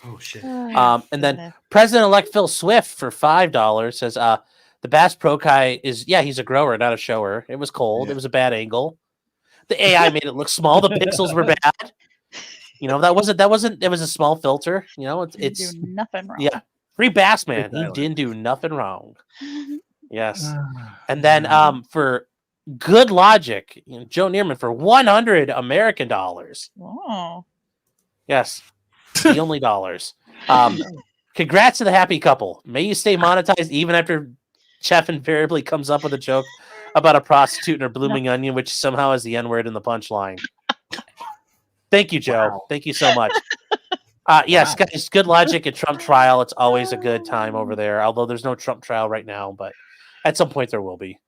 S6: Oh shit.
S1: And then President-elect Phil Swift for $5 says, the Bass Pro Kai is, he's a grower, not a shower. It was cold. It was a bad angle. The AI made it look small. The pixels were bad. That wasn't, it was a small filter. It's
S2: do nothing wrong.
S1: Yeah. Free Bass Man. He didn't do nothing wrong. Yes. And then for good logic, Joe Neerman for 100 American dollars.
S2: Oh.
S1: Yes. The only dollars. Congrats to the happy couple. May you stay monetized even after Jeff invariably comes up with a joke about a prostitute and her blooming onion, which somehow has the N-word in the punchline. Thank you, Joe. Wow. Thank you so much. Yes, guys, good logic at Trump trial. It's always a good time over there, although there's no Trump trial right now, but at some point there will be.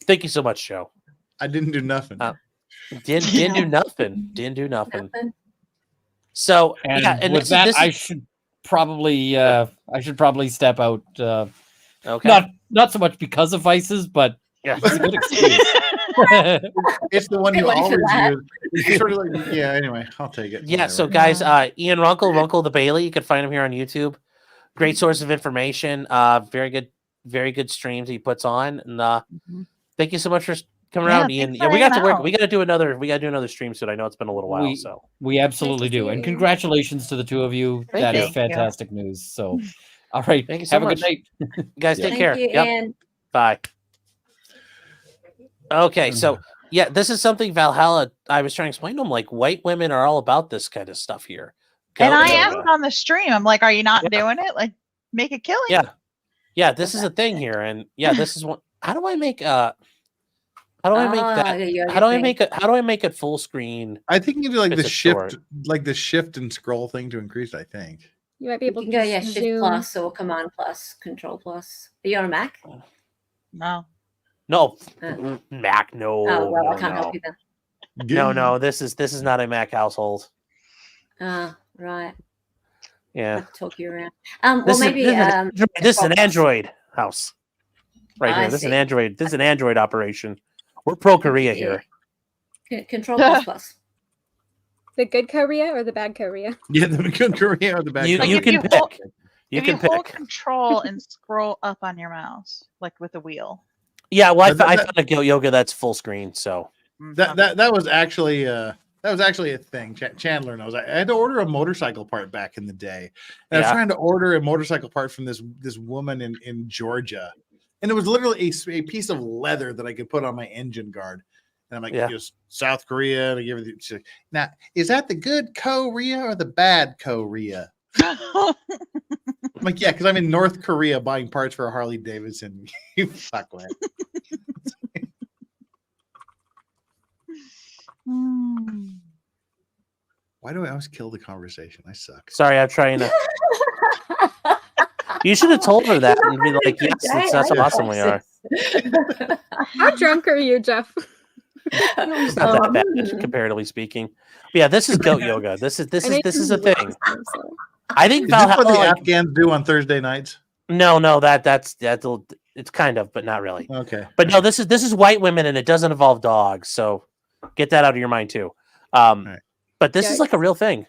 S1: Thank you so much, Joe.
S17: I didn't do nothing.
S1: Didn't do nothing. Didn't do nothing. So,
S3: and with that, I should probably step out.
S1: Okay.
S3: Not so much because of vices, but it's a good excuse.
S17: It's the one you always use. It's sort of like, anyway, I'll take it.
S1: Yeah, so guys, Ian Runkle the Bailey, you can find him here on YouTube. Great source of information. Very good streams he puts on. And thank you so much for coming around, Ian. Yeah, we got to work. We got to do another stream soon. I know it's been a little while.
S3: We absolutely do. And congratulations to the two of you. That is fantastic news. So all right.
S1: Thank you so much.
S3: Have a good
S1: night. You guys take care.
S10: You,
S1: yep. Bye. Okay, so this is something Valhalla. I was trying to explain to him, like, white women are all about this kind of stuff here.
S2: And I asked on the stream, I'm like, are you not doing it? Like, make a killing.
S1: Yeah, this is a thing here, and this is one. How do I make that? How do I make it full screen?
S17: I think you do like the shift and scroll thing to increase it, I think.
S22: You might be able to
S10: go shift plus or command plus, control plus. Are you on a Mac?
S1: No, Mac. No.
S10: Oh well,
S1: no,
S10: I can't help you then.
S1: No. This is not a Mac household.
S10: Right.
S1: Yeah.
S10: I'll talk you around. Well, maybe
S1: this is an Android house, right here. This is an Android. This is an Android operation. We're pro Korea here.
S10: Control plus.
S22: The good Korea or the bad Korea?
S17: Yeah, the good Korea or the bad.
S1: You can pick. You can pick.
S2: Hold control and scroll up on your mouse, like with the wheel.
S1: Yeah, well, I found a Goat Yoga that's full screen. So
S17: that was actually a thing. Chandler knows. I had to order a motorcycle part back in the day. And I was trying to order a motorcycle part from this woman in Georgia, and it was literally a piece of leather that I could put on my engine guard. And I'm like, just South Korea. And I give it. Like, now, is that the good Korea or the bad Korea? I'm like, yeah, because I'm in North Korea buying parts for a Harley Davidson. You fuck with. Why do I always kill the conversation? I suck.
S1: Sorry, I'm trying to. You should have told her that and be like, yes, that's how awesome we are.
S22: How drunk are you, Jeff?
S1: It's not that bad, comparatively speaking. But yeah, this is Goat Yoga. This is a thing. I think
S17: Valhalla, what the Afghans do on Thursday nights.
S1: No, that's it's kind of, but not really.
S17: Okay,
S1: but no, this is white women, and it doesn't involve dogs. So get that out of your mind too. But this is like a real thing.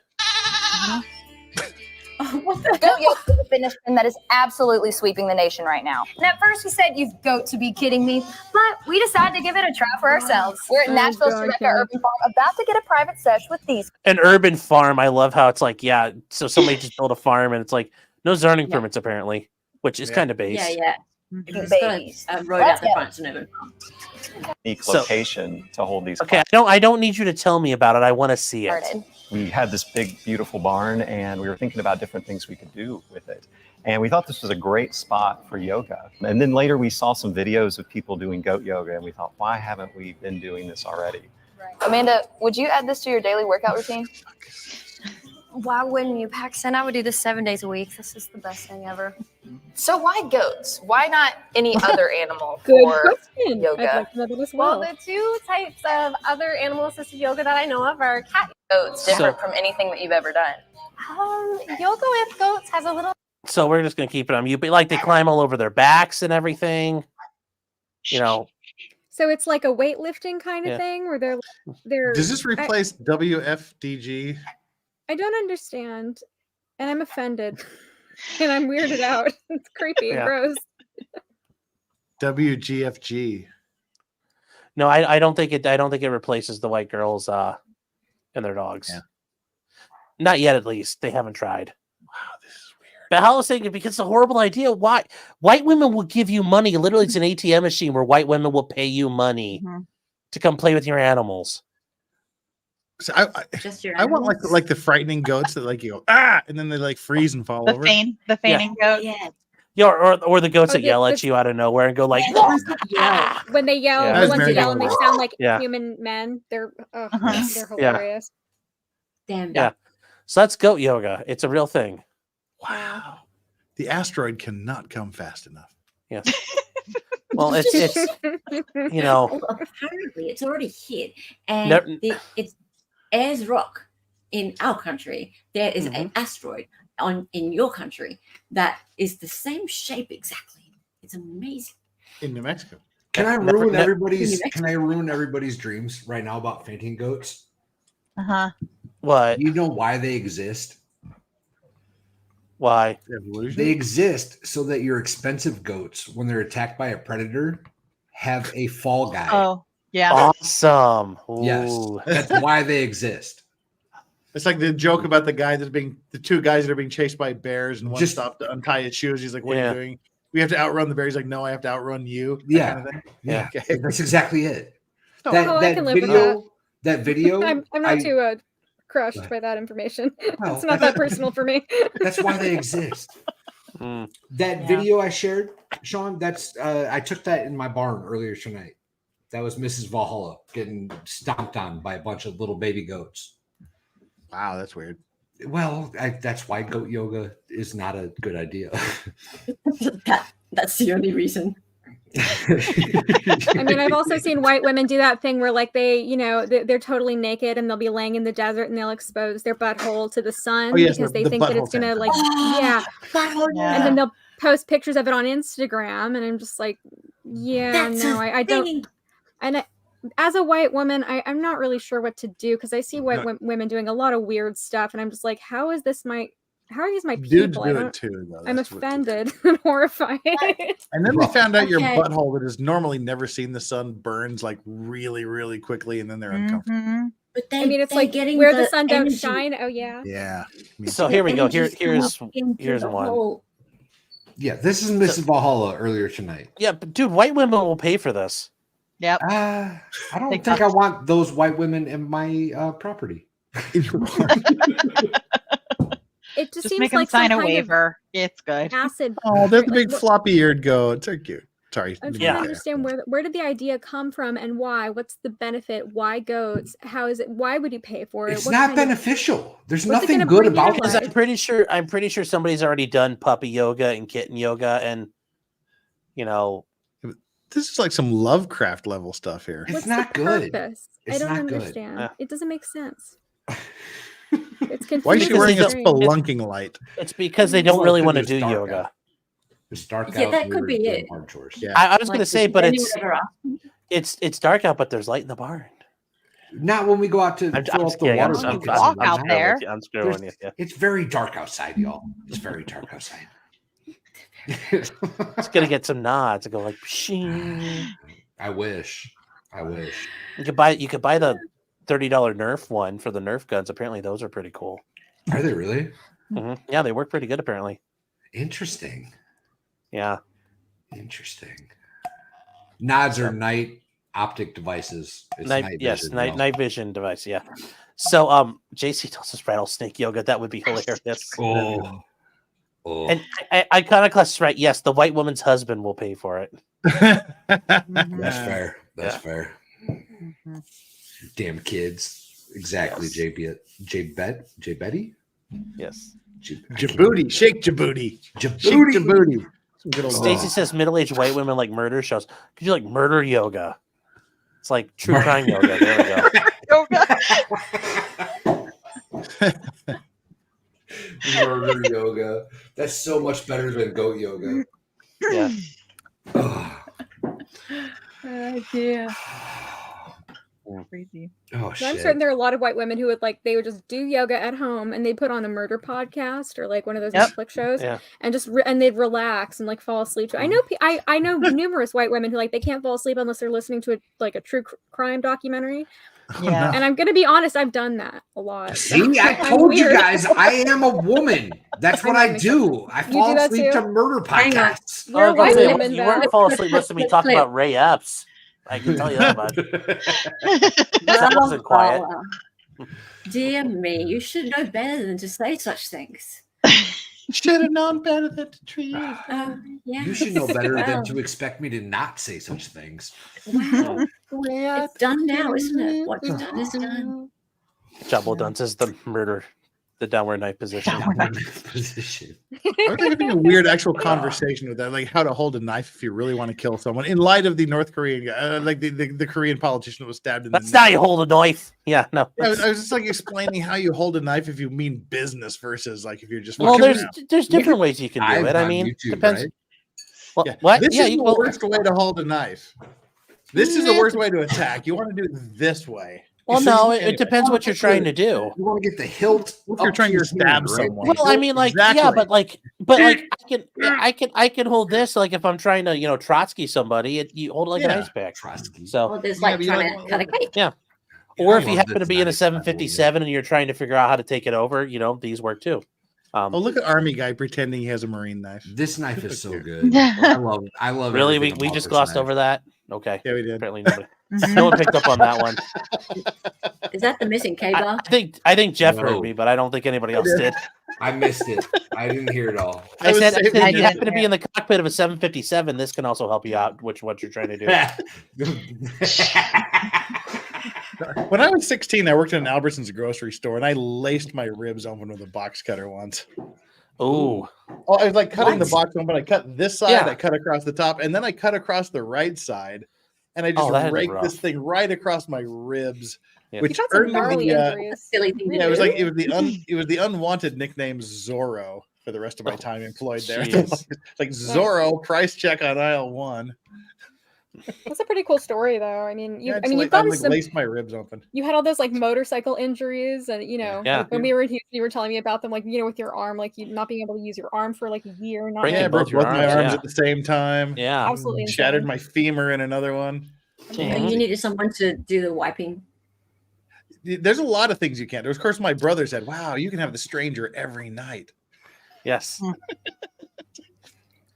S13: Goat yoga is a fitness trend that is absolutely sweeping the nation right now. And at first we said, you've got to be kidding me, but we decided to give it a try for ourselves. We're at Nashville's Rebecca Urban Farm, about to get a private sesh with these.
S1: An urban farm. I love how it's like, so somebody just built a farm and it's like no zoning permits apparently, which is kind of base.
S10: It's got a road out the front, an urban farm.
S15: Unique location to hold these.
S1: Okay, I don't need you to tell me about it. I want to see it.
S15: We had this big, beautiful barn, and we were thinking about different things we could do with it. And we thought this was a great spot for yoga. And then later we saw some videos of people doing goat yoga, and we thought, why haven't we been doing this already?
S13: Right. Amanda, would you add this to your daily workout routine?
S23: Why wouldn't you, Paxton? I would do this 7 days a week. This is the best thing ever.
S13: So why goats? Why not any other animal for yoga?
S23: I'd like to know that as well. The two types of other animal-assisted yoga that I know of are cat
S13: goats, different from anything that you've ever done.
S23: Yoga with goats has a little.
S1: So we're just gonna keep it on mute. But like they climb all over their backs and everything. So
S22: it's like a weightlifting kind of thing where they're.
S17: Does this replace WFDG?
S22: I don't understand. And I'm offended. And I'm weirded out. It's creepy and gross.
S17: WGFG.
S1: No, I don't think it. I don't think it replaces the white girls and their dogs.
S17: Yeah.
S1: Not yet, at least. They haven't tried. Wow, this is weird. Valhalla's saying it because it's a horrible idea. Why? White women will give you money. Literally, it's an ATM machine where white women will pay you money to come play with your animals.
S17: So I want like the frightening goats that like you go and then they like freeze and fall over.
S2: The feigning goat.
S1: Yeah, or the goats that yell at you out of nowhere and go like,
S22: when they yell,
S1: Yeah.
S22: the
S1: That's
S22: ones that
S1: very
S22: yell and they
S1: horrible.
S22: sound like
S1: Yeah.
S22: human men. They're
S1: Yeah.
S22: hilarious.
S10: Damn.
S1: Yeah. So that's goat yoga. It's a real thing.
S17: Wow. The asteroid cannot come fast enough.
S1: Yes. Well, it's you know.
S10: Well, apparently it's already hit, and
S1: Never-
S10: it's Ayers Rock in our country. There is an asteroid in your country that is the same shape exactly. It's amazing.
S17: In New Mexico.
S6: Can I ruin everybody's dreams right now about fainting goats?
S1: What?
S6: You know why they exist?
S1: Why?
S6: They exist so that your expensive goats, when they're attacked by a predator, have a fall guy.
S2: Oh, yeah.
S1: Awesome.
S6: Yes.
S1: Ooh.
S6: That's why they exist.
S17: It's like the joke about the two guys that are being chased by bears, and one stopped to untie his shoes. He's like, "What are you doing? We have to outrun the bear." He's like, "No, I have to outrun you."
S6: Yeah.
S17: Kind of thing.
S6: Yeah.
S17: Okay.
S6: That's exactly it.
S22: Oh, I can live with
S6: that video.
S22: I'm not too crushed by that information.
S6: Well,
S22: It's not that personal for me.
S6: That's why they exist. That video I shared, Sean, that's I took that in my barn earlier tonight. That was Mrs. Valhalla getting stomped on by a bunch of little baby goats.
S17: Wow, that's weird.
S6: Well, that's why goat yoga is not a good idea.
S10: That's the only reason.
S22: I mean, I've also seen white women do that thing where, like, they're totally naked and they'll be laying in the desert and they'll expose their butthole to the sun because they think that it's gonna, like, and then they'll post pictures of it on Instagram, and I'm just like, I don't. And as a white woman, I'm not really sure what to do because I see white women doing a lot of weird stuff, and I'm just like, how are these my
S17: Dudes
S22: people?
S17: do it too, though.
S22: I'm
S17: That's what-
S22: offended and horrified.
S17: And then they found out your
S22: Okay.
S17: butthole that has normally never seen the sun burns like really, really quickly, and then they're uncomfortable.
S10: But
S22: I mean, it's like
S10: getting
S22: where the
S10: the
S22: sun don't
S10: energy.
S22: shine. Oh yeah.
S17: Yeah.
S1: So here we go.
S10: Energy's
S1: Here's
S10: come up into
S1: here's
S10: the
S1: one.
S10: whole-
S6: Yeah, this is Mrs. Valhalla earlier tonight.
S1: Yeah, but dude, white women will pay for this.
S2: Yep.
S6: I don't think I want those white women in my property.
S22: It just
S2: Just
S22: seems
S2: make them
S22: like some
S2: sign a
S22: kind of
S2: waiver. It's good.
S22: acid.
S17: Oh, they're the big
S22: Like,
S17: floppy-eared goats. They're cute. Sorry.
S22: I'm trying to understand where did the idea come from and why? What's the benefit? Why goats? How is it? Why would you pay for it?
S6: It's
S22: What
S6: not
S22: kind of-
S6: beneficial. There's
S22: what's it
S6: nothing
S22: gonna
S6: good
S22: bring you
S6: about
S22: to
S1: Because
S22: life?
S1: I'm pretty sure somebody's already done puppy yoga and kitten yoga, and
S17: This is like some Lovecraft level stuff here.
S22: What's
S6: not
S22: the
S6: good.
S22: purpose? I
S6: It's
S22: don't
S6: not good.
S22: understand. It doesn't make sense. It's confusing.
S17: Why is she wearing a
S22: strange.
S17: spelunking light?
S1: it's because they don't
S6: Well,
S1: really
S6: it's
S1: want to
S6: just
S1: do
S6: dark
S1: yoga.
S6: out. It's dark
S10: Yeah,
S6: out.
S10: that
S6: and
S10: could
S6: we're
S10: be
S6: doing
S10: it.
S6: hard chores.
S17: Yeah.
S1: I was
S10: Like,
S1: gonna say,
S10: does
S1: but
S10: anyone
S1: it's
S10: ever ask me?
S1: it's dark out, but there's light in the barn.
S6: Not when we go out to
S1: I'm
S6: fill up the
S1: kidding.
S6: water.
S2: I'm
S6: buckets
S2: walk
S6: and
S2: out
S6: whatnot.
S2: there.
S1: I'm screwing with you.
S6: There's-
S1: Yeah.
S6: It's very dark outside, y'all. It's very dark outside.
S1: It's gonna get some nods and go like, pshing.
S6: I wish.
S1: You could buy the $30 Nerf one for the Nerf guns. Apparently, those are pretty cool.
S6: Are they really?
S1: Yeah, they work pretty good. Apparently,
S6: Interesting.
S1: yeah.
S6: Interesting. Nods are night optic devices. It's night
S1: Yes,
S6: vision,
S1: night
S6: y'all.
S1: night vision device. Yeah. So, JC tells us rattlesnake yoga. That would be hilarious.
S6: Oh.
S1: And Iconoclast is right. Yes, the white woman's husband will pay for it.
S6: That's fair. That's fair. Damn kids. Exactly,
S1: Yes.
S6: J Betty?
S1: Yes.
S17: Djibouti. Shake Djibouti. Shake
S6: Djibouti.
S17: Djibouti. Some good old
S1: Stacy says middle-aged white women like murder shows. Could you like murder yoga? It's like true crime yoga. There we go.
S6: Murder yoga. That's so much better than goat yoga.
S1: Yeah.
S2: Oh dear. crazy.
S18: Oh
S22: So I'm certain there are a lot of white women who would just do yoga at home and they put on a murder podcast or like one of those Netflix shows and just and they'd relax and like fall asleep. I know I know numerous white women who they can't fall asleep unless they're listening to a true crime documentary.
S2: Yeah.
S22: And I'm gonna be honest, I've done that a lot.
S18: See, I told you guys, I am a woman. That's what I do. I fall
S22: do that
S18: asleep
S22: too?
S18: to murder podcasts.
S22: You're a white woman,
S1: you
S22: though.
S1: weren't fall asleep listening to me talk about Ray Epps. I can tell you that much. That wasn't quiet.
S10: Dear me, you should know better than to say such things.
S17: Should have known better than to treat.
S10: Yeah.
S18: You should know better than
S10: Well.
S18: to expect me to not say such things.
S10: Wow. It's done now, isn't it? What's done is done.
S1: Jumbo Dunce is the murder, the downward knife position.
S17: I was having a weird actual conversation with that, like how to hold a knife if you really want to kill someone. In light of the North Korean guy, like the Korean politician that was stabbed in
S1: That's
S17: the
S1: not how you hold a knife. Yeah, no.
S17: I was just like explaining how you hold a knife if you mean business versus like if you're just.
S1: Well,
S17: fucking
S1: there's
S17: around.
S1: different ways you can do it. I mean, depends.
S17: Right?
S1: Well,
S17: Yeah.
S1: what?
S17: This
S1: Yeah,
S17: is
S1: you
S17: the
S1: well,
S17: worst way to hold a knife. This is the worst way to attack. You want to do it this way.
S1: Well, no, it depends what you're trying to do.
S18: You want to get the hilt.
S17: If you're trying to stab someone.
S1: Well, I mean, like, yeah, but like I can hold this. Like, if I'm trying to, Trotsky somebody, you hold it like an ice pack.
S18: Trotsky.
S1: So
S10: Well, there's like trying to cut a cake.
S1: yeah. Or
S18: I
S1: if you
S18: love
S1: happen to
S18: this
S1: be in a
S18: knife.
S1: 757 and you're trying to figure out how to take it over, these work too.
S17: Oh, look at Army guy pretending he has a Marine knife.
S18: This knife is so good. I love it.
S1: Really, we just glossed over that. Okay.
S17: Yeah, we did.
S1: Apparently, no one picked up on that one.
S10: Is that the missing K bar?
S1: I think Jeff
S18: No.
S1: heard me, but I don't think anybody else did.
S18: I missed it. I didn't hear it all.
S1: I said if
S2: I
S1: you
S2: did.
S1: happen to be in the cockpit of a 757, this can also help you out, what you're trying to do.
S17: When I was 16, I worked in an Albertsons grocery store, and I laced my ribs open with a box cutter once.
S1: Ooh.
S17: Oh, I was like cutting the box open. I cut this side,
S1: Yeah.
S17: I cut across the top, and then I cut across the right side, and I
S1: Oh,
S17: just
S1: that'd be
S17: raked
S1: rough.
S17: this thing right across my ribs,
S1: Yeah.
S17: which
S22: You got some
S17: earned me
S22: gnarly
S17: the
S22: injuries.
S10: Silly thing to
S17: yeah, it was
S10: do.
S17: like it was the unwanted nickname Zorro for the rest of my time employed there.
S1: Jeez.
S17: Like Zorro, price check on aisle 1.
S22: That's a pretty cool story, though. I mean,
S17: Yeah,
S22: you've
S17: I
S22: gotten
S17: like
S22: some.
S17: laced my ribs open.
S22: You had all those like motorcycle injuries, and
S1: Yeah.
S22: like, when we were here, you were telling me about them, like with your arm, like you not being able to use your arm for like a year, not
S1: Breaking
S17: Yeah, I
S22: being
S17: broke
S1: both your
S17: both my
S1: arms,
S17: arms
S1: yeah.
S17: at the same time.
S1: Yeah.
S22: absolutely
S17: Shattered
S22: insane.
S17: my femur in another one.
S10: And you needed someone to do the wiping.
S17: There's a lot of things you can't do. Of course, my brother said, "Wow, you can have the stranger every night."
S1: Yes.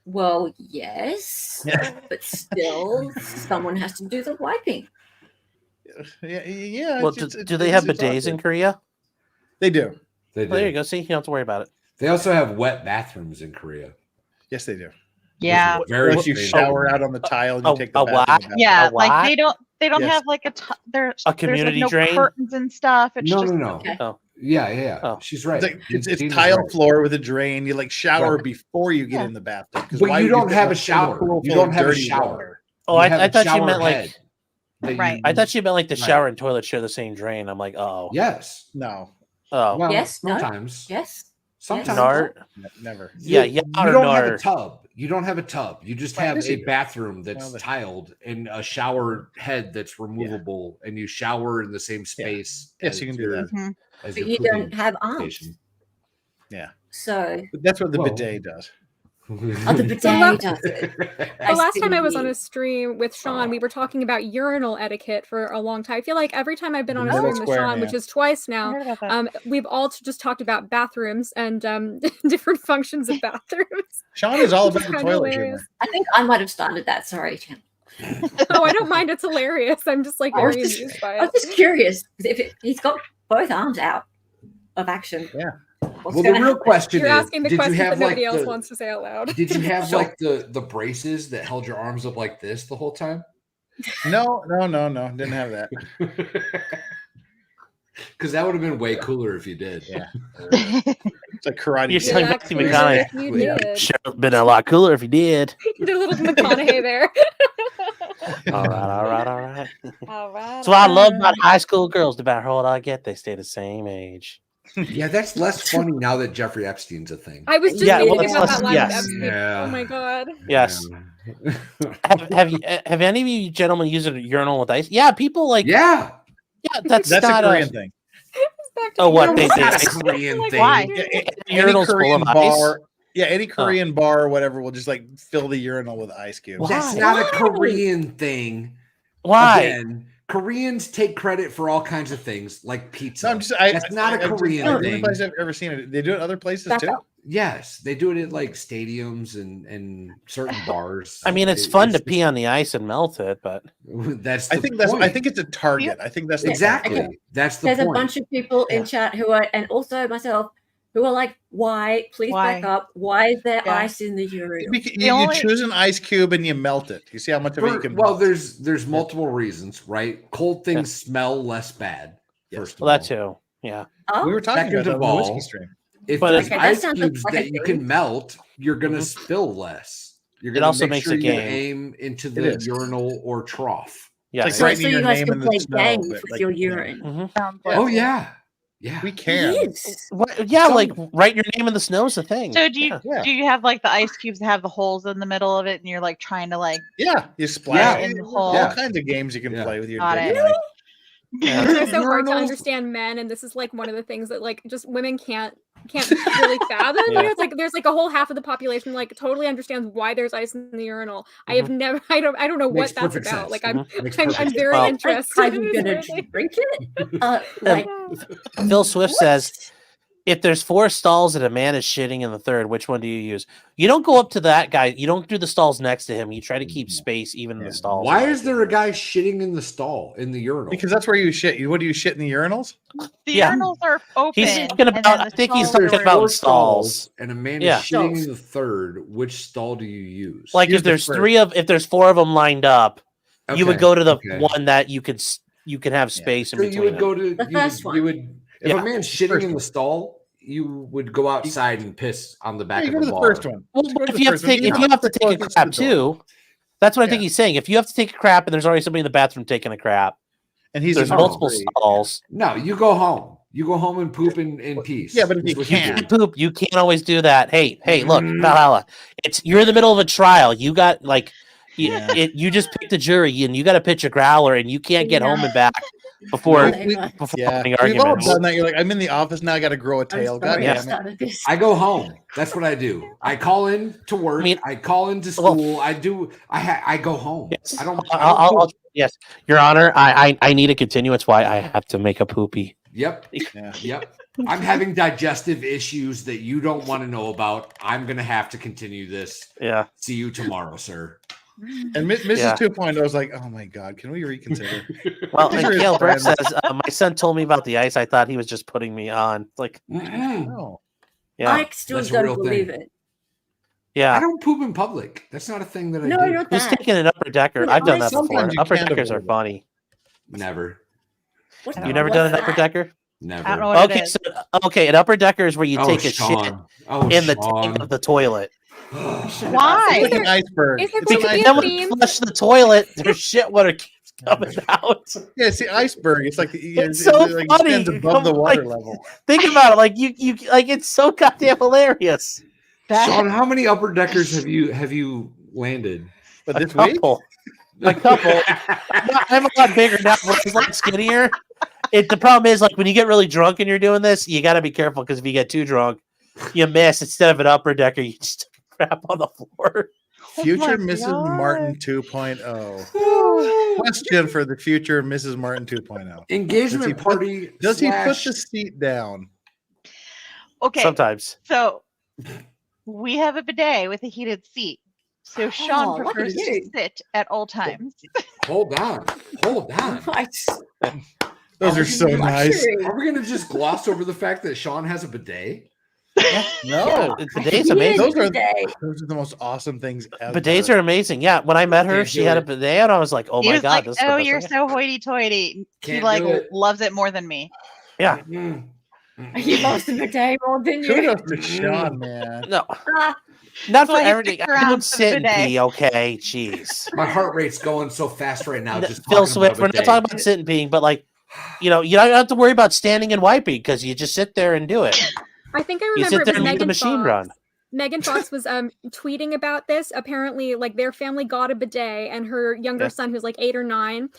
S10: Well, yes, but still, someone has to do the wiping.
S17: Yeah.
S1: Well, do they have bidets in Korea?
S17: They do.
S18: They
S1: Well, there you
S18: do.
S1: go. See, you don't have to worry about it.
S18: They also have wet bathrooms in Korea.
S17: Yes, they do.
S2: Yeah.
S18: Very
S17: Unless you
S18: strange.
S17: shower out on the tile and you take the
S1: a
S17: bath.
S1: what?
S17: in the bath.
S2: Yeah,
S1: A
S2: like
S1: what?
S2: they don't
S17: Yes.
S2: have like there's
S1: community
S2: no
S1: drain?
S2: curtains and stuff. It's
S18: No,
S2: just
S18: no.
S10: Okay.
S1: Oh.
S18: Yeah.
S1: Oh.
S18: She's right.
S17: It's
S18: Dina's
S17: tile
S18: right.
S17: floor with a drain. You like shower
S18: Right.
S17: before you get in the bathtub. 'cause
S18: But
S17: why
S18: you
S17: would
S18: don't
S17: sit
S18: have
S17: in
S18: a shower.
S17: pool
S18: You
S17: full of
S18: don't have a
S17: dirty
S18: shower.
S17: water?
S1: Oh,
S18: You
S1: I
S18: have a
S1: thought you
S18: shower
S1: meant like
S18: head that
S2: Right.
S18: you-
S1: I thought you meant like the
S18: Right.
S1: shower and toilet share the same drain. I'm like, oh,
S18: Yes.
S17: No,
S1: oh,
S18: Well,
S10: Yes, no.
S18: sometimes.
S10: Yes.
S18: Sometimes.
S1: Nart.
S17: never.
S1: Yeah,
S18: You
S1: or
S18: don't have a
S1: nar.
S18: tub. You don't have a tub. You just
S17: Right,
S18: have
S17: yes,
S18: a
S17: you do.
S18: bathroom that's
S17: Well,
S18: tiled and a shower head that's removable, and you shower in the same space.
S17: Yes,
S18: as
S17: you can do
S18: your-
S17: that.
S2: Mhm.
S18: as
S10: But
S18: your
S10: you don't
S18: pooping
S10: have arms.
S18: station.
S17: Yeah,
S10: So
S17: but that's what the
S18: Whoa.
S17: bidet does.
S10: oh, the bidet
S22: So
S10: does it.
S22: The last time I was on
S10: see.
S22: a stream with Sean, we were talking about urinal etiquette for a long time. I feel like every time I've been
S17: The
S22: on a
S17: middle
S22: stream with
S17: square,
S22: Sean, which
S17: man.
S22: is twice
S2: I
S22: now,
S2: heard about that.
S22: we've all just talked about bathrooms and different functions of bathrooms.
S17: Sean is all
S22: Which is
S17: about the
S22: kinda
S17: toilet
S22: hilarious.
S17: humor.
S10: I think I might have started that. Sorry, Tim.
S22: Oh, I don't mind. It's hilarious. I'm just like
S10: I was
S22: very
S10: just,
S22: amused by
S10: I was
S22: it.
S10: just curious if he's got both arms out of action.
S17: Yeah.
S10: What's
S18: Well, the
S10: gonna
S18: real
S10: happen?
S18: question
S22: You're
S18: is:
S22: asking the
S18: did you
S22: questions
S18: have
S22: that nobody
S18: like
S22: else
S18: the,
S22: wants to say out loud.
S18: did you have
S10: So-
S18: like the braces that held your arms up like this the whole time?
S17: No. Didn't have that.
S18: Because that would have been way cooler if you did.
S17: Yeah. It's like karate.
S1: You're
S17: kid.
S1: saying
S22: Yeah,
S1: Matthew
S22: cooler
S1: McConaughey.
S22: if you did.
S1: Sure, been a lot cooler if you did.
S22: Did a little McConaughey there.
S1: All right.
S22: All right.
S1: That's what I love about high school girls. No matter how old I get, they stay the same age.
S18: Yeah, that's less funny now that Jeffrey Epstein's a thing.
S22: I was just
S1: Yeah, well,
S22: reading
S1: that's
S22: about that
S1: less-
S22: last
S1: yes.
S22: episode.
S18: Yeah.
S22: Oh my god.
S1: Yes. Have any of you gentlemen used a urinal with ice? Yeah, people like.
S18: Yeah.
S1: Yeah, that's
S17: a
S1: not
S17: Korean thing.
S1: Oh, what?
S18: It's
S1: They
S18: not a Korean thing.
S2: Why?
S17: Any
S1: Urinals full
S17: Korean
S1: of ice?
S17: bar, any Korean bar or whatever will just like fill the urinal with ice cubes.
S18: That's not a Korean thing.
S1: Why?
S18: Again, Koreans take credit for all kinds of things, like pizza.
S17: No, I'm just,
S18: That's not a Korean
S17: the only
S18: thing.
S17: place I've ever seen it. They do it other places too.
S18: Yes, they do it at like stadiums and certain bars.
S1: I mean, it's fun to pee on the ice and melt it, but
S18: that's.
S17: I think it's a target. I think that's
S18: exactly. That's the
S10: There's
S18: point.
S10: a bunch of people in chat who are, and also myself, who are like, "Why? Please back up. Why is there ice in the urinal?"
S17: You choose an ice cube and you melt it. You see how much of it you can.
S18: Well,
S17: melt.
S18: there's multiple reasons, right? Cold things smell less bad. First of all,
S1: that too. Yeah,
S17: we were talking
S18: Second
S17: about
S18: of
S17: that on the whiskey
S18: all,
S17: stream.
S18: if
S1: But
S18: there's
S1: okay, that
S18: ice
S10: sounds
S18: cubes
S10: like
S18: that
S10: a
S18: you
S10: thing.
S18: can melt, you're gonna spill less. You're
S1: It
S18: gonna
S1: also
S18: make
S1: makes
S18: sure
S1: a
S18: you
S1: game.
S18: aim into
S17: It
S18: the
S17: is.
S18: urinal or trough.
S1: yeah.
S17: Like
S10: So
S17: writing
S10: you
S17: your
S10: guys
S17: name
S10: can
S17: in the
S10: play
S17: snow,
S10: games
S17: but,
S10: with
S17: like,
S10: your
S17: yeah.
S10: urine.
S18: Oh yeah, yeah.
S17: We can.
S10: Yes.
S1: What? Yeah, like write your name in the snow is a thing.
S2: So do you
S17: Yeah.
S2: do you have like the ice cubes that have the holes in the middle of it, and you're like trying to like
S17: Yeah, you splash
S2: Yeah.
S17: it.
S2: In the
S17: There's
S2: hole.
S17: all kinds of games you can play with your
S2: Got
S17: dick
S2: it.
S17: and ice.
S22: It's so hard to
S18: Urinals-
S22: understand men, and this is like one of the things that like just women can't really fathom. You know, it's like there's like a whole half of the population like totally understands why there's ice in the urinal. I have never, I don't know
S18: Makes
S22: what that's
S18: perfect
S22: about.
S18: sense.
S22: Like I'm
S18: Makes
S22: I'm
S18: perfect
S22: very
S1: Well,
S22: interested.
S10: Are
S22: in
S10: you
S22: this
S10: gonna
S22: weirdly.
S10: drink it? Like,
S1: Phil Swift says, if there's 4 stalls and a man is shitting in the third, which one do you use? You don't go up to that guy. You don't do the stalls next to him. You try to keep space even in the stalls.
S18: Why is there a guy shitting in the stall in the urinal?
S17: Because that's where you shit. What do you shit in the urinals?
S2: the
S1: Yeah.
S2: urinals are open.
S1: He's talking
S2: and
S1: about.
S2: then
S1: I
S2: the
S1: think he's
S2: stalls
S1: talking
S2: are-
S1: about
S18: 4
S1: stalls.
S18: and a man
S1: Yeah.
S18: is shitting in the third. Which stall do you use?
S1: Like
S17: Use
S1: if
S17: the
S1: there's
S17: first.
S1: if there's 4 of them lined up, you would
S18: Okay,
S1: go to the
S18: okay.
S1: one that you could have space
S18: So
S1: in
S18: you
S1: between.
S18: would go to
S10: The
S18: you
S10: first
S18: would, you
S10: one.
S18: would if
S1: Yeah.
S18: a man's shitting in the stall, you would go outside and piss on the back
S17: Yeah, you
S18: of
S17: go
S18: the
S17: to the
S18: bar.
S17: first one.
S1: Well,
S17: Just go
S1: but
S17: to
S1: if
S17: the
S1: you have
S17: first
S1: to
S17: one.
S1: take
S17: You
S1: if
S17: don't
S1: you have to
S17: to
S1: take a
S17: close
S1: crap
S17: the door.
S1: too, that's what I
S17: Yeah.
S1: think he's saying. If you have to take a crap and there's already somebody in the bathroom taking a crap,
S17: And he's
S1: there's
S17: in
S1: multiple
S17: three.
S1: stalls.
S18: No, you go home. You go home and poop in peace.
S17: Yeah, but if
S18: That's
S17: you
S18: what
S17: can't.
S18: do.
S1: Poop. You can't always do that. Hey, look,
S18: Mhm.
S1: Valhalla. You're in the middle of a trial. You got like
S17: Yeah.
S1: you just picked a jury and you got to pitch a growler and you can't get home and back before
S17: Yeah.
S1: having
S17: We've all
S1: arguments.
S17: done that. You're like, I'm in the office now. I got to grow a tail. God
S1: Yeah.
S17: damn it.
S18: I go home. That's what I do. I call in to work. I call into school. I go home.
S1: Yes.
S18: I don't.
S1: Yes, Your Honor. I need a continuance. Why I have to make a poopy.
S18: Yep. Yep. I'm having digestive issues that you don't want to know about. I'm going to have to continue this.
S1: Yeah.
S18: See you tomorrow, sir.
S17: And Mrs.
S1: Yeah.
S17: 2.0 was like, oh my God, can we reconsider?
S1: Well,
S17: These
S1: and
S17: are his
S1: Gail Brett
S17: friends.
S1: says, my son told me about the ice. I thought he was just putting me on. Like,
S17: No.
S1: yeah.
S10: I still
S18: That's a real
S10: don't believe
S18: thing.
S10: it.
S1: Yeah.
S18: I don't poop in public. That's not a thing that I
S10: No,
S18: do.
S10: not
S1: Who's
S10: that.
S1: taking an upper decker?
S10: Yeah,
S1: I've done that before.
S17: sometimes you
S1: Upper
S17: can't
S1: deckers are
S17: avoid it.
S1: funny.
S18: Never.
S10: What's
S1: You never done an upper decker?
S18: Never.
S2: I don't know what it
S1: Okay,
S2: is.
S1: okay. An upper decker is where you
S18: Oh,
S1: take a shit
S18: Sean. Oh,
S1: in the
S18: Sean.
S1: tank of the toilet.
S2: Why?
S17: It's like an iceberg.
S22: Is there
S17: It's an
S22: going to be
S17: iceberg.
S22: a
S1: Then when you
S22: theme?
S1: flush the toilet, there's shit water keeps coming out.
S17: Yeah, it's the iceberg. It's like
S1: It's so
S17: like
S1: funny.
S17: stands above the water
S1: Like,
S17: level.
S1: Think about it. Like you like it's so goddamn hilarious.
S18: Sean, how many upper deckers have you landed?
S17: But
S1: A
S17: this week,
S1: couple. A couple. I'm a lot bigger now, but it's like skinnier. The problem is like when you get really drunk and you're doing this, you got to be careful because if you get too drunk, you miss. Instead of an upper decker, you just crap on the floor.
S17: future
S2: my
S17: Mrs.
S2: God.
S17: Martin 2.0. Question for the future Mrs. Martin 2.0.
S18: Engagement party.
S17: Does he put
S18: slash-
S17: the seat down?
S2: Okay.
S1: Sometimes.
S2: So we have a bidet with a heated seat. So Sean
S10: Oh, look at
S2: prefers to
S10: you.
S2: sit at all times.
S18: Hold on. Hold on.
S17: Those are so nice.
S18: Are we going to just gloss over the fact that Sean has a bidet?
S17: No,
S1: The bidet's amazing.
S17: those are
S10: bidet.
S17: the most awesome things ever.
S1: Bidets are amazing. Yeah, when I met her,
S18: Can't
S1: she
S18: do
S1: had a
S18: it.
S1: bidet, and I was like, "Oh
S2: He
S1: my
S2: was
S1: god,
S2: like,
S1: this is the
S2: "Oh,
S1: best
S2: you're
S1: thing."
S2: so hoity-toity." He
S18: Can't
S2: like
S18: do it.
S2: loves it more than me.
S1: Yeah,
S10: You lost the bidet more than you.
S17: Kudos to Sean, man.
S1: no,
S10: Ah,
S1: not
S2: So
S1: for
S2: I
S1: everything.
S2: stick
S1: I
S2: around
S1: don't
S2: for the
S1: sit and
S2: bidet.
S1: pee. Okay, jeez.
S18: My heart rate's going so fast right now. Just
S1: Phil
S18: talking
S1: Swift,
S18: about
S1: we're
S18: a
S1: not
S18: bidet.
S1: talking about sitting peeing, but like, you don't have to worry about standing and wiping because you just sit there and do it.
S22: I think I
S1: You
S22: remember
S1: sit
S22: it
S1: there
S22: was
S1: and let the
S22: Megan
S1: machine
S22: Fox.
S1: run.
S22: Megan Fox was tweeting about this. Apparently, like their family got a bidet, and her younger son, who's like 8 or 9,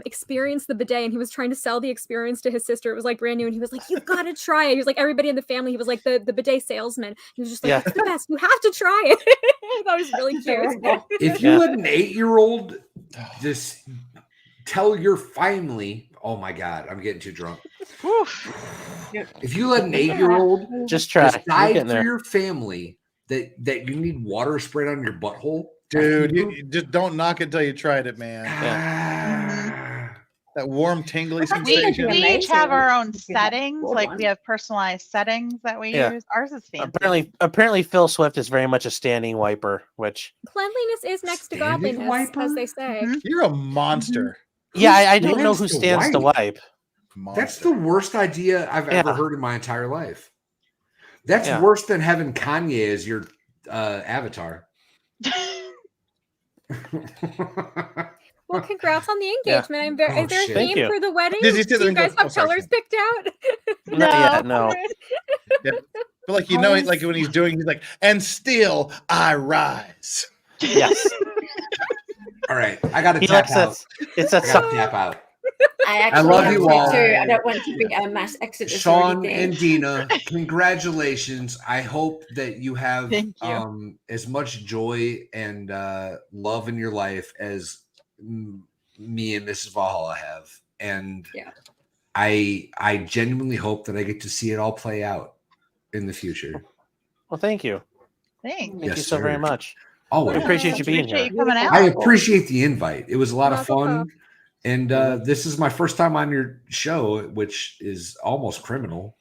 S22: experienced the bidet, and he was trying to sell the experience to his sister. It was like brand new, and he was like, "You've got to try it." He was like everybody in the family. He was like the bidet salesman. He was just like, "It's the best. You have to try it." I thought it was really cute.
S18: If you let an 8-year-old just tell your family, oh my God, I'm getting too drunk. If you let an 8-year-old
S1: just try
S18: decide for your family that you need water sprayed on your butthole,
S17: dude, you just don't knock it until you tried it, man. That warm, tingly sensation.
S2: We each have our own settings. Like we have personalized settings that we use. Ours is fancy.
S1: Apparently, Phil Swift is very much a standing wiper, which
S22: Cleanliness is next to godliness, as they say.
S17: You're a monster.
S1: Yeah, I don't know who stands to wipe.
S18: That's the worst idea I've ever heard in my entire life. That's worse than having Kanye as your avatar.
S22: Well, congrats on the engagement. I'm very. Is there a
S1: Thank
S22: theme
S1: you.
S22: for the wedding?
S17: Does
S22: Do
S17: he sit there
S22: you
S17: and go,
S22: guys have
S17: sorry,
S22: colors picked out?
S1: No.
S17: Yeah. But like like when he's doing, he's like, and still I rise.
S1: Yes.
S18: All right, I got to tap out.
S1: It's a
S18: tap out.
S10: I
S18: love
S10: have
S18: you
S10: to
S18: all.
S10: too. I don't want to be a mass exodus.
S18: Sean and Dina, congratulations. I hope that you have as much joy and love in your life as me and Mrs. Valhalla have. And I genuinely hope that I get to see it all play out in the future.
S1: Well, thank you.
S2: Thanks.
S1: Thank you so very much.
S18: Always.
S1: I appreciate you being here.
S18: I appreciate the invite. It was a lot of fun. And this is my first time on your show, which is almost criminal.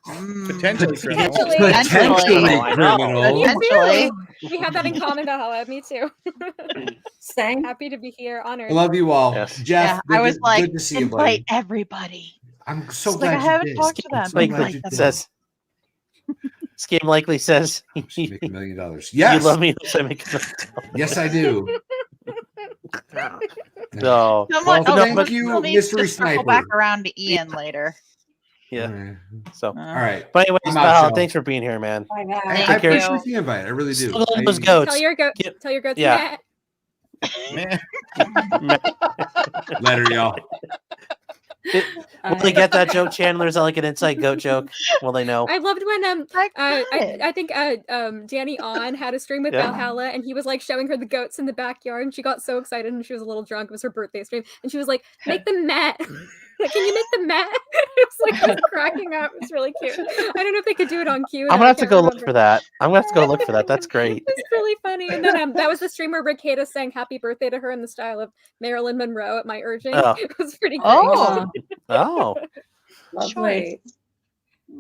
S17: Potentially criminal.
S18: Potentially criminal.
S22: Potentially. We have that in common, Valhalla. Me too.
S10: Same.
S22: Happy to be here. Honored.
S18: I love you all. Jeff,
S2: I was like,
S18: good to see you,
S2: invite
S18: buddy.
S2: everybody.
S18: I'm so
S2: It's
S18: glad
S2: like I
S18: you
S2: haven't
S18: did.
S2: talked to them.
S1: Likely says. Scam likely says.
S18: Make $1 million. Yes.
S1: You love me. So I make $1 million.
S18: Yes, I do.
S1: No.
S2: Someone,
S18: thank you,
S2: needs
S18: Mystery
S2: to circle
S18: Sniper.
S2: back around to Ian later.
S1: Yeah. So, all
S18: right.
S1: But anyways,
S18: I'm out,
S1: Val,
S18: y'all.
S1: thanks for being here, man.
S10: Bye,
S18: I
S1: Take care.
S18: appreciate the invite. I really do.
S1: Still those goats.
S22: Tell your goats.
S1: Yeah.
S18: Later, y'all.
S1: Will they get that joke, Chandler? Is that like an inside goat joke? Will they know?
S22: I loved when I think Danny On had a stream with Valhalla, and he was like showing her the goats in the backyard, and she got so excited, and she was a little drunk. It was her birthday stream, and she was like, "Make them met." Like, can you make them met? It's like I was cracking up. It's really cute. I don't know if they could do it on cue.
S1: I'm gonna have to go look for that. I'm gonna have to go look for that. That's great.
S22: It's really funny. And then that was the stream where Rick Hayes sang "Happy Birthday" to her in the style of Marilyn Monroe at my urging.
S1: Oh.
S22: It was pretty great.
S1: Oh.
S10: Lovely.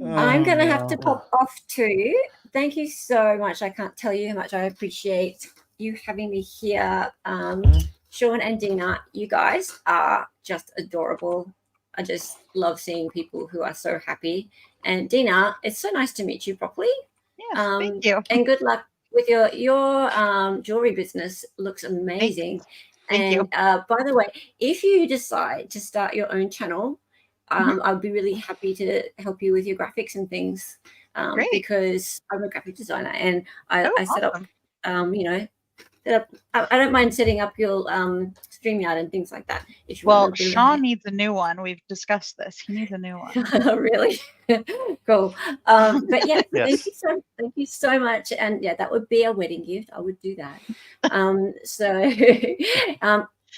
S10: I'm going to have to pop off too. Thank you so much. I can't tell you how much I appreciate you having me here. Sean and Dina, you guys are just adorable. I just love seeing people who are so happy. And Dina, it's so nice to meet you properly.
S2: Yes, thank you.
S10: And good luck with your jewelry business. Looks amazing.
S2: Thank you.
S10: By the way, if you decide to start your own channel, I'd be really happy to help you with your graphics and things, because I'm a graphic designer and I set up, I don't mind setting up your StreamYard and things like that. If you want to
S2: Sean needs a new one. We've discussed this. He needs a new one.
S10: Really? Cool. But yeah, thank you so much. And yeah, that would be a wedding gift. I would do that.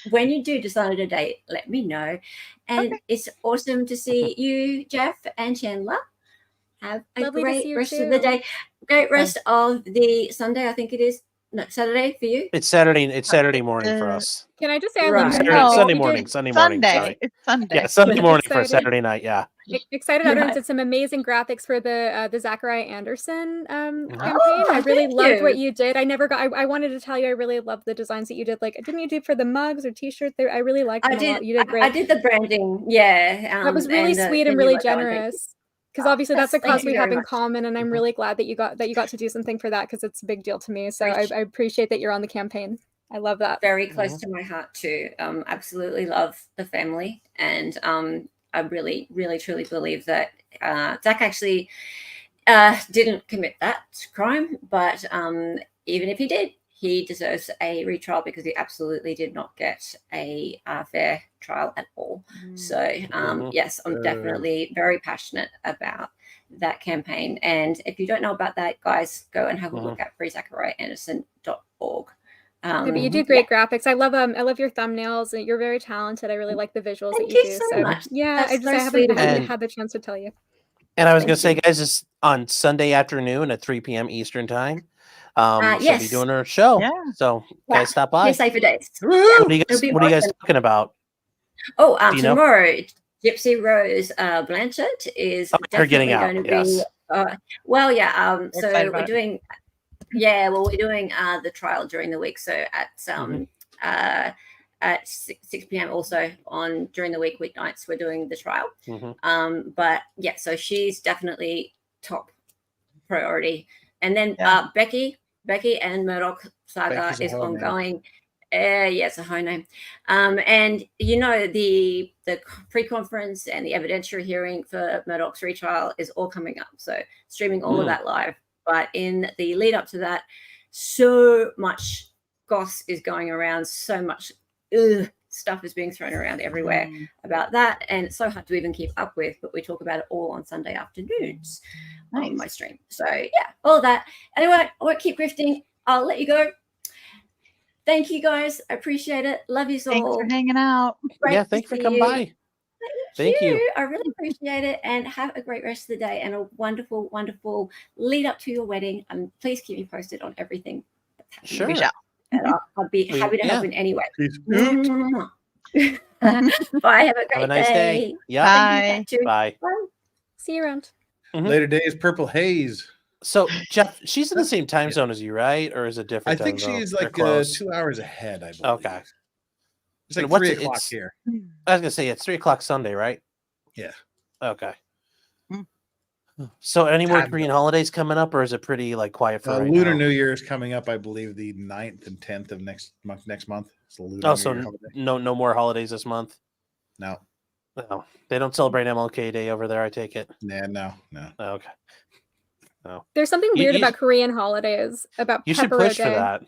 S10: When you do decide a date, let me know. And it's awesome to see you, Jeff and Chandler. Have a
S22: Lovely to see
S10: great
S22: you
S10: rest
S22: too.
S10: of the day. Great rest of the Sunday, I think it is. No, Saturday for you.
S1: It's Saturday. It's Saturday morning for us.
S22: Can I just say,
S1: Sunday morning. Sunday morning. Sorry.
S2: It's Sunday.
S1: Yeah, Sunday morning for a Saturday night. Yeah.
S22: Excited Utterance did some amazing graphics for the Zachariah Anderson campaign. I really
S10: thank
S22: loved
S10: you.
S22: what you did. I never got. I wanted to tell you I really loved the designs that you did. Like, didn't you do for the mugs or T-shirts? I really liked them a lot. You did great.
S10: I did the branding. Yeah,
S22: that was really sweet and really generous. Because obviously that's a
S10: thank
S22: cause
S10: you
S22: we have
S10: very
S22: in
S10: much.
S22: common, and I'm really glad that you got to do something for that, because it's a big deal to me. So I appreciate that you're on the campaign. I love that.
S10: Very close to my heart too. Absolutely love the family, and I really, really, truly believe that Zach actually didn't commit that crime, but even if he did, he deserves a retrial because he absolutely did not get a fair trial at all. So yes, I'm definitely very passionate about that campaign. And if you don't know about that, guys, go and have a look at freezachariahanderson.org.
S22: Yeah, but you do great graphics. I love your thumbnails. You're very talented. I really like the visuals that you do.
S10: So much.
S22: Yeah,
S10: That's
S22: I
S10: so sweet of
S22: haven't
S10: you.
S22: had the chance to tell you.
S1: And I was going to say, guys, it's on Sunday afternoon at 3 p.m. Eastern time. She'll be
S10: Yes.
S1: doing her show.
S10: Yeah.
S1: So guys, stop by.
S10: You're safer days.
S1: What are you
S10: It'll
S1: guys,
S10: be awesome.
S1: talking about?
S10: Oh,
S1: Do you know?
S10: tomorrow, Gypsy Rose Blanchard is
S1: Her
S10: definitely
S1: getting out,
S10: going to
S1: yes.
S10: be. Well, yeah.
S2: We're
S10: So
S2: excited
S10: we're
S2: about it.
S10: doing. Yeah, well, we're doing the trial during the week. So at 6 p.m. also during the week weeknights we're doing the trial. But yeah, so she's definitely top priority. And then Becky and Murdoch saga
S17: Becky's a
S10: is
S17: whole name.
S10: ongoing. Yeah, it's a whole name. And you know, the pre-conference and the evidentiary hearing for Murdoch's retrial is all coming up. So streaming all of that live. But in the lead up to that, so much goss is going around, so much stuff is being thrown around everywhere about that, and it's so hard to even keep up with. But we talk about it all on Sunday afternoons on my stream. So yeah, all that. Anyway, I won't keep grifting. I'll let you go. Thank you guys. I appreciate it. Love you all.
S2: Thanks for hanging out.
S1: Yeah, thanks for coming by. Thank you.
S10: I really appreciate it, and have a great rest of the day and a wonderful, wonderful lead up to your wedding. Please keep me posted on everything that's happening.
S1: Sure.
S2: We shall.
S10: And I'll be happy to help in any way. Bye. Have a great
S1: Have a nice day. Yeah.
S10: Thank you,
S1: Bye.
S10: Bye.
S22: See you around.
S17: Later days, purple haze.
S1: So Jeff, she's in the same time zone as you, right? Or is it different?
S17: I think
S1: time zone?
S17: she's
S1: They're
S17: like
S1: close.
S17: 2 hours ahead. I believe.
S1: Okay.
S17: It's like
S1: And what's
S17: 3
S1: it-
S17: o'clock
S1: it's-
S17: here.
S1: I was gonna say it's 3 o'clock Sunday, right?
S17: Yeah.
S1: Okay. So any more
S17: Time
S1: Korean holidays coming up, or is it pretty like quiet for right
S17: Lunar
S1: now?
S17: New Year is coming up, I believe, the 9th and 10th of next month. It's the Lunar
S1: Oh,
S17: New
S1: so
S17: Year holiday.
S1: no more holidays this month.
S17: No.
S1: No, they don't celebrate MLK Day over there. I take it.
S17: No.
S1: Oh, okay. No.
S22: There's something
S1: You-
S22: weird
S1: you-
S22: about Korean holidays. About
S1: You should
S22: Pepero
S1: push for
S22: Day.
S1: that.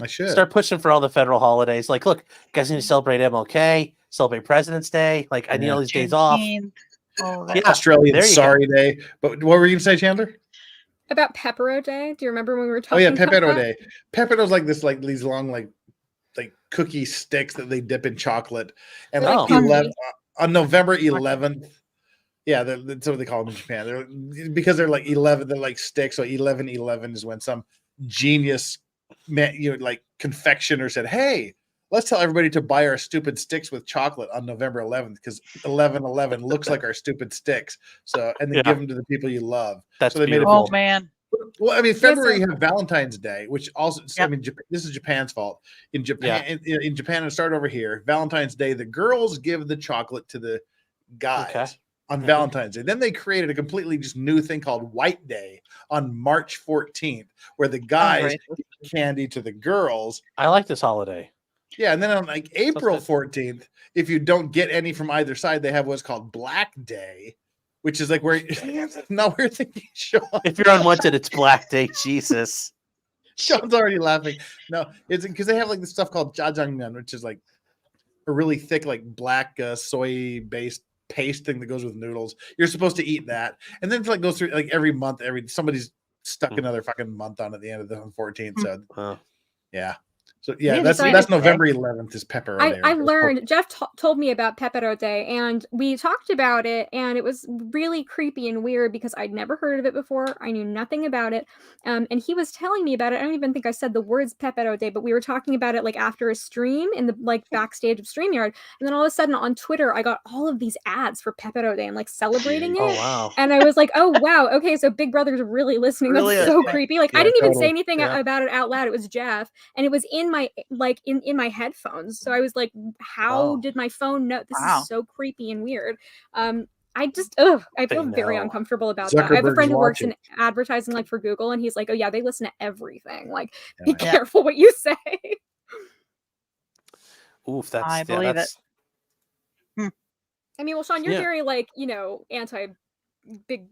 S17: I should
S1: start pushing for all the federal holidays. Like, look, you guys need to celebrate MLK, celebrate President's Day. Like, I need all these days off.
S17: Australian
S1: there you
S17: Sorry Day. But what were you gonna say, Chandler?
S22: About Pepero Day. Do you remember when we were
S17: Oh
S22: talking
S17: yeah,
S22: about
S17: Pepero
S22: that?
S17: Day. Pepero's like this, like these long, like cookie sticks that they dip in chocolate, and
S22: They're
S17: like
S22: like
S17: 11 on November 11th. Yeah, that's what they call them in Japan. Because they're like 11. They're like sticks. So 11/11 is when some genius, like confectioner said, "Hey, let's tell everybody to buy our stupid sticks with chocolate on November 11th because 11/11 looks like our stupid sticks." So and then
S1: Yeah.
S17: give them to the people you love.
S1: That's
S17: so they made it.
S1: beautiful.
S2: Oh man.
S17: Well, I mean, February you have Valentine's Day, which also, I mean, this is Japan's fault. In Japan, in Japan, and start over here. Valentine's Day, the girls give the chocolate to the guys on Valentine's Day. Then they created a completely just new thing called White Day on March 14th, where the guys give candy to the girls.
S1: I like this holiday.
S17: Yeah, and then on like April 14th, if you don't get any from either side, they have what's called Black Day, which is like where now we're thinking, Sean.
S1: If you're unwanted, it's Black Day. Jesus.
S17: Sean's already laughing. No, it's because they have like this stuff called jajangmyeon, which is like a really thick, like black soy-based paste thing that goes with noodles. You're supposed to eat that, and then it like goes through like every month. Somebody's stuck another fucking month on at the end of the 14th. So, yeah. So yeah, that's November 11th is Pepero Day.
S22: I learned, Jeff told me about Pepero Day, and we talked about it, and it was really creepy and weird because I'd never heard of it before. I knew nothing about it. And he was telling me about it. I don't even think I said the words Pepero Day, but we were talking about it like after a stream in the like backstage of StreamYard. And then all of a sudden on Twitter, I got all of these ads for Pepero Day and like celebrating it.
S1: Oh, wow.
S22: And I was like, oh, wow. Okay, so Big Brother's really listening.
S1: Really
S22: That's so creepy. Like, I didn't even say anything
S1: Yeah.
S22: about it out loud. It was Jeff. And it was in my like in my headphones. So I was like, how did my phone know? This is so creepy and weird. I just I feel very uncomfortable about that. I have a friend who works in advertising like for Google, and he's like, oh yeah, they listen to everything. Like, be careful what you say.
S1: Oof, that's
S2: I believe
S1: that's,
S22: I mean, well, Sean, you're
S1: Yeah.
S22: very like, anti big,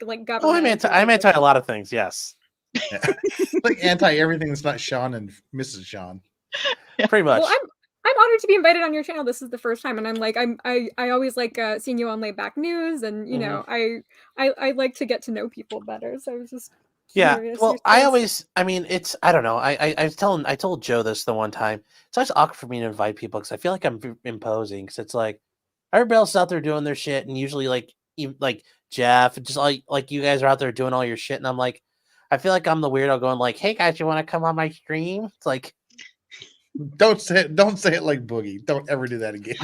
S22: like
S1: Oh,
S22: government.
S1: I'm anti a lot of things. Yes.
S17: Like anti everything that's not Sean and Mrs. Sean.
S1: Pretty much.
S22: Well, I'm honored to be invited on your channel. This is the first time, and I'm like I always like seeing you on Laid Back News, and I like to get to know people better. So I was just curious.
S1: Well, I don't know. I told Joe this the one time. It's always awkward for me to invite people because I feel like I'm imposing. Because it's like everybody else is out there doing their shit, and usually like Jeff, just like you guys are out there doing all your shit, and I'm like, I feel like I'm the weirdo going like, "Hey guys, you want to come on my stream?" It's like.
S17: Don't say it like Boogie. Don't ever do that again.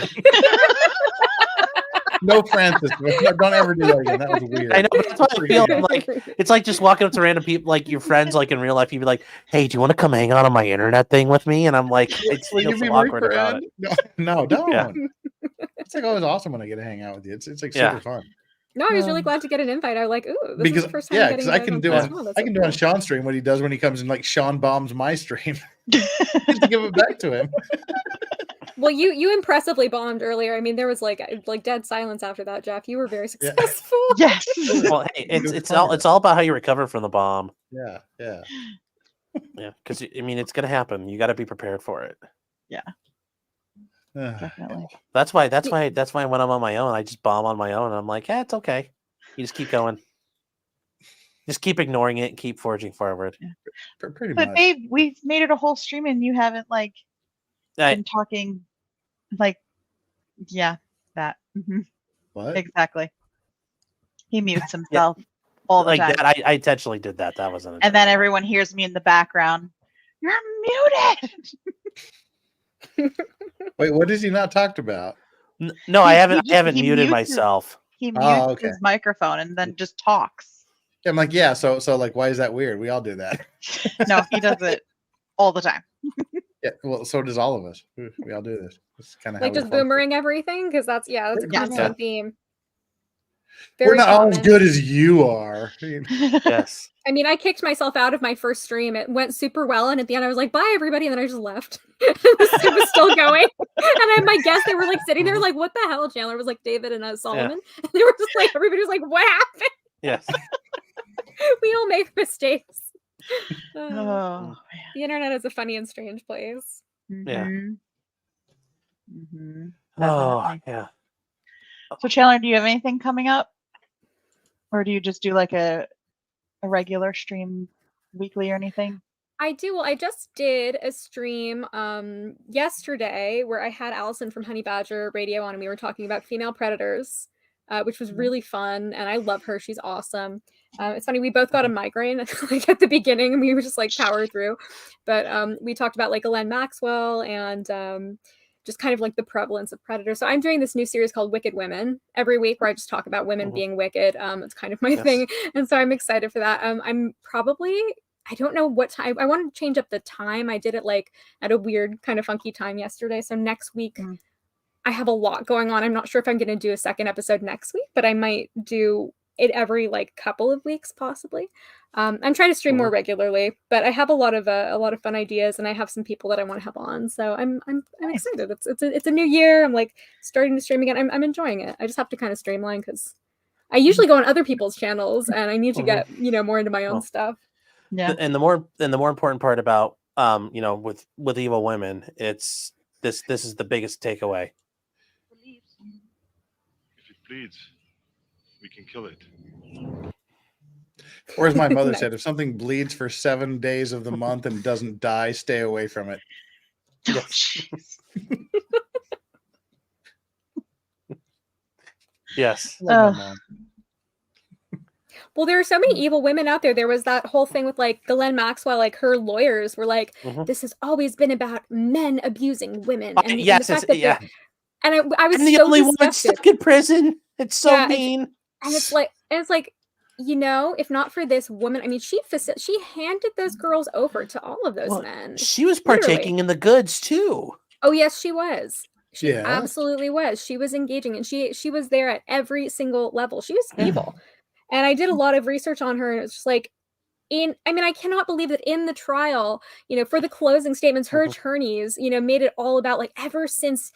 S17: No, Francis. Don't ever do that again. That was weird.
S1: I know, but that's what I feel. I'm like, it's like just walking up to random people, like your friends, like in real life. You'd be like, "Hey, do you want to come hang out on my internet thing with me?" And I'm like, it's
S17: Will you
S1: so
S17: be my
S1: awkward about
S17: friend?
S1: it.
S17: No, don't.
S1: Yeah.
S17: It's like always awesome when I get to hang out with you. It's like super fun.
S22: No, I was really glad to get an invite. I was like, ooh, this
S17: Because
S22: is the first time
S17: because
S22: getting
S17: I can do
S22: on channel. That's
S17: I can do on Sean's stream what he does when he comes and like Sean bombs my stream. Just to give it back to him.
S22: Well, you impressively bombed earlier. I mean, there was like dead silence after that, Jeff. You were very successful.
S2: Yes.
S1: Well, hey, it's all about how you recover from the bomb.
S17: Yeah.
S1: Yeah, because I mean, it's gonna happen. You got to be prepared for it.
S2: Yeah. Definitely.
S1: That's why when I'm on my own, I just bomb on my own. And I'm like, yeah, it's okay. You just keep going. Just keep ignoring it and keep forging forward.
S2: Yeah.
S17: Pretty
S2: but
S17: much.
S2: babe, we've made it a whole stream and you haven't been talking that. Mm-hmm.
S17: What?
S2: Exactly. He mutes himself all the time.
S1: That, I intentionally did that. That wasn't.
S2: And then everyone hears me in the background. You're muted.
S17: Wait, what has he not talked about?
S1: No, I haven't muted myself.
S2: He mutes his microphone and then just talks.
S17: Yeah, I'm like, yeah, so like why is that weird? We all do that.
S2: No, he does it all the time.
S17: Yeah, well, so does all of us. We all do this. It's kind of
S22: like just boomerang everything, because that's a constant theme.
S17: We're not all as good as you are.
S1: Yes.
S22: I mean, I kicked myself out of my first stream. It went super well, and at the end, I was like, "Bye, everybody," and then I just left. It was still going, and I had my guests. They were like sitting there, like, "What the hell?" Chandler was like, "David and Solomon." And they were just like, everybody was like, "What happened?"
S1: Yes.
S22: We all make mistakes.
S2: Oh,
S22: the internet is a funny and strange place.
S1: Yeah.
S2: Mm-hmm.
S1: Oh, yeah.
S2: So, Chandler, do you have anything coming up? Or do you just do like a regular stream weekly or anything?
S22: I do. Well, I just did a stream yesterday where I had Allison from Honey Badger Radio on, and we were talking about female predators, which was really fun. And I love her. She's awesome. It's funny. We both got a migraine like at the beginning, and we were just like power through. But we talked about like Ghislaine Maxwell and just kind of like the prevalence of predators. So I'm doing this new series called Wicked Women every week where I just talk about women being wicked. It's kind of my thing. And so I'm excited for that. I'm probably, I don't know what time. I wanted to change up the time. I did it like at a weird kind of funky time yesterday. So next week I have a lot going on. I'm not sure if I'm going to do a second episode next week, but I might do it every like couple of weeks possibly. I'm trying to stream more regularly, but I have a lot of fun ideas, and I have some people that I want to have on. So I'm excited. It's a new year. I'm like starting to stream again. I'm enjoying it. I just have to kind of streamline because I usually go on other people's channels, and I need to get more into my own stuff.
S2: Yeah.
S1: And the more important part about with evil women, it's this is the biggest takeaway.
S7: If it bleeds, we can kill it.
S17: Or as my mother said, if something bleeds for 7 days of the month and doesn't die, stay away from it.
S1: Yes.
S22: Well, there are so many evil women out there. There was that whole thing with like Ghislaine Maxwell, like her lawyers were like, this has always been about men abusing women. And,
S1: yes,
S22: and the fact that and I was
S1: I'm the
S22: so
S1: only one
S22: disgusted.
S1: stuck in prison. It's so mean.
S22: And it's like, if not for this woman, I mean, she handed those girls over to all of those men.
S1: She was partaking in the goods too.
S22: Oh yes, she was. She
S1: Yeah.
S22: absolutely was. She was engaging, and she was there at every single level. She was evil. And I did a lot of research on her, and it's just like, I cannot believe that in the trial, for the closing statements, her attorneys, made it all about like ever since,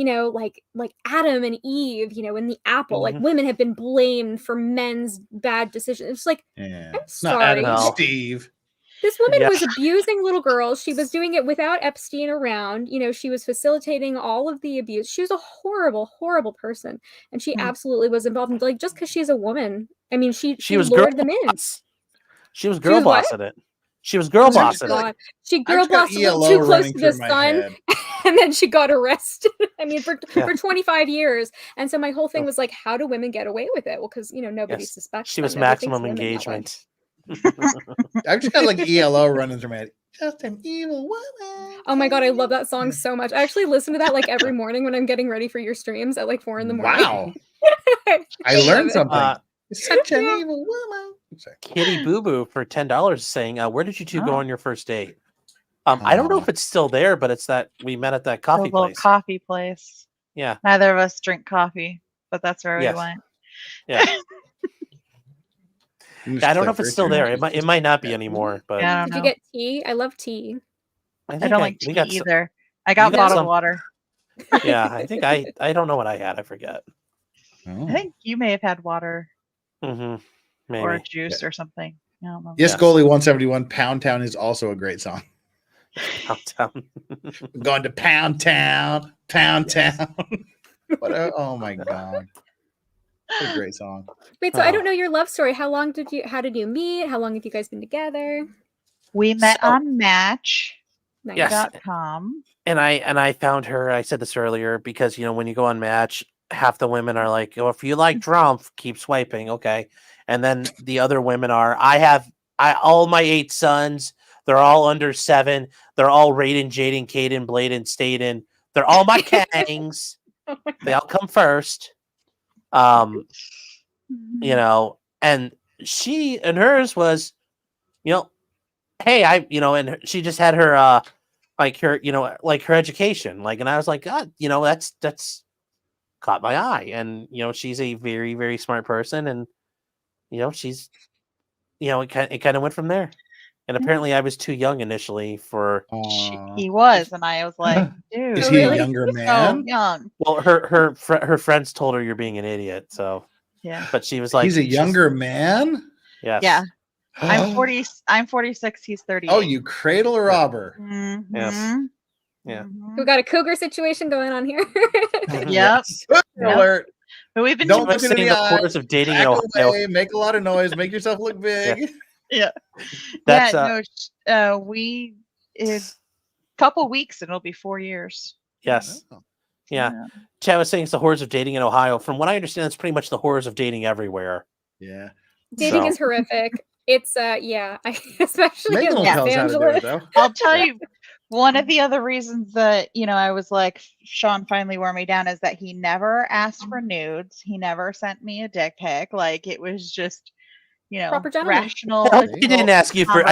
S22: like Adam and Eve, in the apple, like women have been blamed for men's bad decisions. It's like, I'm sorry.
S17: Not Adam, Steve.
S22: This woman was abusing little girls. She was doing it without Epstein around. She was facilitating all of the abuse. She was a horrible, horrible person. And she absolutely was involved in, like, just because she's a woman. I mean, she
S1: was
S22: lured them in.
S1: She was girl boss at it. She was girl boss at it.
S22: She girl bossed a little too close to the sun, and then she got arrested. I mean, for 25 years. And so my whole thing was like, how do women get away with it? Well, because nobody suspects.
S1: She was maximum engagement.
S17: I've just got like ELO running through my head. Just an evil woman.
S22: Oh my god, I love that song so much. I actually listen to that like every morning when I'm getting ready for your streams at like 4 a.m.
S17: Wow. I learned something. Such an evil woman.
S1: Kitty Boo Boo for $10 saying, where did you two go on your first date? I don't know if it's still there, but it's that we met at that coffee place.
S2: Coffee place.
S1: Yeah.
S2: Neither of us drink coffee, but that's where we went.
S1: Yeah. I don't know if it's still there. It might not be anymore. But
S22: did you get tea? I love tea.
S2: I don't like tea either. I got bottled water.
S1: Yeah, I think I don't know what I had. I forget.
S2: I think you may have had water.
S1: Maybe.
S2: Or juice or something. I don't know.
S17: Yes, Goalie 171. Pound Town is also a great song.
S1: Pound Town.
S17: We're going to Pound Town. Pound Town. Oh my god. What a great song.
S22: Wait, so I don't know your love story. How did you meet? How long have you guys been together?
S2: We met on Match.com.
S1: Yes. And I found her, I said this earlier, because when you go on Match, half the women are like, oh, if you like Trump, keep swiping, okay. And then the other women are, all my 8 sons, they're all under 7, they're all Raiden, Jaden, Caden, Bladen, Staden, they're all my kangs. They all come first. And she and hers was, hey, and she just had her her education, and I was like, God, that's caught my eye. And she's a very, very smart person, and she's it kind of went from there. And apparently I was too young initially for
S2: he was, and I was like, dude,
S17: is he a younger man?
S2: So young.
S1: Well, her friends told her you're being an idiot, so
S2: yeah.
S1: But she was like,
S17: he's a younger man?
S1: Yes.
S2: Yeah. I'm 46, he's 30.
S17: Oh, you cradle robber.
S1: Yes. Yeah.
S22: We got a cougar situation going on here.
S2: Yep.
S17: Alert.
S2: But we've been
S17: Don't look into the
S1: course of dating in Ohio.
S17: Make a lot of noise, make yourself look big.
S2: Yeah.
S1: That's
S2: we couple weeks and it'll be 4 years.
S1: Yes. Yeah. Chad was saying it's the horrors of dating in Ohio. From what I understand, it's pretty much the horrors of dating everywhere.
S17: Yeah.
S22: Dating is horrific. It's especially in Los Angeles.
S2: I'll tell you, one of the other reasons that I was like, Sean finally wore me down is that he never asked for nudes. He never sent me a dick pic. Like, it was just
S22: proper gentleman.
S2: rational.
S1: I didn't ask you for.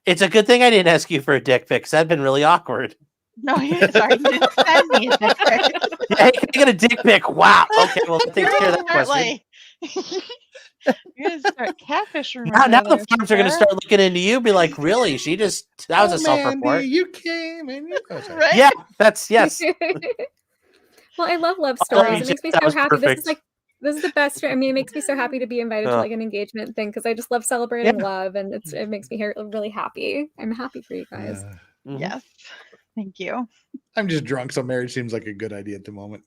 S1: It's a good thing I didn't ask you for a dick pic. That'd been really awkward.
S2: No, sorry, you didn't send me a dick pic.
S1: Hey, can I get a dick pic? Wow. Okay, well, that takes care of that question.
S2: You're gonna start catfishing.
S1: Now the farms are gonna start looking into you, be like, really? That was a self-report.
S17: You came and you
S2: right?
S1: Yeah, that's yes.
S22: Well, I love stories. It makes me so happy. This is the best. I mean, it makes me so happy to be invited to like an engagement thing because I just love celebrating love, and it makes me really happy. I'm happy for you guys.
S2: Yes, thank you.
S17: I'm just drunk, so marriage seems like a good idea at the moment.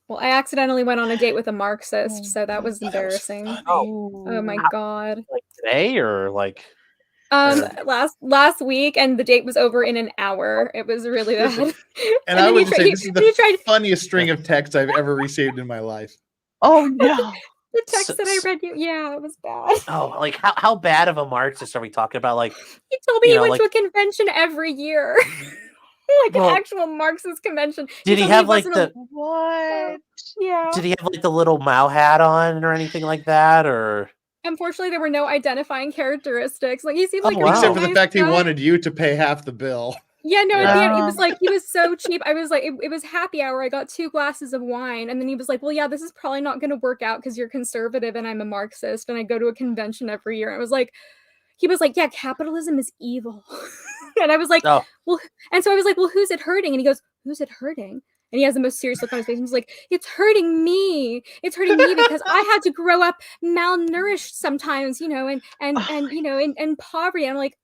S22: Well, I accidentally went on a date with a Marxist, so that was embarrassing. Oh my god!
S1: Like today or like?
S22: Last week, and the date was over in an hour. It was really bad.
S17: And I would say this is the funniest string of texts I've ever received in my life.
S2: Oh no!
S22: The text that I read you, it was bad.
S1: Oh, like how bad of a Marxist are we talking about? Like
S22: he told me he went to a convention every year. An actual Marxist convention.
S1: Did he have like the
S2: what?
S22: Yeah.
S1: Did he have like the little Mao hat on or anything like that? Or
S22: unfortunately, there were no identifying characteristics. Like he seemed like
S17: except for the fact he wanted you to pay half the bill.
S22: Yeah, no, at the end, it was like he was so cheap. I was like, it was happy hour. I got 2 glasses of wine, and then he was like, well, yeah, this is probably not going to work out because you're conservative and I'm a Marxist and I go to a convention every year. I was like, he was like, yeah, capitalism is evil. And I was like,
S1: Oh.
S22: well, and so I was like, well, who's it hurting? And he goes, who's it hurting? And he has the most serious look on his face. And he's like, it's hurting me. It's hurting me because I had to grow up malnourished sometimes, you know, and you know, in poverty. And I'm like,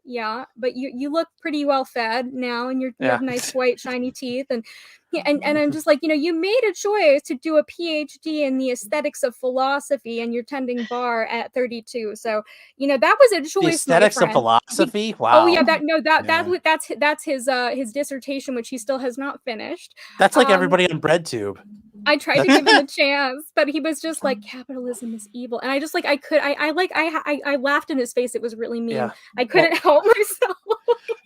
S22: yeah, but you look pretty well fed now, and you have nice white shiny teeth, and I'm just like, you know, you made a choice to do a PhD in the aesthetics of philosophy, and you're tending bar at 32. So, you know, that was a choice.
S1: The aesthetics of philosophy. Wow.
S22: Oh yeah, that's his dissertation, which he still has not finished.
S1: That's like everybody on BreadTube.
S22: I tried to give him a chance, but he was just like, capitalism is evil. And I just like, I laughed in his face. It was really mean.
S1: Yeah.
S22: I couldn't help myself.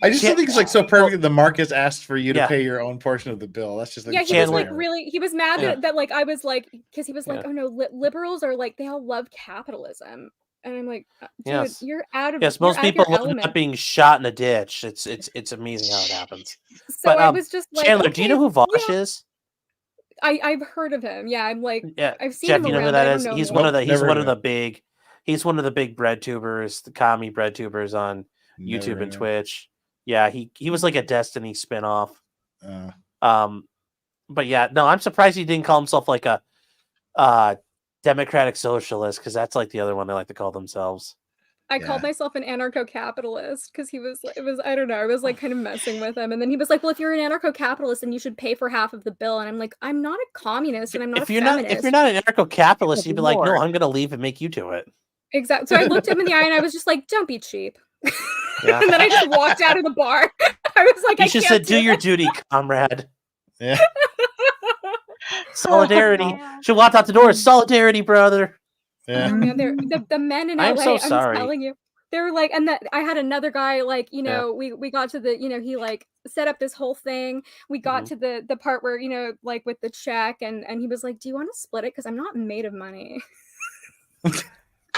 S17: I just think it's like so perfect that Marcus asked for you to pay your own portion of the bill. That's just like
S22: he was like really, he was mad that like I was like, because he was like, oh no, liberals are like, they all love capitalism. And I'm like, dude, you're out of
S1: most people end up being shot in a ditch. It's amazing how it happens.
S22: So I was just like,
S1: Chandler, do you know who Vosh is?
S22: I've heard of him. Yeah, I'm like, I've seen
S1: Jeff,
S22: him
S1: you know
S22: around.
S1: who that is?
S22: He's
S1: He's one of the big bread tubers, the commie bread tubers on YouTube and Twitch. Yeah, he was like a Destiny spinoff. But yeah, no, I'm surprised he didn't call himself like a democratic socialist, because that's like the other one they like to call themselves.
S22: I called myself an anarcho-capitalist because I don't know, I was like kind of messing with him, and then he was like, well, if you're an anarcho-capitalist, then you should pay for half of the bill. And I'm like, I'm not a communist, and I'm not
S1: if you're not an anarcho-capitalist, you'd be like, no, I'm gonna leave and make you do it.
S22: Exactly. So I looked him in the eye and I was just like, don't be cheap. And then I just walked out of the bar. I was like,
S1: you should said, do your duty, comrade.
S17: Yeah.
S1: Solidarity. She walked out the door. Solidarity, brother.
S17: Yeah.
S22: Oh, man, the men in LA,
S1: I'm so sorry.
S22: I'm telling you, they were like, and I had another guy, like, you know, we got to the, you know, he like set up this whole thing. We got to the part where, you know, like with the check, and he was like, do you want to split it? Because I'm not made of money.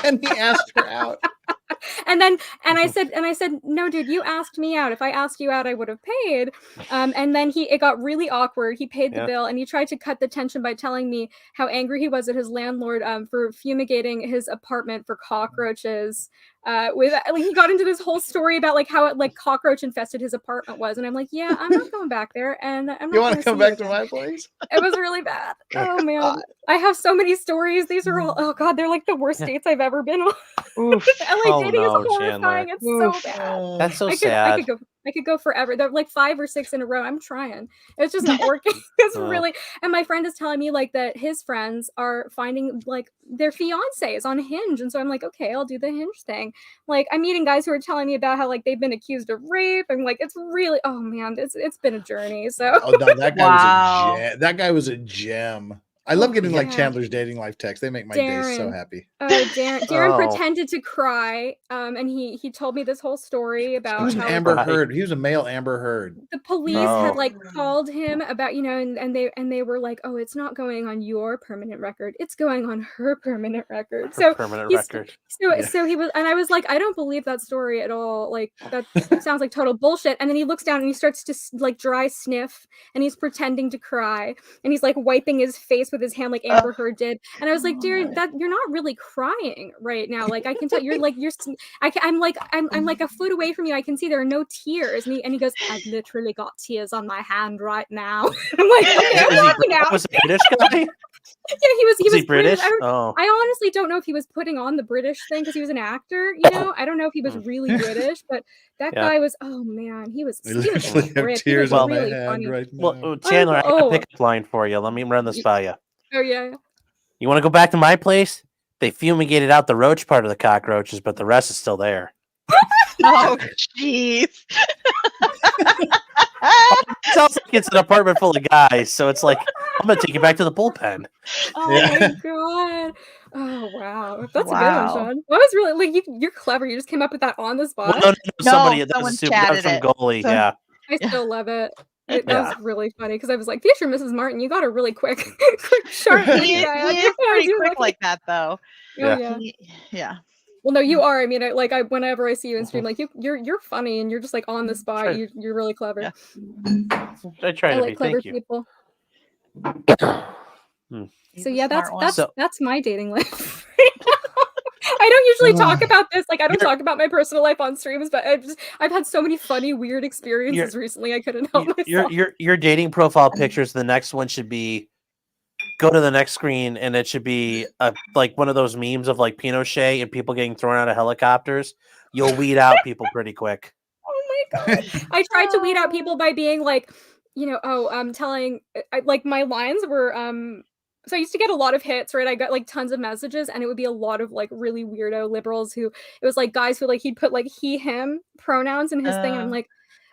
S17: And he asked her out.
S22: And I said, no, dude, you asked me out. If I asked you out, I would have paid. And then it got really awkward. He paid the bill, and he tried to cut the tension by telling me how angry he was at his landlord for fumigating his apartment for cockroaches. He got into this whole story about like how cockroach infested his apartment was, and I'm like, yeah, I'm not going back there, and I'm not.
S17: You want to come back to my place?
S22: It was really bad. Oh man, I have so many stories. These are all, oh god, they're like the worst dates I've ever been on. LA dating is horrifying. It's so bad.
S1: That's so sad.
S22: I could go forever. They're like 5 or 6 in a row. I'm trying. It's just not working. It's really, and my friend is telling me like that his friends are finding like their fiancés on Hinge. And so I'm like, okay, I'll do the Hinge thing. Like I'm meeting guys who are telling me about how like they've been accused of rape. I'm like, it's really, oh man, it's been a journey. So
S17: oh no, that guy that guy was a gem. I love getting like Chandler's dating life texts. They make my days so happy.
S22: Darren pretended to cry, and he told me this whole story about
S17: he was an Amber Heard. He was a male Amber Heard.
S22: The police had like called him about, you know, and they were like, oh, it's not going on your permanent record, it's going on her permanent record. So he was, and I was like, I don't believe that story at all. Like that sounds like total bullshit. And then he looks down and he starts to like dry sniff, and he's pretending to cry, and he's like wiping his face with his hand like Amber Heard did. And I was like, Darren, that you're not really crying right now. Like I can tell you're like I'm like a foot away from you. I can see there are no tears. And he goes, I've literally got tears on my hand right now. I'm like, okay, I'm walking out.
S1: Was a British guy?
S22: Yeah, he was
S1: British.
S22: I honestly don't know if he was putting on the British thing because he was an actor. You know, I don't know if he was really British, but that guy was. Oh man, he was. He
S17: literally have tears on my hand right now.
S1: Well, Chandler, I got a pickup line for you. Let me run this by you.
S22: Oh yeah.
S1: You want to go back to my place? They fumigated out the roach part of the cockroaches, but the rest is still there.
S2: Oh jeez.
S1: Sounds like it's an apartment full of guys, so it's like I'm gonna take you back to the bullpen.
S22: Oh my god! Oh wow, that's a good one, Sean. That was really like you're clever. You just came up with that on the spot.
S1: Well, no, somebody that was from goalie.
S22: So,
S1: yeah,
S22: I still love it. That was really funny because I was like, "Future Mrs. Martin, you got a really quick, sharp."
S2: He is pretty quick like that, though.
S22: Oh,
S2: yeah.
S22: Well, no, you are. I mean, whenever I see you in stream, like you're funny and you're just like on the spot. You're really clever.
S1: Yeah. I try to
S22: like
S1: be.
S22: clever
S1: Thank you.
S22: people. So yeah, that's my dating life. I don't usually talk about this. Like, I don't talk about my personal life on streams, but I've had so many funny, weird experiences recently. I couldn't help myself.
S1: Your dating profile pictures. The next one should be, go to the next screen, and it should be like one of those memes of like Pinochet and people getting thrown out of helicopters. You'll weed out people pretty quick.
S22: Oh my god! I tried to weed out people by being like, telling like my lines were so I used to get a lot of hits, right? I got like tons of messages, and it would be a lot of like really weirdo liberals who, it was like guys who like he'd put like he him pronouns in his thing, and I'm like,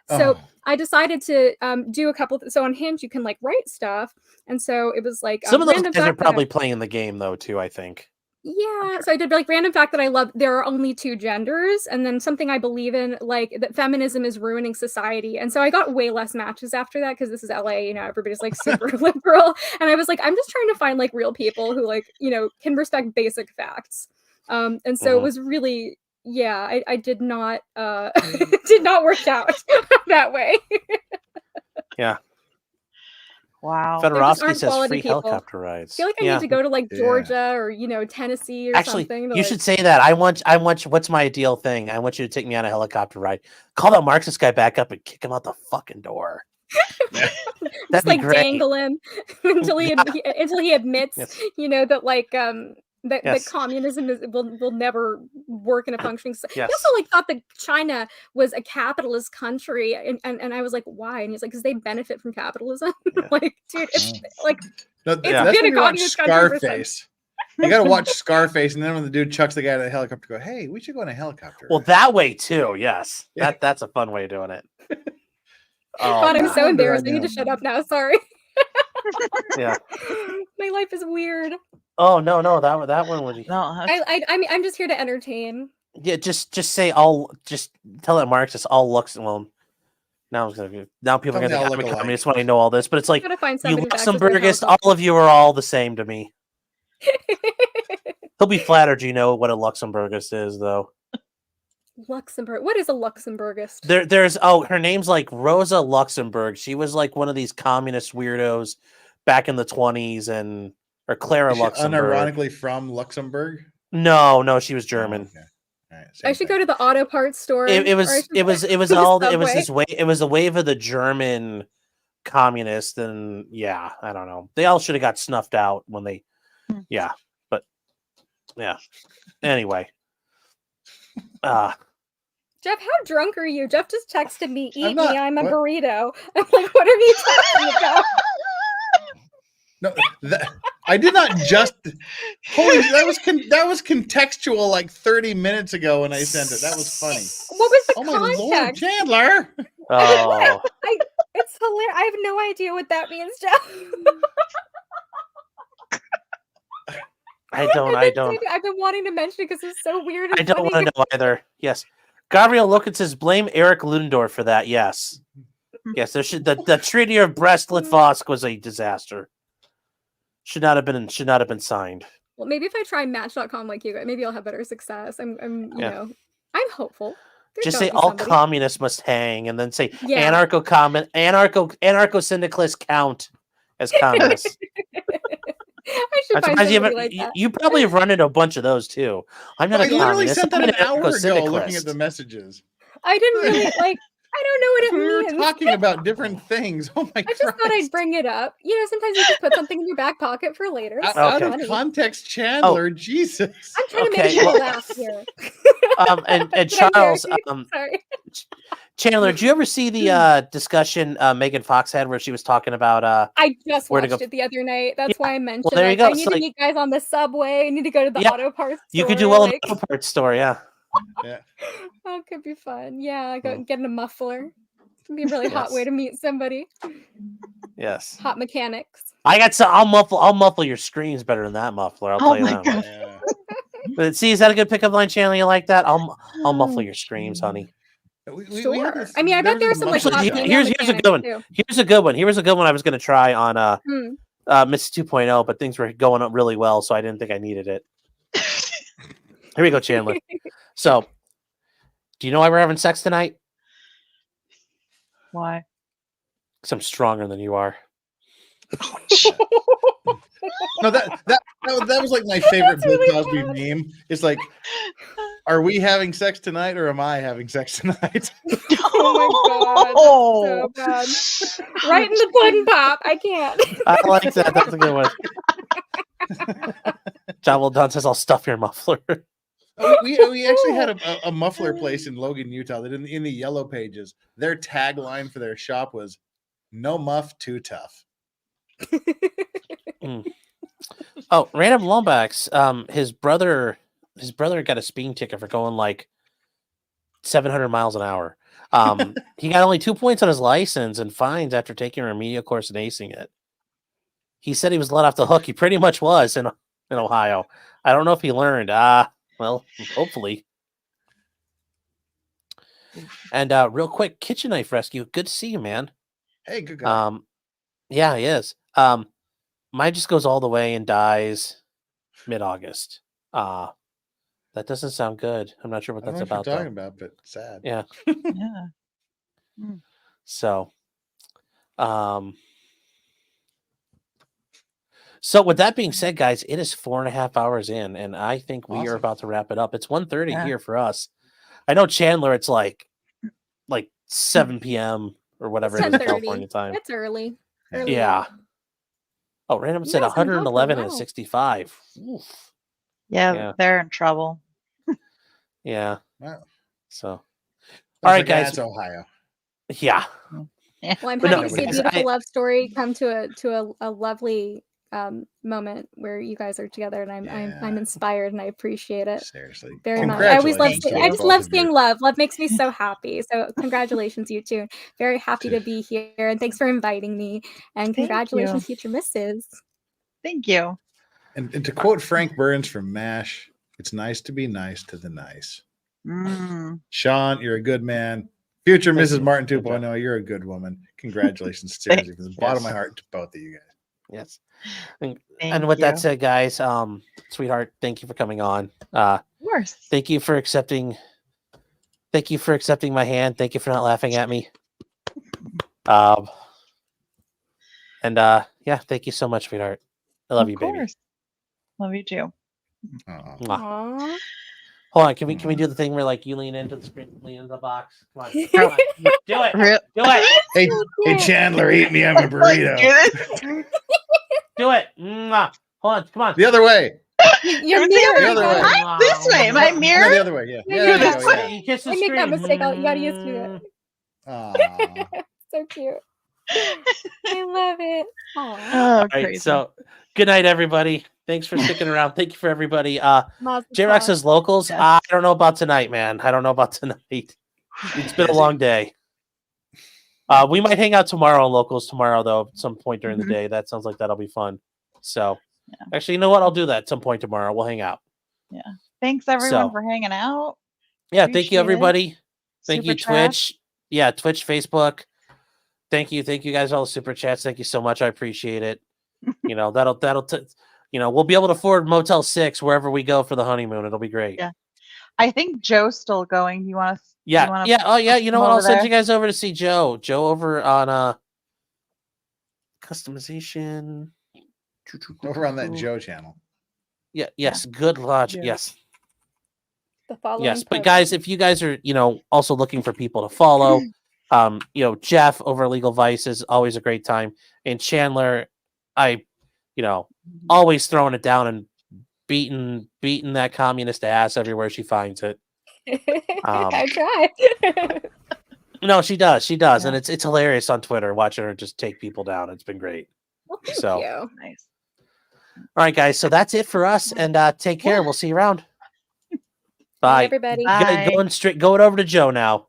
S22: so I decided to do a couple. So on Hinge you can like write stuff, and so it was like
S1: some of those guys are probably playing the game though too, I think.
S22: Yeah, so I did like random fact that I love. There are only 2 genders, and then something I believe in, like that feminism is ruining society. And so I got way less matches after that because this is LA, everybody's like super liberal. And I was like, I'm just trying to find like real people who like, can respect basic facts. And so it was really, I did not did not work out that way.
S1: Yeah.
S2: Wow.
S1: Federosity says free helicopter rides.
S22: I feel like I need to go to like Georgia or Tennessee or
S1: Actually,
S22: something.
S1: You should say that. I want. What's my ideal thing? I want you to take me on a helicopter ride. Call that Marxist guy back up and kick him out the fucking door.
S22: Just like dangle him until he admits, that like that communism will never work in a functioning. He also like thought that China was a capitalist country, and I was like, why? And he's like, because they benefit from capitalism. Like, dude, it's like
S17: No,
S22: it's
S17: that's
S22: been
S17: when
S22: a
S17: you watch
S22: communist country for
S17: Scarface. You got to watch Scarface, and then when the dude chucks the guy out of the helicopter, go, "Hey, we should go in a helicopter."
S1: Well, that way too. Yes, that's a fun way of doing it.
S22: God, I'm so embarrassed. I need to shut up now. Sorry.
S1: Yeah.
S22: My life is weird.
S1: Oh no, that one would be.
S22: No, I mean, I'm just here to entertain.
S1: Yeah, just say all. Just tell that Marxist all looks. Well, now people are gonna think I'm a communist when I know all this, but it's like
S22: Gotta find
S1: you
S22: somebody to access their
S1: Luxembourgists.
S22: houses.
S1: All of you are all the same to me. He'll be flattered. You know what a Luxembourgist is, though.
S22: Luxembourg. What is a Luxembourgist?
S1: There's her name's like Rosa Luxemburg. She was like one of these communist weirdos back in the 20s, or Clara Luxemburg.
S17: Unironically from Luxembourg.
S1: No, she was German.
S17: Okay. All right,
S22: I should go to the auto parts store.
S1: It was the wave of the German communists, and I don't know. They all should have got snuffed out when they, Anyway,
S22: Jeff, how drunk are you? Jeff just texted me, "Eat
S17: not.
S22: me, I'm a
S17: What?
S22: burrito." I'm like, what are you talking about?
S17: No, I did not just. Holy, that was contextual like 30 minutes ago when I sent it. That was funny.
S22: What was the
S17: Oh my Lord,
S22: context?
S17: Chandler!
S1: Oh,
S22: It's hilarious. I have no idea what that means, Jeff.
S1: I don't.
S22: I've been wanting to mention it because it's so weird. And
S1: I don't
S22: funny.
S1: want to know either. Yes, Gabriel Loken says blame Eric Ludendorff for that. Yes, the Treaty of Brest-Litovsk was a disaster. Should not have been signed.
S22: Well, maybe if I try Match.com like you guys, maybe I'll have better success. I'm hopeful. There's
S1: Just
S22: gotta
S1: say
S22: be
S1: all
S22: somebody.
S1: communists must hang, and then say
S22: Yeah.
S1: anarcho-syndicalists count as communists.
S22: I should
S1: I'm
S22: find
S1: surprised
S22: somebody like that.
S1: you probably have run into a bunch of those too. I'm not
S17: I
S1: a
S17: literally
S1: communist.
S17: sent
S1: I'm
S17: that
S1: an
S17: an hour ago
S1: anarcho-syndicalist.
S17: looking at the messages.
S22: I didn't really like. I don't know what it
S17: We were
S22: means.
S17: talking about different things. Oh my
S22: I just thought I'd bring it up. Sometimes you just put something in your back pocket for later.
S17: Out,
S22: So
S17: out of
S22: funny.
S17: context, Chandler. Jesus.
S22: I'm trying to
S1: Okay,
S22: make people
S1: well-
S22: laugh here.
S1: And
S22: Did I
S1: Charles,
S22: embarrass you? Sorry.
S1: Chandler, did you ever see the discussion Megan Fox had where she was talking about
S22: I just
S1: where to
S22: watched
S1: go?
S22: it the other night. That's why I mentioned.
S1: there you
S22: like,
S1: go.
S22: I
S1: It's
S22: need to
S1: like-
S22: meet guys on the subway. I need to go to the
S1: Yeah,
S22: auto parts store.
S1: You could do well in
S22: like,
S1: the auto parts store, yeah.
S22: Oh, it could be fun. Yeah, I go get in a muffler. It can be a really hot way to meet somebody.
S1: Yes.
S22: Hot mechanics.
S1: I got some. I'll muffle your screams better than that muffler. I'll tell you that. much. But see, is that a good pickup line, Chandler? You like that? I'll muffle your screams, honey.
S22: Sure. I mean, I bet there's some like hot
S1: Actually,
S22: female
S1: here's a
S22: mechanics,
S1: good one.
S22: too.
S1: Here's a good one. Here was a good one I was going to try on Miss 2.0, but things were going up really well, so I didn't think I needed it. Here we go, Chandler. So, do you know why we're having sex tonight?
S2: Why?
S1: Because I'm stronger than you are.
S17: No, that was like my favorite Bill Cosby meme. It's like, are we having sex tonight or am I having sex tonight?
S22: Oh my god, that's so bad. Right in the pudding pop. I can't.
S1: I like that. That's a good one. John Will Dunn says, "I'll stuff your muffler."
S17: We actually had a muffler place in Logan, Utah. That in the yellow pages, their tagline for their shop was "No muff, too tough."
S1: Oh, random Lombax. His brother got a speeding ticket for going like 700 miles an hour. He got only 2 points on his license and fines after taking a remedial course and acing it. He said he was let off the hook. He pretty much was in Ohio. I don't know if he learned. Well, hopefully. And real quick, kitchen knife rescue. Good to see you, man.
S17: Hey, good guy.
S1: Yeah, he is. Mine just goes all the way and dies mid-August. That doesn't sound good. I'm not sure what
S17: I don't
S1: that's
S17: know what
S1: about.
S17: you're talking about, but sad.
S1: Yeah.
S2: Yeah.
S1: So, so with that being said, guys, it is 4.5 hours in, and I think we are about to wrap it up. It's 1:30 here for us. I know Chandler, it's like 7 p.m. or whatever it is in
S22: 10:30.
S1: California time.
S22: It's early.
S1: Yeah. Oh, random said
S22: guys have been gone for a
S1: 111 and
S22: while.
S1: 65. Oof.
S2: Yeah, they're in trouble.
S1: Yeah.
S17: Wow.
S1: So, all
S17: Looks
S1: right,
S17: like
S1: guys.
S17: that's Ohio.
S1: Yeah.
S22: Well, I'm
S1: But
S22: happy
S1: no,
S22: to see a
S1: guys,
S22: beautiful love story come to a lovely moment where you guys are together, and I'm inspired and I appreciate it.
S17: Seriously,
S22: very much. I always love.
S17: Congratulations to
S22: I just
S17: both
S22: love
S17: of you.
S22: seeing love. Love makes me so happy. So congratulations, you two. Very happy to be here, and thanks for inviting me. And congratulations, future misses.
S2: Thank you.
S17: And to quote Frank Burns from MASH, it's nice to be nice to the nice. Sean, you're a good man. Future Mrs. Martin 2.0, you're a good woman. Congratulations, seriously, from the bottom of my heart to both of you guys.
S1: Yes. And with that said, guys, sweetheart, thank you for coming on.
S2: Of course.
S1: Thank you for accepting my hand. Thank you for not laughing at me. And yeah, thank you so much, sweetheart. I love you, baby.
S2: Love you too.
S1: Mwah. Hold on, can we do the thing where like you lean into the screen, lean into the box? Come on, come on. Do it. Do it.
S17: Hey, Chandler, eat me. I'm a burrito.
S1: Do it. Mwah. Hold on, come on.
S17: The other way.
S22: Your
S2: mirror.
S17: The other way.
S2: This way. My mirror.
S17: No, the other way. Yeah.
S22: Yeah,
S17: there you go, yeah.
S1: You kiss the
S22: I make that
S1: screen.
S22: mistake. You gotta used to it.
S17: Aw.
S22: So cute. I love it. Aww.
S1: All right, so good night, everybody. Thanks for sticking around. Thank you for everybody. J-Rock says locals. I don't know about tonight, man. I don't know about tonight. It's been a long day. We might hang out tomorrow on locals tomorrow, though, at some point during the day. That sounds like that'll be fun. So, actually, you know what? I'll do that at some point tomorrow. We'll hang out.
S2: Yeah. Thanks everyone for hanging out.
S1: Yeah, thank you,
S2: Appreciate it.
S1: everybody. Thank you,
S2: Super chat.
S1: Twitch. Yeah, Twitch, Facebook. Thank you guys, all the super chats. Thank you so much. I appreciate it. You know, we'll be able to afford Motel 6 wherever we go for the honeymoon. It'll be great.
S2: Yeah. I think Joe's still going. You want to?
S1: Yeah. Oh, yeah. You know what? I'll send you guys over to see Joe. Joe over on customization.
S17: Over on that Joe channel.
S1: Yeah. Yes. Good logic. Yes.
S22: The following.
S1: Yes. But guys, if you guys are, also looking for people to follow, Jeff over Legal Vice is always a great time. And Chandler, always throwing it down and beating that communist ass everywhere she finds it.
S22: I try.
S1: No, she does, and it's hilarious on Twitter watching her just take people down. It's been great.
S22: Well, thank
S1: you.
S2: Nice.
S1: All right, guys. So that's it for us, and take care. We'll see you around. Bye,
S22: everybody.
S1: Going over to Joe now.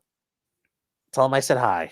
S1: Tell him I said hi.